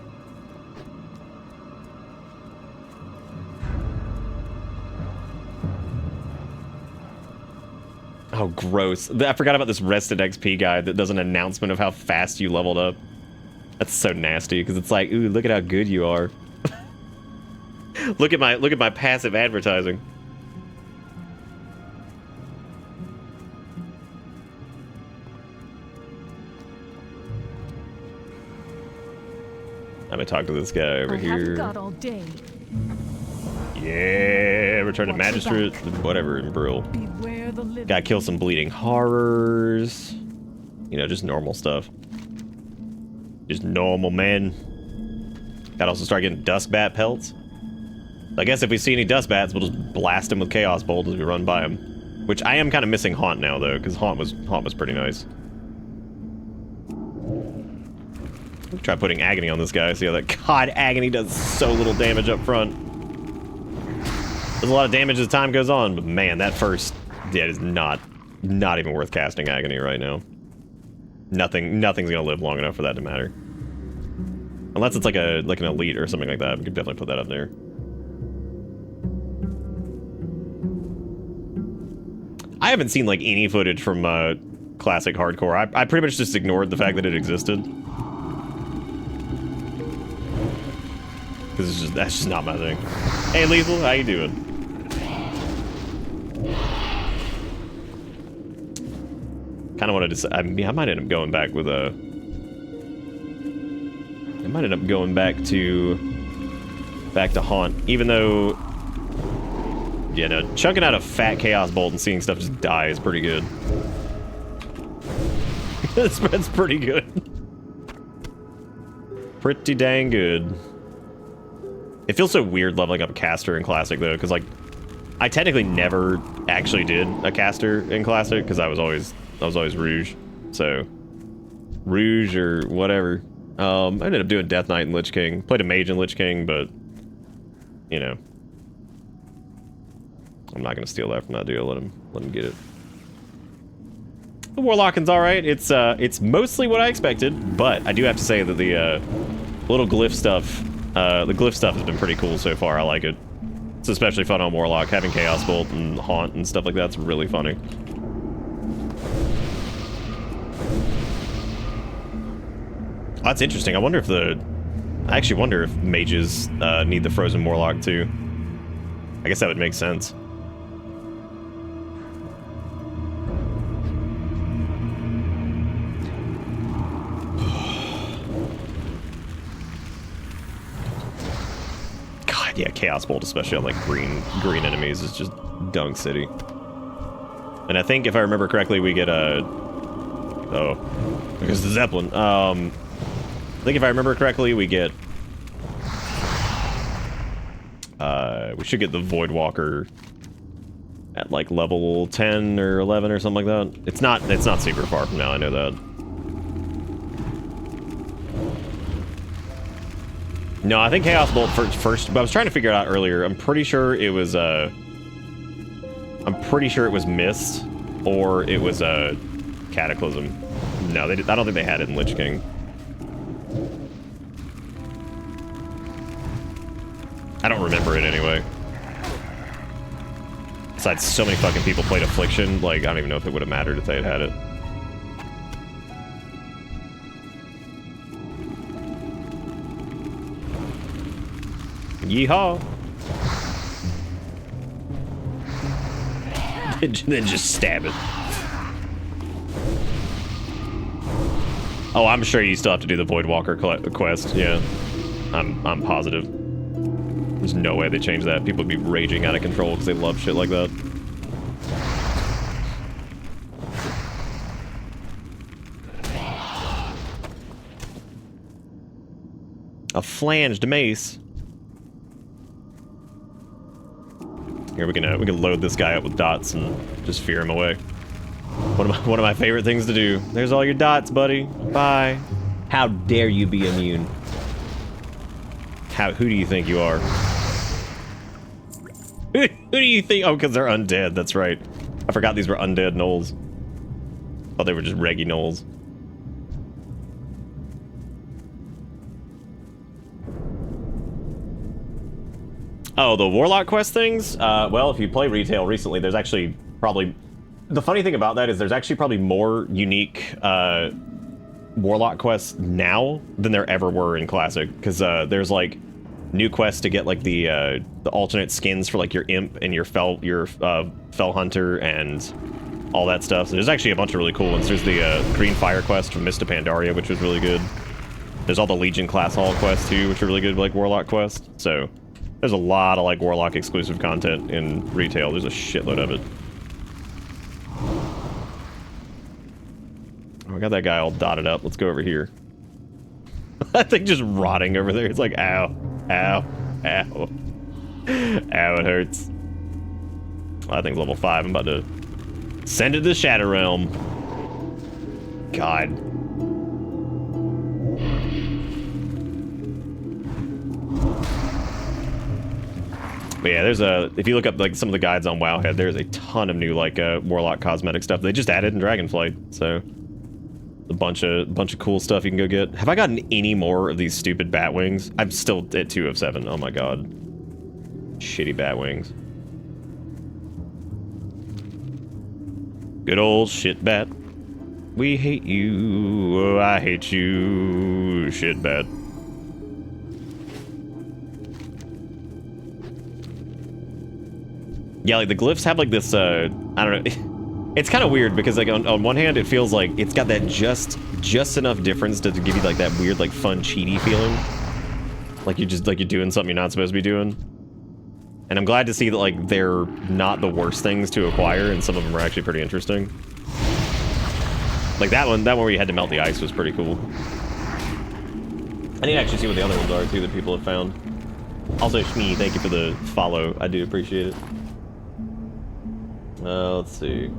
Speaker 2: Oh, gross. I forgot about this Rested XP guide that does an announcement of how fast you leveled up. That's so nasty, because it's like, ooh, look at how good you are. Look at my passive advertising. I'm gonna talk to this guy over here.
Speaker 7: haven't got all day.
Speaker 2: Yeah, return to
Speaker 7: Watch your
Speaker 2: magistrate,
Speaker 7: back.
Speaker 2: whatever in Brill.
Speaker 7: Beware the living.
Speaker 2: Gotta kill some bleeding horrors. You know, just normal stuff. Just normal men. Gotta also start getting dusk bat pelts. I guess if we see any dust bats, we'll just blast them with Chaos Bolt as we run by them. Which I am kind of missing Haunt now though, because Haunt was pretty nice. Try putting agony on this guy. See how that God agony does so little damage up front. Does a lot of damage as time goes on, but man, that first dead is not even worth casting agony right now. Nothing's gonna live long enough for that to matter. Unless it's like an elite or something like that. We could definitely put that up there. I haven't seen like any footage from classic hardcore. I pretty much just ignored the fact that it existed. Because that's just not my thing. Hey Lethal, how you doing? Kind of wanted to say, I might end up going back with a... I might end up going back to Haunt, even though... Yeah, no, chunking out a fat Chaos Bolt and seeing stuff just die is pretty good. That's pretty good. Pretty dang good. It feels so weird leveling up a caster in Classic, though, because, like, I technically never actually did a caster in Classic, because I was always Rouge. So, Rouge or whatever. I ended up doing Death Knight and Lich King. Played a mage in Lich King, but, you know. I'm not gonna steal that from that dude. Let him get it. The Warlocking's alright. It's mostly what I expected, but I do have to say that the little glyph stuff, has been pretty cool so far. I like it. It's especially fun on Warlock. Having Chaos Bolt and Haunt and stuff like that's really funny. Oh, that's interesting. I actually wonder if mages need the Frozen Warlock too. I guess that would make sense. God, yeah, Chaos Bolt, especially on like green enemies, is just Dung City. And I think if I remember correctly, we get a... Oh, because the Zeppelin. I think if I remember correctly, we get... we should get the Void Walker at like level 10 or 11 or something like that. It's not super far from now, I know that. No, I think Chaos Bolt first, but I was trying to figure it out earlier. I'm pretty sure it was Mist, or it was Cataclysm. No, I don't think they had it in Lich King. I don't remember it anyway. Besides, so many fucking people played Affliction, like, I don't even know if it would have mattered if they had it. Yeehaw! Then just stab it. Oh, I'm sure you still have to do the Void Walker quest, yeah. I'm positive. There's no way they change that. People would be raging out of control because they love shit like that. A flanged mace. Here we can load this guy up with dots and just fear him away. One of my favorite things to do. There's all your dots, buddy. Bye. How dare you be immune? Who do you think you are? Who do you think? Oh, because they're undead. That's right. I forgot these were undead gnolls. Thought they were just reggy gnolls. Oh, the Warlock quest things? Well, if you play retail recently, there's actually probably... The funny thing about that is there's actually probably more unique Warlock quests now than there ever were in Classic. Because there's, like, new quests to get, like, the alternate skins for, like, your Imp and your Fell Hunter and all that stuff. So there's actually a bunch of really cool ones. There's the Green Fire quest from Mist of Pandaria, which was really good. There's all the Legion Class Hall quests, too, which are really good, like, Warlock quests. So... There's a lot of, like, Warlock exclusive content in retail. There's a shitload of it. Oh, we got that guy all dotted up. Let's go over here. That thing just rotting over there. It's like, ow, ow, ow. Ow, it hurts. Oh, that thing's level 5. I'm about to send it to the Shadow Realm. God. But yeah, there's if you look up like some of the guides on Wowhead, there's a ton of new like Warlock cosmetic stuff they just added in Dragonflight. So a bunch of cool stuff you can go get. Have I gotten any more of these stupid bat wings? I'm still at 2 of 7. Oh my god. Shitty bat wings. Good old shit bat. We hate you. Oh, I hate you. Shit bat. Yeah, like the glyphs have like this, I don't know. It's kind of weird because like on one hand it feels like it's got that just enough difference to give you like that weird like fun cheaty feeling. Like you're doing something you're not supposed to be doing. And I'm glad to see that like they're not the worst things to acquire and some of them are actually pretty interesting. Like that one where you had to melt the ice was pretty cool. I need to actually see what the other ones are too that people have found. Also, Shmee, thank you for the follow. I do appreciate it. Let's see.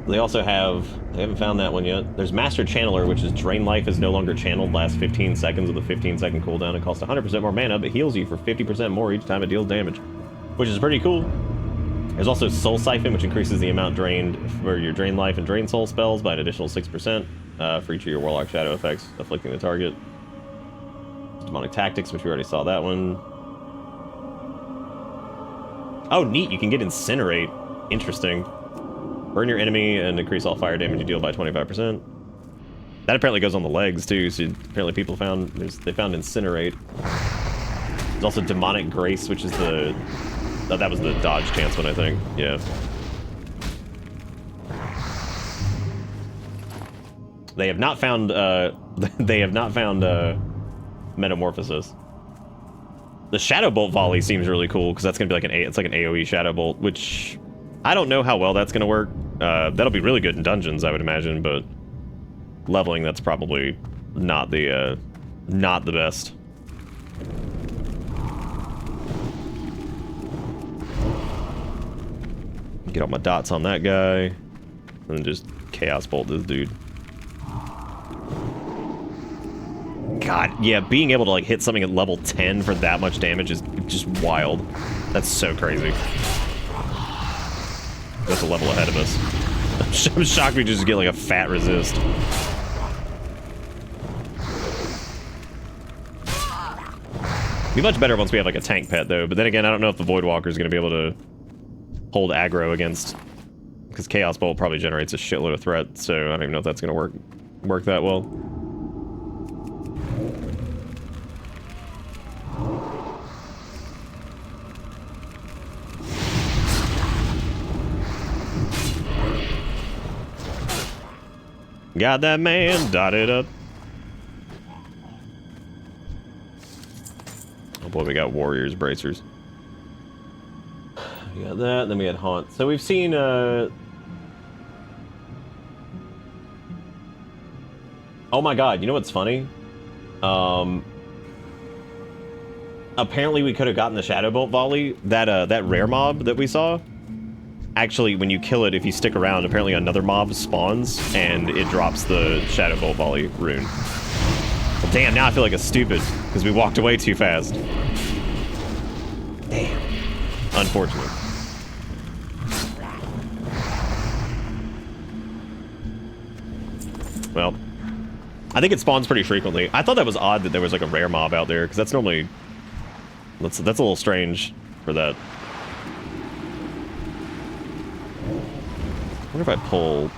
Speaker 2: They also have, they haven't found that one yet. There's Master Channeler, which is Drain Life is no longer channeled, lasts 15 seconds with a 15-second cooldown. It costs 100% more mana, but heals you for 50% more each time it deals damage, which is pretty cool. There's also Soul Siphon, which increases the amount drained for your Drain Life and Drain Soul spells by an additional 6% for each of your Warlock Shadow effects afflicting the target. Demonic Tactics, which we already saw that one. Oh, neat, you can get Incinerate. Interesting. Burn your enemy and increase all fire damage you deal by 25%. That apparently goes on the legs too, so apparently people found, they found Incinerate. There's also Demonic Grace, which is the, that was the dodge chance one, I think, yeah. They have not found, Metamorphosis. The Shadow Bolt volley seems really cool because that's gonna be like it's like an AoE Shadow Bolt, which I don't know how well that's gonna work. That'll be really good in dungeons, I would imagine, but leveling that's probably not the best. Get all my dots on that guy, and then just Chaos Bolt this dude. God, yeah, being able to like hit something at level 10 for that much damage is just wild. That's so crazy. That's a level ahead of us. I'm shocked we just get like a fat resist. Be much better once we have like a tank pet though, but then again, I don't know if the Voidwalker is going to be able to hold aggro against, because Chaos Bolt probably generates a shitload of threat, so I don't even know if that's going to work that well. Got that man dotted up. Oh boy, we got Warriors Bracers. We got that, and then we had Haunt. So we've seen, oh my god, you know what's funny? Apparently we could have gotten the Shadow Bolt volley. That rare mob that we saw, actually, when you kill it, if you stick around, apparently another mob spawns, and it drops the Shadow Bolt volley rune. Well, damn, now I feel like a stupid, because we walked away too fast. Damn. Unfortunate. Well, I think it spawns pretty frequently. I thought that was odd that there was like a rare mob out there, because that's normally... That's a little strange for that. I wonder if I pull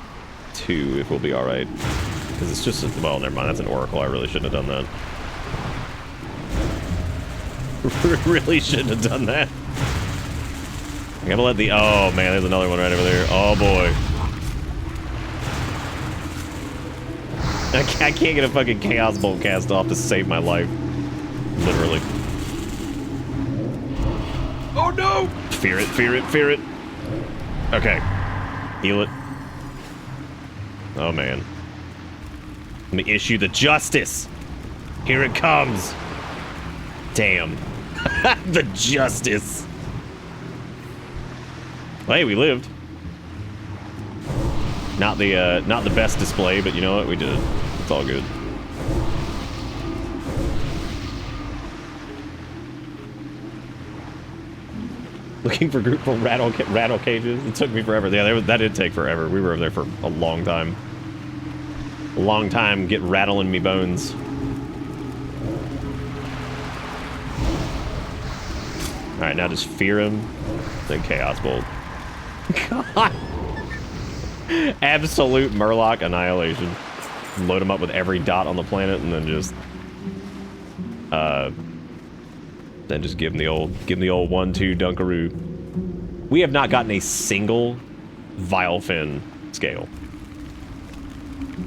Speaker 2: 2, if we'll be alright. Because it's just, well, never mind, that's an Oracle. I really shouldn't have done that. Really shouldn't have done that. I'm gonna let the, oh man, there's another one right over there. Oh boy. I can't get a fucking Chaos Bolt cast off to save my life. Literally. Oh no! Fear it, fear it, fear it. Okay. Heal it. Oh man. Let me issue the justice. Here it comes. Damn. The justice. Well, hey, we lived. Not the best display, but you know what? We did it. It's all good. Looking for group for rattle cages. It took me forever. Yeah, that did take forever. We were over there for a long time. A long time get rattling me bones. Alright, now just fear him. Then Chaos Bolt. God. Absolute Murloc annihilation. Load him up with every dot on the planet and then just give him the old 1-2 Dunkaroo. We have not gotten a single Vilefin scale.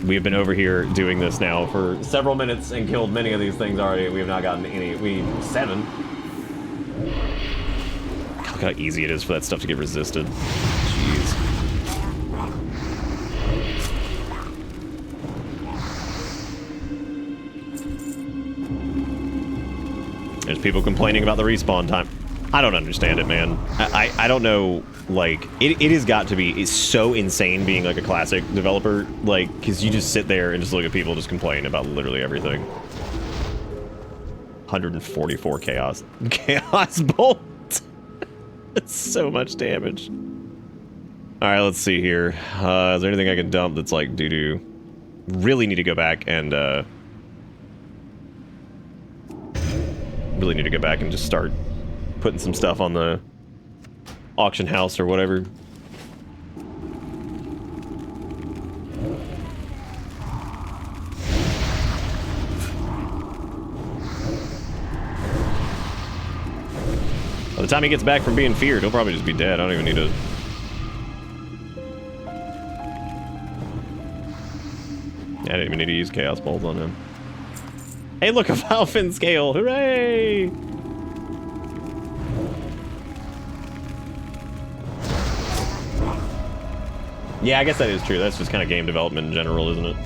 Speaker 2: We have been over here doing this now for several minutes and killed many of these things already. We have not gotten any. 7. Look how easy it is for that stuff to get resisted. Jeez. There's people complaining about the respawn time. I don't understand it, man. I don't know, like, it has got to be, it's so insane being, like, a classic developer, like, because you just sit there and just look at people just complain about literally everything. 144 Chaos Bolt. That's so much damage. Alright, let's see here. Is there anything I can dump that's, like, doo-doo? Really need to go back and, really need to go back and just start putting some stuff on the auction house or whatever. By the time he gets back from being feared, he'll probably just be dead. I don't even need to... I didn't even need to use Chaos Bolts on him. Hey, look, a Vilefin scale! Hooray! Yeah, I guess that is true. That's just kind of game development in general, isn't it?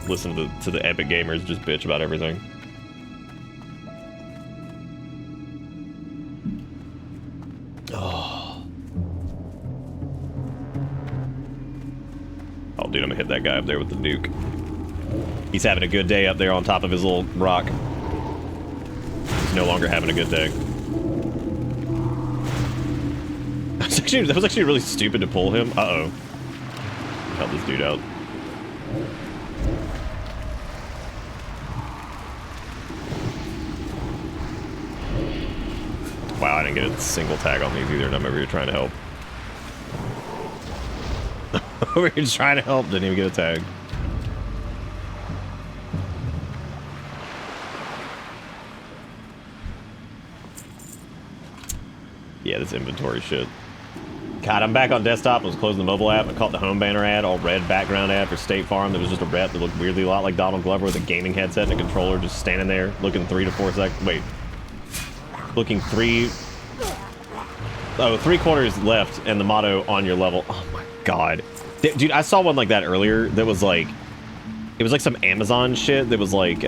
Speaker 2: Listen to the epic gamers just bitch about everything. Oh, dude, I'm gonna hit that guy up there with the nuke. He's having a good day up there on top of his little rock. He's no longer having a good day. That was actually really stupid to pull him. Uh-oh. Help this dude out. Wow, I didn't get a single tag on these either, and I'm over here trying to help. Over here trying to help, didn't even get a tag. Yeah, this inventory shit. God, I'm back on desktop. I was closing the mobile app. I caught the home banner ad, all red background ad for State Farm. There was just a rep that looked weirdly a lot like Donald Glover with a gaming headset and a controller just standing there looking 3 to 4 seconds. Wait. Looking 3... Oh, 3/4 left and the motto on your level. Oh my god. Dude, I saw one like that earlier that was like... It was like some Amazon shit that was like,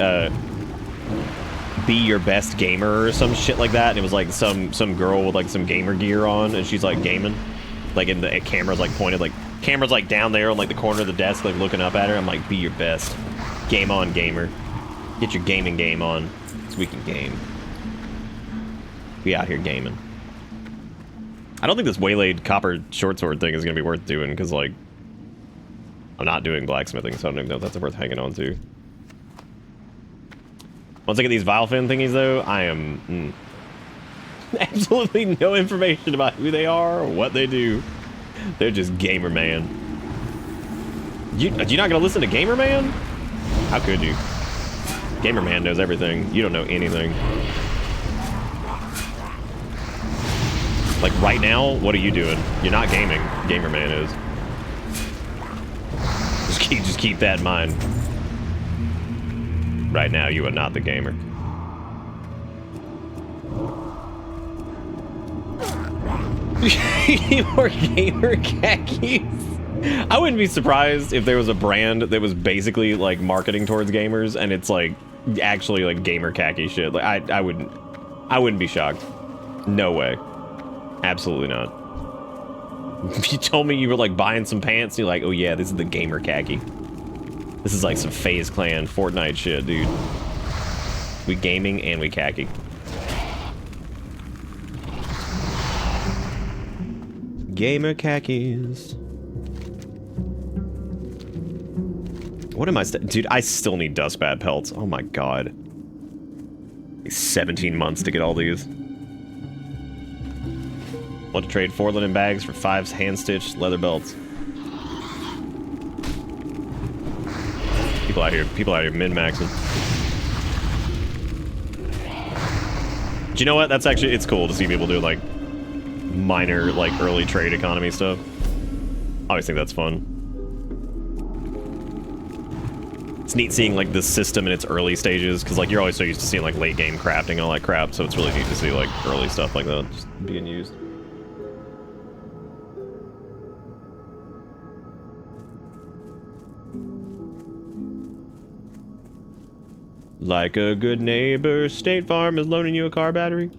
Speaker 2: be your best gamer or some shit like that. And it was like some girl with like some gamer gear on and she's like gaming. Like in the camera's like pointed, like camera's like down there on like the corner of the desk, like looking up at her. I'm like, be your best. Game on, gamer. Get your gaming game on so we can game. We out here gaming. I don't think this waylaid copper short sword thing is gonna be worth doing because like I'm not doing blacksmithing, so I don't even know if that's worth hanging on to. Once I get these Vilefin thingies though, I am absolutely no information about who they are or what they do. They're just Gamer Man. You're not gonna listen to Gamer Man? How could you? Gamer Man knows everything. You don't know anything. Like right now, what are you doing? You're not gaming. Gamer Man is. Just keep that in mind. Right now, you are not the gamer. More gamer khakis. I wouldn't be surprised if there was a brand that was basically like marketing towards gamers, and it's like actually like gamer khaki shit. Like I wouldn't be shocked. No way. Absolutely not. If you told me you were like buying some pants, and you're like, oh yeah, this is the gamer khaki. This is like some FaZe Clan Fortnite shit, dude. We gaming and we khaki. Gamer khakis. What am I... Dude, I still need dustbat pelts. Oh my god. 17 months to get all these. Want to trade 4 linen bags for 5 hand-stitched leather belts. People out here min-maxing. Do you know what? That's actually, it's cool to see people do like minor, like early trade economy stuff. I always think that's fun. It's neat seeing like this system in its early stages, because like you're always so used to seeing like late game crafting and all that crap, so it's really neat to see like early stuff like that just being used. Like a good neighbor, State Farm is loaning you a car battery.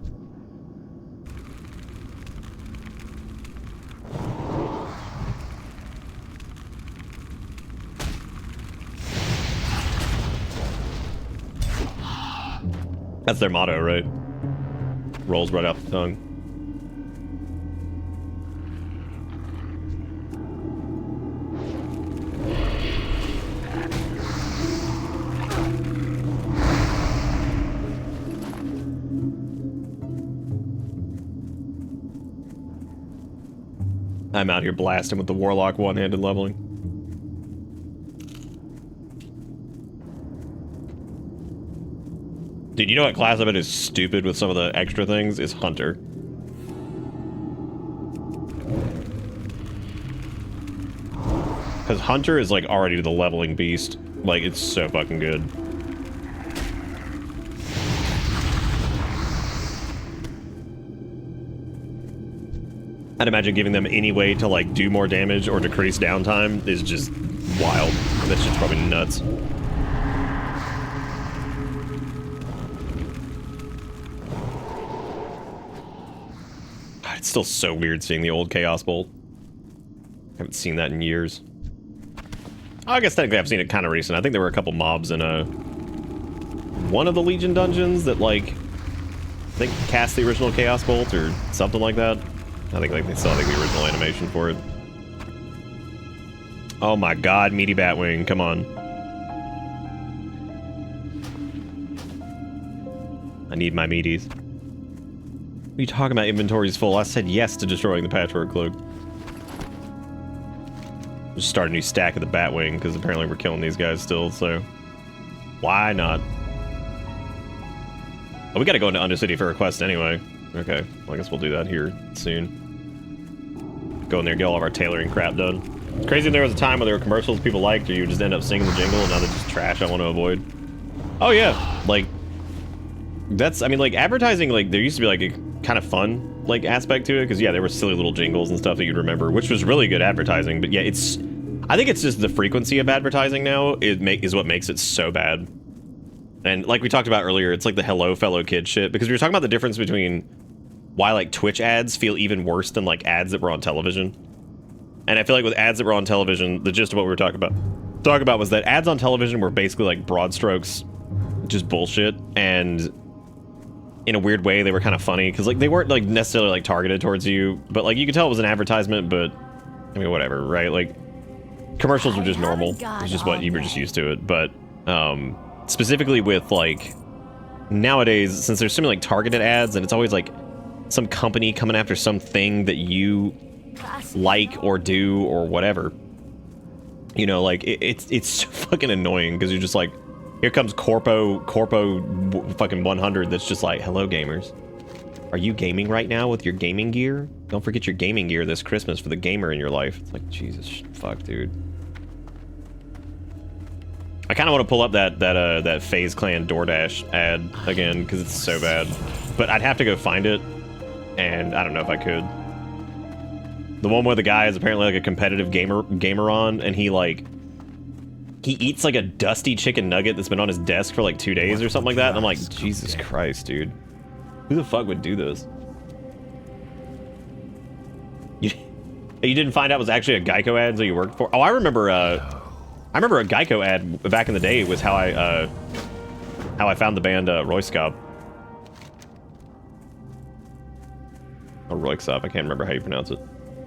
Speaker 2: That's their motto, right? Rolls right off the tongue. I'm out here blasting with the Warlock one-handed leveling. Dude, you know what class of it is stupid with some of the extra things? Is Hunter. Because Hunter is like already the leveling beast. Like, it's so fucking good. I'd imagine giving them any way to like do more damage or decrease downtime is just wild. That's just probably nuts. God, it's still so weird seeing the old Chaos Bolt. Haven't seen that in years. Oh, I guess technically I've seen it kind of recent. I think there were a couple mobs in one of the Legion dungeons that like I think cast the original Chaos Bolt or something like that. I think like they still have the original animation for it. Oh my god, meaty Batwing, come on. I need my meaties. What are you talking about? Inventory's full. I said yes to destroying the Patchwork Cloak. Just start a new stack of the Batwing, because apparently we're killing these guys still, so... Why not? Oh, we gotta go into Undercity for a quest anyway. Okay, well, I guess we'll do that here soon. Go in there, get all of our tailoring crap done. It's crazy there was a time when there were commercials people liked, or you would just end up singing the jingle, and now they're just trash I want to avoid. Oh yeah, like... That's, I mean, like, advertising, like, there used to be, like, a kind of fun, like, aspect to it, because, yeah, there were silly little jingles and stuff that you'd remember, which was really good advertising, but yeah, it's... I think it's just the frequency of advertising now is what makes it so bad. And like we talked about earlier, it's like the hello fellow kid shit, because we were talking about the difference between why like Twitch ads feel even worse than like ads that were on television. And I feel like with ads that were on television, the gist of what we were talking about was that ads on television were basically like broad strokes, just bullshit, and in a weird way they were kind of funny, because like they weren't like necessarily like targeted towards you, but like you could tell it was an advertisement, but I mean whatever, right? Like commercials were just normal. It's just what you were just used to it, but specifically with like nowadays, since there's so many like targeted ads and it's always like some company coming after something that you like or do or whatever, you know, like it's so fucking annoying, because you're just like, here comes Corpo fucking 100 that's just like, hello gamers, are you gaming right now with your gaming gear? Don't forget your gaming gear this Christmas for the gamer in your life. It's like, Jesus fuck, dude. I kind of want to pull up that FaZe Clan DoorDash ad again, because it's so bad. But I'd have to go find it, and I don't know if I could. The one where the guy is apparently like a competitive gamer on, and he eats like a dusty chicken nugget that's been on his desk for like 2 days or something like that, and I'm like, Jesus Christ, dude. Who the fuck would do this? You didn't find out it was actually a Geico ad that you worked for? Oh, I remember a Geico ad back in the day was how I found the band Royskop. Or Royksop, I can't remember how you pronounce it.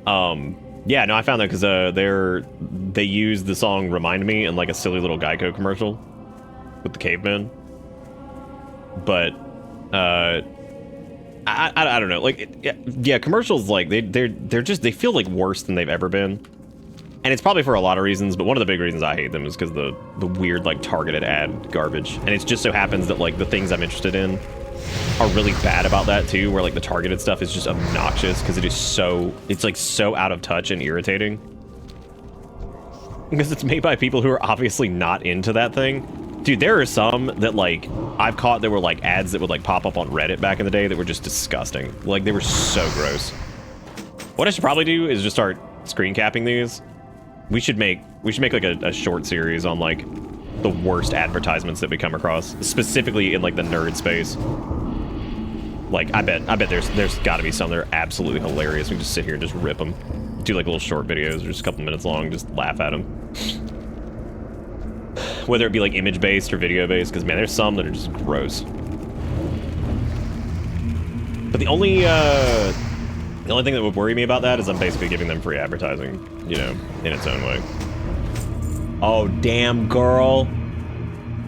Speaker 2: Yeah, no, I found that because they used the song "Remind Me" in like a silly little Geico commercial with the cavemen. But I don't know, like yeah, commercials like they're just they feel like worse than they've ever been, and it's probably for a lot of reasons. But one of the big reasons I hate them is because the weird like targeted ad garbage, and it just so happens that like the things I'm interested in are really bad about that too, where like the targeted stuff is just obnoxious because it's like so out of touch and irritating because it's made by people who are obviously not into that thing. Dude, there are some that like I've caught that were like ads that would like pop up on Reddit back in the day that were just disgusting. Like they were so gross. What I should probably do is just start screen capping these. We should make like a short series on like the worst advertisements that we come across, specifically in like the nerd space. Like I bet there's got to be some that are absolutely hilarious. We can just sit here and just rip them. Do like little short videos, just a couple minutes long, just laugh at them. Whether it be like image based or video based, because man, there's some that are just gross. But the only thing that would worry me about that is I'm basically giving them free advertising, you know, in its own way. Oh, damn, girl.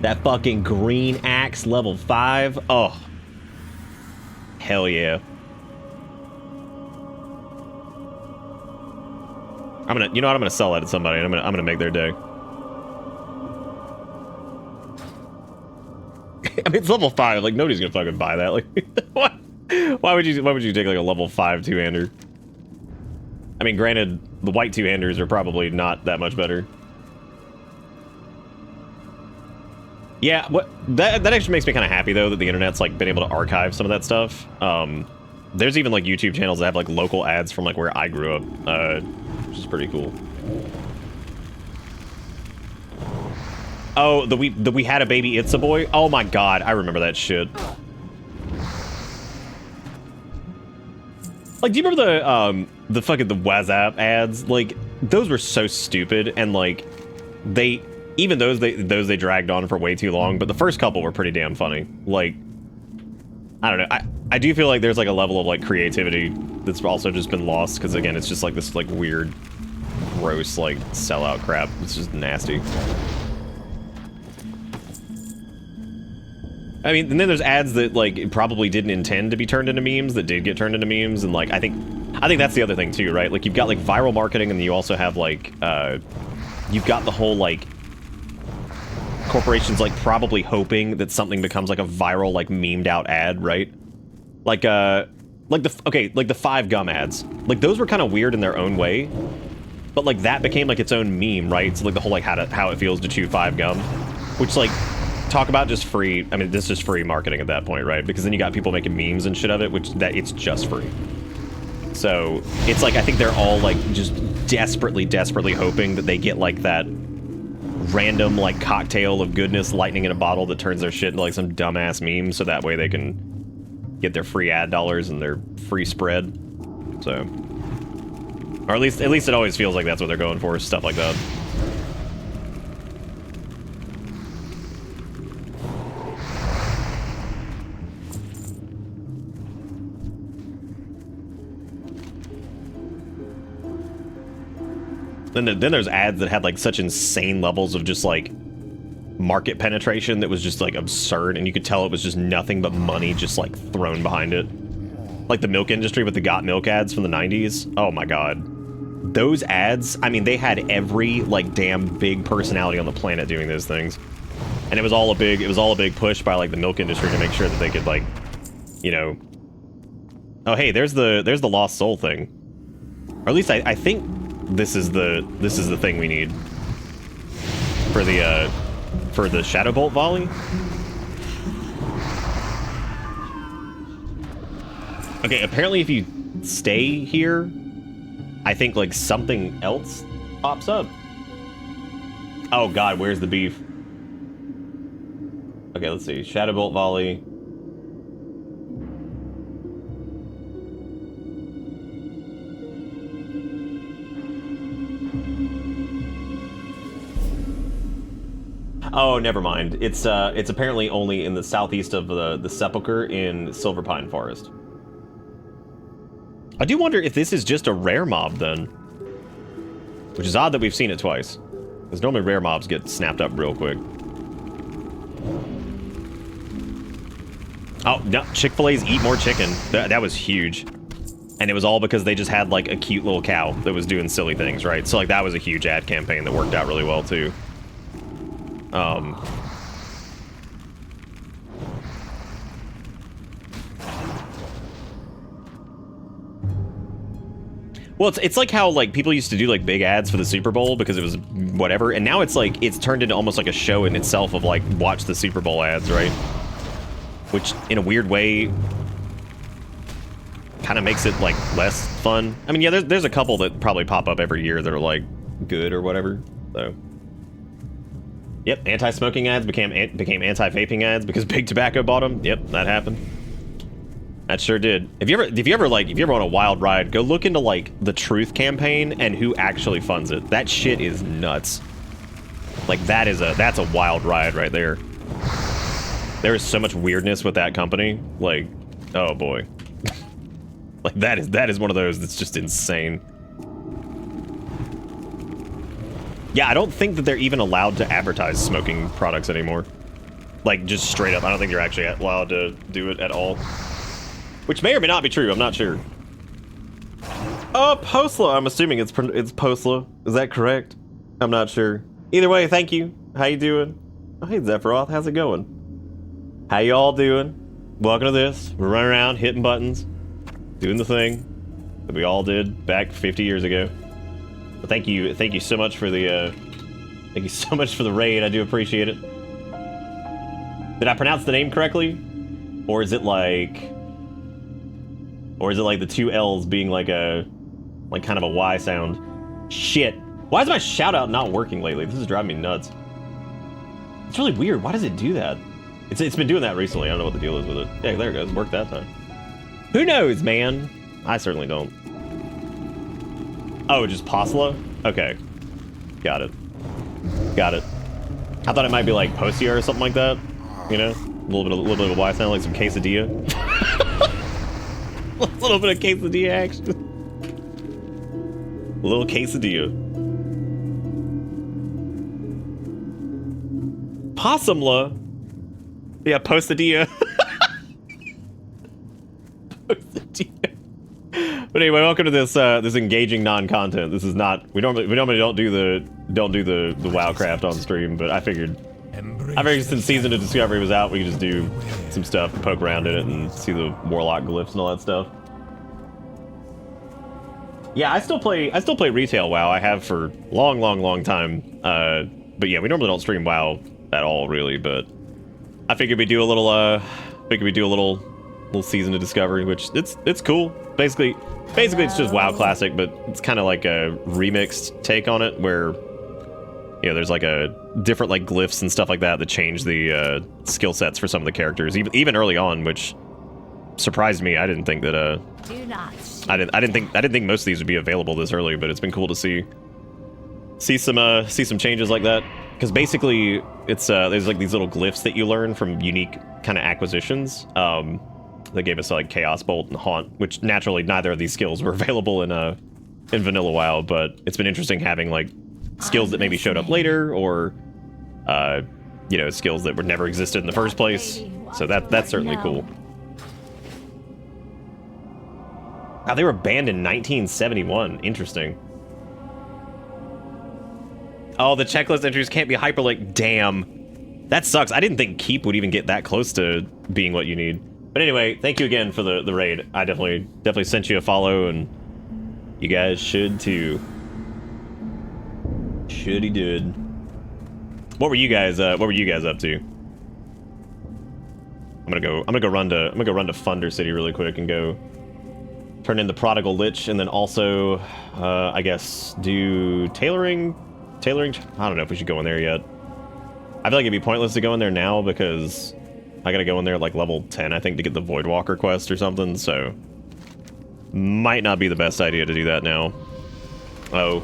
Speaker 2: That fucking green axe level 5. Oh. Hell yeah. You know what? I'm gonna sell that to somebody and I'm gonna make their day. I mean, it's level 5. Like, nobody's gonna fucking buy that. Like, what? Why would you take like a level 5 two-hander? I mean, granted, the white two-handers are probably not that much better. Yeah, that actually makes me kind of happy though that the internet's like been able to archive some of that stuff. There's even like YouTube channels that have like local ads from like where I grew up, which is pretty cool. Oh, we had a baby, it's a boy. Oh my god, I remember that shit. Like, do you remember the fucking the WhatsApp ads? Like, those were so stupid, and like even those they dragged on for way too long, but the first couple were pretty damn funny. Like, I don't know, I do feel like there's like a level of like creativity that's also just been lost, because again, it's just like this like weird, gross like sellout crap. It's just nasty. I mean, and then there's ads that like probably didn't intend to be turned into memes that did get turned into memes, and like I think that's the other thing too, right? Like, you've got like viral marketing, and you also have like you've got the whole like corporations like probably hoping that something becomes like a viral like memed out ad, right? Like the 5 gum ads. Like, those were kind of weird in their own way, but like that became like its own meme, right? So like the whole like how it feels to chew 5 gum, which like talk about just free. I mean, this is just free marketing at that point, right? Because then you got people making memes and shit of it, which it's just free. So it's like I think they're all like just desperately hoping that they get like that random like cocktail of goodness lightning in a bottle that turns their shit into like some dumbass meme, so that way they can get their free ad dollars and their free spread. So, or at least it always feels like that's what they're going for, stuff like that. Then there's ads that had like such insane levels of just like market penetration that was just like absurd, and you could tell it was just nothing but money just like thrown behind it. Like the milk industry with the Got Milk ads from the 90s. Oh my god. Those ads, I mean, they had every like damn big personality on the planet doing those things. And it was all a big push by like the milk industry to make sure that they could like, you know. Oh hey, there's the Lost Soul thing. Or at least I think this is the thing we need for the Shadow Bolt volley. Okay, apparently if you stay here, I think like something else pops up. Oh god, where's the beef? Okay, let's see. Shadow Bolt volley. Oh, never mind. It's apparently only in the southeast of the Sepulchre in Silver Pine Forest. I do wonder if this is just a rare mob then. Which is odd that we've seen it twice. Because normally rare mobs get snapped up real quick. Oh, no, Chick-fil-A's eat more chicken. That was huge. And it was all because they just had like a cute little cow that was doing silly things, right? So like that was a huge ad campaign that worked out really well too. Well, it's like how like people used to do like big ads for the Super Bowl because it was whatever, and now it's like it's turned into almost like a show in itself of like watch the Super Bowl ads, right? Which in a weird way kind of makes it like less fun. I mean, yeah, there's a couple that probably pop up every year that are like good or whatever. So, yep, anti-smoking ads became anti-vaping ads because Big Tobacco bought them. Yep, that happened. That sure did. If you ever on a wild ride, go look into like the Truth campaign and who actually funds it. That shit is nuts. Like that's a wild ride right there. There is so much weirdness with that company. Like, oh boy. Like that is one of those that's just insane. Yeah, I don't think that they're even allowed to advertise smoking products anymore. Like just straight up, I don't think you're actually allowed to do it at all. Which may or may not be true, I'm not sure. Oh, Posla, I'm assuming it's Posla. Is that correct? I'm not sure. Either way, thank you. How you doing? Oh, hey, Zephyroth, how's it going? How you all doing? Welcome to this. We're running around, hitting buttons, doing the thing that we all did back 50 years ago. But thank you so much for the, raid, I do appreciate it. Did I pronounce the name correctly? Or is it like the two L's being like kind of a Y sound? Shit. Why is my shout out not working lately? This is driving me nuts. It's really weird. Why does it do that? It's been doing that recently. I don't know what the deal is with it. Yeah, there it goes. Worked that time. Who knows, man? I certainly don't. Oh, just Posla? Okay. Got it. I thought it might be like Postia or something like that. You know? A little bit of a Y sound, like some quesadilla. A little bit of quesadilla action. A little quesadilla. Possumla. Yeah, Postadilla. Postadilla. But anyway, welcome to this this engaging non-content. This is not we normally don't do the Wowcraft on stream, but I figured since Season of Discovery was out, we could just do some stuff, poke around in it, and see the Warlock glyphs and all that stuff. Yeah, I still play retail WoW. I have for long time. But yeah, we normally don't stream WoW at all, really. But I figured we'd do a little little Season of Discovery, which it's cool. Basically it's just WoW Classic, but it's kind of like a remixed take on it, where you know there's like a different like glyphs and stuff like that change the skill sets for some of the characters, even early on, which surprised me. I didn't think that I didn't think most of these would be available this early, but it's been cool to see some changes like that, because basically it's there's like these little glyphs that you learn from unique kind of acquisitions. They gave us like Chaos Bolt and Haunt, which naturally neither of these skills were available in vanilla WoW, but it's been interesting having like skills that maybe showed up later, or you know, skills that were never existed in the first place. So that's certainly cool. Wow, they were banned in 1971. Interesting. Oh, the checklist entries can't be hyperlinked. Damn. That sucks. I didn't think Keep would even get that close to being what you need. But anyway, thank you again for the raid. I definitely sent you a follow, and you guys should too. Should he did. What were you guys up to? I'm gonna go run to Thunder City really quick and go turn in the Prodigal Lich, and then also I guess do tailoring. I don't know if we should go in there yet. I feel like it'd be pointless to go in there now because I gotta go in there at like level 10, I think, to get the Voidwalker quest or something, so might not be the best idea to do that now. Oh.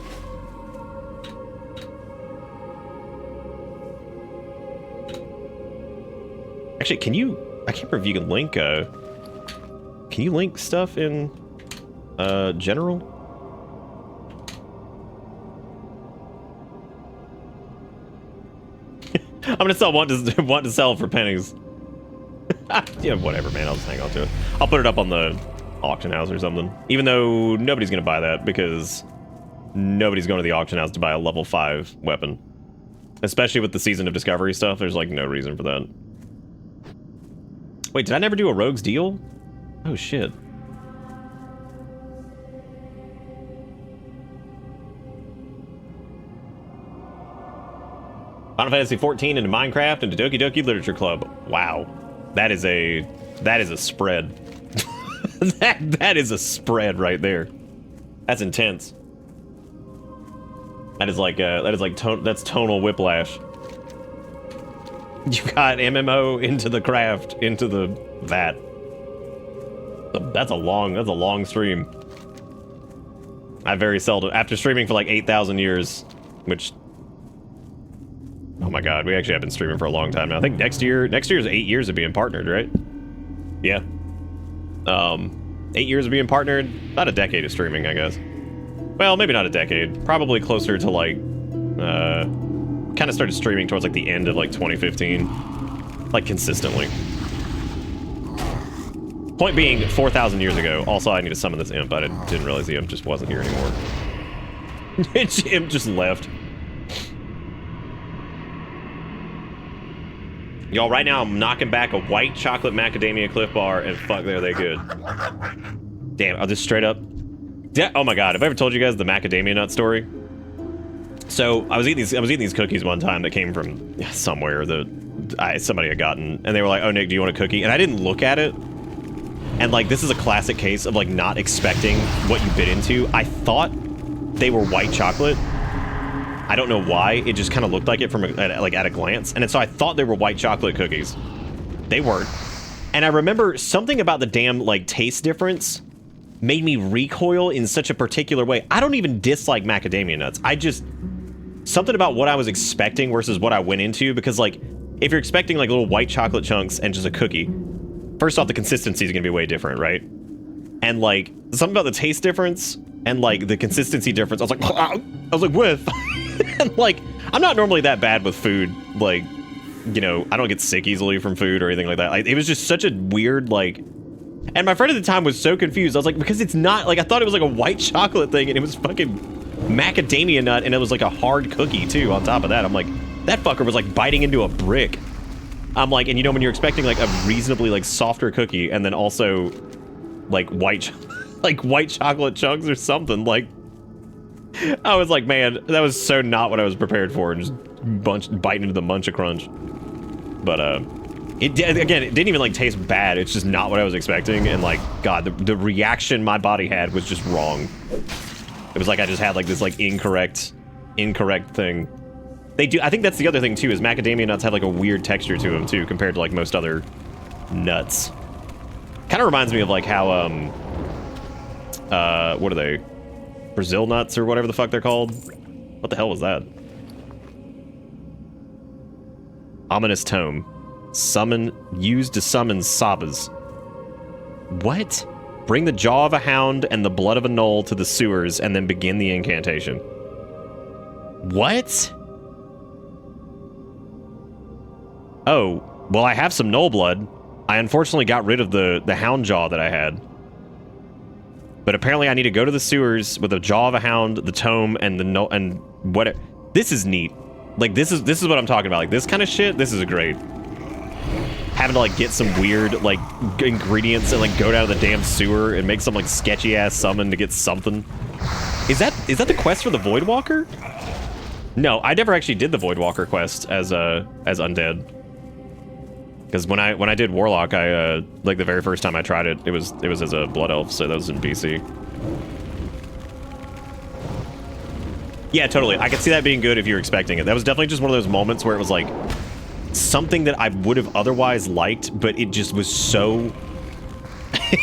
Speaker 2: Actually, I can't remember if you can link, can you link stuff in, General? I'm gonna sell want to sell for pennies. Yeah, whatever, man. I'll just hang on to it. I'll put it up on the auction house or something. Even though nobody's gonna buy that because nobody's going to the auction house to buy a level 5 weapon. Especially with the Season of Discovery stuff, there's like no reason for that. Wait, did I never do a rogue's deal? Oh shit. Final Fantasy 14 into Minecraft into Doki Doki Literature Club. Wow. That is a spread. that is a spread right there. That's intense. That's tonal whiplash. You got MMO into the craft, into that. That's a long stream. I very seldom, after streaming for like 8,000 years, which, oh my god, we actually have been streaming for a long time now. I think next year is 8 years of being partnered, right? Yeah. 8 years of being partnered, about a decade of streaming, I guess. Well, maybe not a decade. Probably closer to like, kind of started streaming towards like the end of like 2015, like consistently. Point being, 4,000 years ago. Also, I need to summon this imp. I didn't realize the imp just wasn't here anymore. Imp just left. Y'all, right now I'm knocking back a white chocolate macadamia Cliff Bar, and fuck, there they good. Damn, I'll just straight up. Oh my god, have I ever told you guys the macadamia nut story? So I was eating these cookies one time that came from somewhere that somebody had gotten, and they were like, "Oh Nick, do you want a cookie?" And I didn't look at it, and like this is a classic case of like not expecting what you bit into. I thought they were white chocolate. I don't know why. It just kind of looked like it from at a glance, and so I thought they were white chocolate cookies. They weren't. And I remember something about the damn like taste difference made me recoil in such a particular way. I don't even dislike macadamia nuts. Something about what I was expecting versus what I went into, because like if you're expecting like little white chocolate chunks and just a cookie, first off, the consistency is gonna be way different, right? And like something about the taste difference and like the consistency difference, I was like, with. And like, I'm not normally that bad with food. Like, you know, I don't get sick easily from food or anything like that. Like, it was just such a weird, like, and my friend at the time was so confused. I was like, because it's not, like, I thought it was like a white chocolate thing, and it was fucking macadamia nut, and it was like a hard cookie too on top of that. I'm like, that fucker was like biting into a brick. I'm like, and you know, when you're expecting like a reasonably like softer cookie, and then also like white chocolate chunks or something, like, I was like, man, that was so not what I was prepared for, and just biting into the Munch-a-Crunch. But it didn't even like taste bad. It's just not what I was expecting, and like, god, the reaction my body had was just wrong. It was like I just had like this like incorrect thing. They do. I think that's the other thing too, is macadamia nuts have like a weird texture to them too, compared to like most other nuts. Kind of reminds me of like how what are they? Brazil nuts or whatever the fuck they're called. What the hell was that? Ominous tome. Used to summon Sabas. What? Bring the jaw of a hound and the blood of a gnoll to the sewers and then begin the incantation. What? Oh, well, I have some gnoll blood. I unfortunately got rid of the hound jaw that I had. But apparently I need to go to the sewers with the jaw of a hound, the tome, and the gnoll, and what? This is neat. Like, this is what I'm talking about. Like, this kind of shit, this is great. Having to, like, get some weird, like, ingredients and, like, go down to the damn sewer and make some, like, sketchy-ass summon to get something. Is that the quest for the Voidwalker? No, I never actually did the Voidwalker quest as undead. Because when I did Warlock, I, like, the very first time I tried it, it was as a Blood Elf, so that was in BC. Yeah, totally. I could see that being good if you're expecting it. That was definitely just one of those moments where it was, like, something that I would have otherwise liked, but it just was so...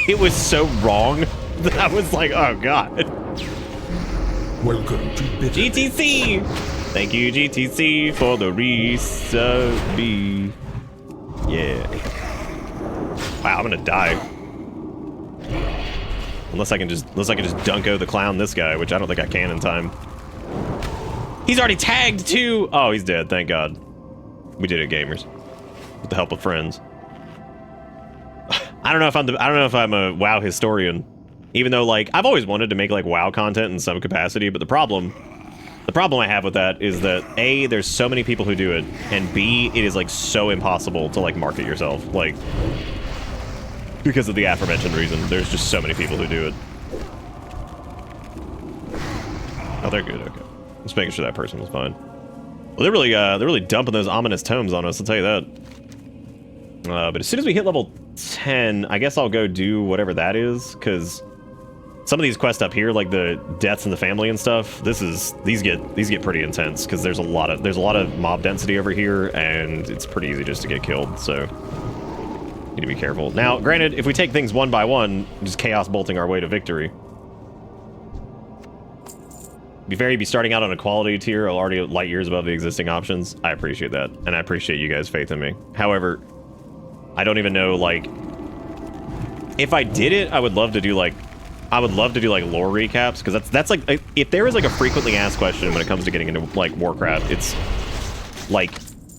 Speaker 2: it was so wrong that I was like, oh, God.
Speaker 6: Welcome to
Speaker 2: GTC! Thank you, GTC, for the resub. Yeah. Wow, I'm gonna die. Unless I can just Dunko the clown this guy, which I don't think I can in time. He's already tagged too! Oh, he's dead, thank God. We did it, gamers. With the help of friends. I don't know if I'm a WoW historian. Even though, like, I've always wanted to make, like, WoW content in some capacity, but the problem I have with that is that, A, there's so many people who do it, and B, it is, like, so impossible to, like, market yourself. Like, because of the aforementioned reason. There's just so many people who do it. Oh, they're good, okay. Just making sure that person was fine. Well, they're really dumping those ominous tomes on us, I'll tell you that. But as soon as we hit level 10, I guess I'll go do whatever that is, because some of these quests up here, like the deaths in the family and stuff, these get pretty intense, because there's a lot of mob density over here, and it's pretty easy just to get killed, so need to be careful. Now, granted, if we take things one by one, just chaos bolting our way to victory. Be starting out on a quality tier already light years above the existing options. I appreciate that, and I appreciate you guys' faith in me. However, I don't even know, like, if I did it, I would love to do like lore recaps, because that's like, if there is like a frequently asked question when it comes to getting into like Warcraft, it's like,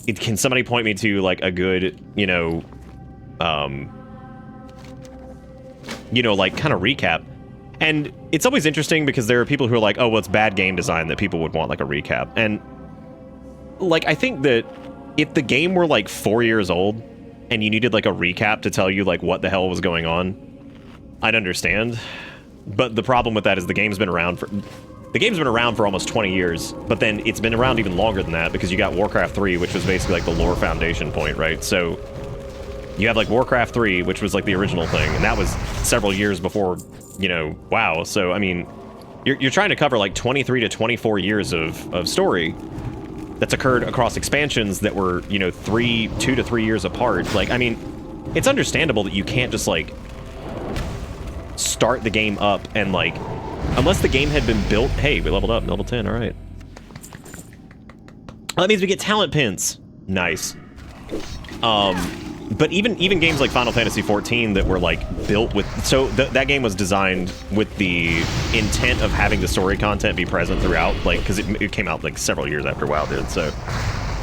Speaker 2: can somebody point me to like a good, like kind of recap? And it's always interesting because there are people who are like, oh, well, it's bad game design that people would want like a recap. And like, I think that if the game were like 4 years old and you needed like a recap to tell you like what the hell was going on, I'd understand. But the problem with that is the game's been around for almost 20 years, but then it's been around even longer than that, because you got Warcraft 3, which was basically like the lore foundation point, right? So you have like Warcraft 3, which was like the original thing, and that was several years before, WoW. So I mean, you're trying to cover like 23 to 24 years of story that's occurred across expansions that were, 2 to 3 years apart. Like, I mean, it's understandable that you can't just like start the game up and like, unless the game had been built. Hey, we leveled up, level 10, all right. Well, that means we get talent pins. Nice. But even games like Final Fantasy XIV that were like built with, so that game was designed with the intent of having the story content be present throughout, like, because it came out like several years after WoW did, so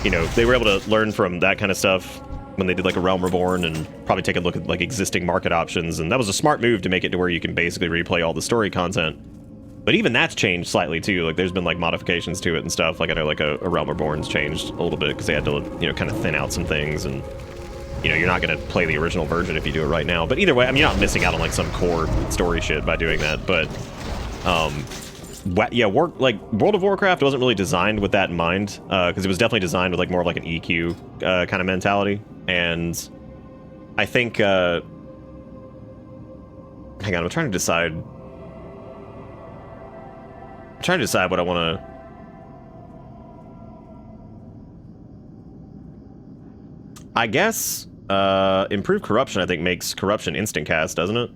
Speaker 2: they were able to learn from that kind of stuff when they did like a Realm Reborn, and probably take a look at like existing market options, and that was a smart move to make it to where you can basically replay all the story content. But even that's changed slightly too. Like, there's been like modifications to it and stuff. Like, I know like a Realm Reborn's changed a little bit because they had to kind of thin out some things, and you're not going to play the original version if you do it right now. But either way, I mean, you're not missing out on like some core story shit by doing that. But yeah, World of Warcraft wasn't really designed with that in mind, because it was definitely designed with like more of like an EQ kind of mentality. And I think hang on, I'm trying to decide what I want to. I guess improved corruption, I think, makes corruption instant cast, doesn't it?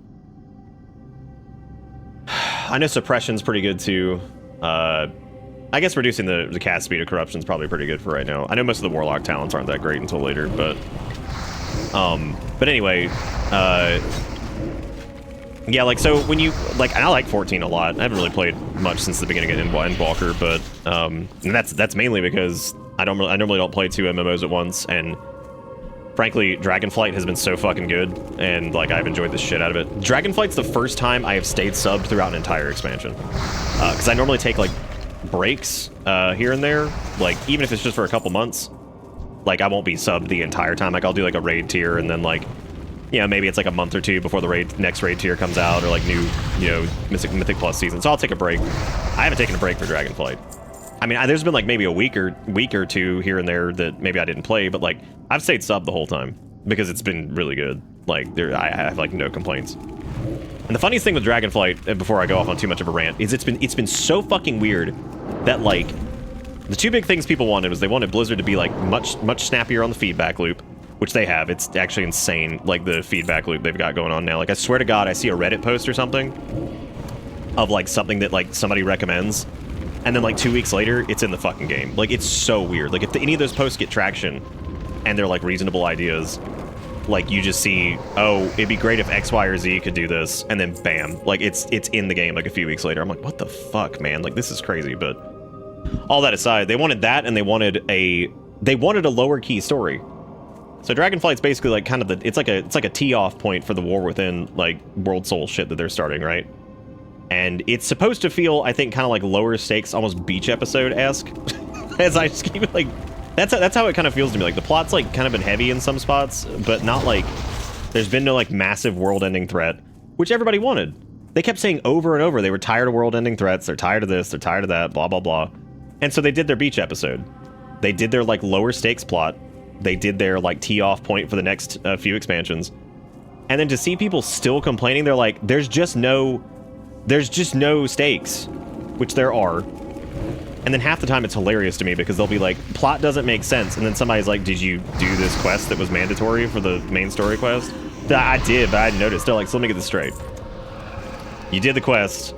Speaker 2: I know suppression's pretty good too. I guess reducing the cast speed of corruption is probably pretty good for right now. I know most of the warlock talents aren't that great until later, but anyway, yeah, like, so when you like, and I like 14 a lot. I haven't really played much since the beginning of Endwalker, but and that's mainly because I normally don't play 2 MMOs at once, and frankly, Dragonflight has been so fucking good, and like, I've enjoyed the shit out of it. Dragonflight's the first time I have stayed subbed throughout an entire expansion, because I normally take like breaks here and there, like even if it's just for a couple months. Like, I won't be subbed the entire time. Like, I'll do like a raid tier, and then like, maybe it's like a month or 2 before the next raid tier comes out, or like new, Mythic Plus season. So I'll take a break. I haven't taken a break for Dragonflight. I mean, there's been like maybe a week or 2 here and there that maybe I didn't play, but like, I've stayed sub the whole time because it's been really good. Like, I have like no complaints. And the funniest thing with Dragonflight, before I go off on too much of a rant, is it's been so fucking weird that like, the 2 big things people wanted was they wanted Blizzard to be like much snappier on the feedback loop, which they have. It's actually insane, like the feedback loop they've got going on now. Like, I swear to God, I see a Reddit post or something of like something that like somebody recommends, and then like 2 weeks later, it's in the fucking game. Like, it's so weird. Like, if any of those posts get traction and they're like reasonable ideas, like you just see, oh, it'd be great if X, Y, or Z could do this, and then bam, like it's in the game like a few weeks later. I'm like, what the fuck, man? Like this is crazy. But all that aside, they wanted that, and they wanted a lower key story. So Dragonflight's basically like kind of it's like a tee off point for the War Within like World Soul shit that they're starting, right? And it's supposed to feel, I think, kind of like lower stakes, almost beach episode-esque. As I just keep it like, that's how it kind of feels to me. Like the plot's like kind of been heavy in some spots, but not like there's been no like massive world-ending threat, which everybody wanted. They kept saying over and over they were tired of world-ending threats. They're tired of this. They're tired of that. Blah blah blah. And so they did their beach episode. They did their like lower stakes plot. They did their like tee off point for the next few expansions. And then to see people still complaining, they're like, there's just no stakes, which there are. And then half the time it's hilarious to me because they'll be like, plot doesn't make sense. And then somebody's like, did you do this quest that was mandatory for the main story quest? I did, but I hadn't noticed. They're like, so let me get this straight. You did the quest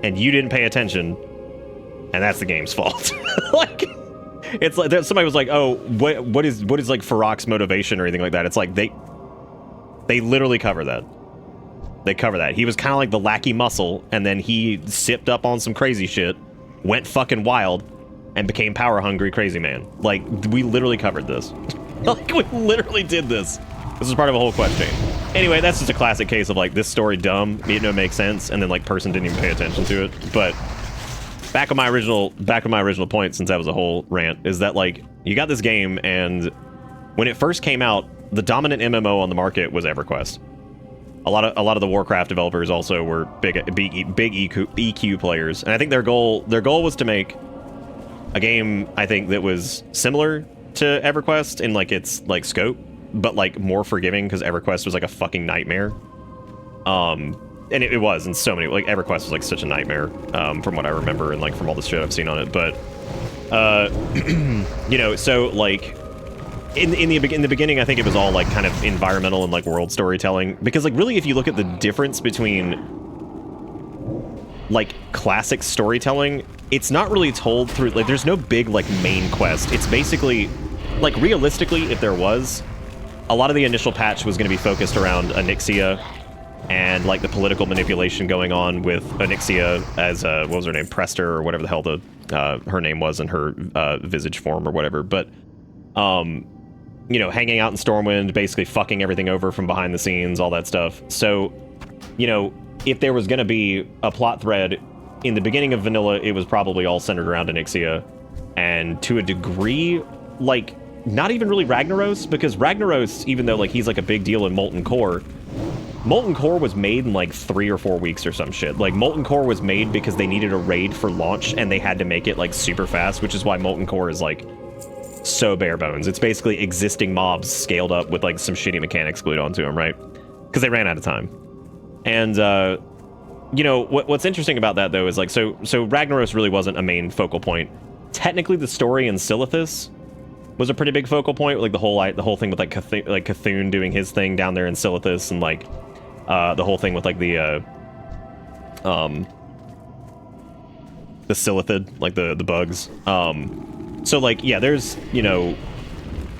Speaker 2: and you didn't pay attention, and that's the game's fault. Like, it's like somebody was like, oh, what is like Farrak's motivation or anything like that? It's like they literally cover that. They cover that. He was kind of like the lackey muscle, and then he sipped up on some crazy shit, went fucking wild, and became power hungry crazy man. Like, we literally covered this. Like, we literally did this. This is part of a whole quest chain. Anyway, that's just a classic case of like, this story dumb, it don't make sense, and then like person didn't even pay attention to it. But back on my original point, since that was a whole rant, is that like, you got this game, and when it first came out, the dominant MMO on the market was EverQuest. A lot of the Warcraft developers also were big EQ players, and I think their goal was to make a game, I think, that was similar to EverQuest in like its like scope, but like more forgiving, because EverQuest was like a fucking nightmare. And it was in so many, like EverQuest was like such a nightmare, from what I remember and like from all the shit I've seen on it. But you know, so like in the beginning, I think it was all like kind of environmental and like world storytelling, because like really if you look at the difference between like classic storytelling, it's not really told through, like there's no big like main quest. It's basically like, realistically, if there was, a lot of the initial patch was going to be focused around Onyxia and like the political manipulation going on with Onyxia as what was her name, Prester, or whatever the hell her name was in her visage form or whatever. But you know, hanging out in Stormwind, basically fucking everything over from behind the scenes, all that stuff. So, you know, if there was going to be a plot thread in the beginning of vanilla, it was probably all centered around Onyxia, and to a degree, like, not even really Ragnaros, because Ragnaros, even though like he's like a big deal in Molten Core was made in like 3 or 4 weeks or some shit. Like, Molten Core was made because they needed a raid for launch, and they had to make it like super fast, which is why Molten Core is like so bare bones. It's basically existing mobs scaled up with like some shitty mechanics glued onto them, right? Because they ran out of time. And you know, what's interesting about that though is like, so Ragnaros really wasn't a main focal point. Technically, the story in Silithus was a pretty big focal point, like the whole thing with like Cthulhu doing his thing down there in Silithus, and like the whole thing with like the Silithid, like the bugs. So like, yeah, there's, you know,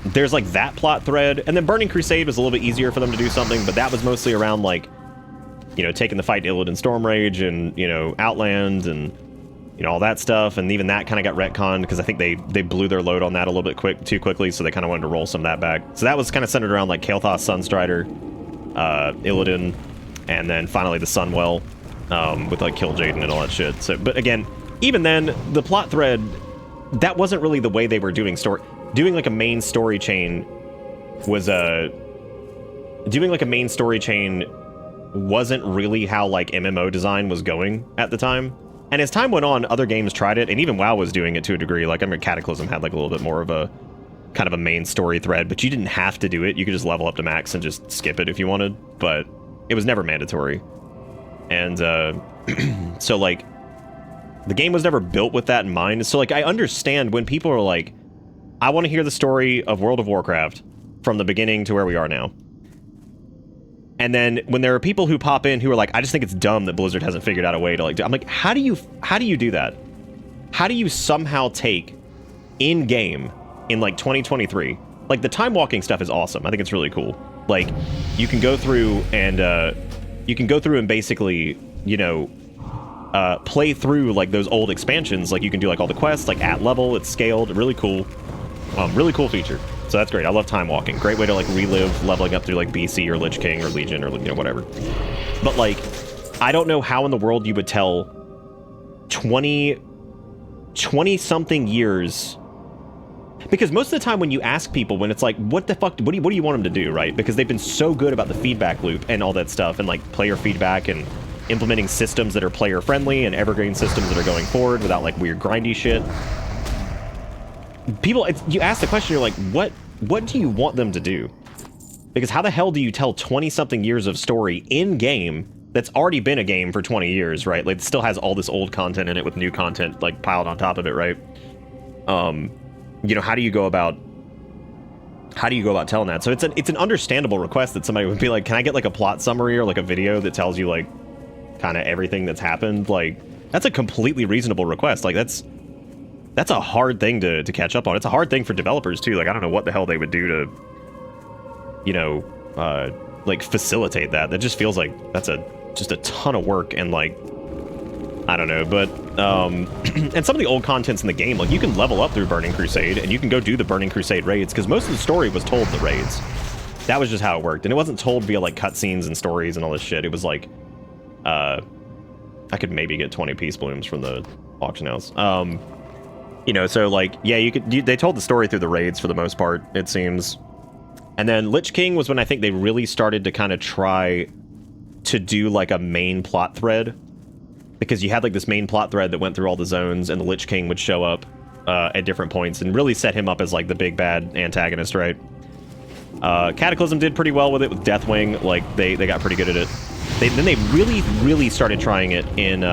Speaker 2: there's like that plot thread, and then Burning Crusade was a little bit easier for them to do something, but that was mostly around like, you know, taking the fight to Illidan Stormrage and, you know, Outland and, you know, all that stuff, and even that kind of got retconned because I think they blew their load on that a little bit too quickly, so they kind of wanted to roll some of that back. So that was kind of centered around like Kael'thas Sunstrider, Illidan, and then finally the Sunwell, with like Kil'jaeden and all that shit. So, but again, even then, the plot thread, that wasn't really the way they were doing story. Doing like a main story chain wasn't really how like MMO design was going at the time. And as time went on, other games tried it, and even WoW was doing it to a degree. Like, I mean, Cataclysm had like a little bit more of a kind of a main story thread, but you didn't have to do it. You could just level up to max and just skip it if you wanted, but it was never mandatory. And so like, the game was never built with that in mind. So like, I understand when people are like, I want to hear the story of World of Warcraft from the beginning to where we are now. And then when there are people who pop in who are like, I just think it's dumb that Blizzard hasn't figured out a way to like do, I'm like, how do you do that? How do you somehow take in game in like 2023? Like, the time walking stuff is awesome. I think it's really cool. Like, you can go through and basically, you know, play through like those old expansions. Like, you can do like all the quests like at level. It's scaled, really cool feature. So that's great. I love time walking. Great way to like relive leveling up through like BC or Lich King or Legion or, you know, whatever. But like, I don't know how in the world you would tell 20 something years, because most of the time when you ask people, when it's like, what the fuck, what do you want them to do, right? Because they've been so good about the feedback loop and all that stuff, and like player feedback and implementing systems that are player friendly and evergreen systems that are going forward without like weird grindy shit. People, you ask the question, you're like, what do you want them to do? Because how the hell do you tell 20 something years of story in game that's already been a game for 20 years, right? Like, it still has all this old content in it with new content like piled on top of it, right? You know, how do you go about telling that? So it's an understandable request that somebody would be like, can I get like a plot summary or like a video that tells you like kind of everything that's happened? Like, that's a completely reasonable request. Like, that's a hard thing to catch up on. It's a hard thing for developers too. Like, I don't know what the hell they would do to, you know, like facilitate that. That just feels like that's just a ton of work, and like, I don't know, but and some of the old contents in the game, like, you can level up through Burning Crusade and you can go do the Burning Crusade raids, because most of the story was told in the raids. That was just how it worked, and it wasn't told via like cutscenes and stories and all this shit. It was like, I could maybe get 20 peace blooms from the auction house. You know, so like, yeah, they told the story through the raids for the most part, it seems. And then Lich King was when I think they really started to kind of try to do like a main plot thread, because you had like this main plot thread that went through all the zones, and the Lich King would show up at different points and really set him up as like the big bad antagonist, right? Cataclysm did pretty well with it with Deathwing. Like, they got pretty good at it. Then they really started trying it in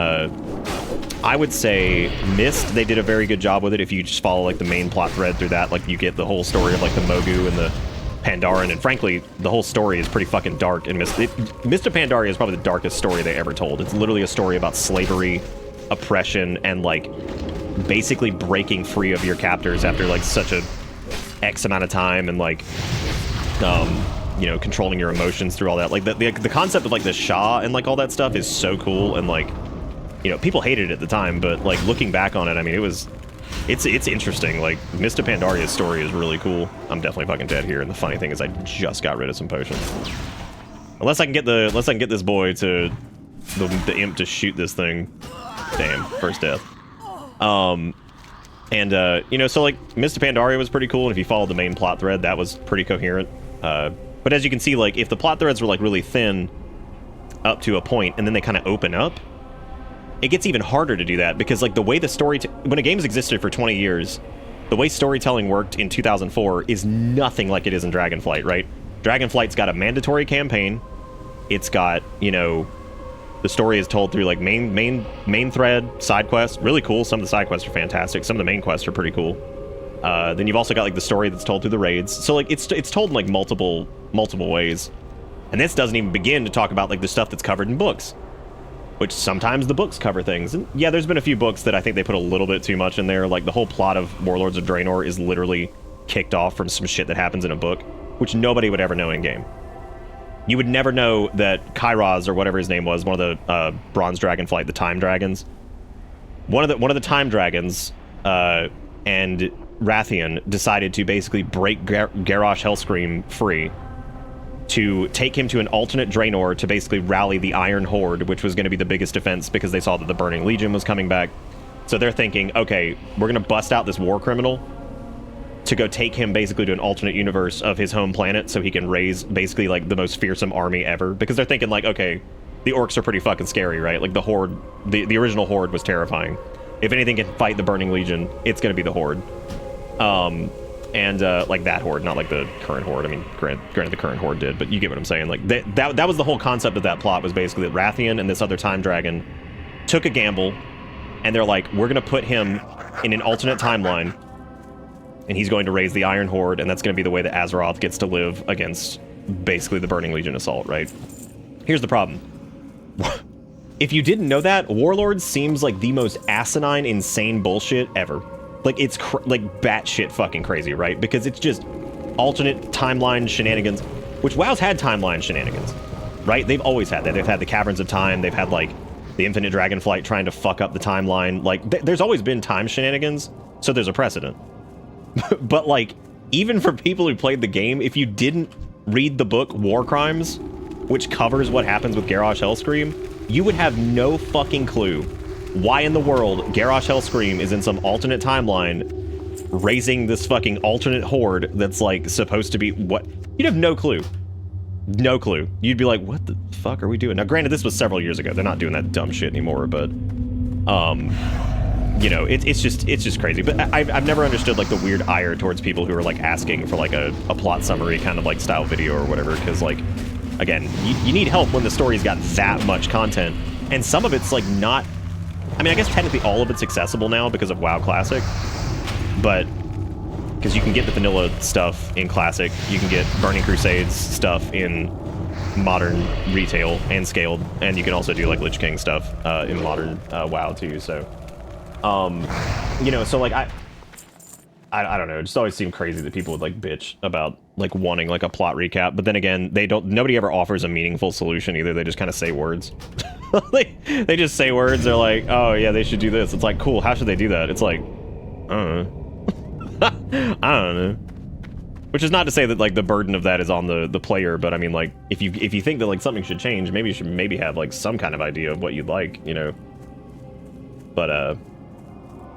Speaker 2: I would say Mist. They did a very good job with it. If you just follow like the main plot thread through that, like, you get the whole story of like the Mogu and the Pandaren, and frankly, the whole story is pretty fucking dark in Mist. Mist of Pandaria is probably the darkest story they ever told. It's literally a story about slavery, oppression, and like basically breaking free of your captors after like such a X amount of time, and like you know, controlling your emotions through all that. Like the concept of like the Shah and like all that stuff is so cool, and like, you know, people hated it at the time, but like looking back on it, I mean, it's interesting. Like, Mist of Pandaria's story is really cool. I'm definitely fucking dead here, and the funny thing is I just got rid of some potions. Unless I can get this boy to the imp to shoot this thing. Damn, first death. You know, so like Mist of Pandaria was pretty cool, and if you followed the main plot thread, that was pretty coherent. But as you can see, like, if the plot threads were like really thin up to a point, and then they kind of open up, it gets even harder to do that, because like the way the story, when a game's existed for 20 years, the way storytelling worked in 2004 is nothing like it is in Dragonflight, right? Dragonflight's got a mandatory campaign. It's got, you know, the story is told through like main thread, side quests, really cool. Some of the side quests are fantastic. Some of the main quests are pretty cool. Then you've also got like the story that's told through the raids. So like it's told in like multiple ways. And this doesn't even begin to talk about like the stuff that's covered in books, which sometimes the books cover things. And yeah, there's been a few books that I think they put a little bit too much in there. Like the whole plot of Warlords of Draenor is literally kicked off from some shit that happens in a book, which nobody would ever know in game. You would never know that Kairos, or whatever his name was, one of the Bronze Dragonflight, the Time Dragons, one of the Time Dragons, and Rathian decided to basically break Garrosh Hellscream free to take him to an alternate Draenor to basically rally the Iron Horde, which was going to be the biggest defense, because they saw that the Burning Legion was coming back. So they're thinking, okay, we're going to bust out this war criminal to go take him basically to an alternate universe of his home planet, so he can raise basically like the most fearsome army ever. Because they're thinking like, okay, the orcs are pretty fucking scary, right? Like the Horde, the original Horde was terrifying. If anything can fight the Burning Legion, it's going to be the Horde. Like that Horde, not like the current Horde. I mean, granted the current Horde did, but you get what I'm saying. Like that was the whole concept of that plot, was basically that Rathian and this other Time Dragon took a gamble, and they're like, we're going to put him in an alternate timeline, and he's going to raise the Iron Horde, and that's going to be the way that Azeroth gets to live against basically the Burning Legion assault, right? Here's the problem. If you didn't know that, Warlords seems like the most asinine, insane bullshit ever. Like, it's like batshit fucking crazy, right? Because it's just alternate timeline shenanigans. which WoW's had timeline shenanigans, right? They've always had that. They've had the Caverns of Time. They've had, like, the Infinite Dragonflight trying to fuck up the timeline. Like, there's always been time shenanigans, so there's a precedent. But, like, even for people who played the game, if you didn't read the book War Crimes, which covers what happens with Garrosh Hellscream, you would have no fucking clue why in the world Garrosh Hellscream is in some alternate timeline raising this fucking alternate horde that's, like, supposed to be what? You'd have no clue. No clue. You'd be like, what the fuck are we doing? Now, granted, this was several years ago. They're not doing that dumb shit anymore, but, you know, it's just crazy. But I've never understood, like, the weird ire towards people who are, like, asking for, like, a plot summary kind of, like, style video or whatever, because, like, again, you need help when the story's got that much content, and some of it's, like, not... I mean, I guess technically all of it's accessible now because of WoW Classic, but... because you can get the vanilla stuff in Classic, you can get Burning Crusades stuff in modern retail and scaled, and you can also do, like, Lich King stuff in modern WoW, too, so... you know, so, like, I don't know, it just always seemed crazy that people would, like, bitch about, like, wanting, like, a plot recap, but then again, nobody ever offers a meaningful solution either. They just kind of say words. They just say words. They're like, oh yeah, they should do this. It's like, cool, how should they do that? It's like, I don't know. I don't know. Which is not to say that, like, the burden of that is on the player, but I mean, like, if you think that, like, something should change, maybe you should have, like, some kind of idea of what you'd like, you know. But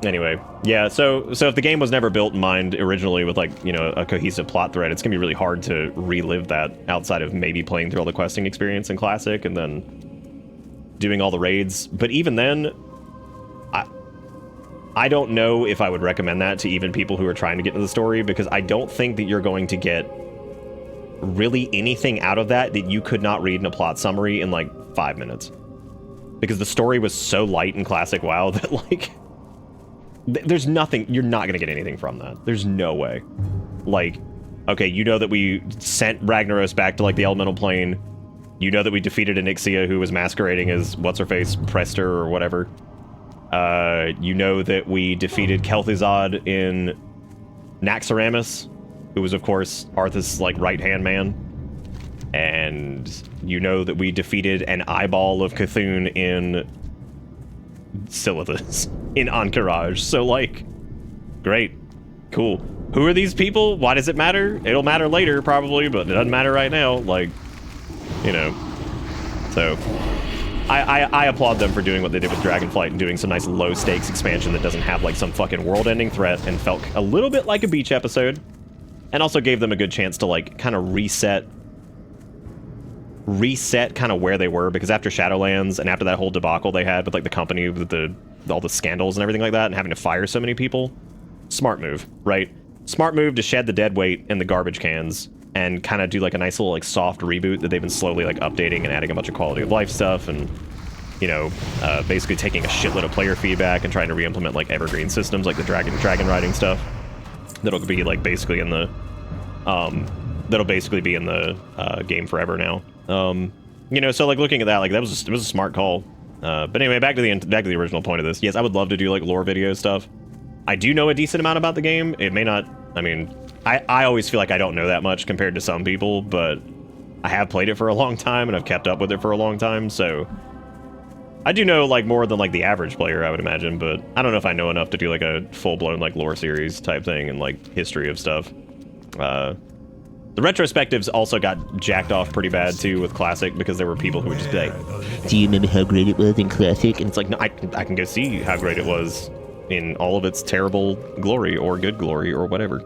Speaker 2: anyway, yeah, so if the game was never built in mind originally with, like, you know, a cohesive plot thread, it's gonna be really hard to relive that outside of maybe playing through all the questing experience in Classic and then doing all the raids. But even then, I don't know if I would recommend that to even people who are trying to get into the story, because I don't think that you're going to get really anything out of that you could not read in a plot summary in, like, 5 minutes. Because the story was so light in Classic WoW that, like, there's nothing, you're not going to get anything from that. There's no way. Like, okay, you know that we sent Ragnaros back to, like, the elemental plane. You know that we defeated Onyxia, who was masquerading as what's-her-face, Prester or whatever. You know that we defeated Kel'Thuzad in Naxxramas, who was, of course, Arthas' like right-hand man. And you know that we defeated an eyeball of Cthulhu in Silithus, in Anchorage. So, like, great. Cool. Who are these people? Why does it matter? It'll matter later, probably, but it doesn't matter right now. Like, you know. So, I applaud them for doing what they did with Dragonflight and doing some nice low-stakes expansion that doesn't have, like, some fucking world-ending threat and felt a little bit like a beach episode. And also gave them a good chance to, like, kind of reset kind of where they were, because after Shadowlands and after that whole debacle they had with, like, the company with all the scandals and everything like that and having to fire so many people, smart move, right? Smart move to shed the dead weight in the garbage cans and kind of do, like, a nice little, like, soft reboot that they've been slowly, like, updating and adding a bunch of quality of life stuff and, you know, basically taking a shitload of player feedback and trying to re-implement, like, evergreen systems like the dragon riding stuff that'll be, like, basically in the game forever now. You know, so, like, looking at that, like, it was a smart call. But anyway, back to the original point of this. Yes, I would love to do, like, lore video stuff. I do know a decent amount about the game. It may not, I mean, I always feel like I don't know that much compared to some people, but I have played it for a long time and I've kept up with it for a long time, so I do know, like, more than, like, the average player, I would imagine, but I don't know if I know enough to do, like, a full-blown, like, lore series type thing and, like, history of stuff. The retrospectives also got jacked off pretty bad, too, with Classic, because there were people who would just be like, do you remember how great it was in Classic? And it's like, no, I can go see how great it was in all of its terrible glory, or good glory, or whatever.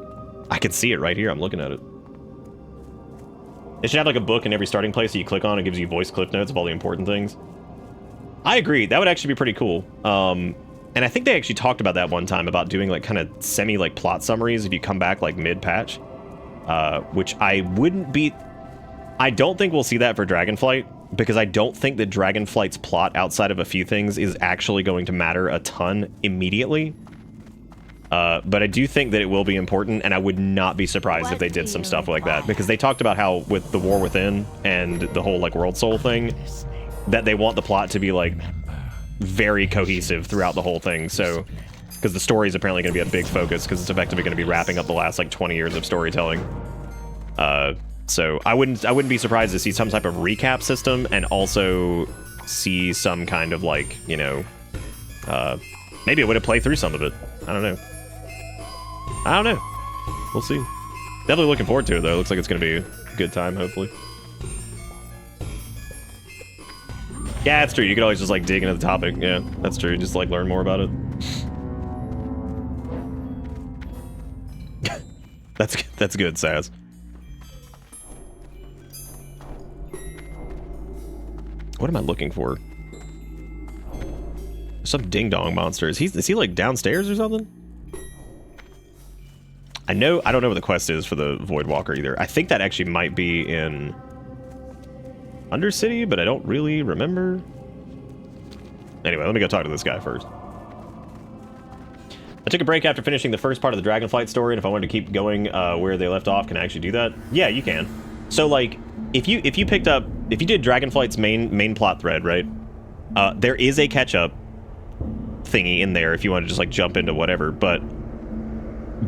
Speaker 2: I can see it right here, I'm looking at it. It should have, like, a book in every starting place that you click on and gives you voice clip notes of all the important things. I agree, that would actually be pretty cool. And I think they actually talked about that one time, about doing, like, kind of semi, like, plot summaries if you come back, like, mid-patch. Which I wouldn't be... I don't think we'll see that for Dragonflight, because I don't think that Dragonflight's plot outside of a few things is actually going to matter a ton immediately. But I do think that it will be important, and I would not be surprised if they did some stuff like that, because they talked about how with the War Within and the whole, like, World Soul thing, that they want the plot to be, like, very cohesive throughout the whole thing, so... Because the story is apparently going to be a big focus, because it's effectively going to be wrapping up the last, like, 20 years of storytelling. So I wouldn't be surprised to see some type of recap system and also see some kind of like, you know, maybe a way to play through some of it. I don't know. We'll see. Definitely looking forward to it though. Looks like it's gonna be a good time, hopefully. Yeah, that's true. You could always just like dig into the topic. Yeah, that's true. Just like learn more about it. That's good, Saz. What am I looking for? Some ding-dong monster. Is he like downstairs or something? I don't know what the quest is for the Void Walker either. I think that actually might be in Undercity, but I don't really remember. Anyway, let me go talk to this guy first. I took a break after finishing the first part of the Dragonflight story, and if I wanted to keep going where they left off, can I actually do that? Yeah, you can. So like, if you did Dragonflight's main plot thread, right? There is a catch-up thingy in there if you want to just like jump into whatever, but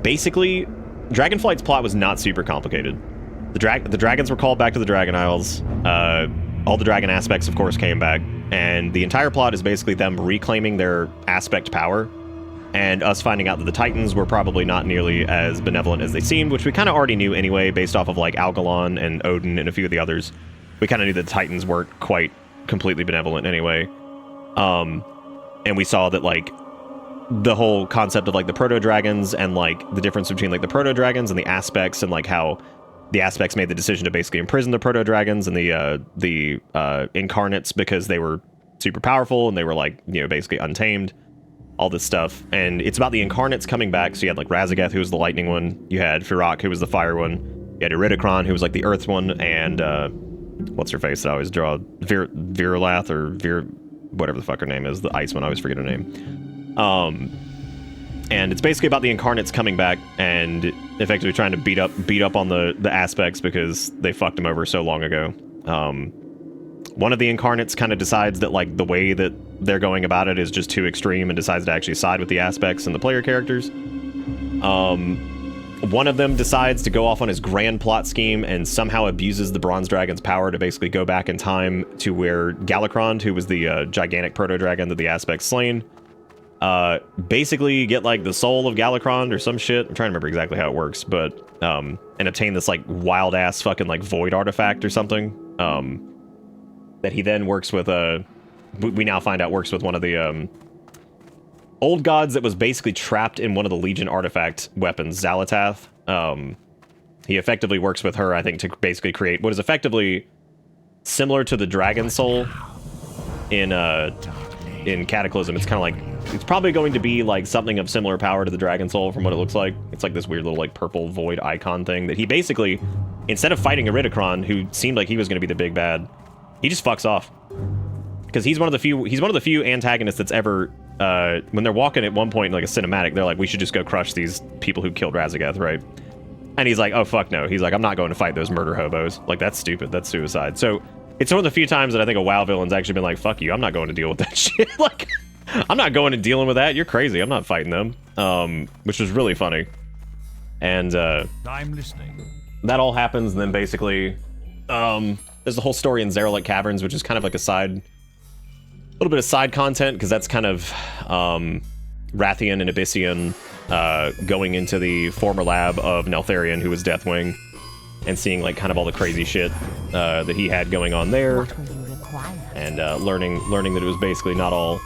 Speaker 2: basically, Dragonflight's plot was not super complicated. The dragons were called back to the Dragon Isles. All the dragon aspects, of course, came back, and the entire plot is basically them reclaiming their aspect power, and us finding out that the Titans were probably not nearly as benevolent as they seemed, which we kind of already knew anyway, based off of like Algalon and Odin and a few of the others. We kind of knew that the Titans weren't quite completely benevolent anyway. And we saw that like the whole concept of like the proto-dragons and like the difference between like the proto-dragons and the aspects, and like how the aspects made the decision to basically imprison the proto-dragons and the incarnates because they were super powerful and they were like, you know, basically untamed, all this stuff. And it's about the incarnates coming back. So you had like Razageth, who was the lightning one, you had Firak, who was the fire one, you had Iridikron, who was like the earth one, and what's her face that I always draw, Virulath or whatever the fuck her name is, the ice one, I always forget her name. And it's basically about the incarnates coming back and effectively trying to beat up on the aspects because they fucked them over so long ago. One of the incarnates kind of decides that like the way that they're going about it is just too extreme and decides to actually side with the aspects and the player characters. One of them decides to go off on his grand plot scheme and somehow abuses the Bronze Dragon's power to basically go back in time to where Galakron, who was the gigantic proto-dragon that the aspects slain, basically get like the soul of Galakron or some shit. I'm trying to remember exactly how it works, but and obtain this like wild ass fucking like void artifact or something that he then works with. We now find out works with one of the old gods that was basically trapped in one of the Legion artifact weapons, Xalatath. He effectively works with her, I think, to basically create what is effectively similar to the Dragon Soul in Cataclysm. It's kind of like, it's probably going to be like something of similar power to the Dragon Soul from what it looks like. It's like this weird little like purple void icon thing that he basically, instead of fighting Iridikron, who seemed like he was going to be the big bad, he just fucks off. Because he's one of the few antagonists that's ever, when they're walking at one point in like a cinematic, they're like, we should just go crush these people who killed Razageth, right? And he's like, oh fuck no. He's like, I'm not going to fight those murder hobos. Like, that's stupid. That's suicide. So it's one of the few times that I think a WoW villain's actually been like, fuck you, I'm not going to deal with that shit. Like, I'm not going and dealing with that. You're crazy. I'm not fighting them. Which was really funny. And
Speaker 6: I'm listening.
Speaker 2: That all happens, and then basically there's the whole story in Zeralik Caverns, which is kind of like a little bit of side content, because that's kind of Rathian and Abyssian going into the former lab of Neltharion, who was Deathwing, and seeing like kind of all the crazy shit that he had going on there, and learning that it was basically not all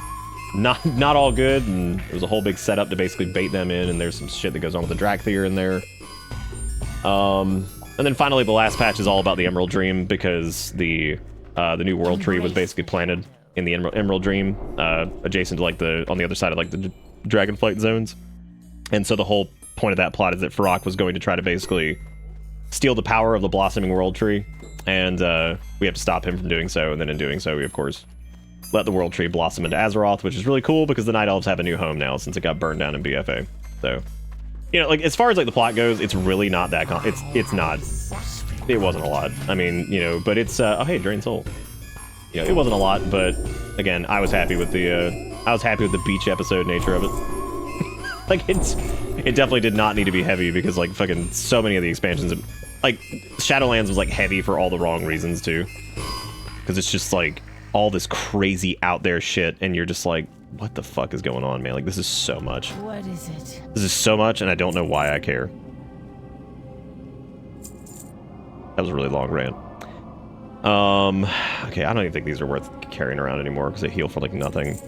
Speaker 2: good, and it was a whole big setup to basically bait them in, and there's some shit that goes on with the Drakthir in there. And then finally the last patch is all about the Emerald Dream, because the new world tree was basically planted in the Emerald Dream, adjacent to like on the other side of like the Dragonflight zones. And so the whole point of that plot is that Firak was going to try to basically steal the power of the blossoming world tree, and we have to stop him from doing so. And then in doing so, we of course let the world tree blossom into Azeroth, which is really cool because the Night Elves have a new home now since it got burned down in BFA. So, you know, like as far as like the plot goes, it's really not that it's not. It wasn't a lot. I mean, you know, but it's oh hey, Drain Soul. You know, it wasn't a lot, but again, I was happy with the beach episode nature of it. Like it definitely did not need to be heavy, because like fucking so many of the expansions, like, Shadowlands was, like, heavy for all the wrong reasons, too. Because it's just, like, all this crazy out there shit, and you're just like, what the fuck is going on, man? Like, this is so much.
Speaker 4: What is it?
Speaker 2: This is so much, and I don't know why I care. That was a really long rant. Okay, I don't even think these are worth carrying around anymore, because they heal for, like, nothing.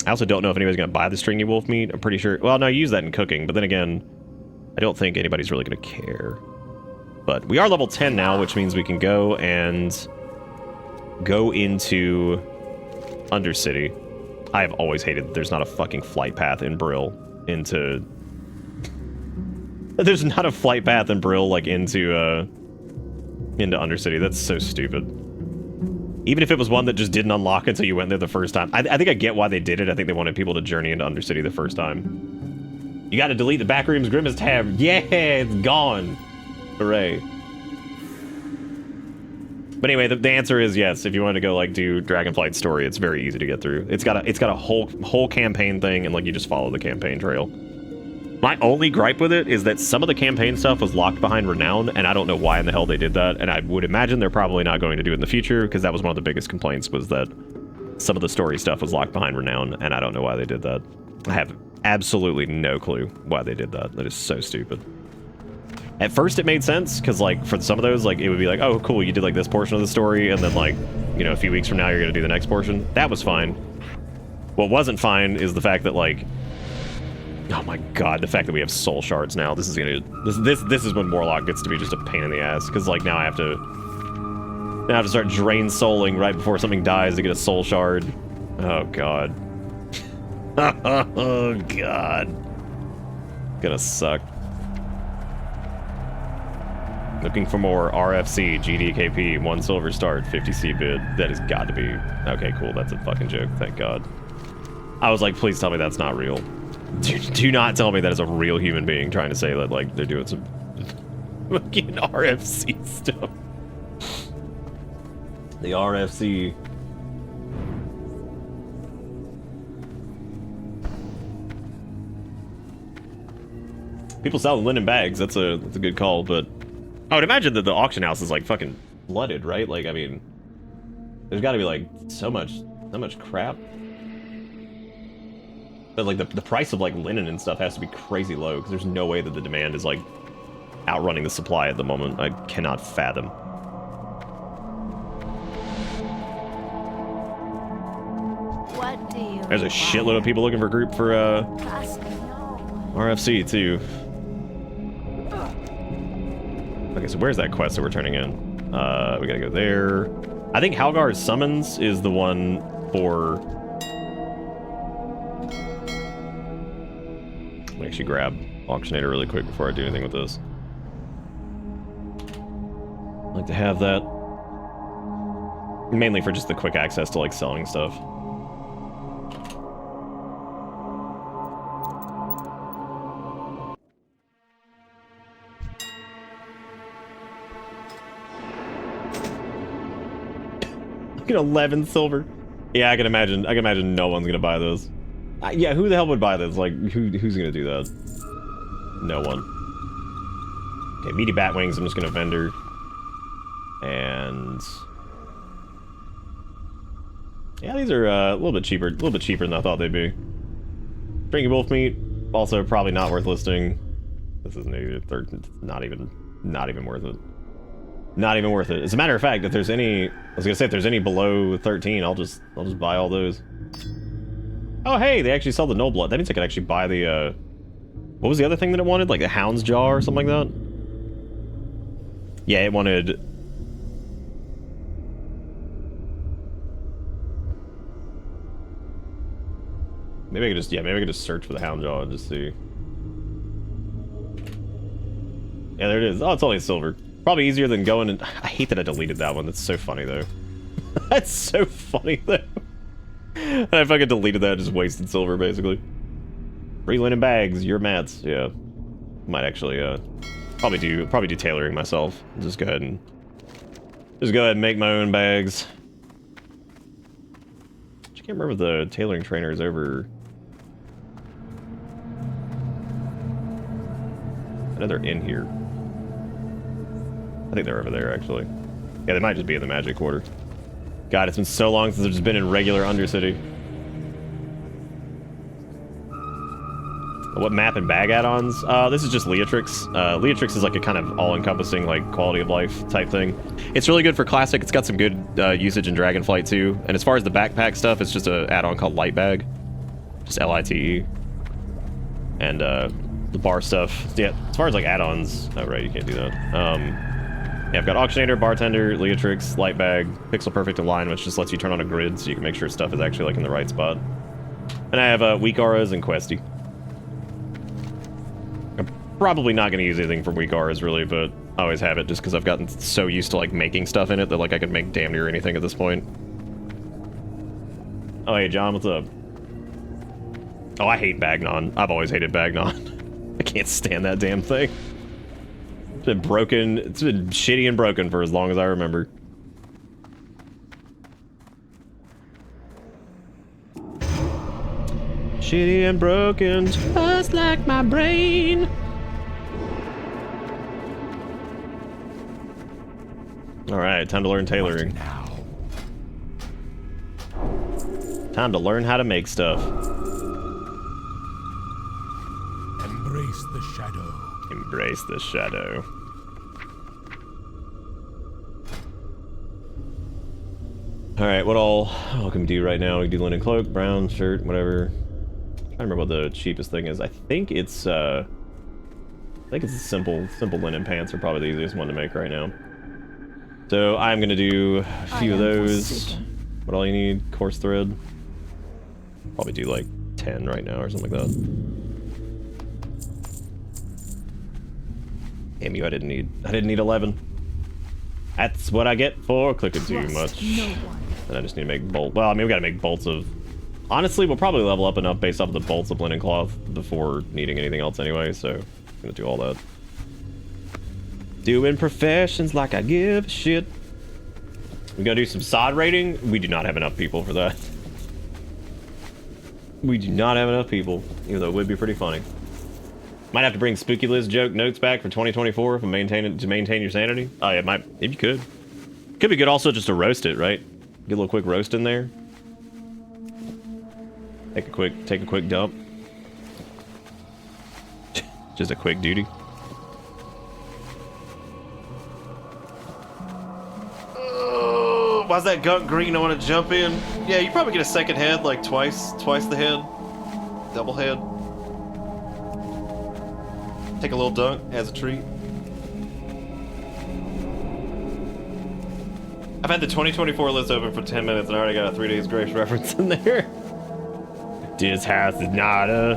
Speaker 2: I also don't know if anybody's gonna buy the stringy wolf meat. I'm pretty sure... Well, no, I use that in cooking, but then again, I don't think anybody's really gonna care. But we are level 10 now, which means we can go and... go into Undercity. I have always hated that there's not a fucking flight path in Brill into... There's not a flight path in Brill, like, into Undercity. That's so stupid. Even if it was one that just didn't unlock until you went there the first time. I think I get why they did it. I think they wanted people to journey into Undercity the first time. You gotta delete the Backrooms Grimace tab. Yeah, it's gone. Hooray. But anyway, the answer is yes. If you want to go like do Dragonflight's story, it's very easy to get through. It's got a whole campaign thing, and like you just follow the campaign trail. My only gripe with it is that some of the campaign stuff was locked behind Renown, and I don't know why in the hell they did that. And I would imagine they're probably not going to do it in the future, because that was one of the biggest complaints, was that some of the story stuff was locked behind Renown, and I don't know why they did that. I have absolutely no clue why they did that. That is so stupid. At first it made sense, because like for some of those, like it would be like, oh cool, you did like this portion of the story, and then like, you know, a few weeks from now you're gonna do the next portion. That was fine. What wasn't fine is the fact that like, oh my god, the fact that we have soul shards now. This is gonna this is when Warlock gets to be just a pain in the ass, because like now I have to start drain souling right before something dies to get a soul shard. Oh god. Oh god. Gonna suck. Looking for more RFC, GDKP, 1 silver start, 50 C bid. That has got to be... Okay, cool. That's a fucking joke. Thank God. I was like, please tell me that's not real. Do not tell me that is a real human being trying to say that, like, they're doing some fucking RFC stuff. The RFC... People selling linen bags. That's a good call, but... I would imagine that the auction house is like fucking flooded, right? Like, I mean, there's got to be like so much crap. But like the price of like linen and stuff has to be crazy low, because there's no way that the demand is like outrunning the supply at the moment. I cannot fathom.
Speaker 4: What do you
Speaker 2: There's a shitload of people looking for group for RFC too. Okay, so where's that quest that we're turning in? We gotta go there. I think Halgar's Summons is the one for... Let me actually grab Auctionator really quick before I do anything with this. I'd like to have that. Mainly for just the quick access to, like, selling stuff. Get 11 silver. Yeah, I can imagine no one's gonna buy those. Yeah, who the hell would buy this? Like, who's gonna do that? No one. Okay, meaty bat wings. I'm just gonna vendor. And yeah, these are a little bit cheaper than I thought they'd be. Stringy wolf meat, also probably not worth listing. This isn't not even worth it. Not even worth it. As a matter of fact, if there's any, I was gonna say if there's any below 13, I'll just buy all those. Oh hey, they actually sell the null blood. That means I could actually buy the what was the other thing that it wanted? Like the Hound's Jaw or something like that? Yeah, it wanted... Maybe I could just search for the Hound Jaw and just see. Yeah, there it is. Oh, it's only silver. Probably easier than going and... I hate that I deleted that one. That's so funny, though. That's so funny, though. I fucking deleted that, just wasted silver, basically. Free linen bags, your mats. Yeah. Might actually, probably do tailoring myself. Just go ahead and make my own bags. I can't remember if the tailoring trainer is over... I know they're in here. think they're over there, actually. Yeah, they might just be in the Magic Quarter. God, it's been so long since I've just been in regular Undercity. What map and bag add-ons? This is just Leatrix. Leatrix is like a kind of all-encompassing, like, quality of life type thing. It's really good for Classic. It's got some good usage in Dragonflight, too. And as far as the backpack stuff, it's just an add-on called Light Bag. Just L-I-T-E. And the bar stuff. Yeah, as far as, like, add-ons... Oh, right, you can't do that. Yeah, I've got Auctionator, Bartender, Leatrix, Light Bag, Pixel Perfect Align, which just lets you turn on a grid so you can make sure stuff is actually, like, in the right spot. And I have Weak Auras and Questy. Probably not going to use anything from Weak Auras, really, but I always have it just because I've gotten so used to, like, making stuff in it that, like, I could make damn near anything at this point. Oh, hey, John, what's up? Oh, I hate Bagnon. I've always hated Bagnon. I can't stand that damn thing. It's been broken. It's been shitty and broken for as long as I remember. Shitty and broken, just like my brain. Alright, time to learn tailoring. Time to learn how to make stuff.
Speaker 6: Embrace the shadow.
Speaker 2: Embrace the shadow. Alright, what all can we do right now? We can do linen cloak, brown shirt, whatever. I'm trying to remember what the cheapest thing is. I think it's a simple linen pants are probably the easiest one to make right now. So I'm gonna do a few of those. What all you need? Coarse thread. Probably do like 10 right now or something like that. Damn you! I didn't need 11. That's what I get for clicking too much. And I just need to make bolt. Well, I mean, we gotta make bolts of. Honestly, we'll probably level up enough based off of the bolts of linen cloth before needing anything else anyway. So I'm gonna do all that. Doing professions like I give a shit. We're gonna do some sod rating. We do not have enough people for that. We do not have enough people, even though it would be pretty funny. Might have to bring Spooky Liz joke notes back for 2024 if I'm to maintain your sanity. Oh yeah, if you could. Could be good also just to roast it, right? Get a little quick roast in there. Take a quick dump. Just a quick duty. Why's that gunk green? I want to jump in. Yeah, you probably get a second head, like twice the head. Double head. Take a little dunk as a treat. I've had the 2024 list open for 10 minutes and I already got a 3 Days Grace reference in there. This house is not a...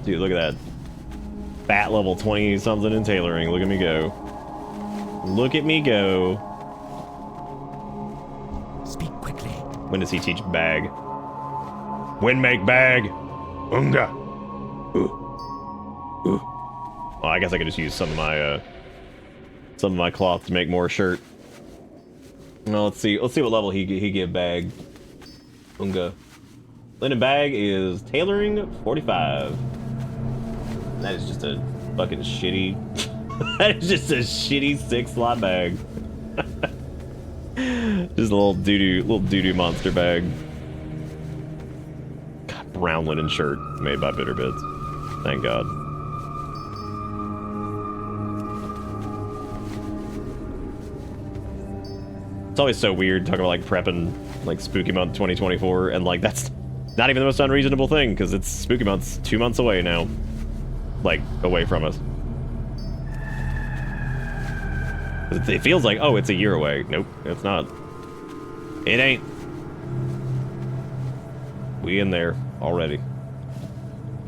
Speaker 2: Dude, look at that. Fat level 20 something in tailoring. Look at me go. Look at me go.
Speaker 6: Speak quickly.
Speaker 2: When does he teach bag? When make bag? Unga. Well, I guess I could just use some of my cloth to make more shirt. Well, let's see what level he give bag. Unga. Linen bag is tailoring 45. That is just a fucking shitty. That is just a shitty 6-slot bag. Just a little doo-doo monster bag. God, brown linen shirt made by Bitter Bits. Thank God. It's always so weird talking about like prepping like Spooky Month 2024 and like that's not even the most unreasonable thing because it's Spooky Month's 2 months away now. Like away from us. It feels like, oh, it's a year away. Nope, it's not. It ain't. We in there already.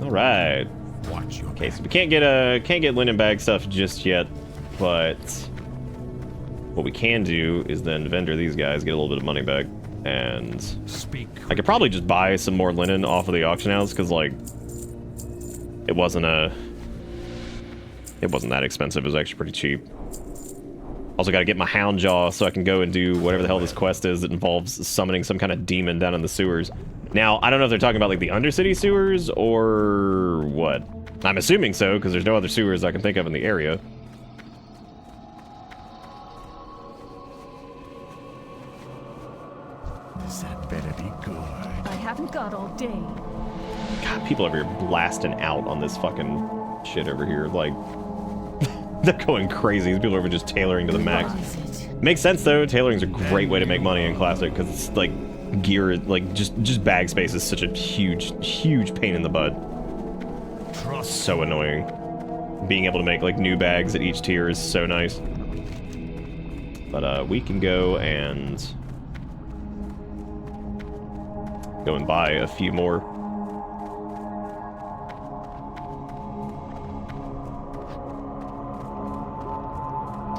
Speaker 2: All right.
Speaker 6: Watch your
Speaker 2: Okay, so we can't get linen bag stuff just yet, but what we can do is then vendor these guys, get a little bit of money back, and
Speaker 6: speak.
Speaker 2: I could probably just buy some more linen off of the auction house because like it wasn't that expensive. It was actually pretty cheap. Also got to get my hound jaw so I can go and do whatever the hell this quest is that involves summoning some kind of demon down in the sewers. Now, I don't know if they're talking about like the Undercity sewers or what. I'm assuming so, because there's no other sewers I can think of in the area.
Speaker 6: That better be good.
Speaker 7: I haven't got all day.
Speaker 2: God, people over here blasting out on this fucking shit over here. Like, they're going crazy. These people are just tailoring to the max.
Speaker 7: What is it?
Speaker 2: Makes sense though. Tailoring's a great way to make money in Classic because it's like gear, like just bag space is such a huge pain in the butt. So annoying. Being able to make like new bags at each tier is so nice. But we can go and buy a few more.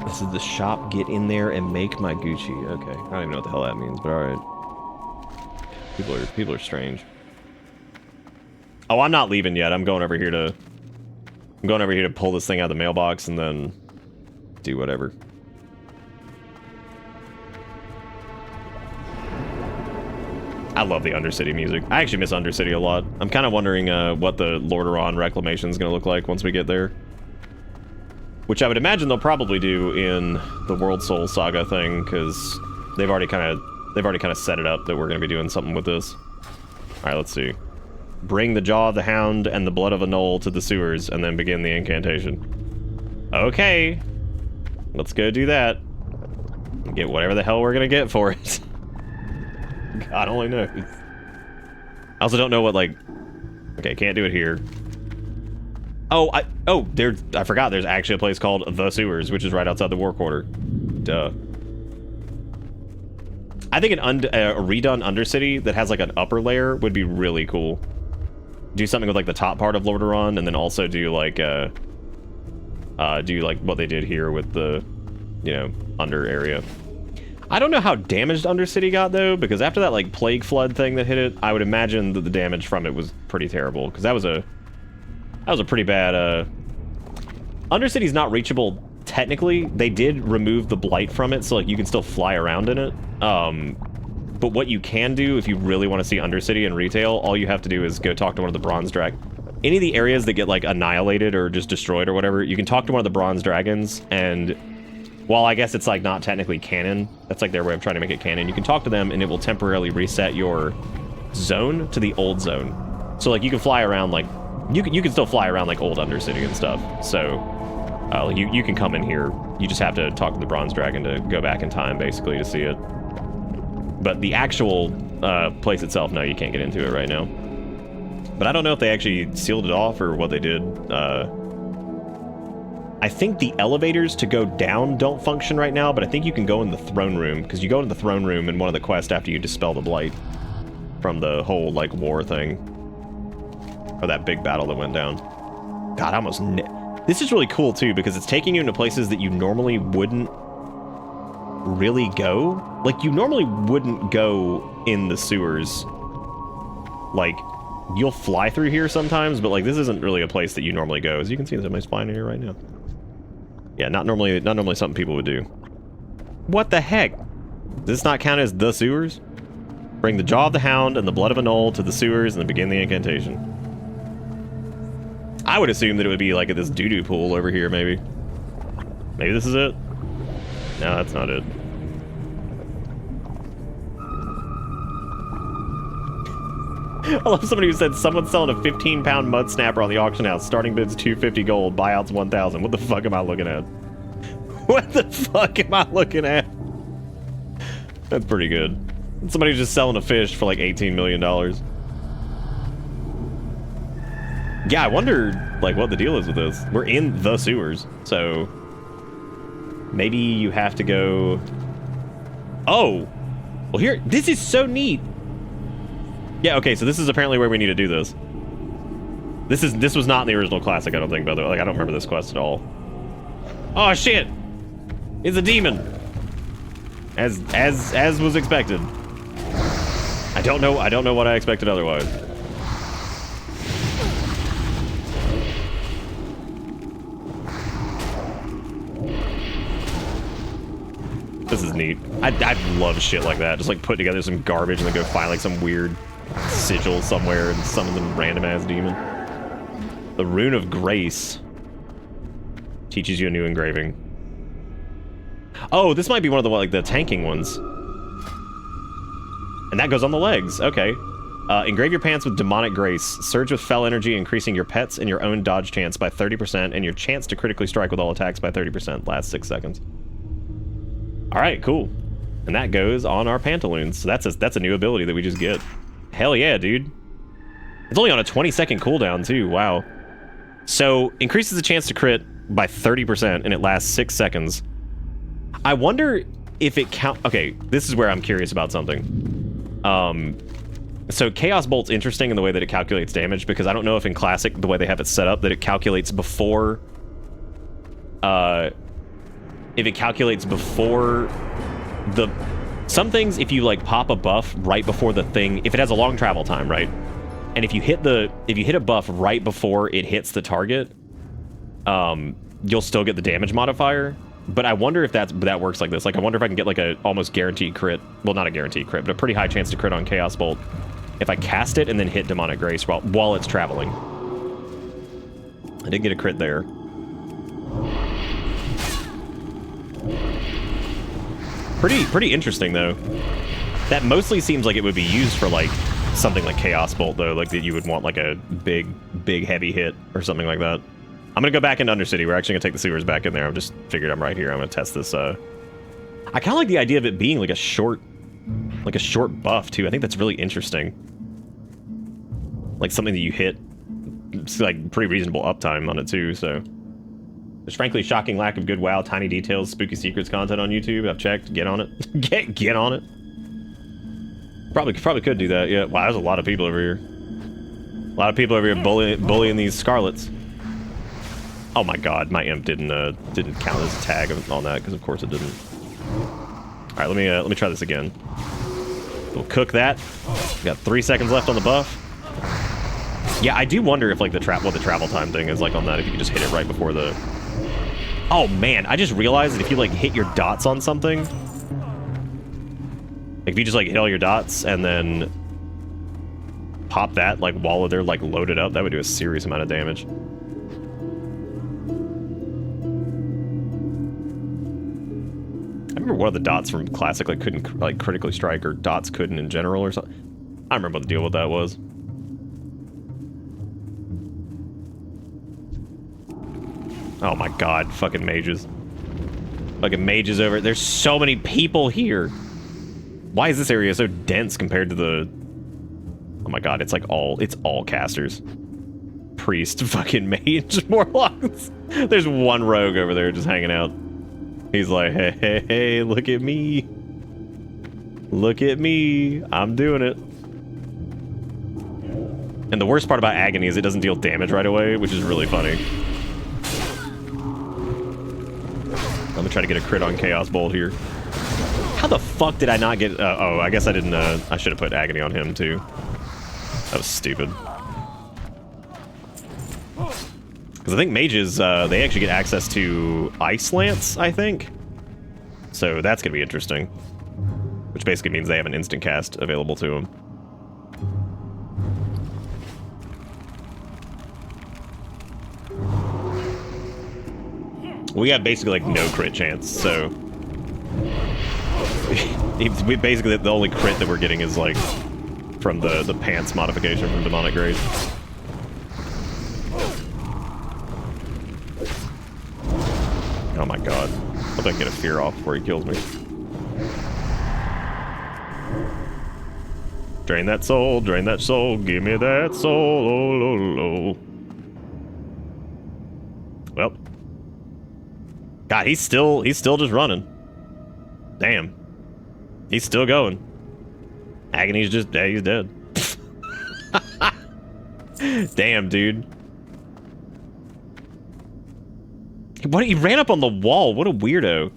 Speaker 2: This is the shop. Get in there and make my Gucci. Okay, I don't even know what the hell that means, but all right. People are strange. Oh, I'm not leaving yet. I'm going over here to pull this thing out of the mailbox and then do whatever. I love the Undercity music. I actually miss Undercity a lot. I'm kind of wondering what the Lordaeron reclamation is going to look like once we get there. Which I would imagine they'll probably do in the World Soul Saga thing, because they've already kind of set it up that we're going to be doing something with this. All right, let's see. Bring the Jaw of the Hound and the Blood of a Knoll to the sewers, and then begin the incantation. Okay, let's go do that. Get whatever the hell we're going to get for it. God only knows. I also don't know what, like... Okay, can't do it here. Oh, I forgot there's actually a place called The Sewers, which is right outside the War Quarter. Duh. I think a redone Undercity that has, like, an upper layer would be really cool. Do something with, like, the top part of Lordaeron, and then also do, like, what they did here with the, you know, under area. I don't know how damaged Undercity got, though, because after that, like, plague flood thing that hit it, I would imagine that the damage from it was pretty terrible, because that was a pretty bad, Undercity's not reachable technically. They did remove the blight from it, so, like, you can still fly around in it. But what you can do if you really want to see Undercity in retail, all you have to do is go talk to one of the Bronze Dragons. Any of the areas that get, like, annihilated or just destroyed or whatever, you can talk to one of the Bronze Dragons, and while I guess it's, like, not technically canon, that's, like, their way of trying to make it canon, you can talk to them, and it will temporarily reset your zone to the old zone. So, like, you can fly around, like, you can still fly around, like, old Undercity and stuff. So, you can come in here. You just have to talk to the Bronze Dragon to go back in time, basically, to see it. But the actual place itself, no, you can't get into it right now. But I don't know if they actually sealed it off or what they did. I think the elevators to go down don't function right now, but I think you can go in the throne room, because you go into the throne room in one of the quests after you dispel the blight from the whole, like, war thing. Or that big battle that went down. God, I almost... This is really cool, too, because it's taking you into places that you normally wouldn't really go. Like, you normally wouldn't go in the sewers. Like, you'll fly through here sometimes, but, like, this isn't really a place that you normally go. As you can see, somebody's flying in here right now. Yeah, not normally something people would do. What the heck? Does this not count as the sewers? Bring the Jaw of the Hound and the Blood of a Knoll to the sewers and then begin the incantation. I would assume that it would be like at this doo-doo pool over here, maybe. Maybe this is it? No, that's not it. I love somebody who said someone's selling a 15-pound mud snapper on the auction house. Starting bid's 250 gold, buyouts 1,000. What the fuck am I looking at? What the fuck am I looking at? That's pretty good. Somebody's just selling a fish for like $18 million. Yeah, I wonder, like, what the deal is with this. We're in the sewers, so maybe you have to go... Oh! Well, here, this is so neat! Yeah, okay, so this is apparently where we need to do this. This was not in the original Classic, I don't think, by the way. Like, I don't remember this quest at all. Oh, shit! It's a demon! As was expected. I don't know what I expected otherwise. This is neat. I love shit like that. Just like put together some garbage and then go find like some weird sigil somewhere and summon some random ass demon. The Rune of Grace teaches you a new engraving. Oh, this might be one of the like the tanking ones. And that goes on the legs. Okay. Engrave your pants with Demonic Grace. Surge with Fell Energy, increasing your pets and your own dodge chance by 30%, and your chance to critically strike with all attacks by 30%. Last 6 seconds. All right, cool. And that goes on our pantaloons. So that's a new ability that we just get. Hell yeah, dude. It's only on a 20-second cooldown too. Wow. So increases the chance to crit by 30%, and it lasts 6 seconds. I wonder if it count. Okay, this is where I'm curious about something. So Chaos Bolt's interesting in the way that it calculates damage, because I don't know if in Classic, the way they have it set up, that it calculates before... if it calculates before the... Some things, if you, like, pop a buff right before the thing... If it has a long travel time, right? And if you hit a buff right before it hits the target, you'll still get the damage modifier. But I wonder if that works like this. Like, I wonder if I can get, like, a almost guaranteed crit. Well, not a guaranteed crit, but a pretty high chance to crit on Chaos Bolt if I cast it and then hit Demonic Grace while it's traveling. I did get a crit there. Pretty interesting, though. That mostly seems like it would be used for, like, something like Chaos Bolt, though. Like, that you would want, like, a big, heavy hit or something like that. I'm gonna go back into Undercity. We're actually gonna take the sewers back in there. I've just figured I'm right here. I'm gonna test this. I kind of like the idea of it being like a short buff too. I think that's really interesting. Like something that you hit. It's like pretty reasonable uptime on it too. So there's frankly shocking lack of good WoW, tiny details, spooky secrets content on YouTube. I've checked. Get on it. get on it. Probably could do that. Yeah. Wow, there's a lot of people over here. A lot of people over here bullying these Scarlets. Oh my god, my imp didn't count as a tag on that, because of course it didn't. All right, let me try this again. We'll cook that. We got 3 seconds left on the buff. Yeah, I do wonder if like what the travel time thing is like on that. If you could just hit it right before the. Oh man, I just realized that if you like hit your dots on something, like if you just like hit all your dots and then pop that like while they're like loaded up, that would do a serious amount of damage. I remember one of the dots from Classic like couldn't like critically strike, or dots couldn't in general or something. I don't remember what the deal with that was. Oh my god, fucking mages. Fucking mages over. There's so many people here. Why is this area so dense compared to the... Oh my god, it's all casters. Priest, fucking mage, warlocks. There's one rogue over there just hanging out. He's like, hey, look at me. Look at me. I'm doing it. And the worst part about Agony is it doesn't deal damage right away, which is really funny. Let me try to get a crit on Chaos Bolt here. How the fuck did I not get... oh, I guess I didn't... I should have put Agony on him, too. That was stupid. Because I think mages, they actually get access to Ice Lance, I think. So that's going to be interesting. Which basically means they have an instant cast available to them. We have basically like no crit chance, so... we basically, the only crit that we're getting is like from the pants modification from Demonic Grace. Oh my god. Hope I can get a fear off before he kills me. Drain that soul, give me that soul, oh, lo, lo. Well. God, he's still just running. Damn. He's still going. Agony's just, yeah, he's dead. Damn, dude. What? He ran up on the wall. What a weirdo.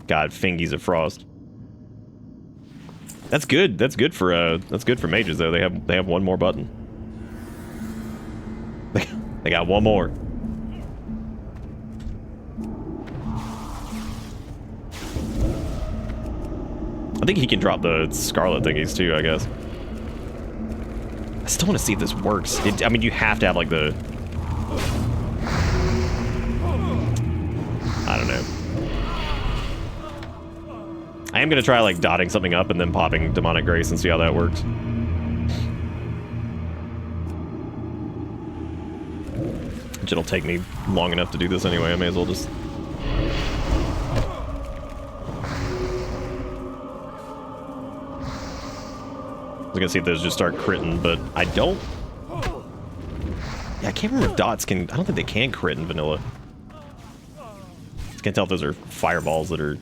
Speaker 2: God, Fingies of Frost. That's good. That's good for mages though. They have one more button. They got one more. I think he can drop the Scarlet thingies too, I guess. I still want to see if this works. I mean, you have to have, like, the... I don't know. I am going to try, like, dotting something up and then popping Demonic Grace and see how that works. Which it'll take me long enough to do this anyway. I may as well just... I was gonna see if those just start critting, but I don't... Yeah, I can't remember if dots can... I don't think they can crit in vanilla. Can't tell if those are fireballs that are...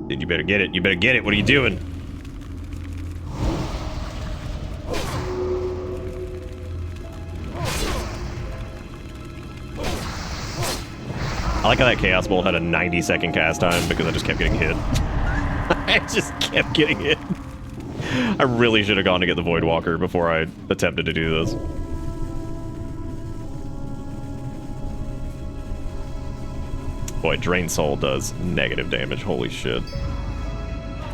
Speaker 2: Dude, you better get it. You better get it. What are you doing? I like how that Chaos Bolt had a 90-second cast time because I just kept getting hit. I just kept getting hit. I really should have gone to get the Void Walker before I attempted to do this. Boy, Drain Soul does negative damage. Holy shit.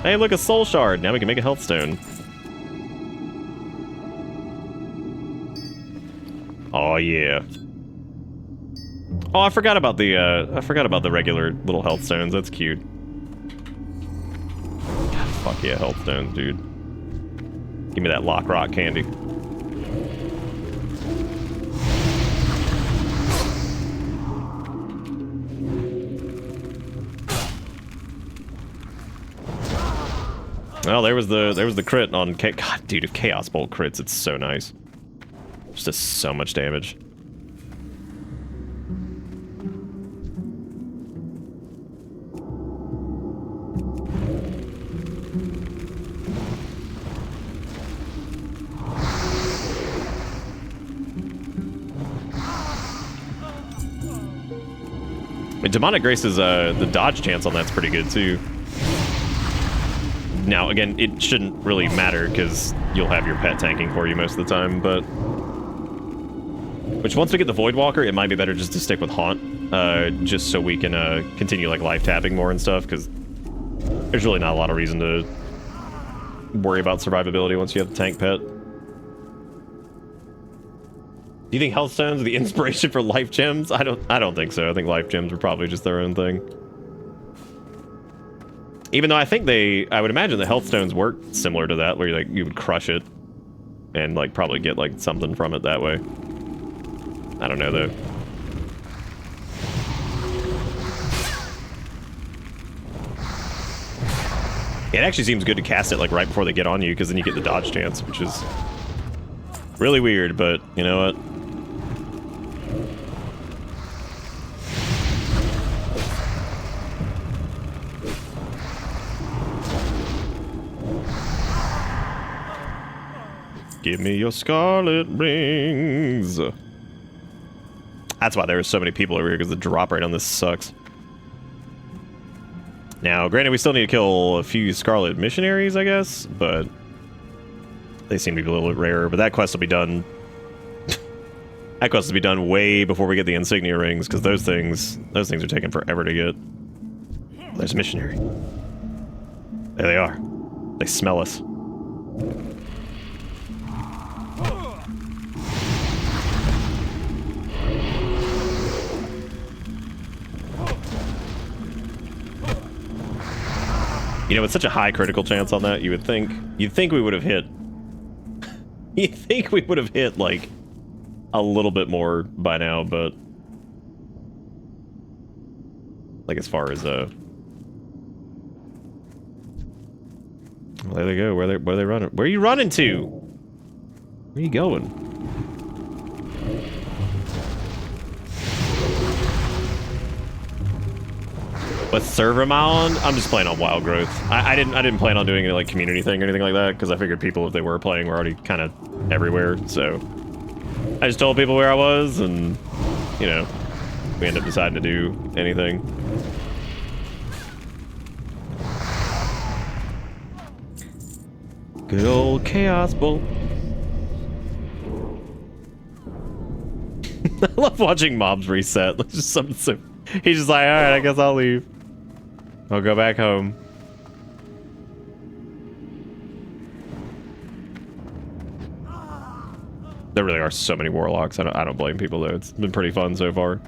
Speaker 2: Hey, look, a Soul Shard. Now we can make a Health Stone. Oh, yeah. Oh, I forgot about the regular little Health Stones. That's cute. God, fuck yeah, Health Stones, dude. Give me that Lock Rock candy. Well, there was the crit on God, dude, if Chaos Bolt crits, it's so nice. Just does so much damage. I mean, Demonic Grace is the dodge chance on that's pretty good too. Now, again, it shouldn't really matter because you'll have your pet tanking for you most of the time, but... Which, once we get the Void Walker, it might be better just to stick with Haunt, just so we can continue, like, life tapping more and stuff, because there's really not a lot of reason to worry about survivability once you have the tank pet. Do you think Health Stones are the inspiration for Life Gems? I don't think so. I think Life Gems are probably just their own thing. Even though I think I would imagine the Health Stones work similar to that, where you would crush it and like probably get like something from it that way. I don't know though. It actually seems good to cast it like right before they get on you, because then you get the dodge chance, which is really weird, but you know what? Give me your scarlet rings. That's why there are so many people over here, because the drop rate on this sucks. Now, granted, we still need to kill a few Scarlet Missionaries, I guess, but they seem to be a little bit rarer. But that quest will be done. That quest will be done way before we get the Insignia Rings, because those things are taking forever to get. There's a missionary. There they are. They smell us. You know, with such a high critical chance on that, you'd think we would have hit. You'd think we would have hit like a little bit more by now, but like as far as well, there they go. Where they running? Where are you running to? Where are you going? What server am I on? I'm just playing on Wild Growth. I didn't plan on doing any like community thing or anything like that, because I figured people, if they were playing, were already kind of everywhere. So I just told people where I was, and you know, we ended up deciding to do anything. Good old Chaos Bolt. I love watching mobs reset. It's just something so. He's just like, all right, I guess I'll leave. I'll go back home. There really are so many warlocks. I don't blame people though. It's been pretty fun so far.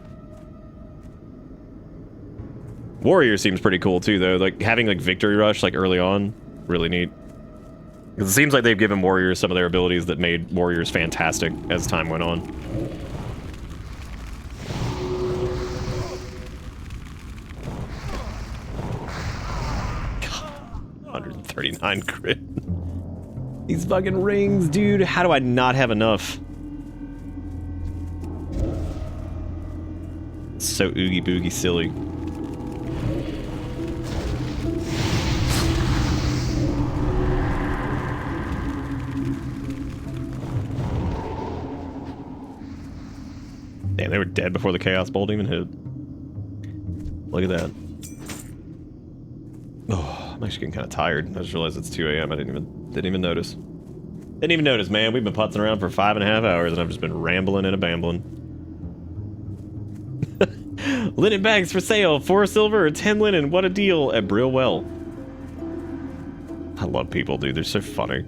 Speaker 2: Warrior seems pretty cool too though. Like having like victory rush like early on, really neat. Because it seems like they've given warriors some of their abilities that made warriors fantastic as time went on. God, 139 crit. These fucking rings, dude. How do I not have enough? So oogie boogie silly. Damn, they were dead before the Chaos Bolt even hit. Look at that. Oh, I'm actually getting kind of tired. I just realized it's 2 a.m. I didn't even notice. Didn't even notice, man. We've been putzing around for 5.5 hours and I've just been rambling and a-bambling. Linen bags for sale. 4 silver or 10 linen. What a deal at Brillwell. I love people, dude. They're so funny.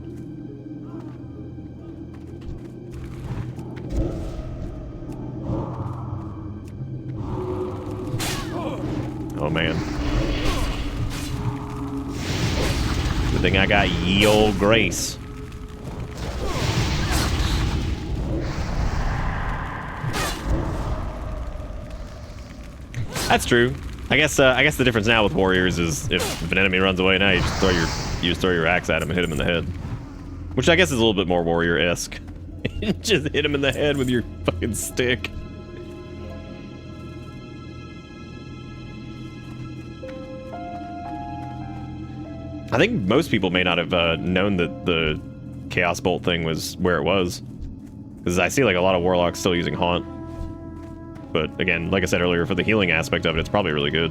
Speaker 2: Oh, man. Good thing I got ye old grace. That's true. I guess the difference now with warriors is if an enemy runs away now, you just throw your axe at him and hit him in the head. Which I guess is a little bit more warrior-esque. Just hit him in the head with your fucking stick. I think most people may not have known that the Chaos Bolt thing was where it was. Because I see like a lot of warlocks still using Haunt. But again, like I said earlier, for the healing aspect of it, it's probably really good.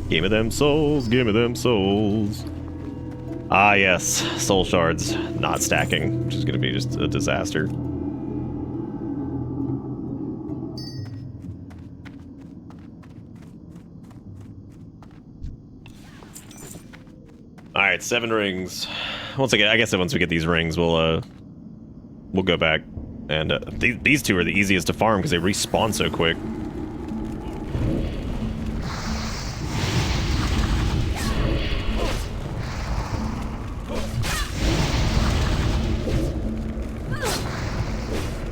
Speaker 2: Give me them souls, give me them souls. Ah, yes, soul shards not stacking, which is going to be just a disaster. All right, 7 rings. Once again, I guess that once we get these rings, we'll go back, and these 2 are the easiest to farm because they respawn so quick.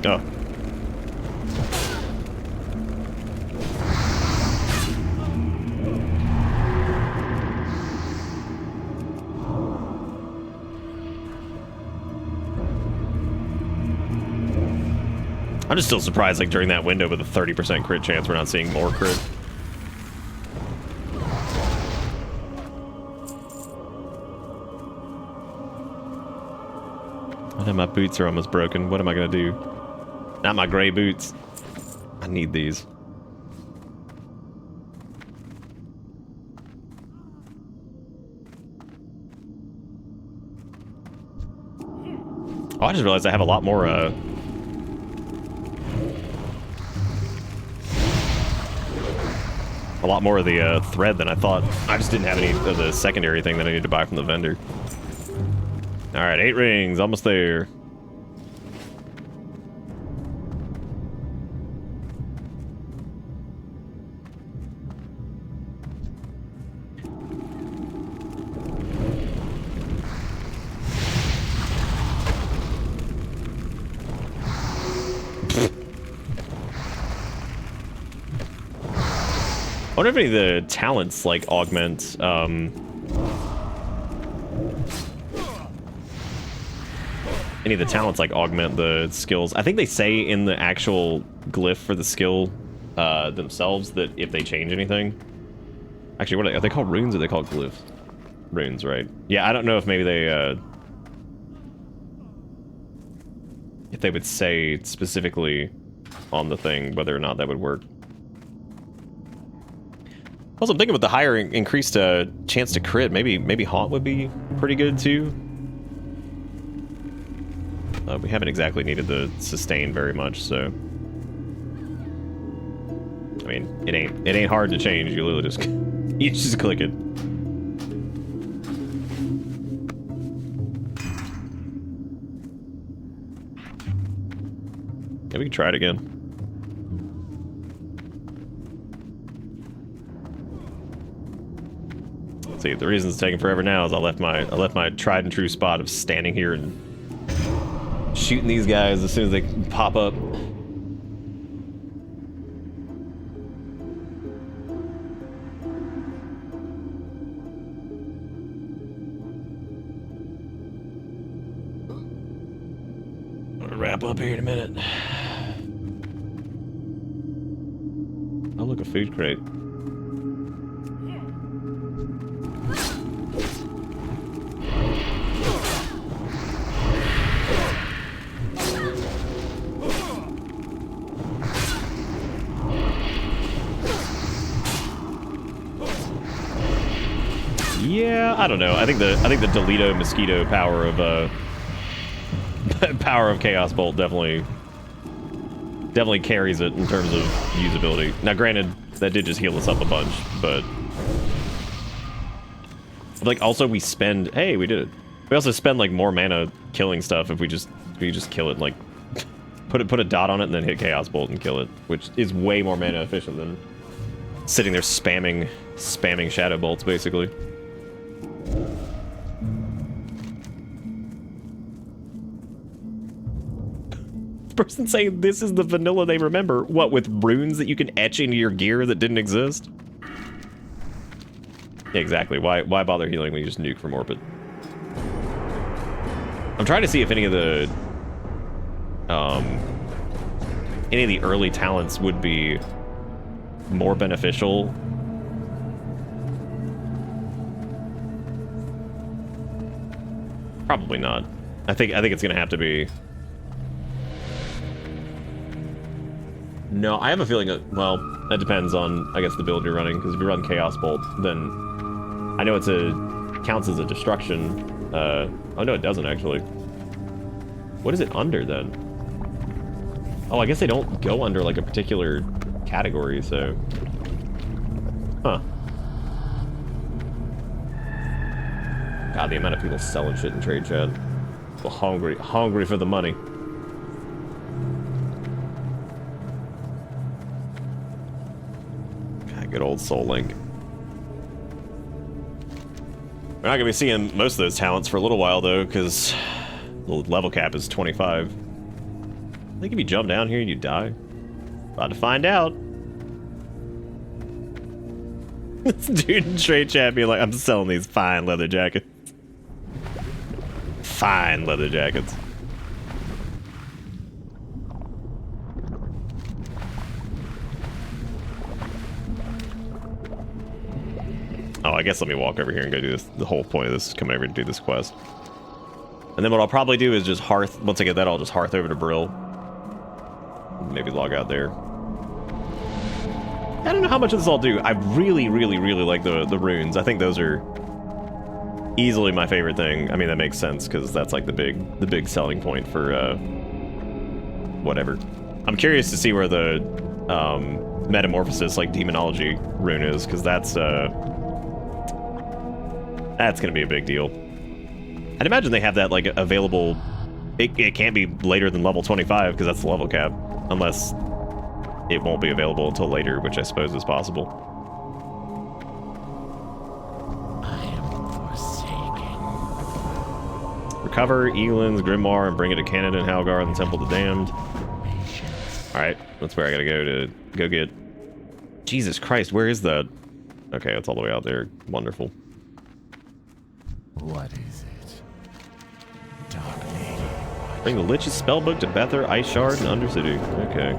Speaker 2: Oh. I'm just still surprised, like, during that window with a 30% crit chance, we're not seeing more crit. Oh, now my boots are almost broken. What am I gonna do? Not my gray boots. I need these. Oh, I just realized I have a lot more, a lot more of the thread than I thought. I just didn't have any of the secondary thing that I needed to buy from the vendor. Alright, 8 rings, almost there. I wonder if any of the talents, like, augment, any of the talents, like, augment the skills. I think they say in the actual glyph for the skill themselves that if they change anything. Actually, what are they called runes or are they called glyphs? Runes, right. Yeah, I don't know if maybe they, if they would say specifically on the thing whether or not that would work. Also, I'm thinking with the higher increased chance to crit, maybe Haunt would be pretty good too. We haven't exactly needed the sustain very much, so I mean, it ain't hard to change. You literally just you just click it. Yeah, we can try it again. See, the reason it's taking forever now is I left my tried and true spot of standing here and shooting these guys as soon as they pop up. I'm gonna wrap up here in a minute. Oh, look, a food crate. Yeah, I don't know. I think the Delito Mosquito power of power of Chaos Bolt definitely carries it in terms of usability. Now, granted, that did just heal us up a bunch, but like also we spend. Hey, we did it. We also spend like more mana killing stuff if we just kill it. Like put a dot on it and then hit Chaos Bolt and kill it, which is way more mana efficient than sitting there spamming Shadow Bolts basically. Person saying this is the vanilla they remember. What, with runes that you can etch into your gear that didn't exist? Yeah, exactly. Why bother healing when you just nuke from orbit? I'm trying to see if any of the early talents would be more beneficial. Probably not. I think it's gonna have to be. No, I have a feeling that, well, that depends on, I guess, the build you're running, because if you run Chaos Bolt, then I know counts as a destruction. Oh no, it doesn't actually. What is it under then? Oh, I guess they don't go under like a particular category, so. Huh. God, the amount of people selling shit in trade chat. Well, hungry for the money. Good old Soul Link. We're not gonna be seeing most of those talents for a little while though, because the level cap is 25. I think if you jump down here, you die. About to find out. This dude in trade chat being like, I'm selling these fine leather jackets. Fine leather jackets. Oh, I guess let me walk over here and go do this. The whole point of this is coming over to do this quest. And then what I'll probably do is just hearth. Once I get that, I'll just hearth over to Brill. Maybe log out there. I don't know how much of this I'll do. I really, really, really like the runes. I think those are easily my favorite thing. I mean, that makes sense because that's like the big selling point for whatever. I'm curious to see where the Metamorphosis, like Demonology rune is, because that's gonna be a big deal. I'd imagine they have that like available. It can't be later than level 25 because that's the level cap, unless it won't be available until later, which I suppose is possible.
Speaker 6: I am forsaken.
Speaker 2: Recover Elin's Grimoire and bring it to Canada and Halgar and the Temple of the Damned. Alright, that's where I gotta go to go get... Jesus Christ, where is that? Okay, it's all the way out there. Wonderful.
Speaker 6: What is it? Dark Lady.
Speaker 2: Bring the Lich's Spellbook to Bether, Ice Shard, and Undercity. Okay.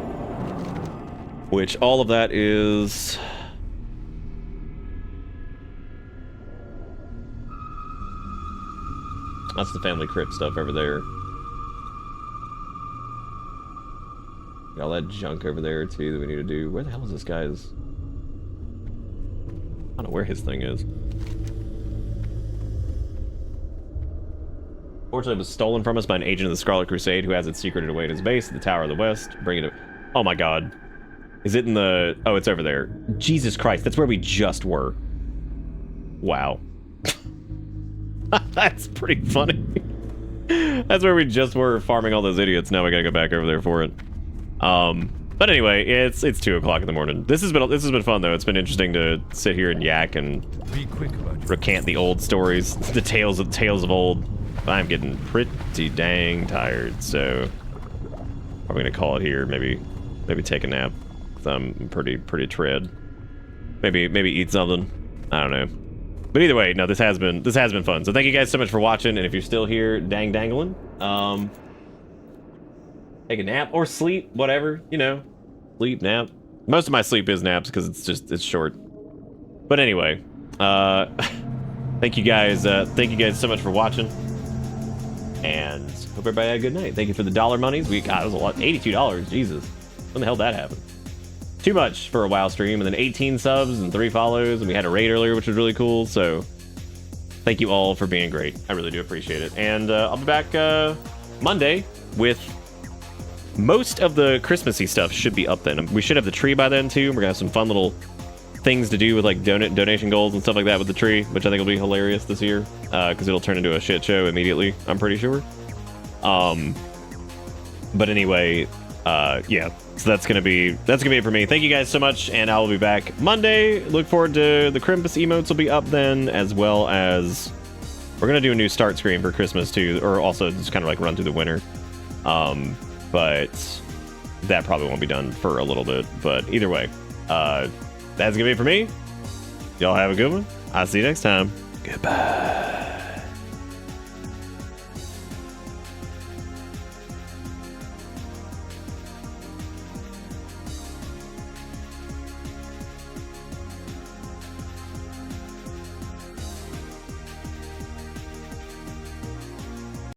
Speaker 2: Which, all of that is... That's the family crypt stuff over there. Got all that junk over there, too, that we need to do. Where the hell is this guy's... I don't know where his thing is. Fortunately, it was stolen from us by an agent of the Scarlet Crusade who has it secreted away in his base at the Tower of the West. Bring it. Oh my God. Is it in the... Oh, it's over there. Jesus Christ, that's where we just were. Wow. That's pretty funny. That's where we just were farming all those idiots. Now we gotta go back over there for it. But anyway, it's 2 o'clock in the morning. This has been fun though. It's been interesting to sit here and yak and
Speaker 6: Be quick about it.
Speaker 2: recant the old stories, the tales of old. I'm getting pretty dang tired, so I'm gonna call it here. Maybe take a nap. 'Cause I'm pretty tread. Maybe eat something. I don't know. But either way, no, this has been fun. So thank you guys so much for watching, and if you're still here, dangling, take a nap or sleep, whatever, you know, sleep, nap. Most of my sleep is naps because it's short. But anyway, thank you guys so much for watching, and hope everybody had a good night. Thank you for the dollar monies. God, it was a lot, $82. Jesus, when the hell did that happen? Too much for a WoW stream, and then 18 subs and 3 follows, and we had a raid earlier, which was really cool. So thank you all for being great. I really do appreciate it. And I'll be back Monday with most of the Christmassy stuff. Should be up then. We should have the tree by then too. We're gonna have some fun little things to do with like donation goals and stuff like that with the tree, which I think will be hilarious this year because it'll turn into a shit show immediately, I'm pretty sure. But anyway, yeah, so that's gonna be it for me. Thank you guys so much, and I will be back Monday. Look forward to the Krampus emotes will be up then, as well as we're gonna do a new start screen for Christmas too, or also just kind of like run through the winter. But that probably won't be done for a little bit. But either way, that's gonna be it for me. Y'all have a good one. I'll see you next time. Goodbye.